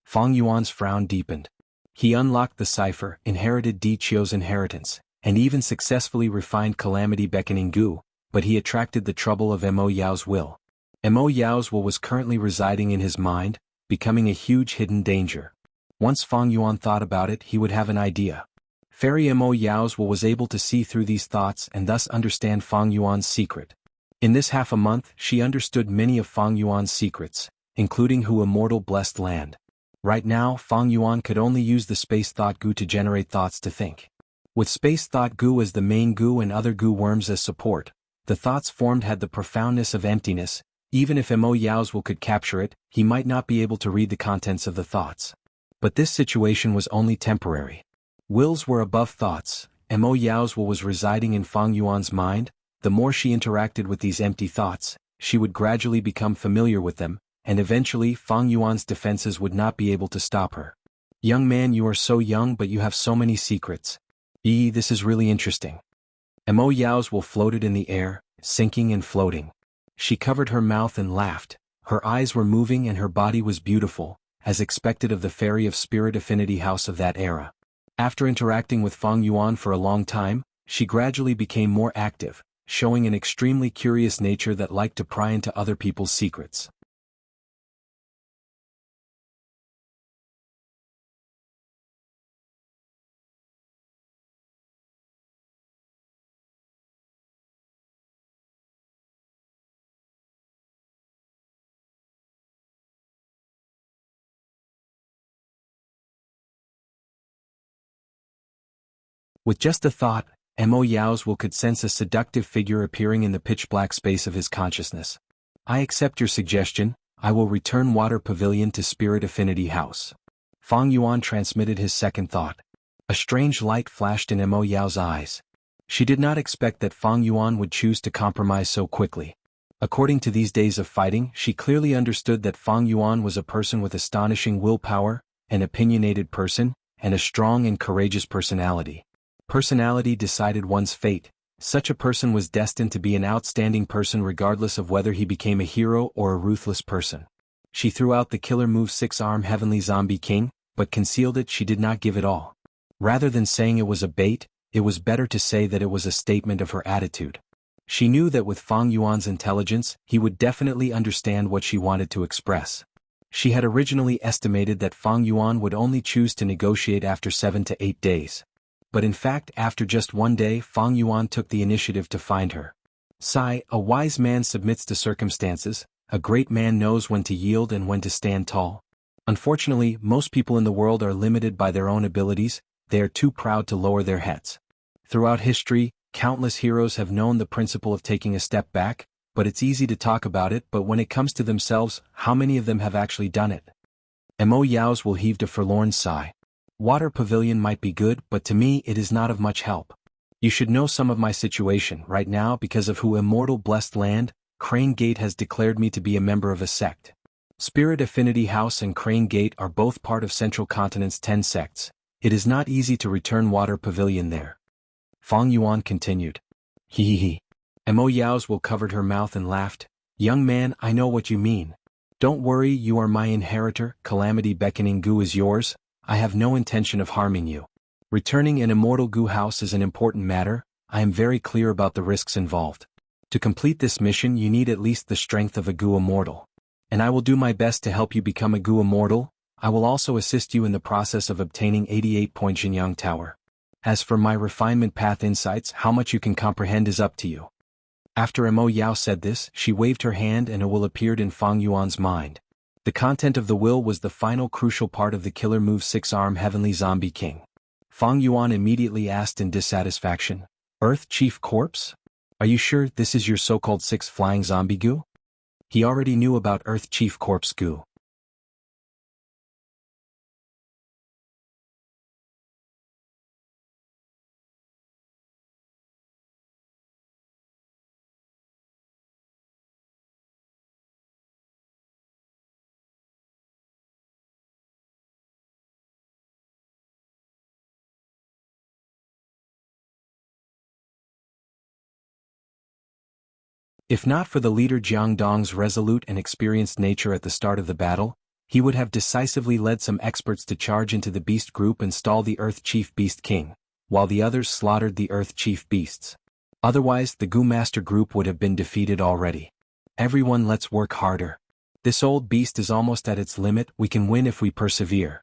Fang Yuan's frown deepened. He unlocked the cipher, inherited Di Chio's inheritance, and even successfully refined calamity beckoning Gu, but he attracted the trouble of Mo Yao's will. Mo Yao's will was currently residing in his mind, becoming a huge hidden danger. Once Fang Yuan thought about it, he would have an idea. Fairy Mo Yao's will was able to see through these thoughts and thus understand Fang Yuan's secret. In this half a month, she understood many of Fang Yuan's secrets, including who Immortal blessed land. Right now, Fang Yuan could only use the space thought Gu to generate thoughts to think. With space thought Gu as the main Gu and other Gu worms as support, the thoughts formed had the profoundness of emptiness. Even if Mo Yao's will could capture it, he might not be able to read the contents of the thoughts. But this situation was only temporary. Wills were above thoughts. Mo Yao's will was residing in Fang Yuan's mind. The more she interacted with these empty thoughts, she would gradually become familiar with them, and eventually Fang Yuan's defenses would not be able to stop her. Young man, you are so young but you have so many secrets. This is really interesting. Mo Yao's will floated in the air, sinking and floating. She covered her mouth and laughed. Her eyes were moving and her body was beautiful, as expected of the fairy of Spirit Affinity House of that era. After interacting with Fang Yuan for a long time, she gradually became more active, showing an extremely curious nature that liked to pry into other people's secrets. With just a thought, Mo Yao's will could sense a seductive figure appearing in the pitch-black space of his consciousness. I accept your suggestion. I will return Water Pavilion to Spirit Affinity House. Fang Yuan transmitted his second thought. A strange light flashed in Mo Yao's eyes. She did not expect that Fang Yuan would choose to compromise so quickly. According to these days of fighting, she clearly understood that Fang Yuan was a person with astonishing willpower, an opinionated person, and a strong and courageous personality. Personality decided one's fate. Such a person was destined to be an outstanding person regardless of whether he became a hero or a ruthless person. She threw out the killer move 6-arm Heavenly Zombie King, but concealed it. She did not give it all. Rather than saying it was a bait, it was better to say that it was a statement of her attitude. She knew that with Fang Yuan's intelligence, he would definitely understand what she wanted to express. She had originally estimated that Fang Yuan would only choose to negotiate after 7 to 8 days. But in fact, after just 1 day, Fang Yuan took the initiative to find her. A wise man submits to circumstances. A great man knows when to yield and when to stand tall. Unfortunately, most people in the world are limited by their own abilities. They are too proud to lower their heads. Throughout history, countless heroes have known the principle of taking a step back, but it's easy to talk about it, but when it comes to themselves, how many of them have actually done it? Mo Yao's will heaved a forlorn sigh. Water Pavilion might be good, but to me it is not of much help. You should know some of my situation right now because of who Immortal blessed land. Crane Gate has declared me to be a member of a sect. Spirit Affinity House and Crane Gate are both part of Central Continent's 10 sects. It is not easy to return Water Pavilion there. Fang Yuan continued. He. Mo Yao's will covered her mouth and laughed. Young man, I know what you mean. Don't worry, you are my inheritor. Calamity beckoning Gu is yours. I have no intention of harming you. Returning an Immortal Gu house is an important matter. I am very clear about the risks involved. To complete this mission you need at least the strength of a Gu Immortal. And I will do my best to help you become a Gu Immortal. I will also assist you in the process of obtaining 88-point Jianghu Tower. As for my refinement path insights, how much you can comprehend is up to you. After Mo Yao said this, she waved her hand and a will appeared in Fang Yuan's mind. The content of the will was the final crucial part of the killer move 6-arm Heavenly Zombie King. Fang Yuan immediately asked in dissatisfaction, Earth Chief Corpse? Are you sure this is your so-called 6 flying zombie Gu? He already knew about Earth Chief Corpse Gu. If not for the leader Jiang Dong's resolute and experienced nature at the start of the battle, he would have decisively led some experts to charge into the Beast Group and stall the Earth Chief Beast King. while the others slaughtered the Earth Chief beasts. Otherwise, the Gu Master group would have been defeated already. Everyone, let's work harder. This old beast is almost at its limit, we can win if we persevere.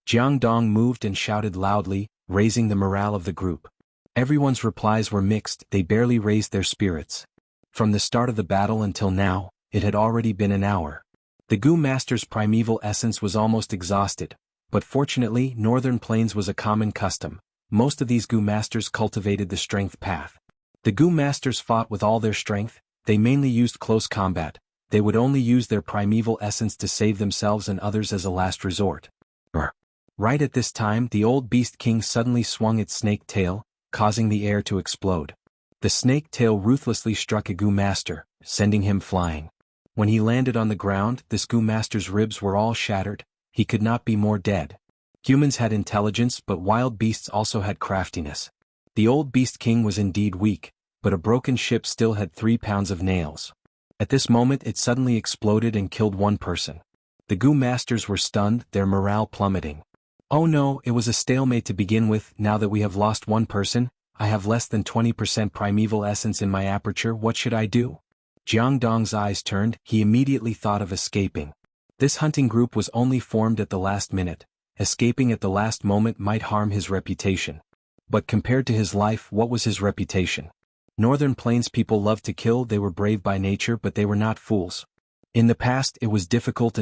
Jiangdong moved and shouted loudly, raising the morale of the group. Everyone's replies were mixed, they barely raised their spirits. From the start of the battle until now, it had already been an hour. The Gu Master's primeval essence was almost exhausted, but fortunately Northern Plains was a common custom. Most of these Gu Masters cultivated the strength path. The Gu Masters fought with all their strength, they mainly used close combat, they would only use their primeval essence to save themselves and others as a last resort. Right at this time the old Beast King suddenly swung its snake tail, causing the air to explode. The snake tail ruthlessly struck a Gu Master, sending him flying. When he landed on the ground, this Gu Master's ribs were all shattered, he could not be more dead. Humans had intelligence, but wild beasts also had craftiness. The old Beast King was indeed weak, but a broken ship still had 3 pounds of nails. At this moment it suddenly exploded and killed one person. The Gu Masters were stunned, their morale plummeting. Oh no, it was a stalemate to begin with, now that we have lost one person, I have less than 20% primeval essence in my aperture, what should I do? Jiangdong's eyes turned, he immediately thought of escaping. This hunting group was only formed at the last minute, escaping at the last moment might harm his reputation. But compared to his life, what was his reputation? Northern Plains people loved to kill, they were brave by nature, but they were not fools. In the past it was difficult,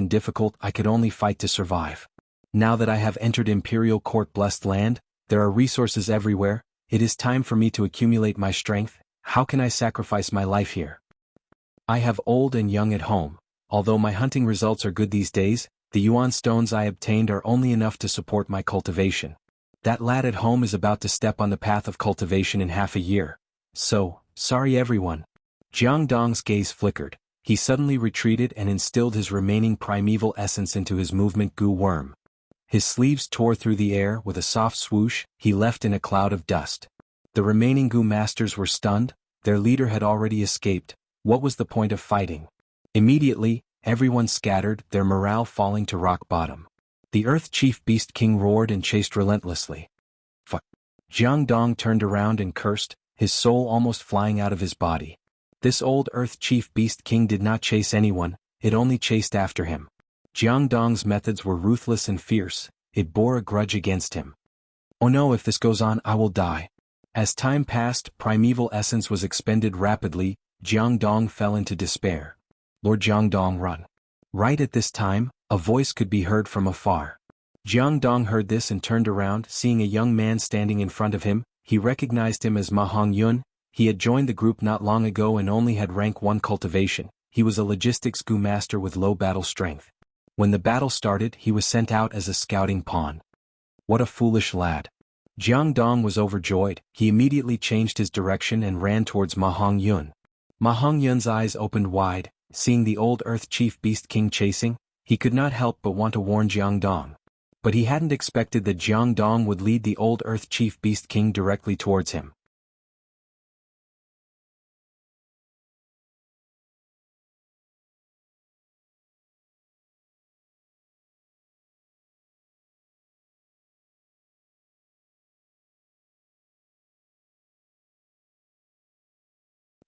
I could only fight to survive. Now that I have entered Imperial Court blessed land, there are resources everywhere, it is time for me to accumulate my strength, how can I sacrifice my life here? I have old and young at home, although my hunting results are good these days, the yuan stones I obtained are only enough to support my cultivation. That lad at home is about to step on the path of cultivation in half a year. So, sorry everyone. Jiangdong's gaze flickered, he suddenly retreated and instilled his remaining primeval essence into his movement Gu worm. His sleeves tore through the air with a soft swoosh, he left in a cloud of dust. The remaining Gu Masters were stunned, their leader had already escaped, what was the point of fighting? Immediately, everyone scattered, their morale falling to rock bottom. The Earth Chief Beast King roared and chased relentlessly. Fuck. Jiangdong turned around and cursed, his soul almost flying out of his body. This old Earth Chief Beast King did not chase anyone, it only chased after him. Jiangdong's methods were ruthless and fierce, it bore a grudge against him. Oh no, if this goes on I will die. As time passed, primeval essence was expended rapidly, Jiangdong fell into despair. Lord Jiangdong, run. Right at this time, a voice could be heard from afar. Jiangdong heard this and turned around, seeing a young man standing in front of him, he recognized him as Ma Hongyun, he had joined the group not long ago and only had rank 1 cultivation, he was a logistics Gu Master with low battle strength. When the battle started, he was sent out as a scouting pawn. What a foolish lad. Jiangdong was overjoyed, he immediately changed his direction and ran towards Ma Hongyun. Ma Hongyun's eyes opened wide, seeing the old Earth Chief Beast King chasing, he could not help but want to warn Jiangdong. But he hadn't expected that Jiangdong would lead the old Earth Chief Beast King directly towards him.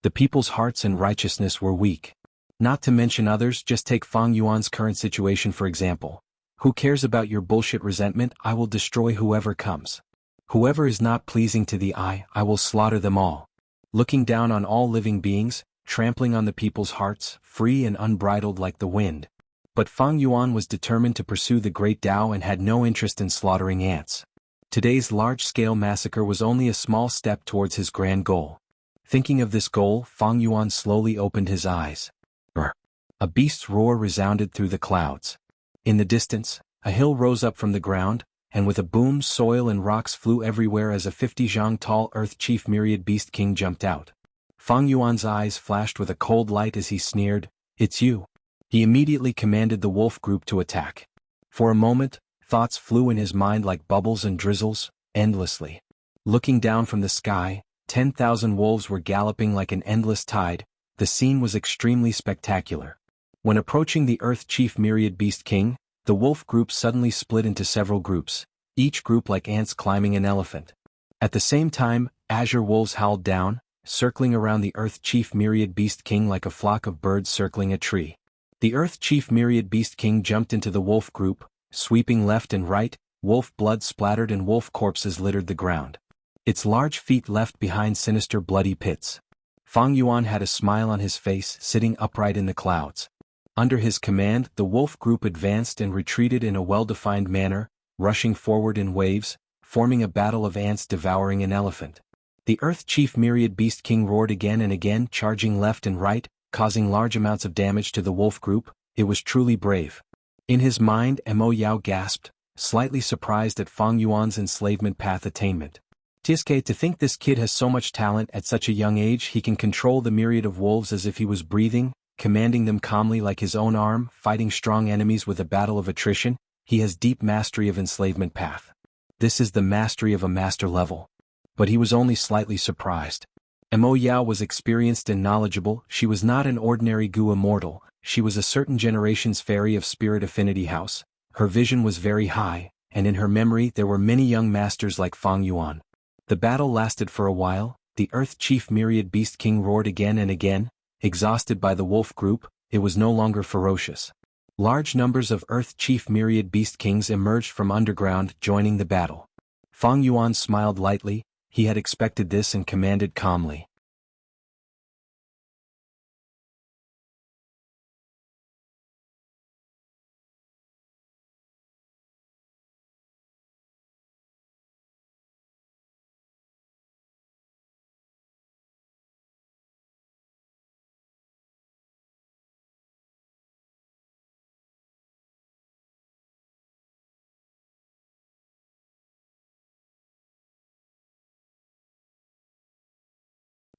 The people's hearts and righteousness were weak. Not to mention others, just take Fang Yuan's current situation for example. Who cares about your bullshit resentment? I will destroy whoever comes. Whoever is not pleasing to the eye, I will slaughter them all. Looking down on all living beings, trampling on the people's hearts, free and unbridled like the wind. But Fang Yuan was determined to pursue the great Tao and had no interest in slaughtering ants. Today's large-scale massacre was only a small step towards his grand goal. Thinking of this goal, Fang Yuan slowly opened his eyes. A beast's roar resounded through the clouds. In the distance, a hill rose up from the ground, and with a boom soil and rocks flew everywhere as a 50 zhang tall Earth Chief Myriad Beast King jumped out. Fang Yuan's eyes flashed with a cold light as he sneered, "It's you." He immediately commanded the wolf group to attack. For a moment, thoughts flew in his mind like bubbles and drizzles, endlessly. Looking down from the sky, 10,000 wolves were galloping like an endless tide, the scene was extremely spectacular. When approaching the Earth Chief Myriad Beast King, the wolf group suddenly split into several groups, each group like ants climbing an elephant. At the same time, azure wolves howled down, circling around the Earth Chief Myriad Beast King like a flock of birds circling a tree. The Earth Chief Myriad Beast King jumped into the wolf group, sweeping left and right, wolf blood splattered and wolf corpses littered the ground. Its large feet left behind sinister bloody pits. Fang Yuan had a smile on his face, sitting upright in the clouds. Under his command, the wolf group advanced and retreated in a well-defined manner, rushing forward in waves, forming a battle of ants devouring an elephant. The Earth Chief Myriad Beast King roared again and again, charging left and right, causing large amounts of damage to the wolf group. It was truly brave. In his mind, Mo Yao gasped, slightly surprised at Fang Yuan's enslavement path attainment. Tsk, to think this kid has so much talent at such a young age. He can control the myriad of wolves as if he was breathing, commanding them calmly like his own arm, fighting strong enemies with a battle of attrition. He has deep mastery of enslavement path. This is the mastery of a master level. But he was only slightly surprised. Mo Yao was experienced and knowledgeable. She was not an ordinary Gu immortal, she was a certain generation's fairy of Spirit Affinity House. Her vision was very high, and in her memory there were many young masters like Fang Yuan. The battle lasted for a while. The Earth Chief Myriad Beast King roared again and again, exhausted by the wolf group. It was no longer ferocious. Large numbers of Earth Chief Myriad Beast Kings emerged from underground, joining the battle. Fang Yuan smiled lightly. He had expected this and commanded calmly.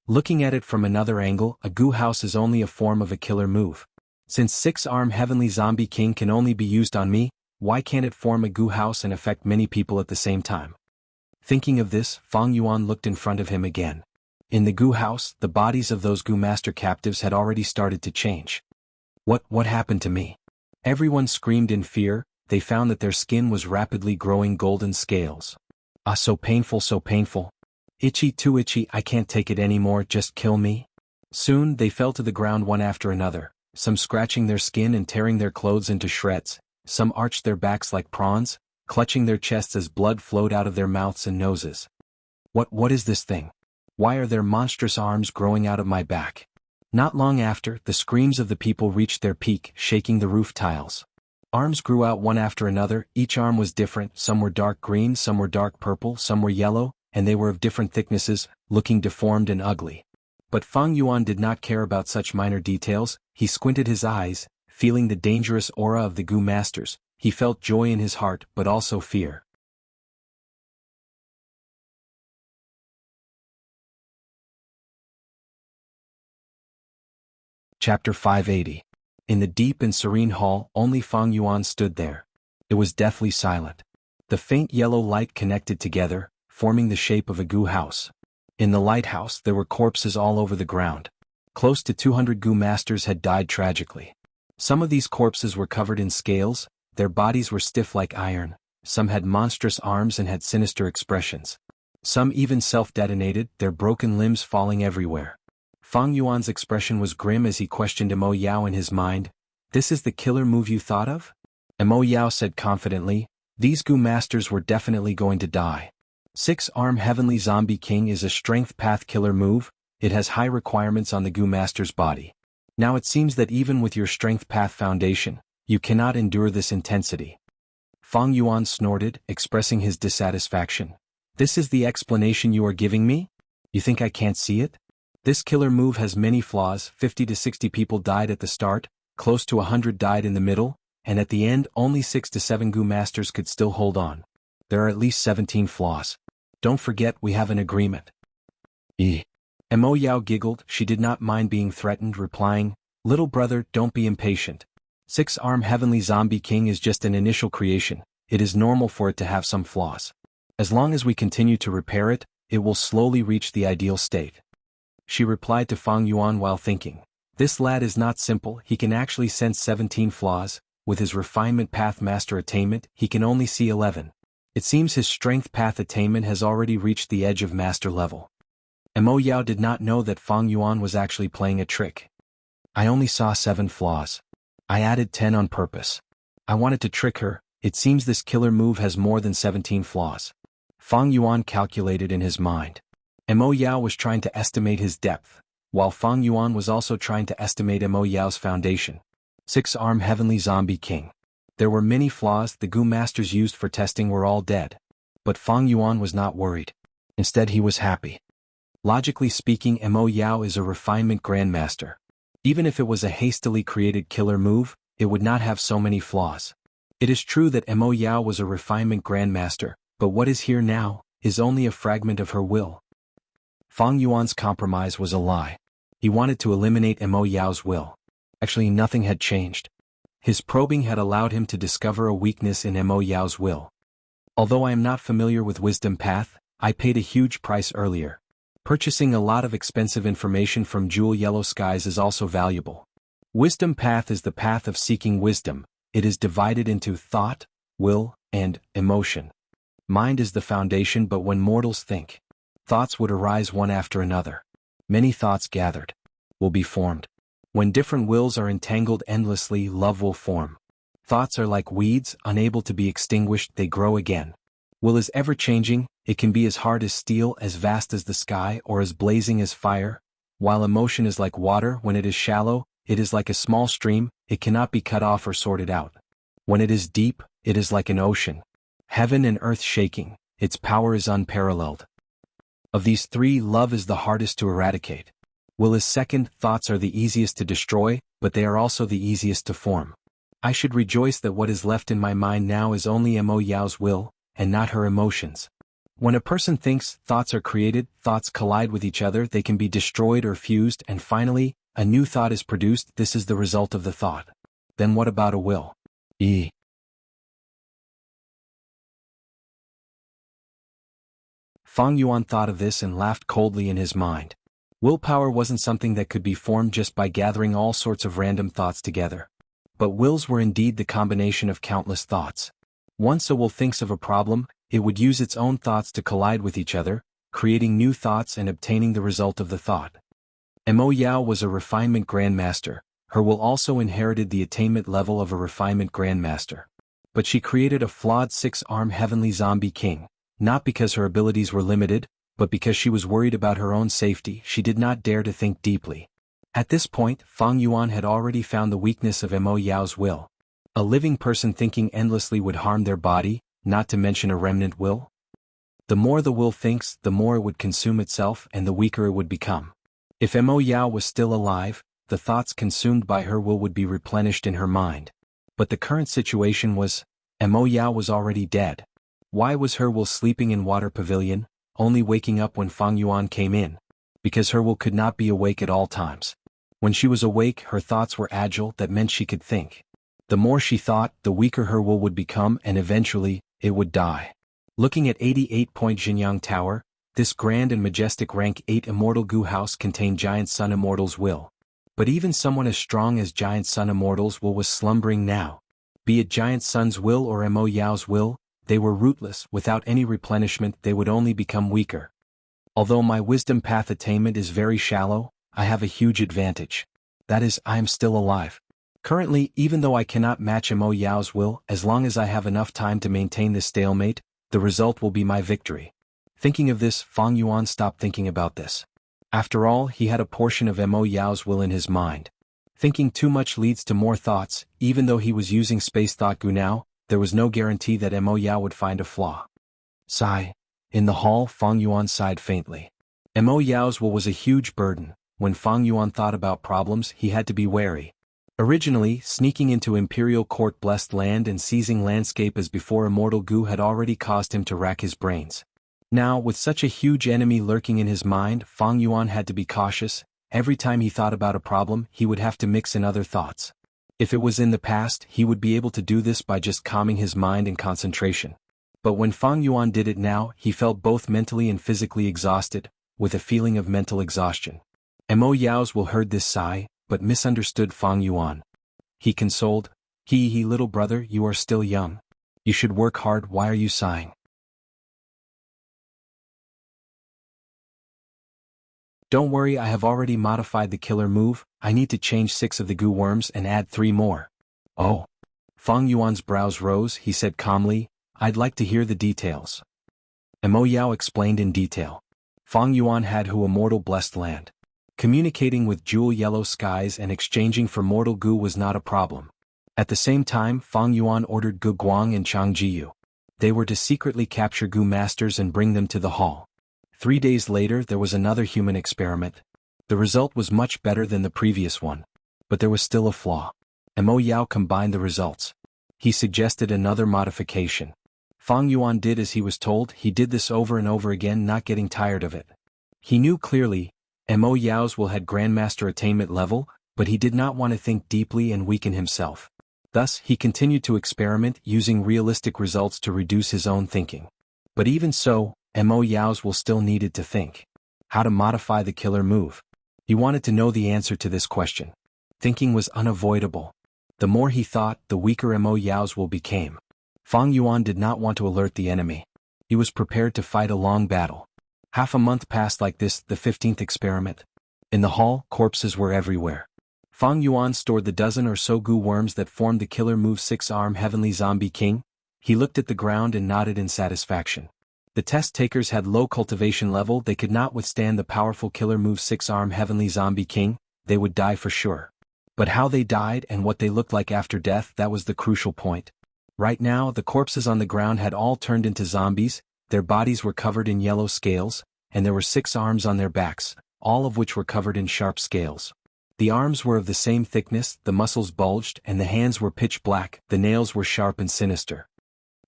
Looking at it from another angle, a Gu house is only a form of a killer move. Since 6-arm Heavenly Zombie King can only be used on me, why can't it form a Gu house and affect many people at the same time? Thinking of this, Fang Yuan looked in front of him again. In the Gu house, the bodies of those Gu master captives had already started to change. What happened to me? Everyone screamed in fear. They found that their skin was rapidly growing golden scales. Ah, so painful, so painful. Itchy, too itchy, I can't take it anymore, just kill me. Soon they fell to the ground one after another, some scratching their skin and tearing their clothes into shreds, some arched their backs like prawns, clutching their chests as blood flowed out of their mouths and noses. What is this thing? Why are there monstrous arms growing out of my back? Not long after, the screams of the people reached their peak, shaking the roof tiles. Arms grew out one after another. Each arm was different. Some were dark green, some were dark purple, some were yellow, and they were of different thicknesses, looking deformed and ugly. But Fang Yuan did not care about such minor details. He squinted his eyes, feeling the dangerous aura of the Gu masters. He felt joy in his heart, but also fear. Chapter 580. In the deep and serene hall, only Fang Yuan stood there. It was deathly silent. The faint yellow light connected together, forming the shape of a Gu house. In the lighthouse there were corpses all over the ground. Close to 200 Gu masters had died tragically. Some of these corpses were covered in scales, their bodies were stiff like iron, some had monstrous arms and had sinister expressions. Some even self-detonated, their broken limbs falling everywhere. Fang Yuan's expression was grim as he questioned Mo Yao in his mind. This is the killer move you thought of? Mo Yao said confidently, these Gu masters were definitely going to die. 6-arm Heavenly Zombie King is a strength path killer move. It has high requirements on the Gu master's body. Now it seems that even with your strength path foundation, you cannot endure this intensity. Fang Yuan snorted, expressing his dissatisfaction. This is the explanation you are giving me? You think I can't see it? This killer move has many flaws. 50 to 60 people died at the start, close to 100 died in the middle, and at the end only 6 to 7 Gu masters could still hold on. There are at least 17 flaws. Don't forget we have an agreement. Mo Yao giggled. She did not mind being threatened, replying, little brother, don't be impatient. 6-arm Heavenly Zombie King is just an initial creation. It is normal for it to have some flaws. As long as we continue to repair it, it will slowly reach the ideal state. She replied to Fang Yuan while thinking. This lad is not simple, he can actually sense 17 flaws. With his refinement path master attainment, he can only see 11. It seems his strength path attainment has already reached the edge of master level. Mo Yao did not know that Fang Yuan was actually playing a trick. I only saw 7 flaws. I added 10 on purpose. I wanted to trick her. It seems this killer move has more than 17 flaws. Fang Yuan calculated in his mind. Mo Yao was trying to estimate his depth, while Fang Yuan was also trying to estimate Mo Yao's foundation. 6-arm heavenly zombie king. There were many flaws the Gu masters used for testing were all dead. But Fang Yuan was not worried. Instead he was happy. Logically speaking, Mo Yao is a refinement grandmaster. Even if it was a hastily created killer move, it would not have so many flaws. It is true that Mo Yao was a refinement grandmaster, but what is here now is only a fragment of her will. Fang Yuan's compromise was a lie. He wanted to eliminate Mo Yao's will. Actually, nothing had changed. His probing had allowed him to discover a weakness in Mo Yao's will. Although I am not familiar with Wisdom Path, I paid a huge price earlier. Purchasing a lot of expensive information from Jewel Yellow Skies is also valuable. Wisdom Path is the path of seeking wisdom. It is divided into thought, will, and emotion. Mind is the foundation, but when mortals think, thoughts would arise one after another. Many thoughts gathered will be formed. When different wills are entangled endlessly, love will form. Thoughts are like weeds, unable to be extinguished, they grow again. Will is ever-changing, it can be as hard as steel, as vast as the sky, or as blazing as fire. While emotion is like water, when it is shallow, it is like a small stream, it cannot be cut off or sorted out. When it is deep, it is like an ocean. Heaven and earth shaking, its power is unparalleled. Of these 3, love is the hardest to eradicate. Will is second, thoughts are the easiest to destroy, but they are also the easiest to form. I should rejoice that what is left in my mind now is only Mo Yao's will, and not her emotions. When a person thinks, thoughts are created, thoughts collide with each other, they can be destroyed or fused, and finally, a new thought is produced. This is the result of the thought. Then what about a will? Fang Yuan thought of this and laughed coldly in his mind. Willpower wasn't something that could be formed just by gathering all sorts of random thoughts together. But wills were indeed the combination of countless thoughts. Once a will thinks of a problem, it would use its own thoughts to collide with each other, creating new thoughts and obtaining the result of the thought. Mo Yao was a refinement grandmaster. Her will also inherited the attainment level of a refinement grandmaster. But she created a flawed 6-arm heavenly zombie king, not because her abilities were limited, but because she was worried about her own safety. She did not dare to think deeply. At this point, Fang Yuan had already found the weakness of Mo Yao's will. A living person thinking endlessly would harm their body, not to mention a remnant will. The more the will thinks, the more it would consume itself and the weaker it would become. If Mo Yao was still alive, the thoughts consumed by her will would be replenished in her mind. But the current situation was, Mo Yao was already dead. Why was her will sleeping in Water Pavilion, only waking up when Fang Yuan came in? Because her will could not be awake at all times. When she was awake, her thoughts were agile, that meant she could think. The more she thought, the weaker her will would become, and eventually, it would die. Looking at 88-point Jianghu Tower, this grand and majestic rank 8 Immortal Gu house contained Giant Sun Immortal's will. But even someone as strong as Giant Sun Immortal's will was slumbering now. Be it Giant Sun's will or Mo Yao's will, they were rootless. Without any replenishment, they would only become weaker. Although my wisdom path attainment is very shallow, I have a huge advantage. That is, I am still alive. Currently, even though I cannot match Mo Yao's will, as long as I have enough time to maintain this stalemate, the result will be my victory. Thinking of this, Fang Yuan stopped thinking about this. After all, he had a portion of Mo Yao's will in his mind. Thinking too much leads to more thoughts. Even though he was using Space Thought Gu now, there was no guarantee that Mo Yao would find a flaw. Sigh. In the hall, Fang Yuan sighed faintly. Mo Yao's will was a huge burden. When Fang Yuan thought about problems, he had to be wary. Originally, sneaking into Imperial Court blessed land and seizing landscape as before Immortal Gu had already caused him to rack his brains. Now, with such a huge enemy lurking in his mind, Fang Yuan had to be cautious. Every time he thought about a problem, he would have to mix in other thoughts. If it was in the past, he would be able to do this by just calming his mind and concentration. But when Fang Yuan did it now, he felt both mentally and physically exhausted, with a feeling of mental exhaustion. Mo Yao's will heard this sigh, but misunderstood Fang Yuan. He consoled, little brother, you are still young. You should work hard, why are you sighing? Don't worry, I have already modified the killer move. I need to change 6 of the goo worms and add 3 more. Oh. Fang Yuan's brows rose. He said calmly, I'd like to hear the details. Mo Yao explained in detail. Fang Yuan had Hu Immortal blessed land. Communicating with jewel yellow skies and exchanging for mortal goo was not a problem. At the same time, Fang Yuan ordered Gu Guang and Chang Jiyu. They were to secretly capture goo masters and bring them to the hall. 3 days later there was another human experiment. The result was much better than the previous one. But there was still a flaw. Mo Yao combined the results. He suggested another modification. Fang Yuan did as he was told. He did this over and over again, not getting tired of it. He knew clearly, Mo Yao's will had Grandmaster attainment level, but he did not want to think deeply and weaken himself. Thus, he continued to experiment using realistic results to reduce his own thinking. But even so, Mo Yao's will still needed to think. How to modify the killer move. He wanted to know the answer to this question. Thinking was unavoidable. The more he thought, the weaker Mo Yao's will became. Fang Yuan did not want to alert the enemy. He was prepared to fight a long battle. Half a month passed like this, the 15th experiment. In the hall, corpses were everywhere. Fang Yuan stored the dozen or so goo worms that formed the killer move 6-arm Heavenly Zombie King. He looked at the ground and nodded in satisfaction. The test takers had low cultivation level. They could not withstand the powerful killer move 6-arm Heavenly Zombie King. They would die for sure. But how they died and what they looked like after death, that was the crucial point. Right now, the corpses on the ground had all turned into zombies. Their bodies were covered in yellow scales, and there were 6 arms on their backs, all of which were covered in sharp scales. The arms were of the same thickness, the muscles bulged, and the hands were pitch black. The nails were sharp and sinister.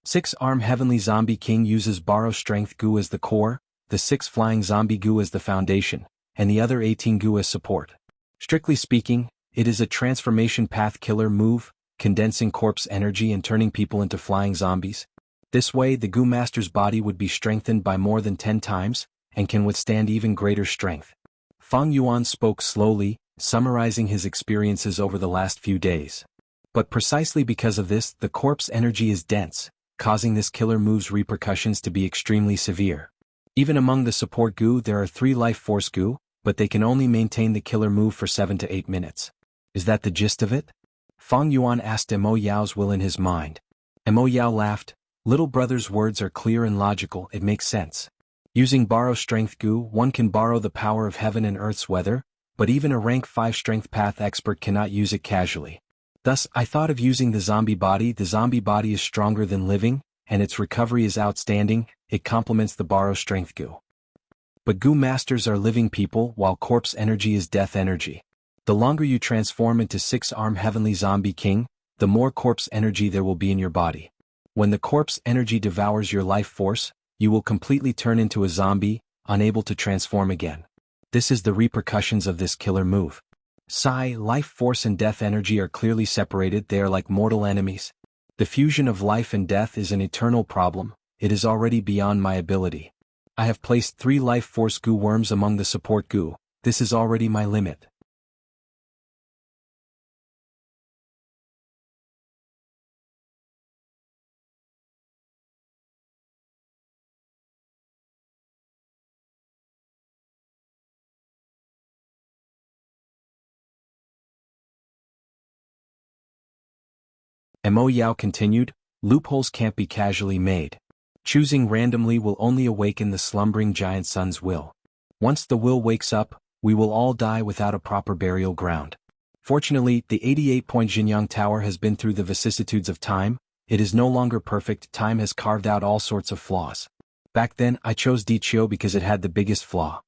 6-arm Heavenly Zombie King uses borrow strength goo as the core, the 6 flying zombie goo as the foundation, and the other 18 goo as support. Strictly speaking, it is a transformation path killer move, condensing corpse energy and turning people into flying zombies. This way the goo master's body would be strengthened by more than 10 times, and can withstand even greater strength. Fang Yuan spoke slowly, summarizing his experiences over the last few days. But precisely because of this, the corpse energy is dense, causing this killer move's repercussions to be extremely severe. Even among the support goo there are 3 life force goo, but they can only maintain the killer move for 7 to 8 minutes. Is that the gist of it? Fang Yuan asked Mo Yao's will in his mind. Mo Yao laughed. Little brother's words are clear and logical, it makes sense. Using borrow strength goo, one can borrow the power of heaven and earth's weather, but even a rank 5 strength path expert cannot use it casually. Thus, I thought of using the zombie body. The zombie body is stronger than living, and its recovery is outstanding. It complements the borrow strength goo. But goo masters are living people, while corpse energy is death energy. The longer you transform into 6-arm Heavenly Zombie King, the more corpse energy there will be in your body. When the corpse energy devours your life force, you will completely turn into a zombie, unable to transform again. This is the repercussions of this killer move. Life force and death energy are clearly separated. They are like mortal enemies. The fusion of life and death is an eternal problem. It is already beyond my ability. I have placed 3 life force goo worms among the support goo. This is already my limit. Mo Yao continued, loopholes can't be casually made. Choosing randomly will only awaken the slumbering giant sun's will. Once the will wakes up, we will all die without a proper burial ground. Fortunately, the 88-point Jianghu Tower has been through the vicissitudes of time. It is no longer perfect. Time has carved out all sorts of flaws. Back then, I chose Dichio because it had the biggest flaw.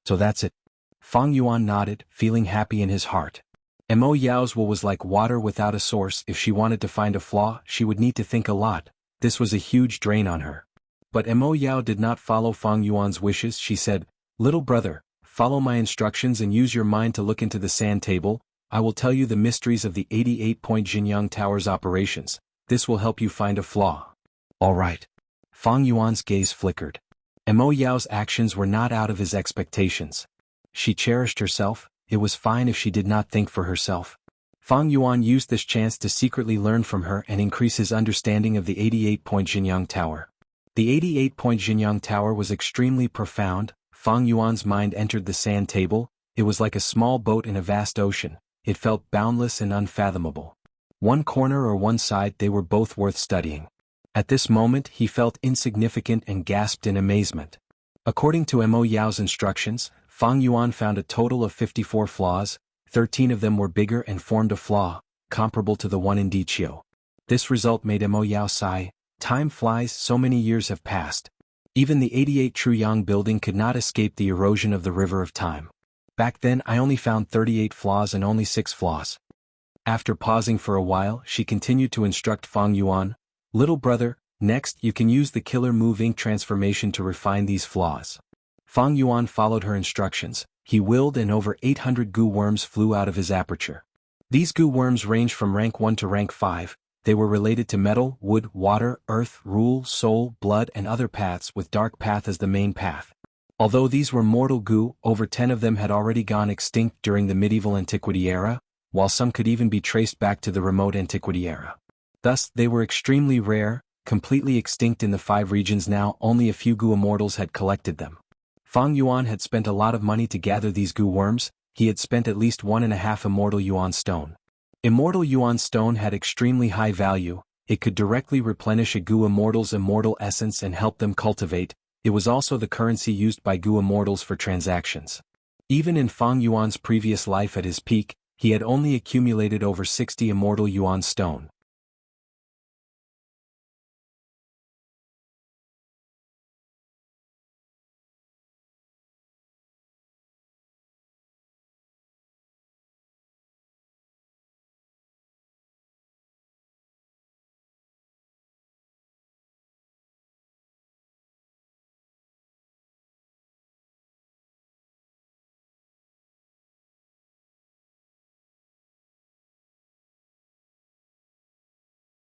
So that's it. Fang Yuan nodded, feeling happy in his heart. Mo Yao's will was like water without a source. If she wanted to find a flaw, she would need to think a lot. This was a huge drain on her. But Mo Yao did not follow Fang Yuan's wishes. She said, little brother, follow my instructions and use your mind to look into the sand table. I will tell you the mysteries of the 88-point Jianghu Tower's operations. This will help you find a flaw. All right. Fang Yuan's gaze flickered. Mo Yao's actions were not out of his expectations. She cherished herself. It was fine if she did not think for herself. Fang Yuan used this chance to secretly learn from her and increase his understanding of the 88-point Jianghu Tower. The 88-point Jianghu Tower was extremely profound, Fang Yuan's mind entered the sand table. It was like a small boat in a vast ocean. It felt boundless and unfathomable. One corner or one side, they were both worth studying. At this moment he felt insignificant and gasped in amazement. According to Mo Yao's instructions, Fang Yuan found a total of 54 flaws. 13 of them were bigger and formed a flaw, comparable to the one in Diqiu. This result made Mo Yao sigh. Time flies, so many years have passed. Even the 88 Truyang building could not escape the erosion of the river of time. Back then I only found 38 flaws and only 6 flaws. After pausing for a while, she continued to instruct Fang Yuan, "Little brother, next you can use the killer move ink transformation to refine these flaws." Fang Yuan followed her instructions. He willed and over 800 goo worms flew out of his aperture. These goo worms ranged from rank 1 to rank 5. They were related to metal, wood, water, earth, rule, soul, blood and other paths, with dark path as the main path. Although these were mortal goo, over 10 of them had already gone extinct during the medieval antiquity era, while some could even be traced back to the remote antiquity era. Thus, they were extremely rare, completely extinct in the 5 regions now. Only a few goo immortals had collected them. Fang Yuan had spent a lot of money to gather these goo worms. He had spent at least 1.5 immortal yuan stone. Immortal yuan stone had extremely high value. It could directly replenish a goo immortal's immortal essence and help them cultivate. It was also the currency used by goo immortals for transactions. Even in Fang Yuan's previous life at his peak, he had only accumulated over 60 immortal yuan stone.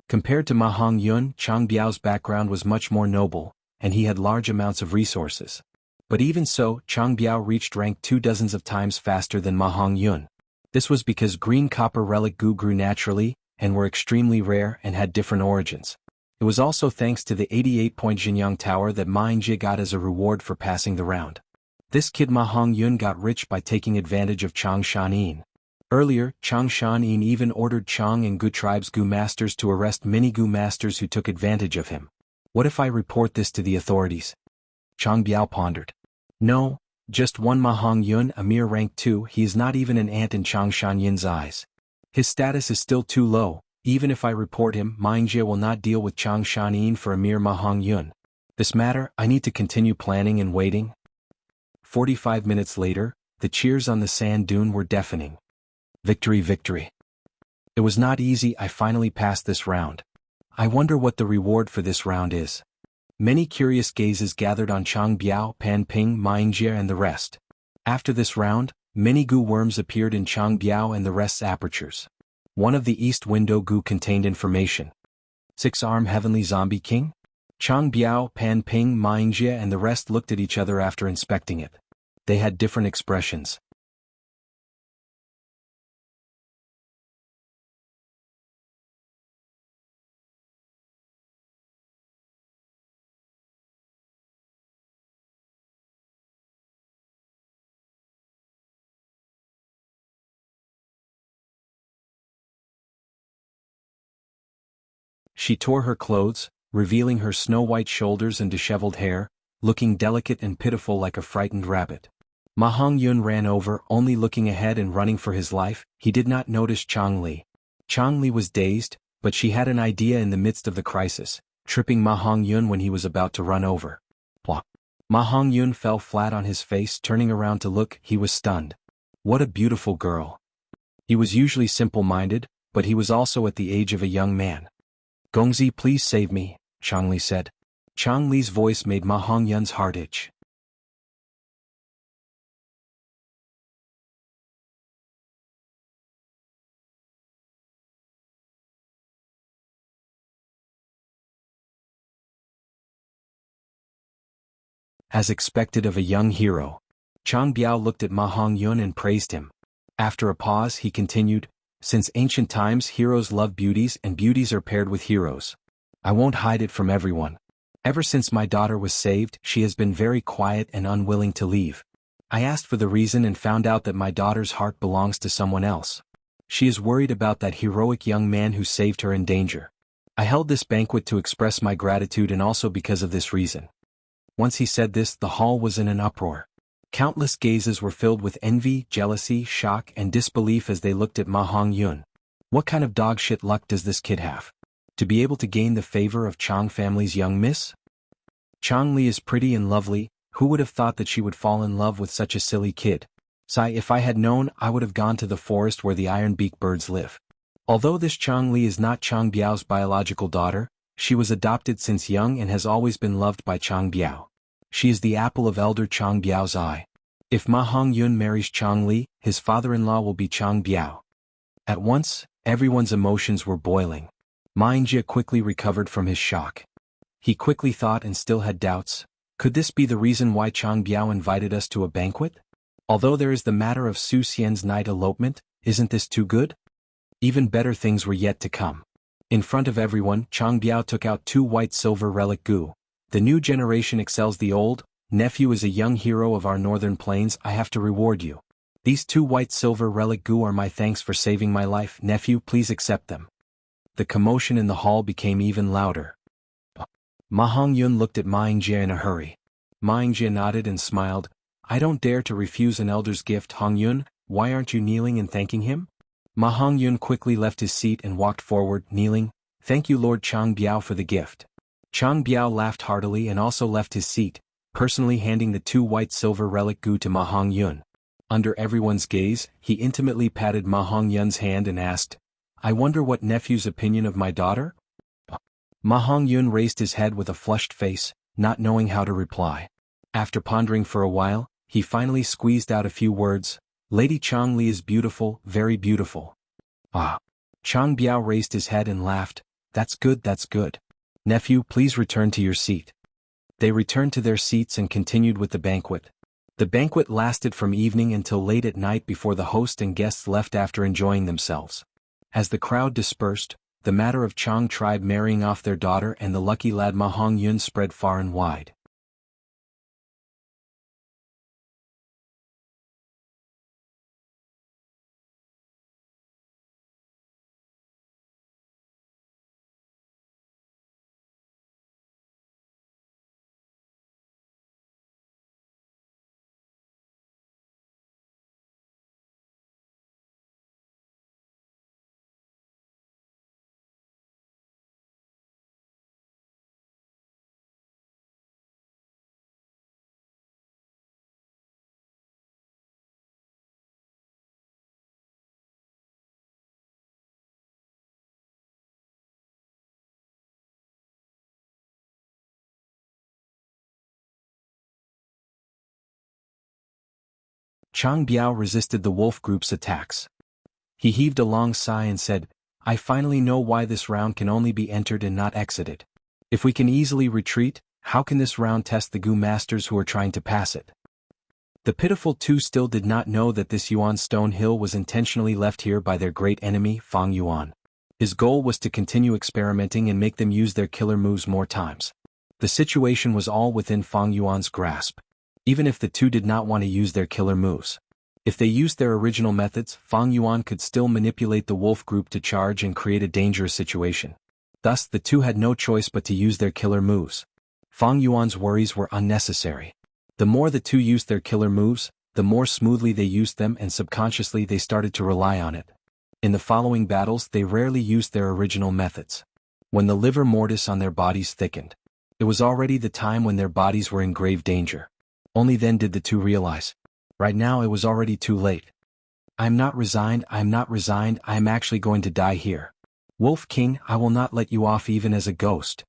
Compared to Ma Hongyun, Chang Biao's background was much more noble, and he had large amounts of resources. But even so, Chang Biao reached rank 2 dozens of times faster than Ma Hongyun. This was because green copper relic goo grew naturally, and were extremely rare and had different origins. It was also thanks to the 88-point Jinyang Tower that Ma Yinjie got as a reward for passing the round. This kid Ma Hongyun got rich by taking advantage of Chang Shanyin. Earlier, Chang Shanyin even ordered Chang and Gu tribes Gu masters to arrest many Gu masters who took advantage of him. What if I report this to the authorities? Chang Biao pondered. No, just one Ma Hongyun, a mere rank 2, he is not even an ant in Chang Shanyin's eyes. His status is still too low. Even if I report him, Ma Yinjie will not deal with Chang Shanyin for a mere Ma Hongyun. This matter, I need to continue planning and waiting. 45 minutes later, the cheers on the sand dune were deafening. Victory, victory. It was not easy. I finally passed this round. I wonder what the reward for this round is. Many curious gazes gathered on Chang Biao, Pan Ping, Ma Yinjie and the rest. After this round, many goo worms appeared in Chang Biao and the rest's apertures. One of the east window goo contained information. 6-arm heavenly zombie king? Chang Biao, Pan Ping, Ma Yinjie and the rest looked at each other after inspecting it. They had different expressions. She tore her clothes, revealing her snow-white shoulders and disheveled hair, looking delicate and pitiful like a frightened rabbit. Ma Hongyun ran over, only looking ahead and running for his life. He did not notice Chang Li. Chang Li was dazed, but she had an idea in the midst of the crisis, tripping Ma Hongyun when he was about to run over. Plop. Ma Hongyun fell flat on his face, turning around to look. He was stunned. What a beautiful girl. He was usually simple-minded, but he was also at the age of a young man. Gongzi, please save me, Chang Li said. Chang Li's voice made Ma Hongyun's heart itch. As expected of a young hero, Chang Biao looked at Ma Hongyun and praised him. After a pause he continued, since ancient times heroes love beauties and beauties are paired with heroes. I won't hide it from everyone. Ever since my daughter was saved, she has been very quiet and unwilling to leave. I asked for the reason and found out that my daughter's heart belongs to someone else. She is worried about that heroic young man who saved her in danger. I held this banquet to express my gratitude and also because of this reason." Once he said this, the hall was in an uproar. Countless gazes were filled with envy, jealousy, shock, and disbelief as they looked at Ma Hongyun. What kind of dog-shit luck does this kid have? To be able to gain the favor of Chang family's young miss? Chang Li is pretty and lovely. Who would have thought that she would fall in love with such a silly kid? Sigh, if I had known, I would have gone to the forest where the iron-beak birds live. Although this Chang Li is not Chang Biao's biological daughter, she was adopted since young and has always been loved by Chang Biao. She is the apple of elder Chang Biao's eye. If Ma Hongyun marries Chang Li, his father-in-law will be Chang Biao. At once, everyone's emotions were boiling. Xianxia quickly recovered from his shock. He quickly thought and still had doubts. Could this be the reason why Chang Biao invited us to a banquet? Although there is the matter of Su Xian's night elopement, isn't this too good? Even better things were yet to come. In front of everyone, Chang Biao took out 2 white silver relic gu. The new generation excels the old. Nephew is a young hero of our northern plains. I have to reward you. These 2 white silver relic gu are my thanks for saving my life. Nephew, please accept them. The commotion in the hall became even louder. Ma Hongyun looked at Xianxia in a hurry. Xianxia nodded and smiled. I don't dare to refuse an elder's gift. Hongyun, why aren't you kneeling and thanking him? Ma Hongyun quickly left his seat and walked forward, kneeling. Thank you Lord Chang Biao for the gift. Chang Biao laughed heartily and also left his seat, personally handing the 2 white silver relic gu to Ma Hongyun. Under everyone's gaze, he intimately patted Ma Hongyun's hand and asked, I wonder what nephew's opinion of my daughter? Ma Hongyun raised his head with a flushed face, not knowing how to reply. After pondering for a while, he finally squeezed out a few words. Lady Chang Li is beautiful, very beautiful. Ah. Chang Biao raised his head and laughed. That's good, that's good. Nephew, please return to your seat. They returned to their seats and continued with the banquet. The banquet lasted from evening until late at night before the host and guests left after enjoying themselves. As the crowd dispersed, the matter of Chang tribe marrying off their daughter and the lucky lad Ma Hongyun spread far and wide. Chang Biao resisted the wolf group's attacks. He heaved a long sigh and said, I finally know why this round can only be entered and not exited. If we can easily retreat, how can this round test the Gu masters who are trying to pass it? The pitiful 2 still did not know that this Yuan stone hill was intentionally left here by their great enemy, Fang Yuan. His goal was to continue experimenting and make them use their killer moves more times. The situation was all within Fang Yuan's grasp. Even if the 2 did not want to use their killer moves. If they used their original methods, Fang Yuan could still manipulate the wolf group to charge and create a dangerous situation. Thus, the 2 had no choice but to use their killer moves. Fang Yuan's worries were unnecessary. The more the 2 used their killer moves, the more smoothly they used them and subconsciously they started to rely on it. In the following battles they rarely used their original methods. When the livor mortis on their bodies thickened. It was already the time when their bodies were in grave danger. Only then did the 2 realize. Right now it was already too late. I'm not resigned, I am actually going to die here. Wolf King, I will not let you off even as a ghost.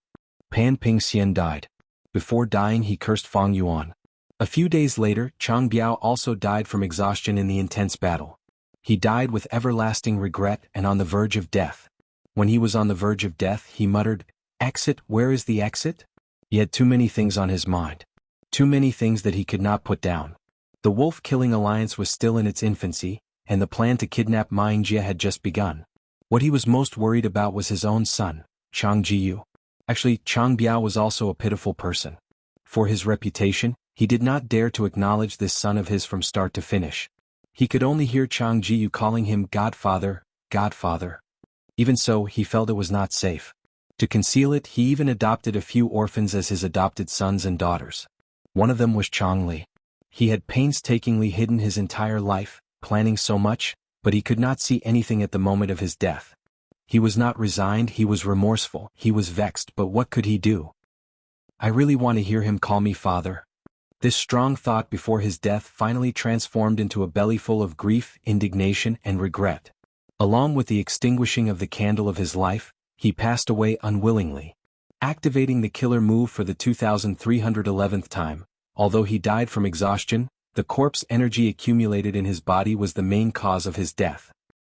Pan Pingxian died. Before dying he cursed Fang Yuan. A few days later, Chang Biao also died from exhaustion in the intense battle. He died with everlasting regret and on the verge of death. When he was on the verge of death he muttered, Exit, where is the exit? He had too many things on his mind. Too many things that he could not put down. The wolf-killing alliance was still in its infancy, and the plan to kidnap Xianxia had just begun. What he was most worried about was his own son, Chang Jiyu. Actually, Chang Biao was also a pitiful person. For his reputation, he did not dare to acknowledge this son of his from start to finish. He could only hear Chang Jiyu calling him Godfather, Godfather. Even so, he felt it was not safe. To conceal it, he even adopted a few orphans as his adopted sons and daughters. One of them was Chang Li. He had painstakingly hidden his entire life, planning so much, but he could not see anything at the moment of his death. He was not resigned, he was remorseful, he was vexed, but what could he do? I really want to hear him call me father. This strong thought before his death finally transformed into a belly full of grief, indignation, and regret. Along with the extinguishing of the candle of his life, he passed away unwillingly. Activating the killer move for the 2311th time, although he died from exhaustion, the corpse energy accumulated in his body was the main cause of his death.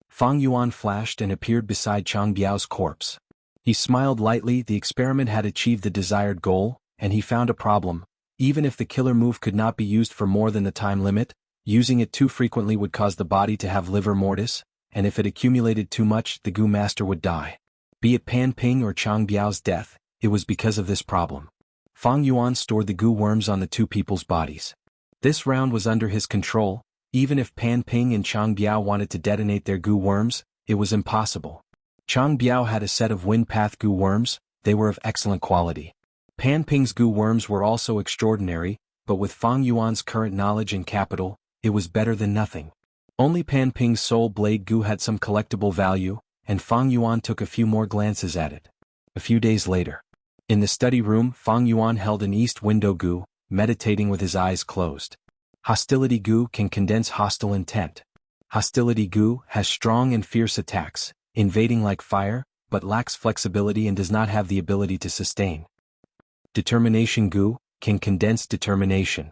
Fang Yuan flashed and appeared beside Chang Biao's corpse. He smiled lightly. The experiment had achieved the desired goal, and he found a problem. Even if the killer move could not be used for more than the time limit, using it too frequently would cause the body to have livor mortis, and if it accumulated too much, the Gu Master would die. Be it Pan Ping or Chang Biao's death, it was because of this problem. Fang Yuan stored the Gu worms on the two people's bodies. This round was under his control. Even if Pan Ping and Chang Biao wanted to detonate their Gu worms, it was impossible. Chang Biao had a set of wind path Gu worms. They were of excellent quality. Pan Ping's Gu worms were also extraordinary, but with Fang Yuan's current knowledge and capital, it was better than nothing. Only Pan Ping's soul blade Gu had some collectible value, and Fang Yuan took a few more glances at it. A few days later, in the study room, Fang Yuan held an east window Gu, meditating with his eyes closed. Hostility Gu can condense hostile intent. Hostility Gu has strong and fierce attacks, invading like fire, but lacks flexibility and does not have the ability to sustain. Determination Gu can condense determination.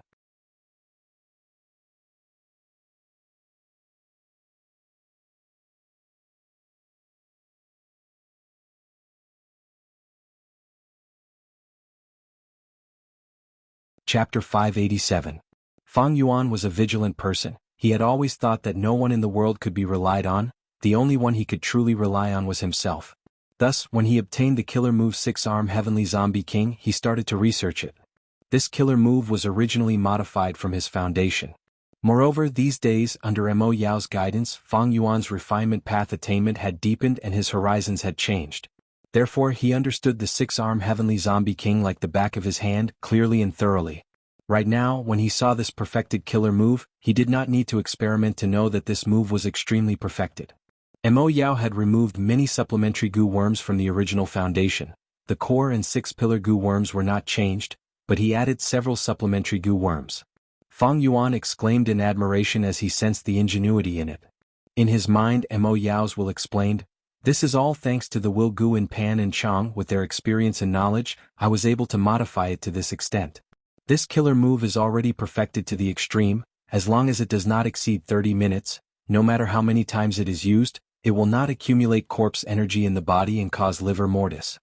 Chapter 587. Fang Yuan was a vigilant person. He had always thought that no one in the world could be relied on. The only one he could truly rely on was himself. Thus, when he obtained the killer move 6-arm Heavenly Zombie King, he started to research it. This killer move was originally modified from his foundation. Moreover, these days, under Mo Yao's guidance, Fang Yuan's refinement path attainment had deepened and his horizons had changed. Therefore, he understood the 6-arm Heavenly Zombie King like the back of his hand, clearly and thoroughly. Right now, when he saw this perfected killer move, he did not need to experiment to know that this move was extremely perfected. Mo Yao had removed many supplementary Gu worms from the original foundation. The core and 6-pillar Gu worms were not changed, but he added several supplementary Gu worms. Fang Yuan exclaimed in admiration as he sensed the ingenuity in it. In his mind, Mo Yao's will explained, "This is all thanks to the will Gu and Pan and Chang. With their experience and knowledge, I was able to modify it to this extent. This killer move is already perfected to the extreme. As long as it does not exceed 30 minutes, no matter how many times it is used, it will not accumulate corpse energy in the body and cause livor mortis."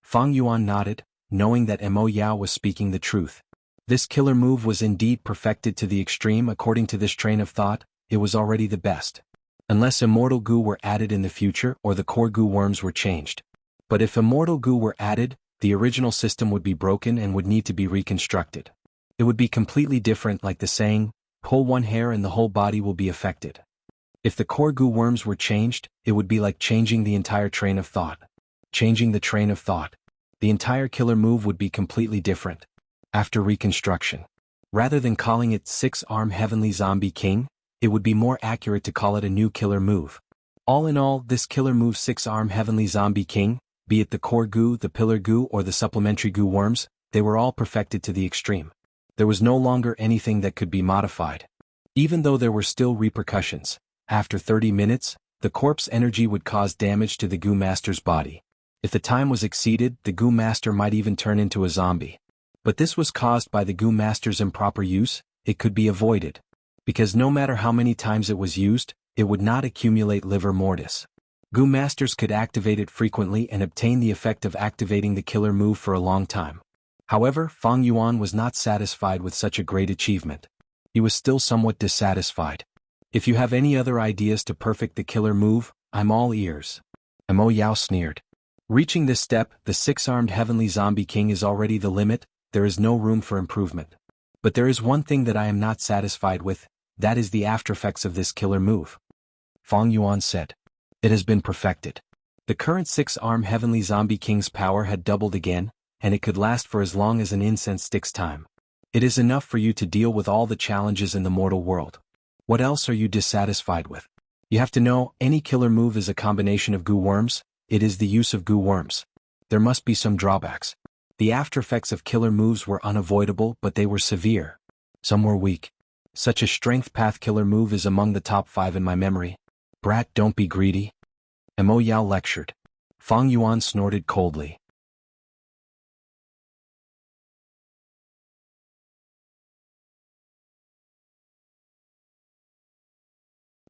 Fang Yuan nodded, knowing that Mo Yao was speaking the truth. This killer move was indeed perfected to the extreme. According to this train of thought, it was already the best. Unless Immortal Gu were added in the future or the core Gu worms were changed. But if Immortal Gu were added, the original system would be broken and would need to be reconstructed. It would be completely different, like the saying, "Pull one hair and the whole body will be affected." If the core Gu worms were changed, it would be like changing the entire train of thought. Changing the train of thought. The entire killer move would be completely different. After reconstruction. Rather than calling it 6-arm Heavenly Zombie King, it would be more accurate to call it a new killer move. All in all, this killer move 6-arm Heavenly Zombie King, be it the core Gu, the pillar Gu or the supplementary Gu worms, they were all perfected to the extreme. There was no longer anything that could be modified. Even though there were still repercussions, after 30 minutes, the corpse energy would cause damage to the Gu Master's body. If the time was exceeded, the Gu Master might even turn into a zombie. But this was caused by the Gu Master's improper use. It could be avoided. Because no matter how many times it was used, it would not accumulate livor mortis. Gu Masters could activate it frequently and obtain the effect of activating the killer move for a long time. However, Fang Yuan was not satisfied with such a great achievement. He was still somewhat dissatisfied. "If you have any other ideas to perfect the killer move, I'm all ears." Mo Yao sneered. Reaching this step, the six-armed heavenly zombie king is already the limit, there is no room for improvement. But there is one thing that I am not satisfied with, that is the aftereffects of this killer move. Fang Yuan said. It has been perfected. The current six-armed heavenly zombie king's power had doubled again, and it could last for as long as an incense stick's time. It is enough for you to deal with all the challenges in the mortal world. What else are you dissatisfied with? You have to know, any killer move is a combination of goo worms, it is the use of goo worms. There must be some drawbacks. The aftereffects of killer moves were unavoidable, but they were severe. Some were weak. Such a strength path killer move is among the top 5 in my memory. Brat, don't be greedy. Mo Yao lectured. Fang Yuan snorted coldly.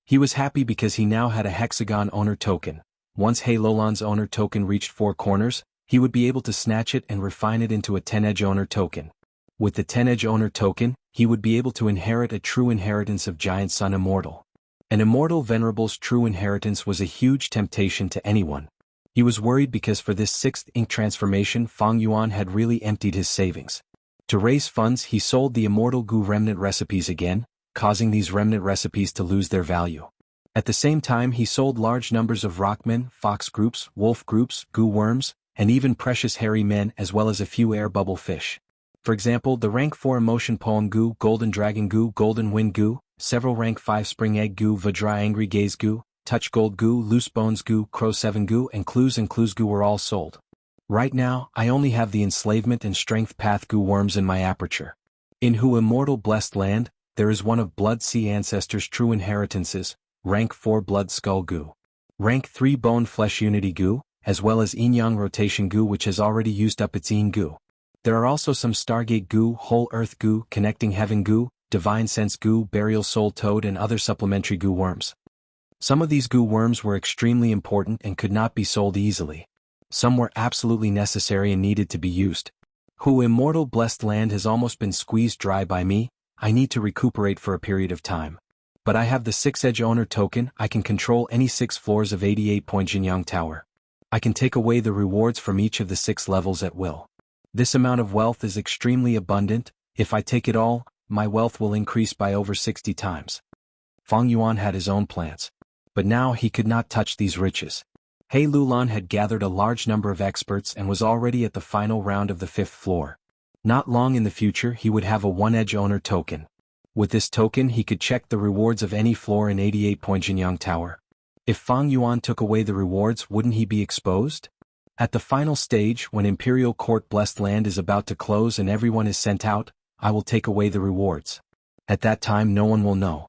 He was happy because he now had a hexagon owner token. Once He Lulan's owner token reached 4 corners, he would be able to snatch it and refine it into a 10-edge owner token. With the 10-edge owner token, he would be able to inherit a true inheritance of Giant Sun Immortal. An Immortal Venerable's true inheritance was a huge temptation to anyone. He was worried because for this 6th ink transformation Fang Yuan had really emptied his savings. To raise funds he sold the Immortal Goo remnant recipes again, causing these remnant recipes to lose their value. At the same time he sold large numbers of rockmen, fox groups, wolf groups, goo worms, and even precious hairy men as well as a few air bubble fish. For example, the rank 4 emotion poem goo, golden dragon goo, golden wind goo, several rank 5 spring egg goo, Vajra angry gaze goo, touch gold goo, loose bones goo, crow 7 goo, and clues goo were all sold. Right now, I only have the enslavement and strength path goo worms in my aperture. In Hu Immortal Blessed Land, there is one of Blood Sea Ancestors' true inheritances, rank 4 Blood Skull goo. Rank 3 Bone Flesh Unity goo, as well as Yin Yang Rotation goo which has already used up its Yin goo. There are also some Stargate goo, Whole Earth goo, Connecting Heaven goo, Divine Sense goo, Burial Soul Toad and other supplementary goo worms. Some of these goo worms were extremely important and could not be sold easily. Some were absolutely necessary and needed to be used. Hu Immortal Blessed Land has almost been squeezed dry by me, I need to recuperate for a period of time. But I have the 6-edge owner token, I can control any 6 floors of 88-point Jianghu Tower. I can take away the rewards from each of the 6 levels at will. This amount of wealth is extremely abundant, if I take it all, my wealth will increase by over 60 times. Fang Yuan had his own plans. But now he could not touch these riches. He Lulan had gathered a large number of experts and was already at the final round of the 5th floor. Not long in the future he would have a 1-edge owner token. With this token he could check the rewards of any floor in 88-point Jianghu Tower. If Fang Yuan took away the rewards, wouldn't he be exposed? At the final stage, when Imperial Court Blessed Land is about to close and everyone is sent out, I will take away the rewards. At that time no one will know.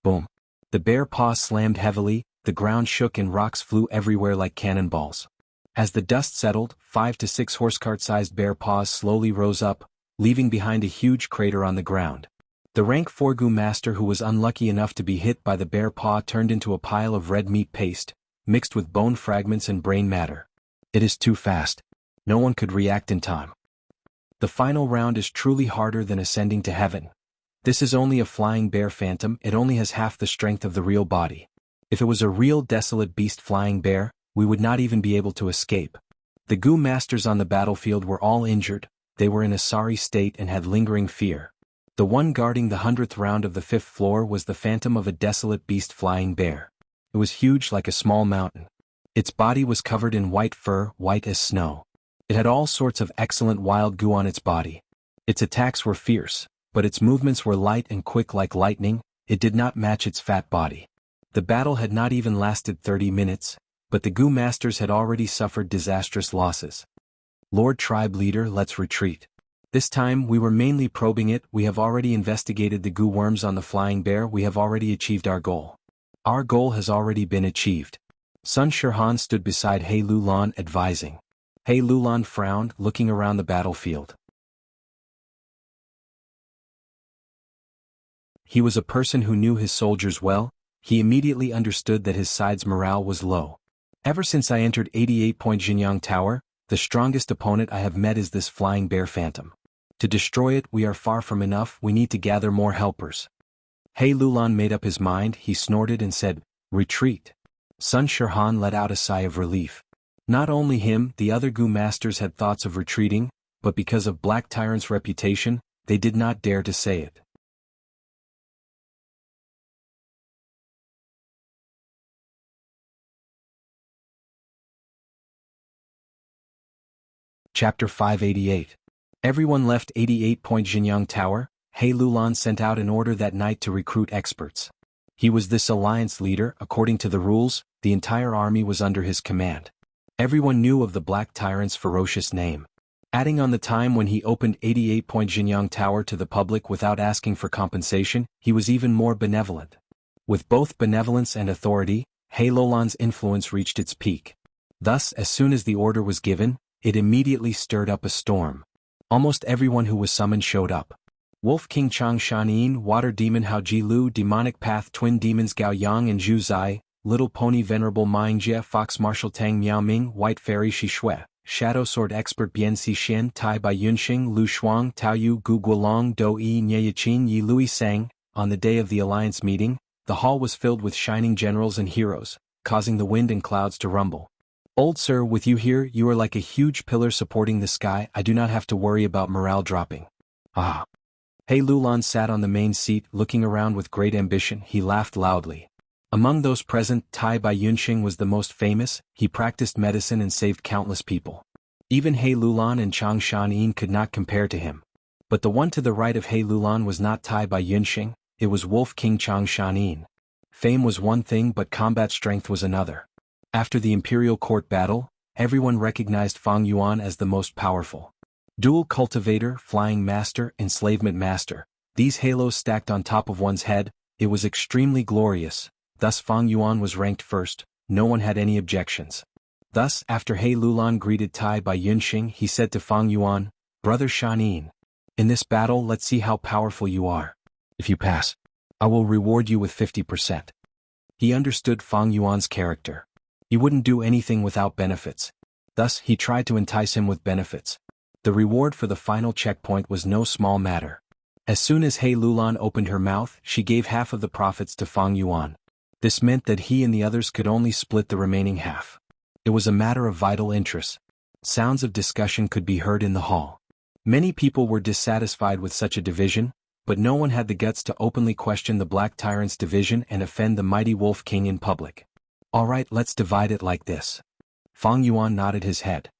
Boom. The bear paw slammed heavily, the ground shook and rocks flew everywhere like cannonballs. As the dust settled, 5 to 6 horsecart-sized bear paws slowly rose up, leaving behind a huge crater on the ground. The rank 4 goo master who was unlucky enough to be hit by the bear paw turned into a pile of red meat paste, mixed with bone fragments and brain matter. It is too fast. No one could react in time. The final round is truly harder than ascending to heaven. This is only a flying bear phantom, it only has half the strength of the real body. If it was a real desolate beast flying bear, we would not even be able to escape. The goo masters on the battlefield were all injured, they were in a sorry state and had lingering fear. The one guarding the 100th round of the 5th floor was the phantom of a desolate beast flying bear. It was huge like a small mountain. Its body was covered in white fur, white as snow. It had all sorts of excellent wild goo on its body. Its attacks were fierce, but its movements were light and quick like lightning, it did not match its fat body. The battle had not even lasted 30 minutes, but the goo masters had already suffered disastrous losses. Lord Tribe Leader, let's retreat. This time we were mainly probing it, we have already investigated the goo worms on the flying bear, we have already achieved our goal. Our goal has already been achieved. Sun Shirhan stood beside He Lulan advising. He Lulan frowned, looking around the battlefield. He was a person who knew his soldiers well, he immediately understood that his side's morale was low. Ever since I entered 88-point Jianghu Tower, the strongest opponent I have met is this flying bear phantom. To destroy it we are far from enough, we need to gather more helpers. He Lulan made up his mind, he snorted and said, retreat. Sun Shirhan let out a sigh of relief. Not only him, the other Gu masters had thoughts of retreating, but because of Black Tyrant's reputation, they did not dare to say it. Chapter 588. Everyone left 88-point Jinyang Tower. He Lulan sent out an order that night to recruit experts. He was this alliance leader. According to the rules, the entire army was under his command. Everyone knew of the Black Tyrant's ferocious name. Adding on the time when he opened 88-point Jinyang Tower to the public without asking for compensation, he was even more benevolent. With both benevolence and authority, He Lulan's influence reached its peak. Thus, as soon as the order was given, it immediately stirred up a storm. Almost everyone who was summoned showed up. Wolf King Chang Shanin, Water Demon Hao Ji Lu, Demonic Path Twin Demons Gao Yang and Zhu Zai, Little Pony Venerable Ming Jie, Fox Marshal Tang Miao Ming, White Fairy Shi Shui, Shadow Sword Expert Bian Si Xian, Tai Bai Yunxing, Lu Shuang, Tao Yu, Gu Guolong, Do Yi, Nye Yichin, Yi Lui Sang. On the day of the alliance meeting, the hall was filled with shining generals and heroes, causing the wind and clouds to rumble. Old sir, with you here, you are like a huge pillar supporting the sky. I do not have to worry about morale dropping. Ah. He Lulan sat on the main seat, looking around with great ambition. He laughed loudly. Among those present, Tai Bai Yunxing was the most famous. He practiced medicine and saved countless people. Even He Lulan and Chang Shanin could not compare to him. But the one to the right of He Lulan was not Tai Bai Yunxing, it was Wolf King Chang Shanin. Fame was one thing, but combat strength was another. After the Imperial Court battle, everyone recognized Fang Yuan as the most powerful. Dual Cultivator, Flying Master, Enslavement Master, these halos stacked on top of one's head, it was extremely glorious. Thus Fang Yuan was ranked first, no one had any objections. Thus, after He Lulan greeted Tai Bai Yunxing, he said to Fang Yuan, Brother Shanin, in this battle let's see how powerful you are. If you pass, I will reward you with 50%. He understood Fang Yuan's character. He wouldn't do anything without benefits. Thus, he tried to entice him with benefits. The reward for the final checkpoint was no small matter. As soon as He Lulan opened her mouth, she gave half of the profits to Fang Yuan. This meant that he and the others could only split the remaining half. It was a matter of vital interest. Sounds of discussion could be heard in the hall. Many people were dissatisfied with such a division, but no one had the guts to openly question the Black Tyrant's division and offend the mighty Wolf King in public. Alright, let's divide it like this. Fang Yuan nodded his head.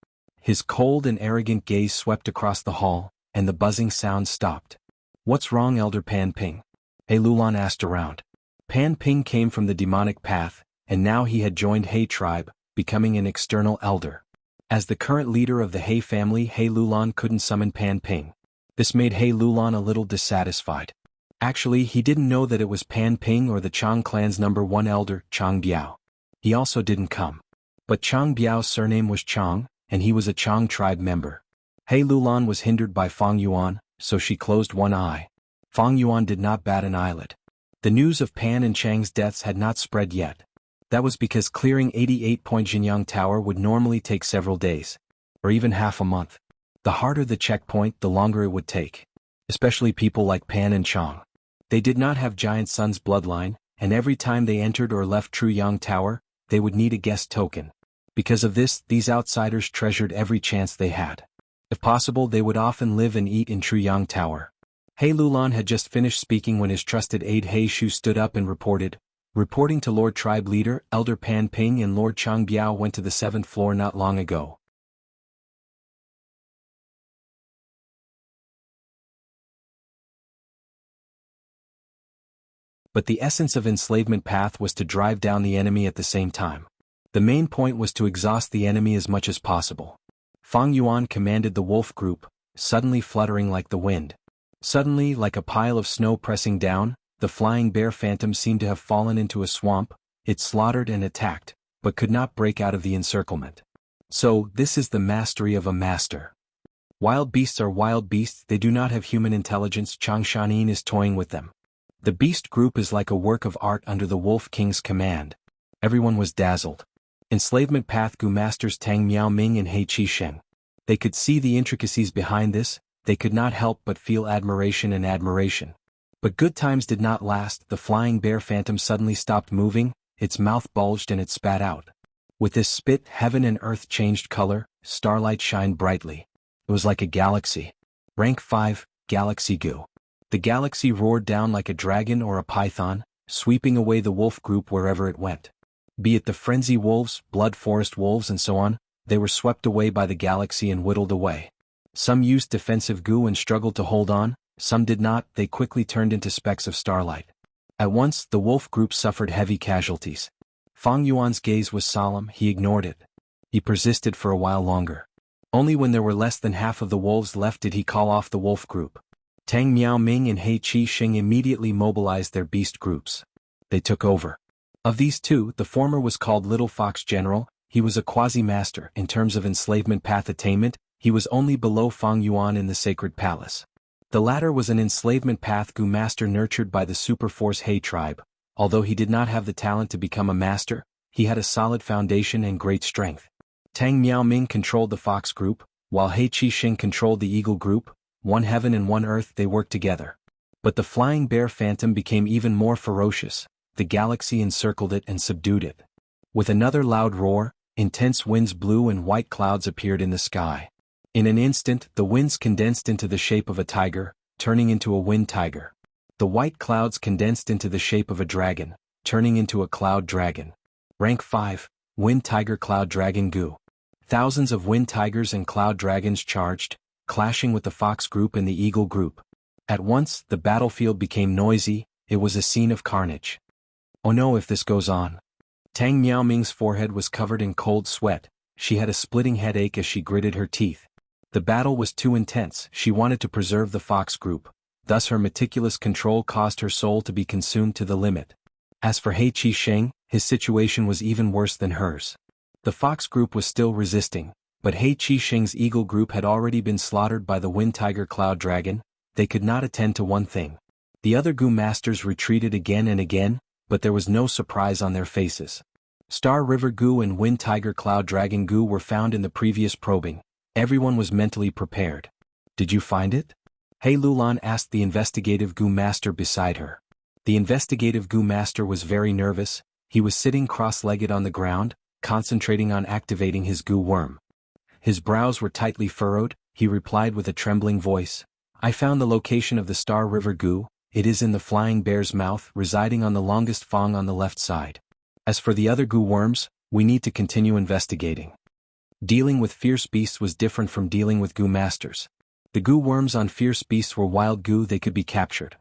His cold and arrogant gaze swept across the hall, and the buzzing sound stopped. What's wrong, Elder Pan Ping? He Lulan asked around. Pan Ping came from the demonic path, and now he had joined He tribe, becoming an external elder. As the current leader of the He family, He Lulan couldn't summon Pan Ping. This made He Lulan a little dissatisfied. Actually, he didn't know that it was Pan Ping or the Chang clan's #1 elder, Chang Biao. He also didn't come. But Chang Biao's surname was Chang, and he was a Chang tribe member. He Lulan was hindered by Fang Yuan, so she closed one eye. Fang Yuan did not bat an eyelid. The news of Pan and Chang's deaths had not spread yet. That was because clearing 88-point Jinyang Tower would normally take several days, or even half a month. The harder the checkpoint, the longer it would take. Especially people like Pan and Chang. They did not have Giant Sun's bloodline, and every time they entered or left True Yang Tower, they would need a guest token. Because of this, these outsiders treasured every chance they had. If possible, they would often live and eat in True Yang Tower. He Lulan had just finished speaking when his trusted aide He Shu stood up and reporting to Lord Tribe Leader, Elder Pan Ping and Lord Chang Biao went to the 7th floor not long ago. But the essence of Enslavement Path was to drive down the enemy at the same time. The main point was to exhaust the enemy as much as possible. Fang Yuan commanded the wolf group, suddenly fluttering like the wind. Suddenly, like a pile of snow pressing down, the flying bear phantom seemed to have fallen into a swamp. It slaughtered and attacked, but could not break out of the encirclement. So, this is the mastery of a master. Wild beasts are wild beasts, they do not have human intelligence. Chang Shanin is toying with them. The beast group is like a work of art under the Wolf King's command. Everyone was dazzled. Enslavement Path Gu Masters Tang Miao Ming and He Qi Sheng. They could see the intricacies behind this, they could not help but feel admiration. But good times did not last. The flying bear phantom suddenly stopped moving, its mouth bulged and it spat out. With this spit, heaven and earth changed color, starlight shined brightly. It was like a galaxy. Rank 5, Galaxy Gu. The galaxy roared down like a dragon or a python, sweeping away the wolf group wherever it went. Be it the frenzy wolves, blood forest wolves and so on, they were swept away by the galaxy and whittled away. Some used defensive goo and struggled to hold on, some did not, they quickly turned into specks of starlight. At once, the wolf group suffered heavy casualties. Fang Yuan's gaze was solemn, he ignored it. He persisted for a while longer. Only when there were less than half of the wolves left did he call off the wolf group. Tang Miaoming and He Qixing immediately mobilized their beast groups. They took over. Of these two, the former was called Little Fox General. He was a quasi-master. In terms of enslavement path attainment, he was only below Fang Yuan in the Sacred Palace. The latter was an enslavement path Gu master nurtured by the Superforce He tribe. Although he did not have the talent to become a master, he had a solid foundation and great strength. Tang Miaoming controlled the Fox group, while He Qixing controlled the Eagle group. One heaven and one earth, they worked together. But the flying bear phantom became even more ferocious. The galaxy encircled it and subdued it. With another loud roar, intense winds blew and white clouds appeared in the sky. In an instant, the winds condensed into the shape of a tiger, turning into a wind tiger. The white clouds condensed into the shape of a dragon, turning into a cloud dragon. Rank 5, Wind Tiger Cloud Dragon Gu. Thousands of wind tigers and cloud dragons charged, clashing with the fox group and the eagle group. At once, the battlefield became noisy. It was a scene of carnage. Oh no, if this goes on. Tang Miaoming's forehead was covered in cold sweat. She had a splitting headache as she gritted her teeth. The battle was too intense. She wanted to preserve the fox group. Thus her meticulous control caused her soul to be consumed to the limit. As for He Qixing, his situation was even worse than hers. The fox group was still resisting, but He Qixing's eagle group had already been slaughtered by the wind tiger cloud dragon. They could not attend to one thing. The other Gu masters retreated again and again, but there was no surprise on their faces. Star River Gu and Wind Tiger Cloud Dragon Gu were found in the previous probing. Everyone was mentally prepared. Did you find it? He Lulan asked the investigative Gu master beside her. The investigative Gu master was very nervous. He was sitting cross-legged on the ground, concentrating on activating his Gu worm. His brows were tightly furrowed. He replied with a trembling voice, I found the location of the Star River Gu. It is in the flying bear's mouth, residing on the longest fang on the left side. As for the other Gu worms, we need to continue investigating. Dealing with fierce beasts was different from dealing with Gu masters. The Gu worms on fierce beasts were wild Gu, they could be captured.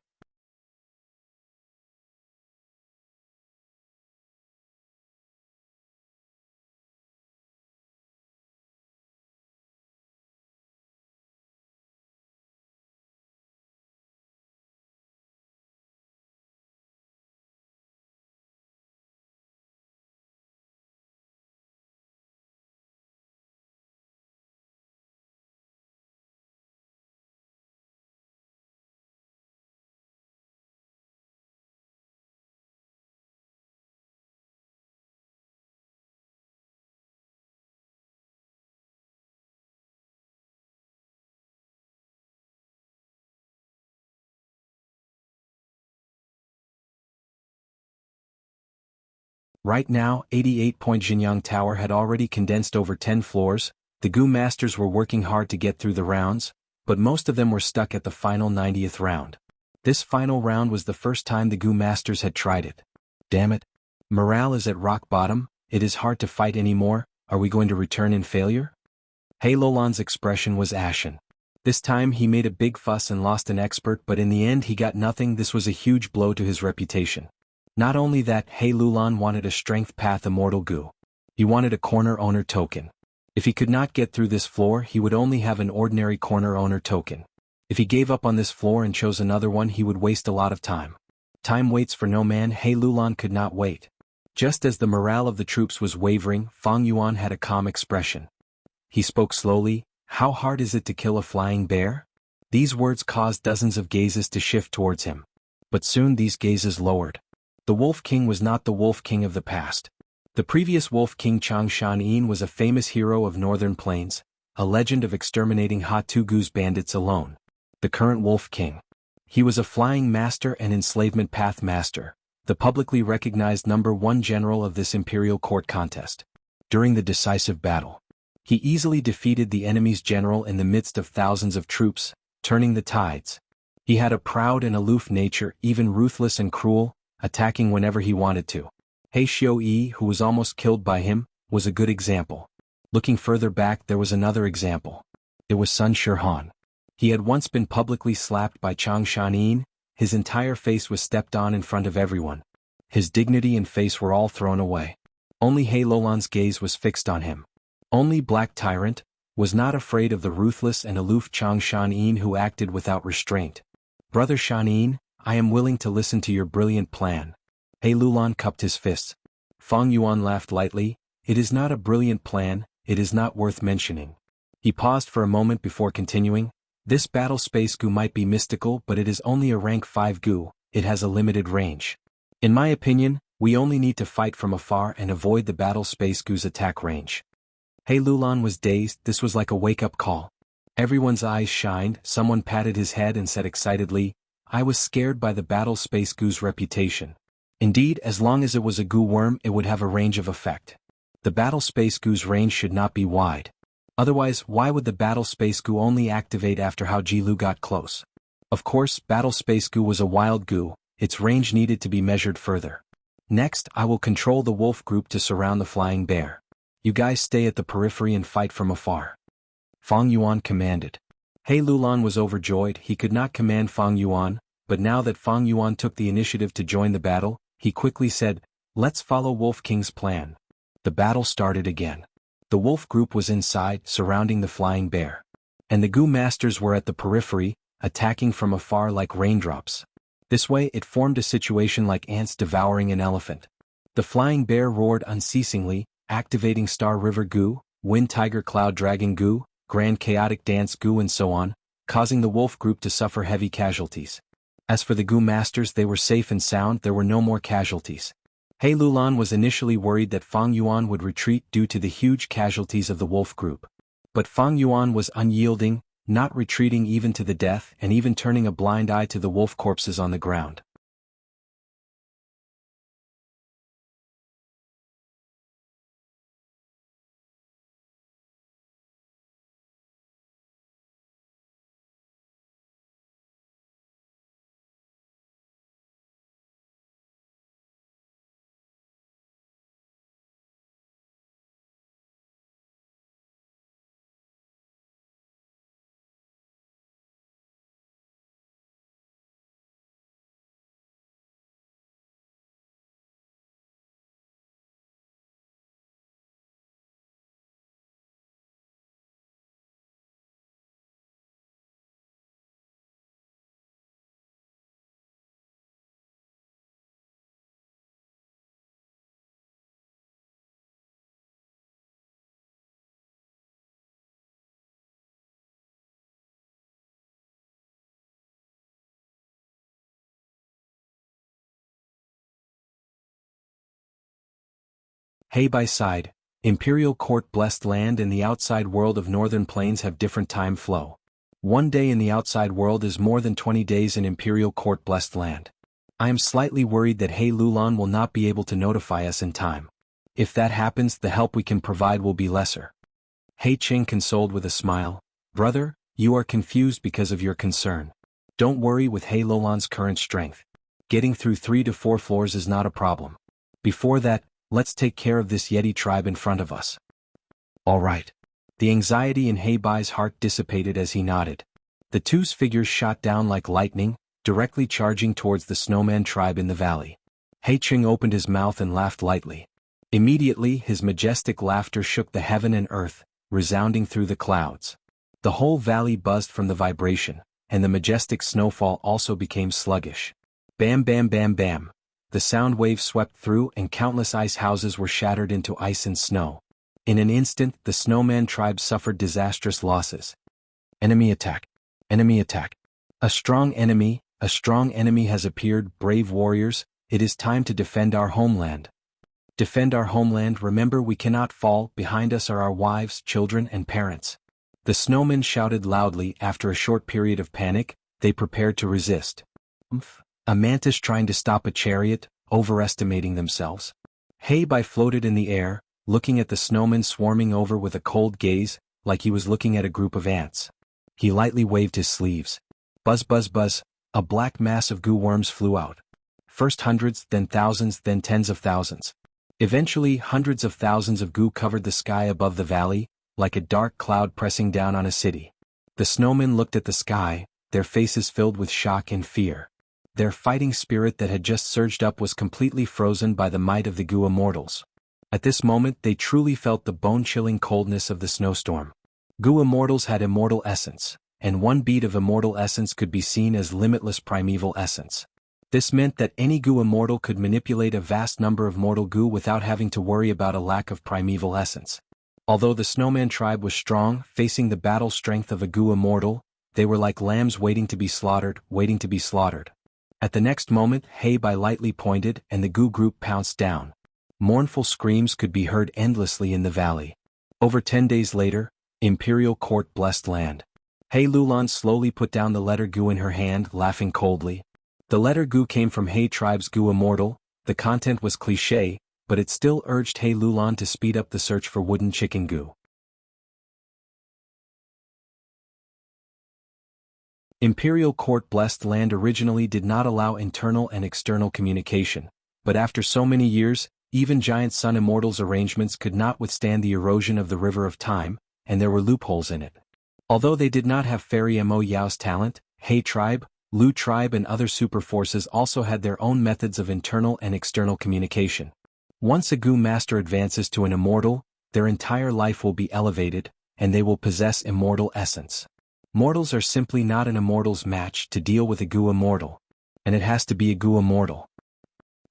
Right now, 88-point Jinyang Tower had already condensed over 10 floors. The Gu masters were working hard to get through the rounds, but most of them were stuck at the final 90th round. This final round was the first time the Gu masters had tried it. Damn it. Morale is at rock bottom. It is hard to fight anymore. Are we going to return in failure? He Lulan's expression was ashen. This time he made a big fuss and lost an expert, but in the end he got nothing. This was a huge blow to his reputation. Not only that, He Lulan wanted a strength path immortal Gu. He wanted a corner owner token. If he could not get through this floor, he would only have an ordinary corner owner token. If he gave up on this floor and chose another one, he would waste a lot of time. Time waits for no man. He Lulan could not wait. Just as the morale of the troops was wavering, Fang Yuan had a calm expression. He spoke slowly, How hard is it to kill a flying bear? These words caused dozens of gazes to shift towards him. But soon these gazes lowered. The Wolf King was not the Wolf King of the past. The previous Wolf King Changshan was a famous hero of Northern Plains, a legend of exterminating Ha-Tu-Gu's bandits alone. The current Wolf King. He was a flying master and enslavement path master, the publicly recognized #1 general of this imperial court contest. during the decisive battle. He easily defeated the enemy's general in the midst of thousands of troops, turning the tides. He had a proud and aloof nature, even ruthless and cruel, attacking whenever he wanted to. He Xiaoyi, who was almost killed by him, was a good example. Looking further back, there was another example. It was Sun Shihan. He had once been publicly slapped by Chang Shanin. His entire face was stepped on in front of everyone. His dignity and face were all thrown away. Only He Lulan's gaze was fixed on him. Only Black Tyrant was not afraid of the ruthless and aloof Chang Shanin, who acted without restraint. Brother Shanin, I am willing to listen to your brilliant plan. He Lulan cupped his fists. Fang Yuan laughed lightly. It is not a brilliant plan, it is not worth mentioning. He paused for a moment before continuing. This battle space gu might be mystical, but it is only a rank 5 gu, it has a limited range. In my opinion, we only need to fight from afar and avoid the battle space gu's attack range. He Lulan was dazed. This was like a wake-up call. Everyone's eyes shined. Someone patted his head and said excitedly, I was scared by the battle space gu's reputation. Indeed, as long as it was a gu worm, it would have a range of effect. The battle space gu's range should not be wide. Otherwise, why would the battle space gu only activate after Hao Jilu got close? Of course, battle space gu was a wild gu, its range needed to be measured further. Next, I will control the wolf group to surround the flying bear. You guys stay at the periphery and fight from afar. Fang Yuan commanded. He Lulan was overjoyed. He could not command Fang Yuan, but now that Fang Yuan took the initiative to join the battle, he quickly said, let's follow Wolf King's plan. The battle started again. The wolf group was inside, surrounding the flying bear. And the gu masters were at the periphery, attacking from afar like raindrops. This way it formed a situation like ants devouring an elephant. The flying bear roared unceasingly, activating Star River gu, Wind Tiger Cloud Dragon gu, Grand Chaotic Dance gu and so on, causing the wolf group to suffer heavy casualties. As for the gu masters, they were safe and sound, there were no more casualties. He Lulan was initially worried that Fang Yuan would retreat due to the huge casualties of the wolf group. But Fang Yuan was unyielding, not retreating even to the death and even turning a blind eye to the wolf corpses on the ground. Hey, by side, Imperial Court blessed land and the outside world of Northern Plains have different time flow. One day in the outside world is more than 20 days in Imperial Court blessed land. I am slightly worried that He Lulan will not be able to notify us in time. If that happens, the help we can provide will be lesser. He Qing consoled with a smile. Brother, you are confused because of your concern. Don't worry with He Lulan's current strength. Getting through 3 to 4 floors is not a problem. Before that, let's take care of this Yeti tribe in front of us. All right. The anxiety in He Bai's heart dissipated as he nodded. The two figures shot down like lightning, directly charging towards the snowman tribe in the valley. He Qing opened his mouth and laughed lightly. Immediately, his majestic laughter shook the heaven and earth, resounding through the clouds. The whole valley buzzed from the vibration, and the majestic snowfall also became sluggish. Bam bam bam bam. The sound waves swept through and countless ice houses were shattered into ice and snow. In an instant, the snowman tribe suffered disastrous losses. Enemy attack. Enemy attack. A strong enemy has appeared, brave warriors, it is time to defend our homeland. Defend our homeland, remember we cannot fall, behind us are our wives, children and parents. The snowmen shouted loudly. After a short period of panic, they prepared to resist. A mantis trying to stop a chariot, overestimating themselves. He Bai floated in the air, looking at the snowmen swarming over with a cold gaze, like he was looking at a group of ants. He lightly waved his sleeves. Buzz buzz buzz, a black mass of goo worms flew out. First hundreds, then thousands, then tens of thousands. Eventually hundreds of thousands of goo covered the sky above the valley, like a dark cloud pressing down on a city. The snowmen looked at the sky, their faces filled with shock and fear. Their fighting spirit that had just surged up was completely frozen by the might of the goo immortals. At this moment they truly felt the bone-chilling coldness of the snowstorm. Goo immortals had immortal essence, and one bead of immortal essence could be seen as limitless primeval essence. This meant that any goo immortal could manipulate a vast number of mortal goo without having to worry about a lack of primeval essence. Although the snowman tribe was strong, facing the battle strength of a goo immortal, they were like lambs waiting to be slaughtered, waiting to be slaughtered. At the next moment, Bai lightly pointed and the goo group pounced down. Mournful screams could be heard endlessly in the valley. Over 10 days later, Imperial Court blessed land. Lulan slowly put down the letter goo in her hand, laughing coldly. The letter goo came from tribe's goo immortal. The content was cliché, but it still urged Lulan to speed up the search for wooden chicken goo. Imperial Court blessed land originally did not allow internal and external communication, but after so many years, even giant sun immortals' arrangements could not withstand the erosion of the river of time, and there were loopholes in it. Although they did not have Fairy Mo Yao's talent, tribe, Lu tribe and other super forces also had their own methods of internal and external communication. Once a goo master advances to an immortal, their entire life will be elevated, and they will possess immortal essence. Mortals are simply not an immortal's match to deal with a goo immortal. And it has to be a goo immortal.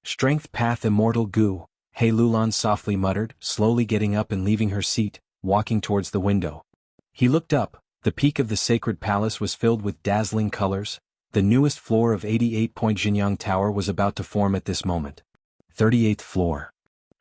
Strength path immortal goo, Lulan softly muttered, slowly getting up and leaving her seat, walking towards the window. He looked up. The peak of the sacred palace was filled with dazzling colors. The newest floor of 88-point Jianghu Tower was about to form at this moment. 38th floor.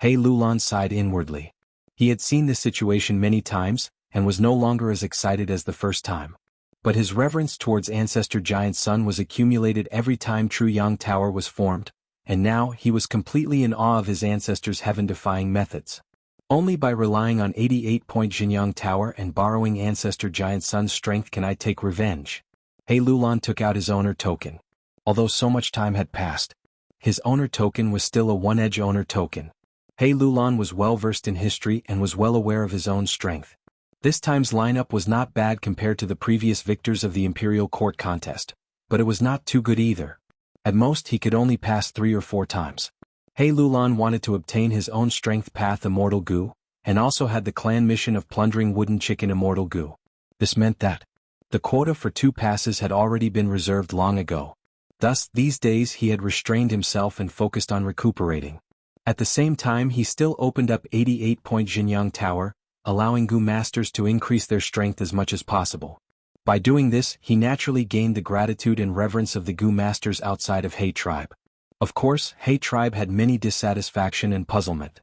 Lulan sighed inwardly. He had seen this situation many times, and was no longer as excited as the first time. But his reverence towards Ancestor Giant Sun was accumulated every time True Yang Tower was formed, and now he was completely in awe of his ancestors' heaven-defying methods. Only by relying on 88-point Jianghu Tower and borrowing Ancestor Giant Sun's strength can I take revenge. Lulan took out his owner token. Although so much time had passed, his owner token was still a one-edge owner token. Lulan was well versed in history and was well aware of his own strength. This time's lineup was not bad compared to the previous victors of the Imperial Court contest, but it was not too good either. At most he could only pass 3 or 4 times. Lulan wanted to obtain his own strength path immortal goo, and also had the clan mission of plundering wooden chicken immortal goo. This meant that the quota for 2 passes had already been reserved long ago. Thus, these days he had restrained himself and focused on recuperating. At the same time he still opened up 88-point Jianghu Tower, allowing goo masters to increase their strength as much as possible. By doing this, he naturally gained the gratitude and reverence of the goo masters outside of tribe. Of course, tribe had many dissatisfaction and puzzlement.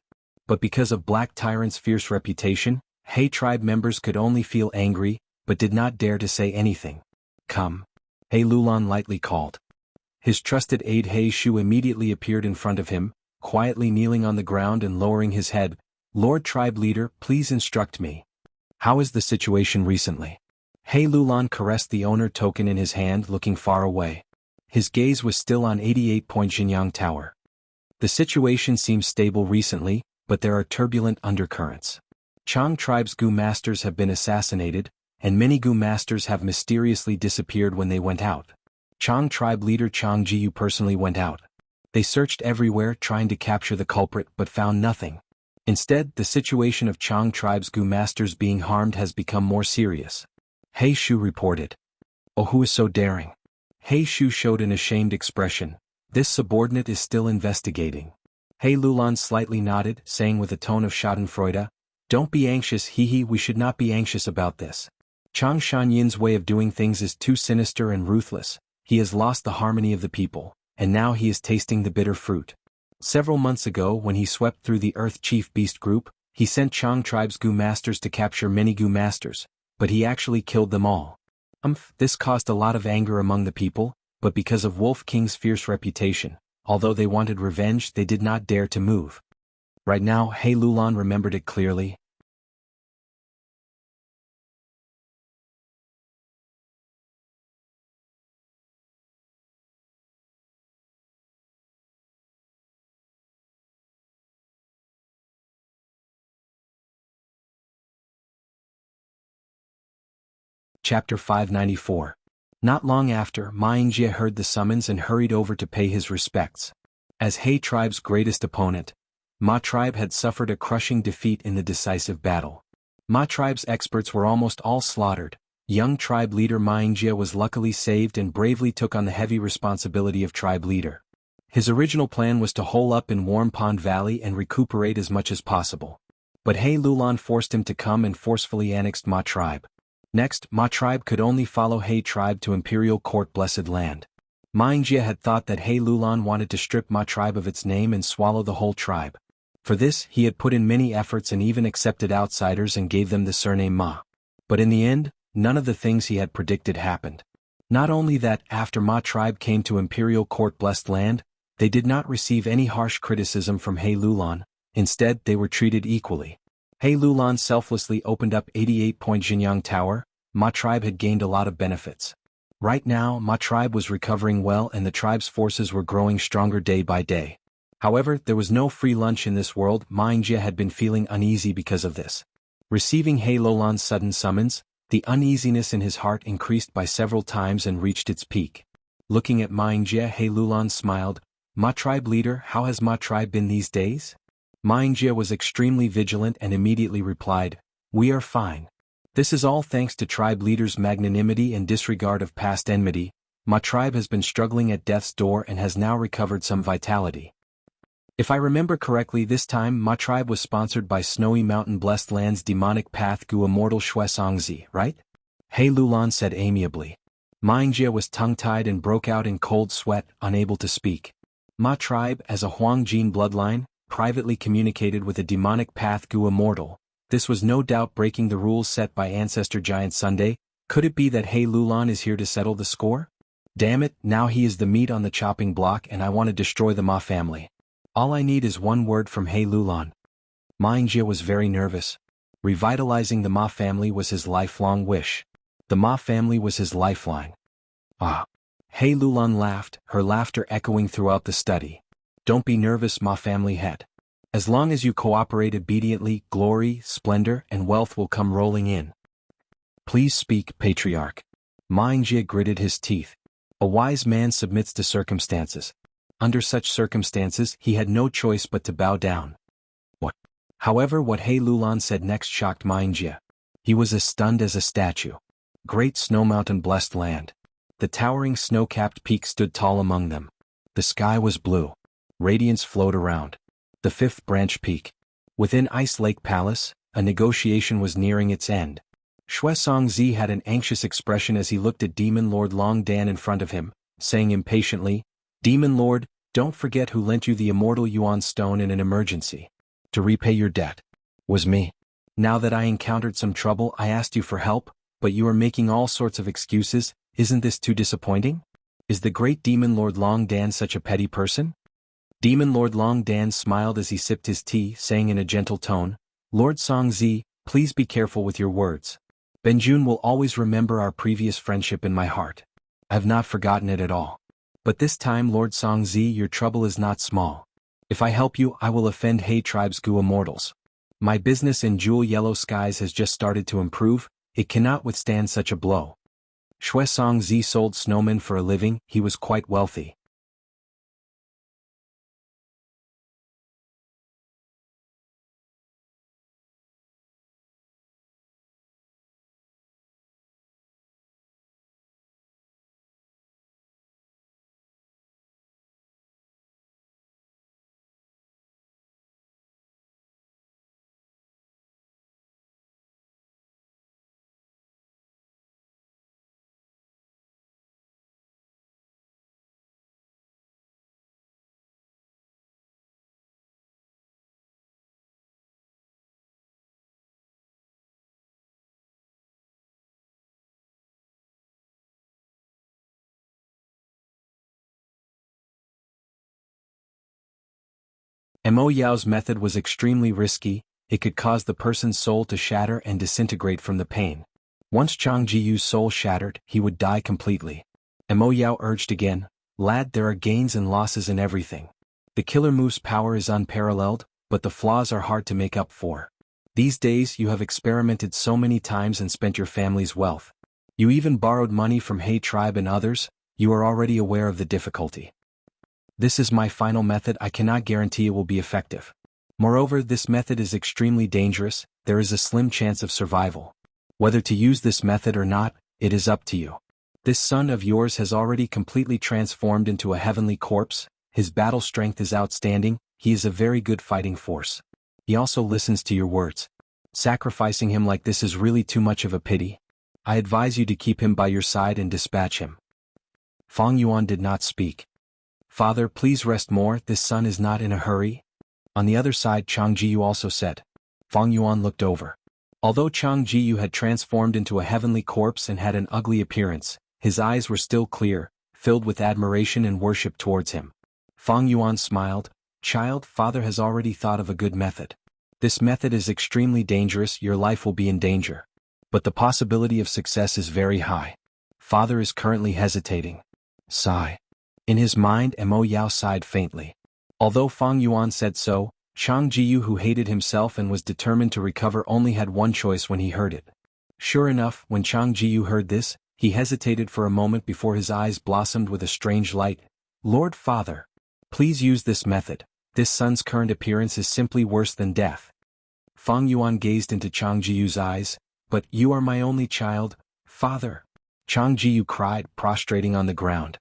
But because of Black Tyrant's fierce reputation, tribe members could only feel angry, but did not dare to say anything. Come. Lulan lightly called. His trusted aide Shu immediately appeared in front of him, quietly kneeling on the ground and lowering his head. Lord Tribe Leader, please instruct me. How is the situation recently? Lulan caressed the owner token in his hand, looking far away. His gaze was still on 88-point Jianghu Tower. The situation seems stable recently, but there are turbulent undercurrents. Chang tribe's goo masters have been assassinated, and many goo masters have mysteriously disappeared when they went out. Chang tribe leader Chang Jiyu personally went out. They searched everywhere trying to capture the culprit but found nothing. Instead, the situation of Chang tribe's goo masters being harmed has become more serious. Shu reported. Oh, who is so daring? Shu showed an ashamed expression. This subordinate is still investigating. Lulan slightly nodded, saying with a tone of schadenfreude, don't be anxious, we should not be anxious about this. Chang Shanyin's way of doing things is too sinister and ruthless. He has lost the harmony of the people, and now he is tasting the bitter fruit. Several months ago, when he swept through the Earth Chief Beast Group, he sent Chang tribe's goo masters to capture many goo masters, but he actually killed them all. This caused a lot of anger among the people, but because of Wolf King's fierce reputation, although they wanted revenge, they did not dare to move. Right now, He Lulan remembered it clearly. Chapter 594. Not long after, Xianxia heard the summons and hurried over to pay his respects. As He tribe's greatest opponent, Ma tribe had suffered a crushing defeat in the decisive battle. Ma tribe's experts were almost all slaughtered. Young tribe leader Xianxia was luckily saved and bravely took on the heavy responsibility of tribe leader. His original plan was to hole up in Warm Pond Valley and recuperate as much as possible. But He Lulan forced him to come and forcefully annexed Ma tribe. Next, Ma tribe could only follow He tribe to Imperial Court Blessed Land. Xianxia had thought that He Lulan wanted to strip Ma tribe of its name and swallow the whole tribe. For this, he had put in many efforts and even accepted outsiders and gave them the surname Ma. But in the end, none of the things he had predicted happened. Not only that, after Ma tribe came to Imperial Court Blessed Land, they did not receive any harsh criticism from He Lulan. Instead, they were treated equally. He Lulan selflessly opened up 88-point Jianghu Tower. Ma tribe had gained a lot of benefits. Right now, Ma tribe was recovering well and the tribe's forces were growing stronger day by day. However, there was no free lunch in this world. Xianxia had been feeling uneasy because of this. Receiving He Lulan's sudden summons, the uneasiness in his heart increased by several times and reached its peak. Looking at Xianxia, He Lulan smiled. Ma tribe leader, how has Ma tribe been these days? Xianxia was extremely vigilant and immediately replied, "We are fine. This is all thanks to tribe leader's magnanimity and disregard of past enmity. Ma tribe has been struggling at death's door and has now recovered some vitality." If I remember correctly, this time Ma tribe was sponsored by Snowy Mountain Blessed Land's demonic path Gu Immortal Xianxia, right? He Lulan said amiably. Xianxia was tongue-tied and broke out in cold sweat, unable to speak. Ma tribe, as a Huang Jin bloodline, privately communicated with a demonic path Gu Immortal. This was no doubt breaking the rules set by Ancestor Giant Sunday. Could it be that He Lulan is here to settle the score? Damn it, now he is the meat on the chopping block and I want to destroy the Ma family. All I need is one word from He Lulan. Xianxia was very nervous. Revitalizing the Ma family was his lifelong wish. The Ma family was his lifeline. Ah. He Lulan laughed, her laughter echoing throughout the study. Don't be nervous, Ma family head. As long as you cooperate obediently, glory, splendor, and wealth will come rolling in. Please speak, patriarch. Xianxia gritted his teeth. A wise man submits to circumstances. Under such circumstances, he had no choice but to bow down. What? However, what He Lulan said next shocked Xianxia. He was as stunned as a statue. Great Snow Mountain Blessed Land. The towering snow-capped peaks stood tall among them. The sky was blue. Radiance flowed around. The fifth branch peak. Within Ice Lake Palace, a negotiation was nearing its end. Xianxia had an anxious expression as he looked at Demon Lord Long Dan in front of him, saying impatiently, "Demon Lord, don't forget who lent you the Immortal Yuan Stone in an emergency. To repay your debt. Was me. Now that I encountered some trouble, I asked you for help, but you are making all sorts of excuses. Isn't this too disappointing? Is the great Demon Lord Long Dan such a petty person?" Demon Lord Long Dan smiled as he sipped his tea, saying in a gentle tone, "Lord Xianxia, please be careful with your words. Benjun will always remember our previous friendship in my heart. I've not forgotten it at all. But this time, Lord Xianxia, your trouble is not small. If I help you, I will offend He tribe's Gu Immortals. My business in Jewel Yellow Skies has just started to improve, it cannot withstand such a blow." Xianxia sold snowmen for a living, he was quite wealthy. Mo Yao's method was extremely risky. It could cause the person's soul to shatter and disintegrate from the pain. Once Chang Jiyu's soul shattered, he would die completely. Mo Yao urged again, "Lad, there are gains and losses in everything. The killer move's power is unparalleled, but the flaws are hard to make up for. These days you have experimented so many times and spent your family's wealth. You even borrowed money from He tribe and others. You are already aware of the difficulty. This is my final method. I cannot guarantee it will be effective. Moreover, this method is extremely dangerous. There is a slim chance of survival. Whether to use this method or not, it is up to you. This son of yours has already completely transformed into a heavenly corpse. His battle strength is outstanding. He is a very good fighting force. He also listens to your words. Sacrificing him like this is really too much of a pity. I advise you to keep him by your side and dispatch him." Fang Yuan did not speak. "Father, please rest more. This son is not in a hurry." On the other side, Chang Jiyu also said. Fang Yuan looked over. Although Chang Jiyu had transformed into a heavenly corpse and had an ugly appearance, his eyes were still clear, filled with admiration and worship towards him. Fang Yuan smiled. "Child, father has already thought of a good method. This method is extremely dangerous. Your life will be in danger. But the possibility of success is very high. Father is currently hesitating." Sigh. In his mind, Mo Yao sighed faintly. Although Fang Yuan said so, Chang Jiyu, who hated himself and was determined to recover, only had one choice when he heard it. Sure enough, when Chang Jiyu heard this, he hesitated for a moment before his eyes blossomed with a strange light. "Lord Father, please use this method. This son's current appearance is simply worse than death." Fang Yuan gazed into Chang Jiyu's eyes. "But you are my only child, father," Chang Jiyu cried, prostrating on the ground.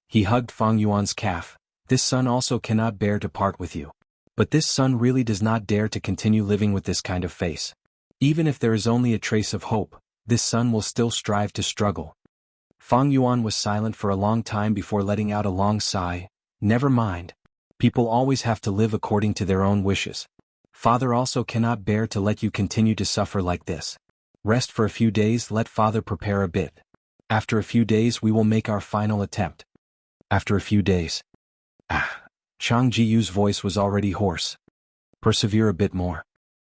He hugged Fang Yuan's calf. "This son also cannot bear to part with you. But this son really does not dare to continue living with this kind of face. Even if there is only a trace of hope, this son will still strive to struggle." Fang Yuan was silent for a long time before letting out a long sigh. "Never mind. People always have to live according to their own wishes. Father also cannot bear to let you continue to suffer like this. Rest for a few days. Let father prepare a bit. After a few days we will make our final attempt." "After a few days." Chang Jiyu's voice was already hoarse. "Persevere a bit more."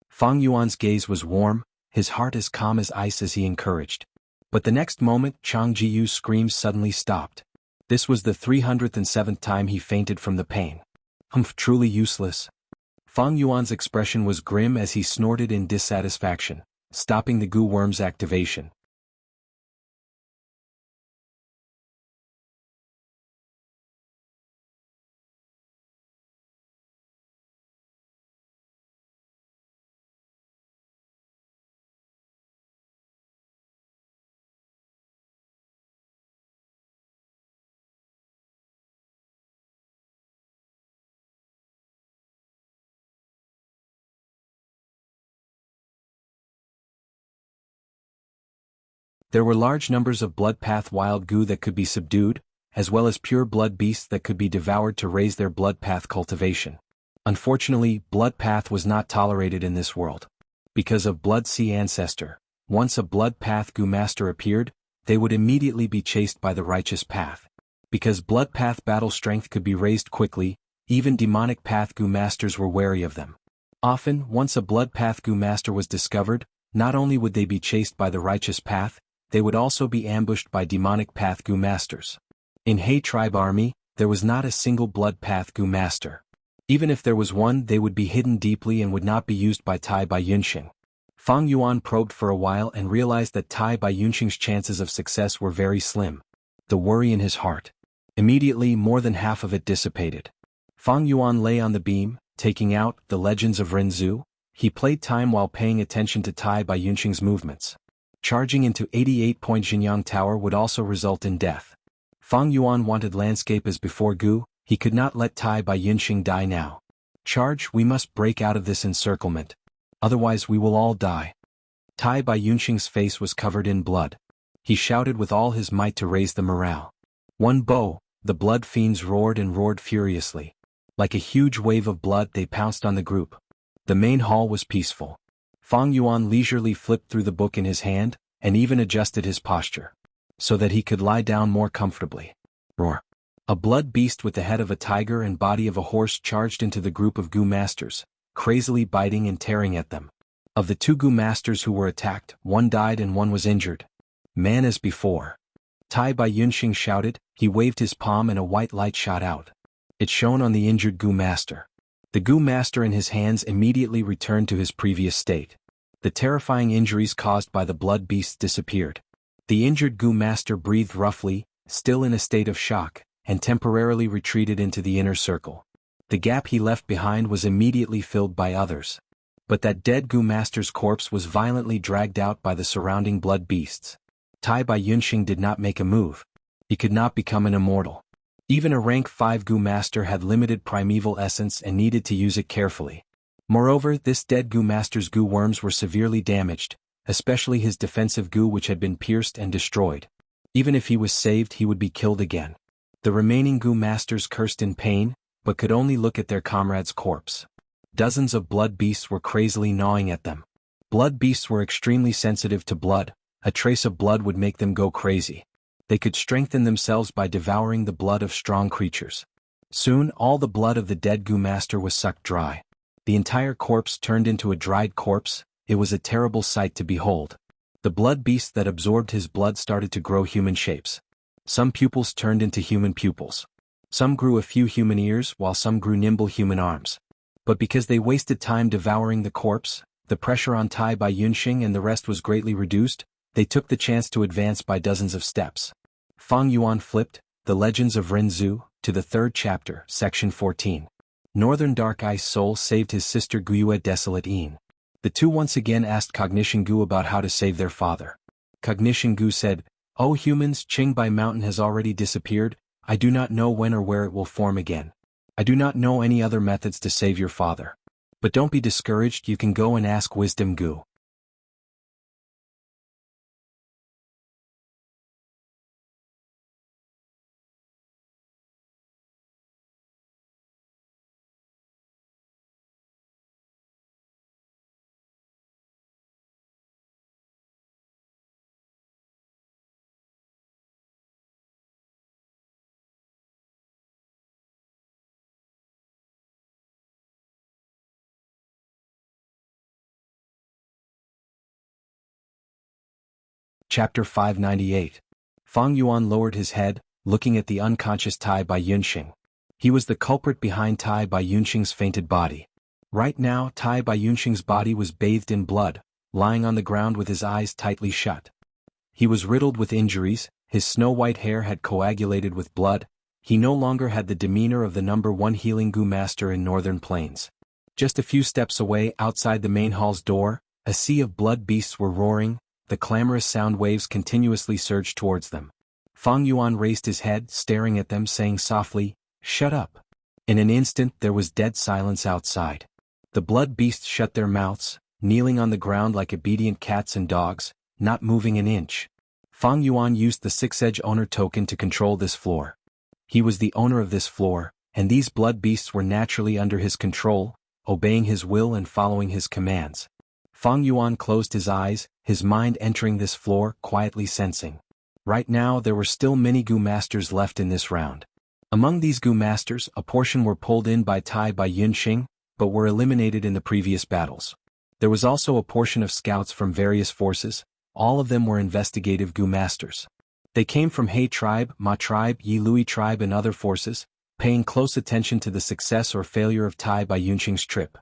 Fang Yuan's gaze was warm, his heart as calm as ice as he encouraged. But the next moment, Chang Jiyu's screams suddenly stopped. This was the 307th time he fainted from the pain. Truly useless. Fang Yuan's expression was grim as he snorted in dissatisfaction, stopping the goo worm's activation. There were large numbers of blood-path wild goo that could be subdued, as well as pure blood beasts that could be devoured to raise their blood-path cultivation. Unfortunately, blood-path was not tolerated in this world. Because of Blood Sea Ancestor, once a blood-path goo master appeared, they would immediately be chased by the righteous path. Because blood-path battle strength could be raised quickly, even demonic path goo masters were wary of them. Often, once a blood-path goo master was discovered, not only would they be chased by the righteous path, they would also be ambushed by demonic path goo masters. In He tribe army, there was not a single blood path goo master. Even if there was one, they would be hidden deeply and would not be used by Tai Bai Yunxing. Fang Yuan probed for a while and realized that Tai Bai Yunxing's chances of success were very slim. The worry in his heart. Immediately, more than half of it dissipated. Fang Yuan lay on the beam, taking out the Legends of Renzu. He played time while paying attention to Tai Bai Yunxing's movements. Charging into 88-point Jinyang Tower would also result in death. Fang Yuan wanted landscape as before Gu, he could not let Tai Bai Yunxing die now. "Charge, we must break out of this encirclement. Otherwise we will all die." Tai Bai Yunxing's face was covered in blood. He shouted with all his might to raise the morale. One bow, the blood fiends roared and roared furiously. Like a huge wave of blood they pounced on the group. The main hall was peaceful. Fang Yuan leisurely flipped through the book in his hand, and even adjusted his posture, so that he could lie down more comfortably. Roar. A blood beast with the head of a tiger and body of a horse charged into the group of Gu masters, crazily biting and tearing at them. Of the 2 Gu masters who were attacked, one died and one was injured. Man as before. Tai Bai Yunxing shouted. He waved his palm and a white light shot out. It shone on the injured Gu master. The Gu master in his hands immediately returned to his previous state. The terrifying injuries caused by the blood beasts disappeared. The injured Gu master breathed roughly, still in a state of shock, and temporarily retreated into the inner circle. The gap he left behind was immediately filled by others. But that dead Gu master's corpse was violently dragged out by the surrounding blood beasts. Tai Bai Yunxing did not make a move. He could not become an immortal. Even a rank 5 Gu master had limited primeval essence and needed to use it carefully. Moreover, this dead Gu master's Gu worms were severely damaged, especially his defensive Gu, which had been pierced and destroyed. Even if he was saved, he would be killed again. The remaining Gu masters cursed in pain, but could only look at their comrade's corpse. Dozens of blood beasts were crazily gnawing at them. Blood beasts were extremely sensitive to blood. A trace of blood would make them go crazy. They could strengthen themselves by devouring the blood of strong creatures. Soon, all the blood of the dead Gu master was sucked dry. The entire corpse turned into a dried corpse. It was a terrible sight to behold. The blood beasts that absorbed his blood started to grow human shapes. Some pupils turned into human pupils. Some grew a few human ears, while some grew nimble human arms. But because they wasted time devouring the corpse, the pressure on Tai Bai Yunxing and the rest was greatly reduced. They took the chance to advance by dozens of steps. Fang Yuan flipped, The Legends of Renzu, to the 3rd chapter, section 14. Northern Dark Ice Soul saved his sister Guyue Desolate Een. The 2 once again asked Cognition Gu about how to save their father. Cognition Gu said, "O humans, Qingbai Mountain has already disappeared. I do not know when or where it will form again. I do not know any other methods to save your father. But don't be discouraged, you can go and ask Wisdom Gu." Chapter 598. Fang Yuan lowered his head, looking at the unconscious Tai Bai Yunxing. He was the culprit behind Tai Bai Yunxing's fainted body. Right now, Tai Bai Yunxing's body was bathed in blood, lying on the ground with his eyes tightly shut. He was riddled with injuries, his snow-white hair had coagulated with blood. He no longer had the demeanor of the number 1 healing Gu master in Northern Plains. Just a few steps away, outside the main hall's door, a sea of blood beasts were roaring. The clamorous sound waves continuously surged towards them. Fang Yuan raised his head, staring at them, saying softly, "Shut up." In an instant there was dead silence outside. The blood beasts shut their mouths, kneeling on the ground like obedient cats and dogs, not moving an inch. Fang Yuan used the 6-edge owner token to control this floor. He was the owner of this floor, and these blood beasts were naturally under his control, obeying his will and following his commands. Fang Yuan closed his eyes, his mind entering this floor, quietly sensing. Right now there were still many Gu masters left in this round. Among these Gu masters, a portion were pulled in by Tai Bai Yunxing, but were eliminated in the previous battles. There was also a portion of scouts from various forces. All of them were investigative Gu masters. They came from He tribe, Ma tribe, Yi Lui tribe and other forces, paying close attention to the success or failure of Tai Bai Yunxing's trip.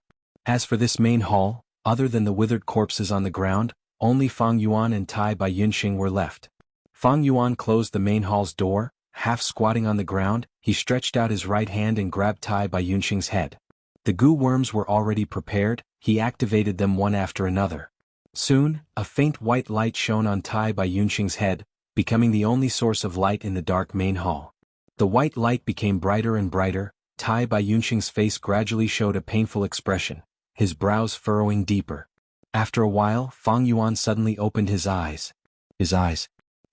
As for this main hall, other than the withered corpses on the ground, only Fang Yuan and Tai Bai Yunxing were left. Fang Yuan closed the main hall's door. Half squatting on the ground, he stretched out his right hand and grabbed Tai Bai Yunxing's head. The Gu worms were already prepared. He activated them one after another. Soon, a faint white light shone on Tai Bai Yunxing's head, becoming the only source of light in the dark main hall. The white light became brighter and brighter. Tai Bai Yunxing's face gradually showed a painful expression, his brows furrowing deeper. After a while, Fang Yuan suddenly opened his eyes.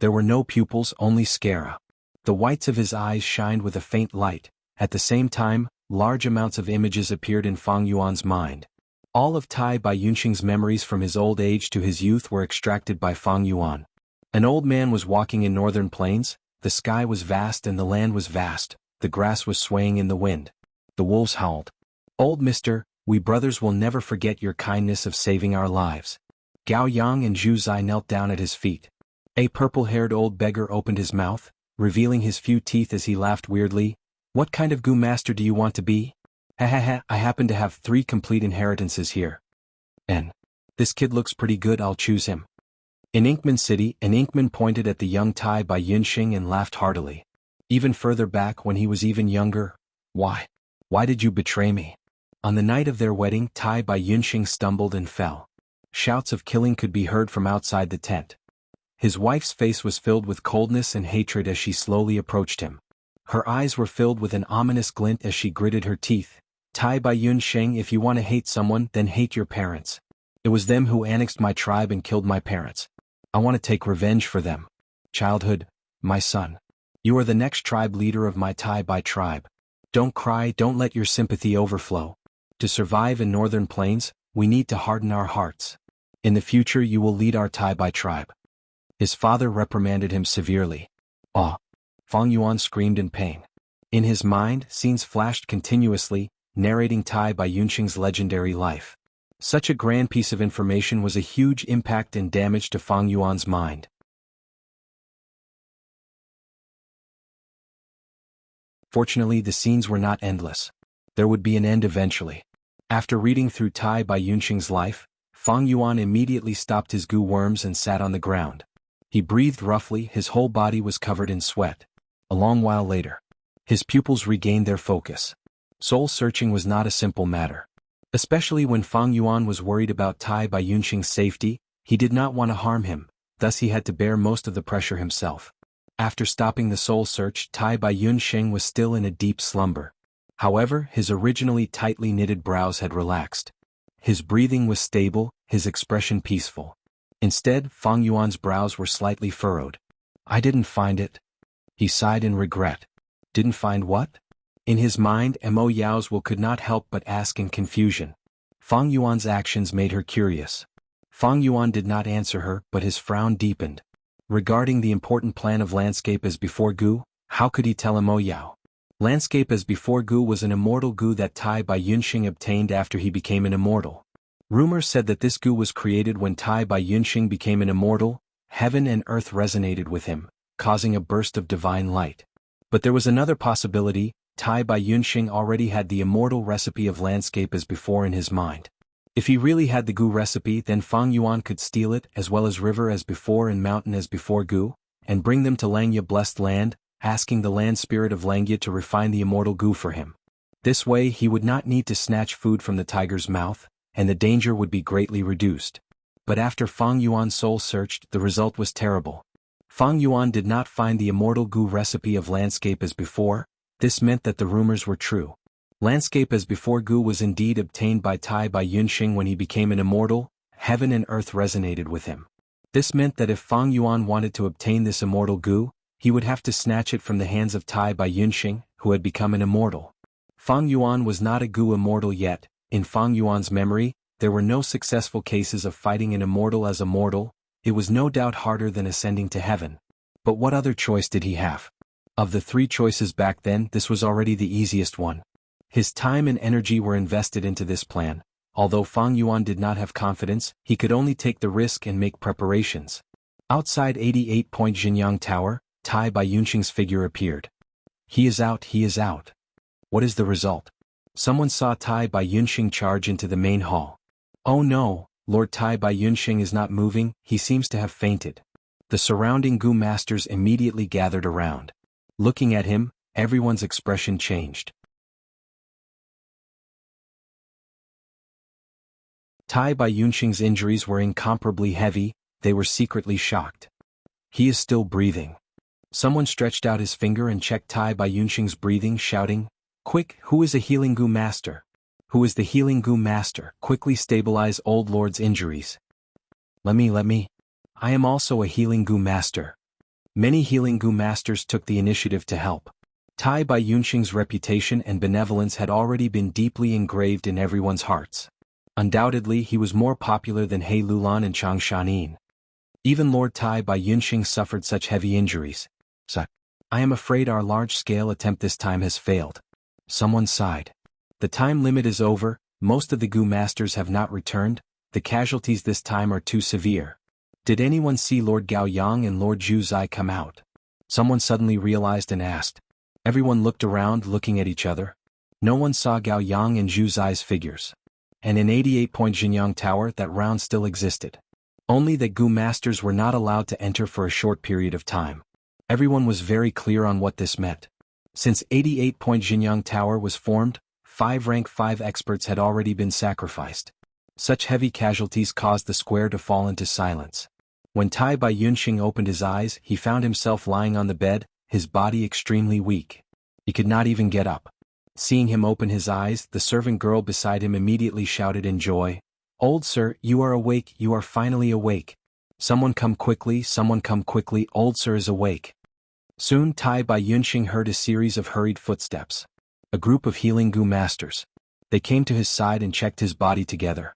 There were no pupils, only sclera. The whites of his eyes shined with a faint light. At the same time, large amounts of images appeared in Fang Yuan's mind. All of Tai Bai Yunxing's memories from his old age to his youth were extracted by Fang Yuan. An old man was walking in Northern Plains. The sky was vast and the land was vast, the grass was swaying in the wind. The wolves howled. "Old mister, we brothers will never forget your kindness of saving our lives." Gao Yang and Zhu Zai knelt down at his feet. A purple-haired old beggar opened his mouth, revealing his few teeth as he laughed weirdly. "What kind of Gu master do you want to be?" "Ha ha ha, I happen to have 3 complete inheritances here. And this kid looks pretty good, I'll choose him." In Inkman City, an Inkman pointed at the young Tai by Yunxing and laughed heartily. Even further back when he was even younger, Why did you betray me?" On the night of their wedding, Tai by Yunxing stumbled and fell. Shouts of killing could be heard from outside the tent. His wife's face was filled with coldness and hatred as she slowly approached him. Her eyes were filled with an ominous glint as she gritted her teeth. "Tai by Yunxing, if you want to hate someone, then hate your parents. It was them who annexed my tribe and killed my parents. I want to take revenge for them. Childhood, my son. You are the next tribe leader of my Tai by tribe. Don't cry, don't let your sympathy overflow. To survive in northern plains, we need to harden our hearts. In the future you will lead our Tai by tribe." His father reprimanded him severely. "Ah!" Fang Yuan screamed in pain. In his mind, scenes flashed continuously, narrating Tai by Yunxing's legendary life. Such a grand piece of information was a huge impact and damage to Fang Yuan's mind. Fortunately, the scenes were not endless. There would be an end eventually. After reading through Tai by Yunxing's life, Fang Yuan immediately stopped his goo worms and sat on the ground. He breathed roughly, his whole body was covered in sweat. A long while later, his pupils regained their focus. Soul searching was not a simple matter. Especially when Fang Yuan was worried about Tai by Yunxing's safety, he did not want to harm him, thus he had to bear most of the pressure himself. After stopping the soul search, Tai by Yunxing was still in a deep slumber. However, his originally tightly knitted brows had relaxed. His breathing was stable, his expression peaceful. Instead, Fang Yuan's brows were slightly furrowed. "I didn't find it." He sighed in regret. "Didn't find what?" In his mind, Mo Yao's will could not help but ask in confusion. Fang Yuan's actions made her curious. Fang Yuan did not answer her, but his frown deepened. Regarding the important plan of Landscape as Before Gu, how could he tell Mo Yao? Landscape as Before Gu was an immortal Gu that Tai by Yunxing obtained after he became an immortal. Rumors said that this Gu was created when Tai by Yunxing became an immortal. Heaven and earth resonated with him, causing a burst of divine light. But there was another possibility. Tai by Yunxing already had the immortal recipe of Landscape as Before in his mind. If he really had the Gu recipe, then Fang Yuan could steal it as well as River as Before and Mountain as Before Gu, and bring them to Langya blessed land, asking the land spirit of Langya to refine the immortal Gu for him. This way he would not need to snatch food from the tiger's mouth, and the danger would be greatly reduced. But after Fang Yuan's soul searched, the result was terrible. Fang Yuan did not find the immortal Gu recipe of Landscape as Before. This meant that the rumors were true. Landscape as Before Gu was indeed obtained by Tai by Yunxing when he became an immortal. Heaven and earth resonated with him. This meant that if Fang Yuan wanted to obtain this immortal Gu, he would have to snatch it from the hands of Tai by Yunxing, who had become an immortal. Fang Yuan was not a Gu immortal yet. In Fang Yuan's memory, there were no successful cases of fighting an immortal as a mortal. It was no doubt harder than ascending to heaven. But what other choice did he have? Of the 3 choices back then, this was already the easiest one. His time and energy were invested into this plan. Although Fang Yuan did not have confidence, he could only take the risk and make preparations. Outside 88-point Jinyang Tower, Tai by Yunxing's figure appeared. He is out, he is out. What is the result? Someone saw Tai by Yunxing charge into the main hall. Oh no, Lord Tai by Yunxing is not moving, he seems to have fainted. The surrounding Gu masters immediately gathered around. Looking at him, everyone's expression changed. Tai by Yunxing's injuries were incomparably heavy, they were secretly shocked. He is still breathing. Someone stretched out his finger and checked Tai by Yunxing's breathing, shouting, "Quick, who is a healing Gu master? Who is the healing Gu master? Quickly stabilize old lord's injuries." Let me. I am also a healing Gu master." Many healing Gu masters took the initiative to help. Tai by Yunxing's reputation and benevolence had already been deeply engraved in everyone's hearts. Undoubtedly he was more popular than He Lulan and Chang Shanin. Even Lord Tai by Yunxing suffered such heavy injuries. I am afraid our large-scale attempt this time has failed. Someone sighed. The time limit is over, most of the Gu masters have not returned, the casualties this time are too severe. Did anyone see Lord Gao Yang and Lord Zhu Zai come out? Someone suddenly realized and asked. Everyone looked around, looking at each other. No one saw Gao Yang and Zhu Zai's figures. And in 88-point Jinyang Tower that round still existed. Only that Gu masters were not allowed to enter for a short period of time. Everyone was very clear on what this meant. Since 88-point Jinyang Tower was formed, 5 rank 5 experts had already been sacrificed. Such heavy casualties caused the square to fall into silence. When Tai Bai Yunxing opened his eyes, he found himself lying on the bed, his body extremely weak. He could not even get up. Seeing him open his eyes, the servant girl beside him immediately shouted in joy, "Old sir, you are awake, you are finally awake. Someone come quickly, old sir is awake." Soon Tai Bai Yunxing heard a series of hurried footsteps. A group of healing Gu masters. They came to his side and checked his body together.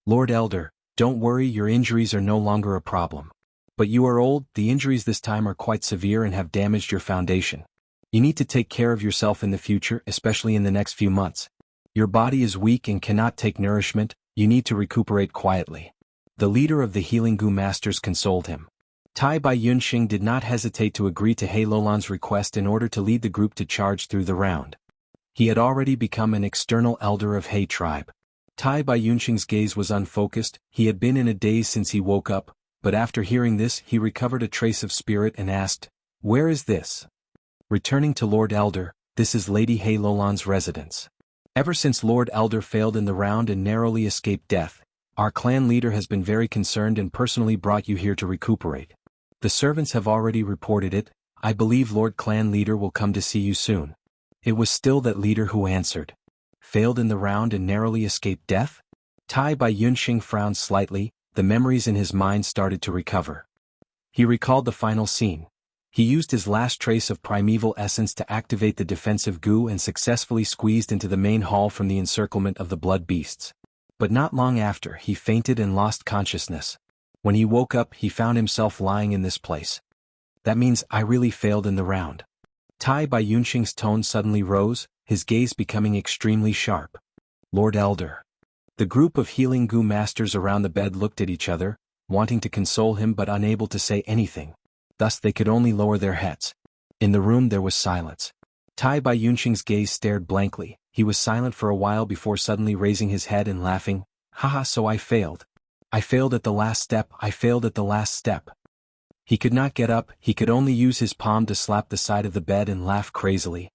"Lord Elder, don't worry, your injuries are no longer a problem. But you are old, the injuries this time are quite severe and have damaged your foundation. You need to take care of yourself in the future, especially in the next few months. Your body is weak and cannot take nourishment, you need to recuperate quietly." The leader of the healing Gu masters consoled him. Tai Bai Yunxing did not hesitate to agree to He Lulan's request in order to lead the group to charge through the round. He had already become an external elder of He tribe. Tai Bai Yunxing's gaze was unfocused, he had been in a daze since he woke up, but after hearing this he recovered a trace of spirit and asked, "Where is this?" Returning to Lord Elder, "This is Lady He Lulan's residence. Ever since Lord Elder failed in the round and narrowly escaped death, our clan leader has been very concerned and personally brought you here to recuperate. The servants have already reported it, I believe Lord Clan Leader will come to see you soon." It was still that leader who answered. Failed in the round and narrowly escaped death? Tai Bai Yunxing frowned slightly, the memories in his mind started to recover. He recalled the final scene. He used his last trace of primeval essence to activate the defensive Gu and successfully squeezed into the main hall from the encirclement of the blood beasts. But not long after, he fainted and lost consciousness. When he woke up, he found himself lying in this place. That means I really failed in the round. Tai Bai Yunxing's tone suddenly rose, his gaze becoming extremely sharp. Lord Elder. The group of healing Gu masters around the bed looked at each other, wanting to console him but unable to say anything. Thus they could only lower their heads. In the room there was silence. Tai Bai Yunxing's gaze stared blankly, he was silent for a while before suddenly raising his head and laughing, "Haha, so I failed. I failed at the last step, I failed at the last step." He could not get up, he could only use his palm to slap the side of the bed and laugh crazily.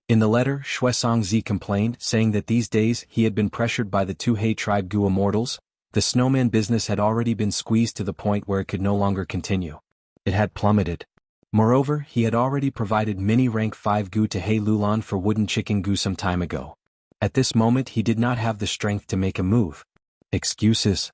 In the letter, Xianxia complained, saying that these days he had been pressured by the 2 He tribe Gu immortals. The snowman business had already been squeezed to the point where it could no longer continue. It had plummeted. Moreover, he had already provided mini rank 5 Gu to He Lulan for wooden chicken Gu some time ago. At this moment he did not have the strength to make a move. Excuses.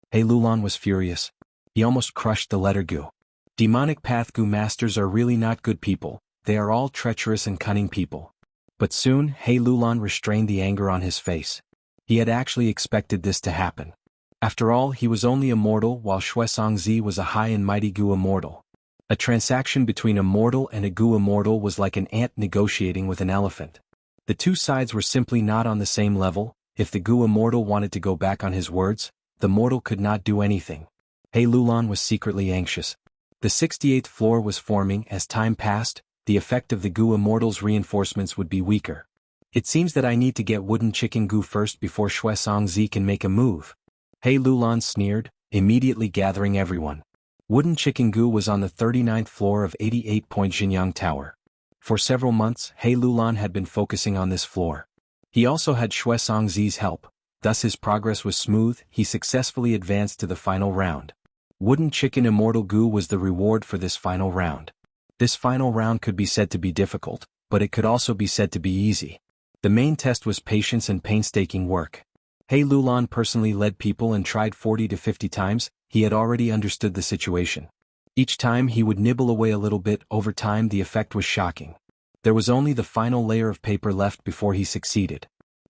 He Lulan was furious. He almost crushed the letter Gu. Demonic Path Gu masters are really not good people, they are all treacherous and cunning people. But soon, He Lulan restrained the anger on his face. He had actually expected this to happen. After all, he was only a mortal while Xianxia was a high and mighty Gu immortal. A transaction between a mortal and a Gu immortal was like an ant negotiating with an elephant. The two sides were simply not on the same level. If the Gu immortal wanted to go back on his words, the mortal could not do anything. He Lulan was secretly anxious. The 68th floor was forming. As time passed, the effect of the Gu immortal's reinforcements would be weaker. It seems that I need to get wooden chicken Gu first before Xianxia can make a move. He Lulan sneered, immediately gathering everyone. Wooden chicken goo was on the 39th floor of 88-point Jianghu Tower. For several months, He Lulan had been focusing on this floor. He also had Xianxia's help, thus his progress was smooth. He successfully advanced to the final round. Wooden chicken immortal goo was the reward for this final round. This final round could be said to be difficult, but it could also be said to be easy. The main test was patience and painstaking work. He Lulan personally led people and tried 40 to 50 times. He had already understood the situation. Each time he would nibble away a little bit. Over time the effect was shocking. There was only the final layer of paper left before he succeeded.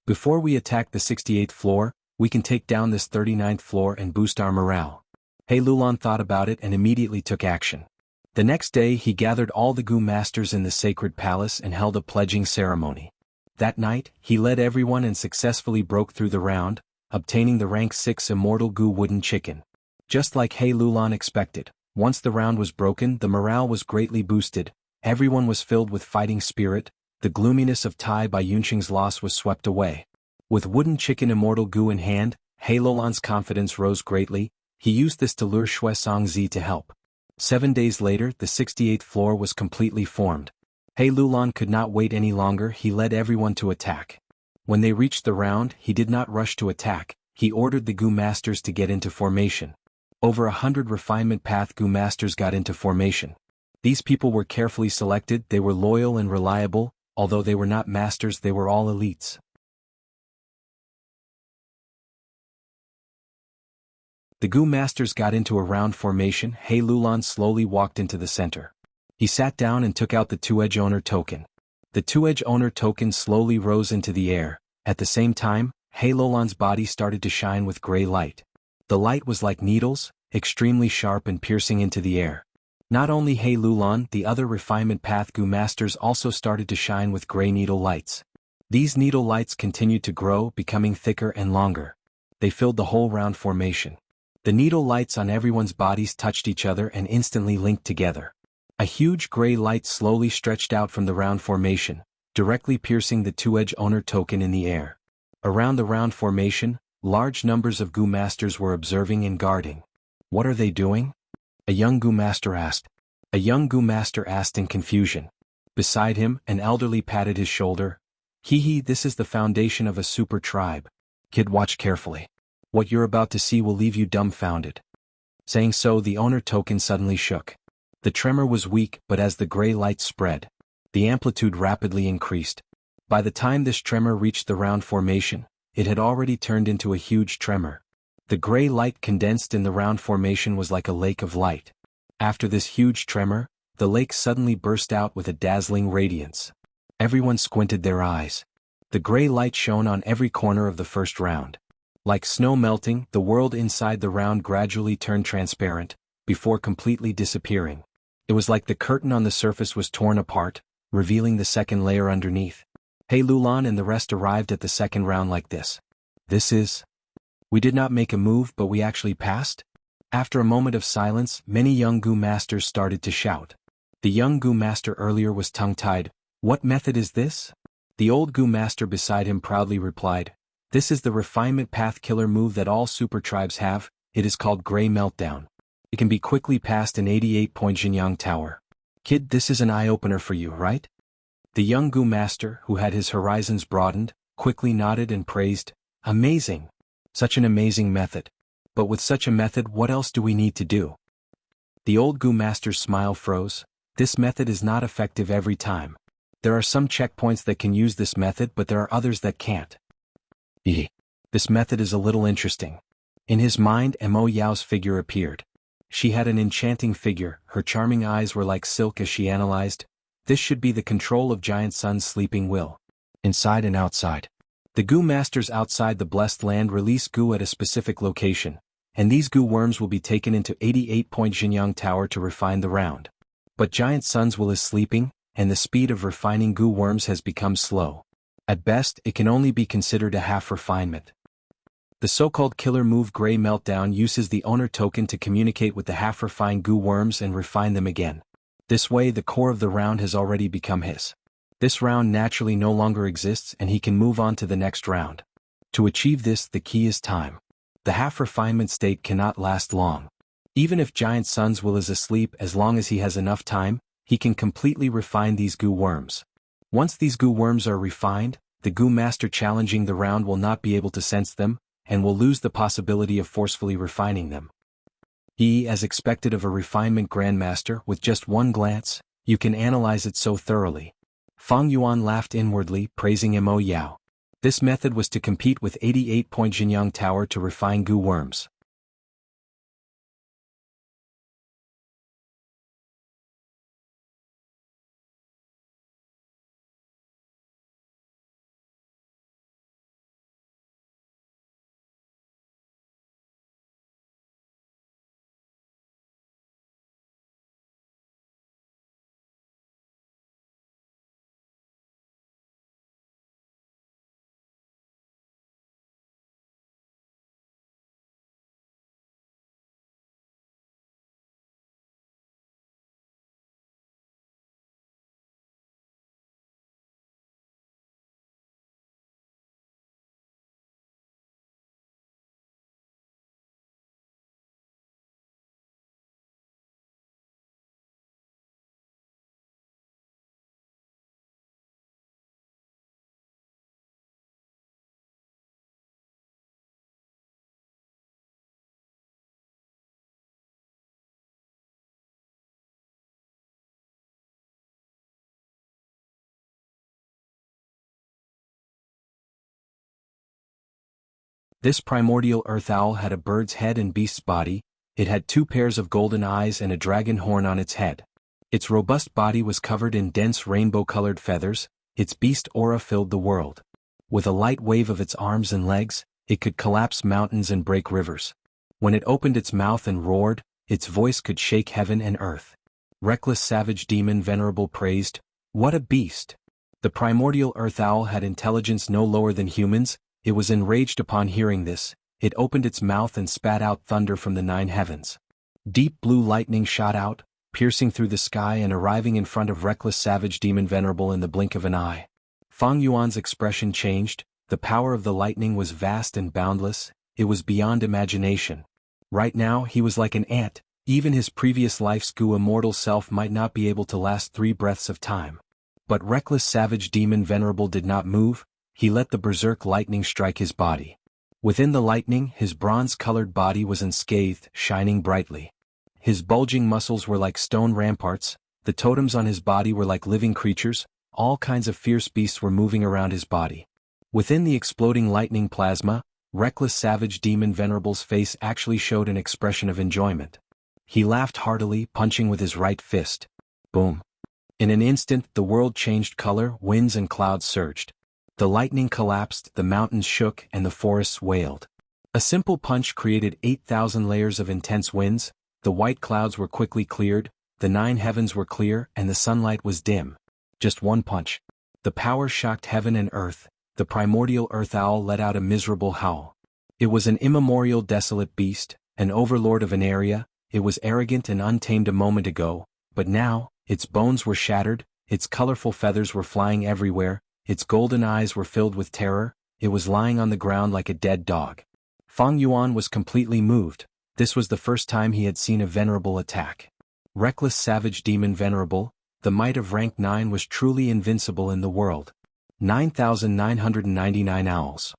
Before we attack the 68th floor, we can take down this 39th floor and boost our morale. He Lulan thought about it and immediately took action. The next day he gathered all the goo masters in the sacred palace and held a pledging ceremony. That night, he led everyone and successfully broke through the round, obtaining the rank 6 immortal goo wooden chicken. Just like He Lulan expected, once the round was broken, the morale was greatly boosted. Everyone was filled with fighting spirit. The gloominess of Tai by Yunqing's loss was swept away. With wooden chicken immortal goo in hand, He Lulan's confidence rose greatly. He used this to lure Xianxia to help. 7 days later, the 68th floor was completely formed. He Lulan could not wait any longer. He led everyone to attack. When they reached the round, he did not rush to attack. He ordered the goo masters to get into formation. Over 100 refinement path goo masters got into formation. These people were carefully selected. They were loyal and reliable. Although they were not masters, they were all elites. The goo masters got into a round formation. He Lulan slowly walked into the center. He sat down and took out the two-edge owner token. The two-edge owner token slowly rose into the air. At the same time, He Lulan's body started to shine with gray light. The light was like needles, extremely sharp and piercing into the air. Not only He Lulan, the other refinement path goo masters also started to shine with gray needle lights. These needle lights continued to grow, becoming thicker and longer. They filled the whole round formation. The needle lights on everyone's bodies touched each other and instantly linked together. A huge gray light slowly stretched out from the round formation, directly piercing the two-edge owner token in the air. Around the round formation, large numbers of goo masters were observing and guarding. What are they doing? A young goo master asked. A young goo master asked in confusion. Beside him, an elderly patted his shoulder. This is the foundation of a super tribe. Kid, watch carefully. What you're about to see will leave you dumbfounded. Saying so, the owner token suddenly shook. The tremor was weak, but as the gray light spread, the amplitude rapidly increased. By the time this tremor reached the round formation, it had already turned into a huge tremor. The gray light condensed in the round formation was like a lake of light. After this huge tremor, the lake suddenly burst out with a dazzling radiance. Everyone squinted their eyes. The gray light shone on every corner of the first round. Like snow melting, the world inside the round gradually turned transparent, before completely disappearing. It was like the curtain on the surface was torn apart, revealing the second layer underneath. He Lulan and the rest arrived at the second round like this. We did not make a move, but we actually passed? After a moment of silence, many young goo masters started to shout. The young goo master earlier was tongue-tied. What method is this? The old goo master beside him proudly replied. This is the refinement path killer move that all super tribes have. It is called Gray Meltdown. It can be quickly passed in 88-point Jianghu Tower. Kid, this is an eye-opener for you, right? The young goo master, who had his horizons broadened, quickly nodded and praised. Amazing! Such an amazing method. But with such a method, what else do we need to do? The old goo master's smile froze. This method is not effective every time. There are some checkpoints that can use this method, but there are others that can't. This method is a little interesting. In his mind, Mo Yao's figure appeared. She had an enchanting figure, her charming eyes were like silk as she analyzed. This should be the control of Giant Sun's sleeping will. Inside and outside. The goo masters outside the blessed land release goo at a specific location, and these goo worms will be taken into 88-point Jianghu Tower to refine the round. But Giant Sun's will is sleeping, and the speed of refining goo worms has become slow. At best, it can only be considered a half refinement. The so-called killer move Gray Meltdown uses the owner token to communicate with the half-refined goo worms and refine them again. This way the core of the round has already become his. This round naturally no longer exists and he can move on to the next round. To achieve this, the key is time. The half-refinement state cannot last long. Even if Giant Sun's will is asleep, as long as he has enough time, he can completely refine these goo worms. Once these goo worms are refined, the goo master challenging the round will not be able to sense them, and will lose the possibility of forcefully refining them. As expected of a refinement grandmaster, with just one glance, you can analyze it so thoroughly. Fang Yuan laughed inwardly, praising Mo Yao. This method was to compete with 88-point Jinyang Tower to refine goo worms. This primordial earth owl had a bird's head and beast's body. It had 2 pairs of golden eyes and a dragon horn on its head. Its robust body was covered in dense rainbow-colored feathers. Its beast aura filled the world. With a light wave of its arms and legs, it could collapse mountains and break rivers. When it opened its mouth and roared, its voice could shake heaven and earth. Reckless savage demon venerable praised, "What a beast!" The primordial earth owl had intelligence no lower than humans. It was enraged upon hearing this. It opened its mouth and spat out thunder from the 9 heavens. Deep blue lightning shot out, piercing through the sky and arriving in front of reckless savage demon venerable in the blink of an eye. Fang Yuan's expression changed. The power of the lightning was vast and boundless. It was beyond imagination. Right now he was like an ant. Even his previous life's goo immortal self might not be able to last 3 breaths of time. But reckless savage demon venerable did not move. He let the berserk lightning strike his body. Within the lightning, his bronze-colored body was unscathed, shining brightly. His bulging muscles were like stone ramparts. The totems on his body were like living creatures. All kinds of fierce beasts were moving around his body. Within the exploding lightning plasma, reckless savage demon venerable's face actually showed an expression of enjoyment. He laughed heartily, punching with his right fist. Boom. In an instant, the world changed color. Winds and clouds surged. The lightning collapsed, the mountains shook, and the forests wailed. A simple punch created 8,000 layers of intense winds. The white clouds were quickly cleared, the 9 heavens were clear, and the sunlight was dim. Just one punch. The power shocked heaven and earth. The primordial earth owl let out a miserable howl. It was an immemorial desolate beast, an overlord of an area. It was arrogant and untamed a moment ago, but now, its bones were shattered, its colorful feathers were flying everywhere. Its golden eyes were filled with terror. It was lying on the ground like a dead dog. Fang Yuan was completely moved. This was the first time he had seen a venerable attack. Reckless savage demon venerable, the might of rank 9 was truly invincible in the world. 9,999 owls.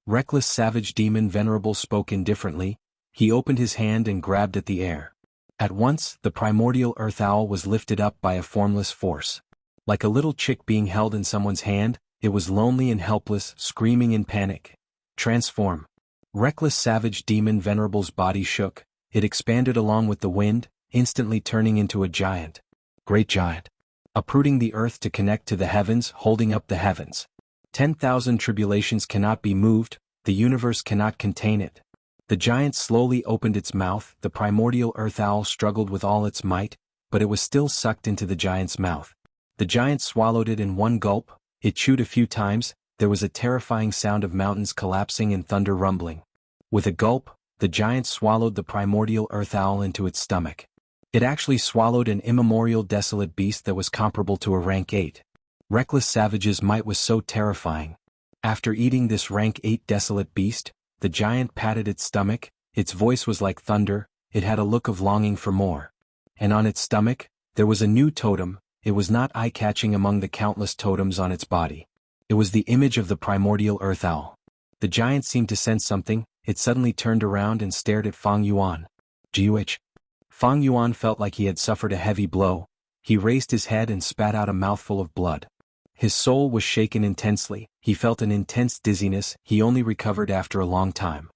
Reckless savage demon venerable spoke indifferently. He opened his hand and grabbed at the air. At once, the primordial earth owl was lifted up by a formless force. Like a little chick being held in someone's hand, it was lonely and helpless, screaming in panic. Transform. Reckless savage demon venerable's body shook. It expanded along with the wind, instantly turning into a giant. Great giant. Uprooting the earth to connect to the heavens, holding up the heavens. 10,000 tribulations cannot be moved, the universe cannot contain it. The giant slowly opened its mouth. The primordial earth owl struggled with all its might, but it was still sucked into the giant's mouth. The giant swallowed it in one gulp. It chewed a few times. There was a terrifying sound of mountains collapsing and thunder rumbling. With a gulp, the giant swallowed the primordial earth owl into its stomach. It actually swallowed an immemorial desolate beast that was comparable to a rank 8. Reckless savage's might was so terrifying. After eating this rank 8 desolate beast, the giant patted its stomach. Its voice was like thunder. it had a look of longing for more. And on its stomach, there was a new totem. It was not eye-catching among the countless totems on its body. It was the image of the primordial earth owl. The giant seemed to sense something. It suddenly turned around and stared at Fang Yuan. Jiuich. Fang Yuan felt like he had suffered a heavy blow. He raised his head and spat out a mouthful of blood. His soul was shaken intensely. He felt an intense dizziness. He only recovered after a long time.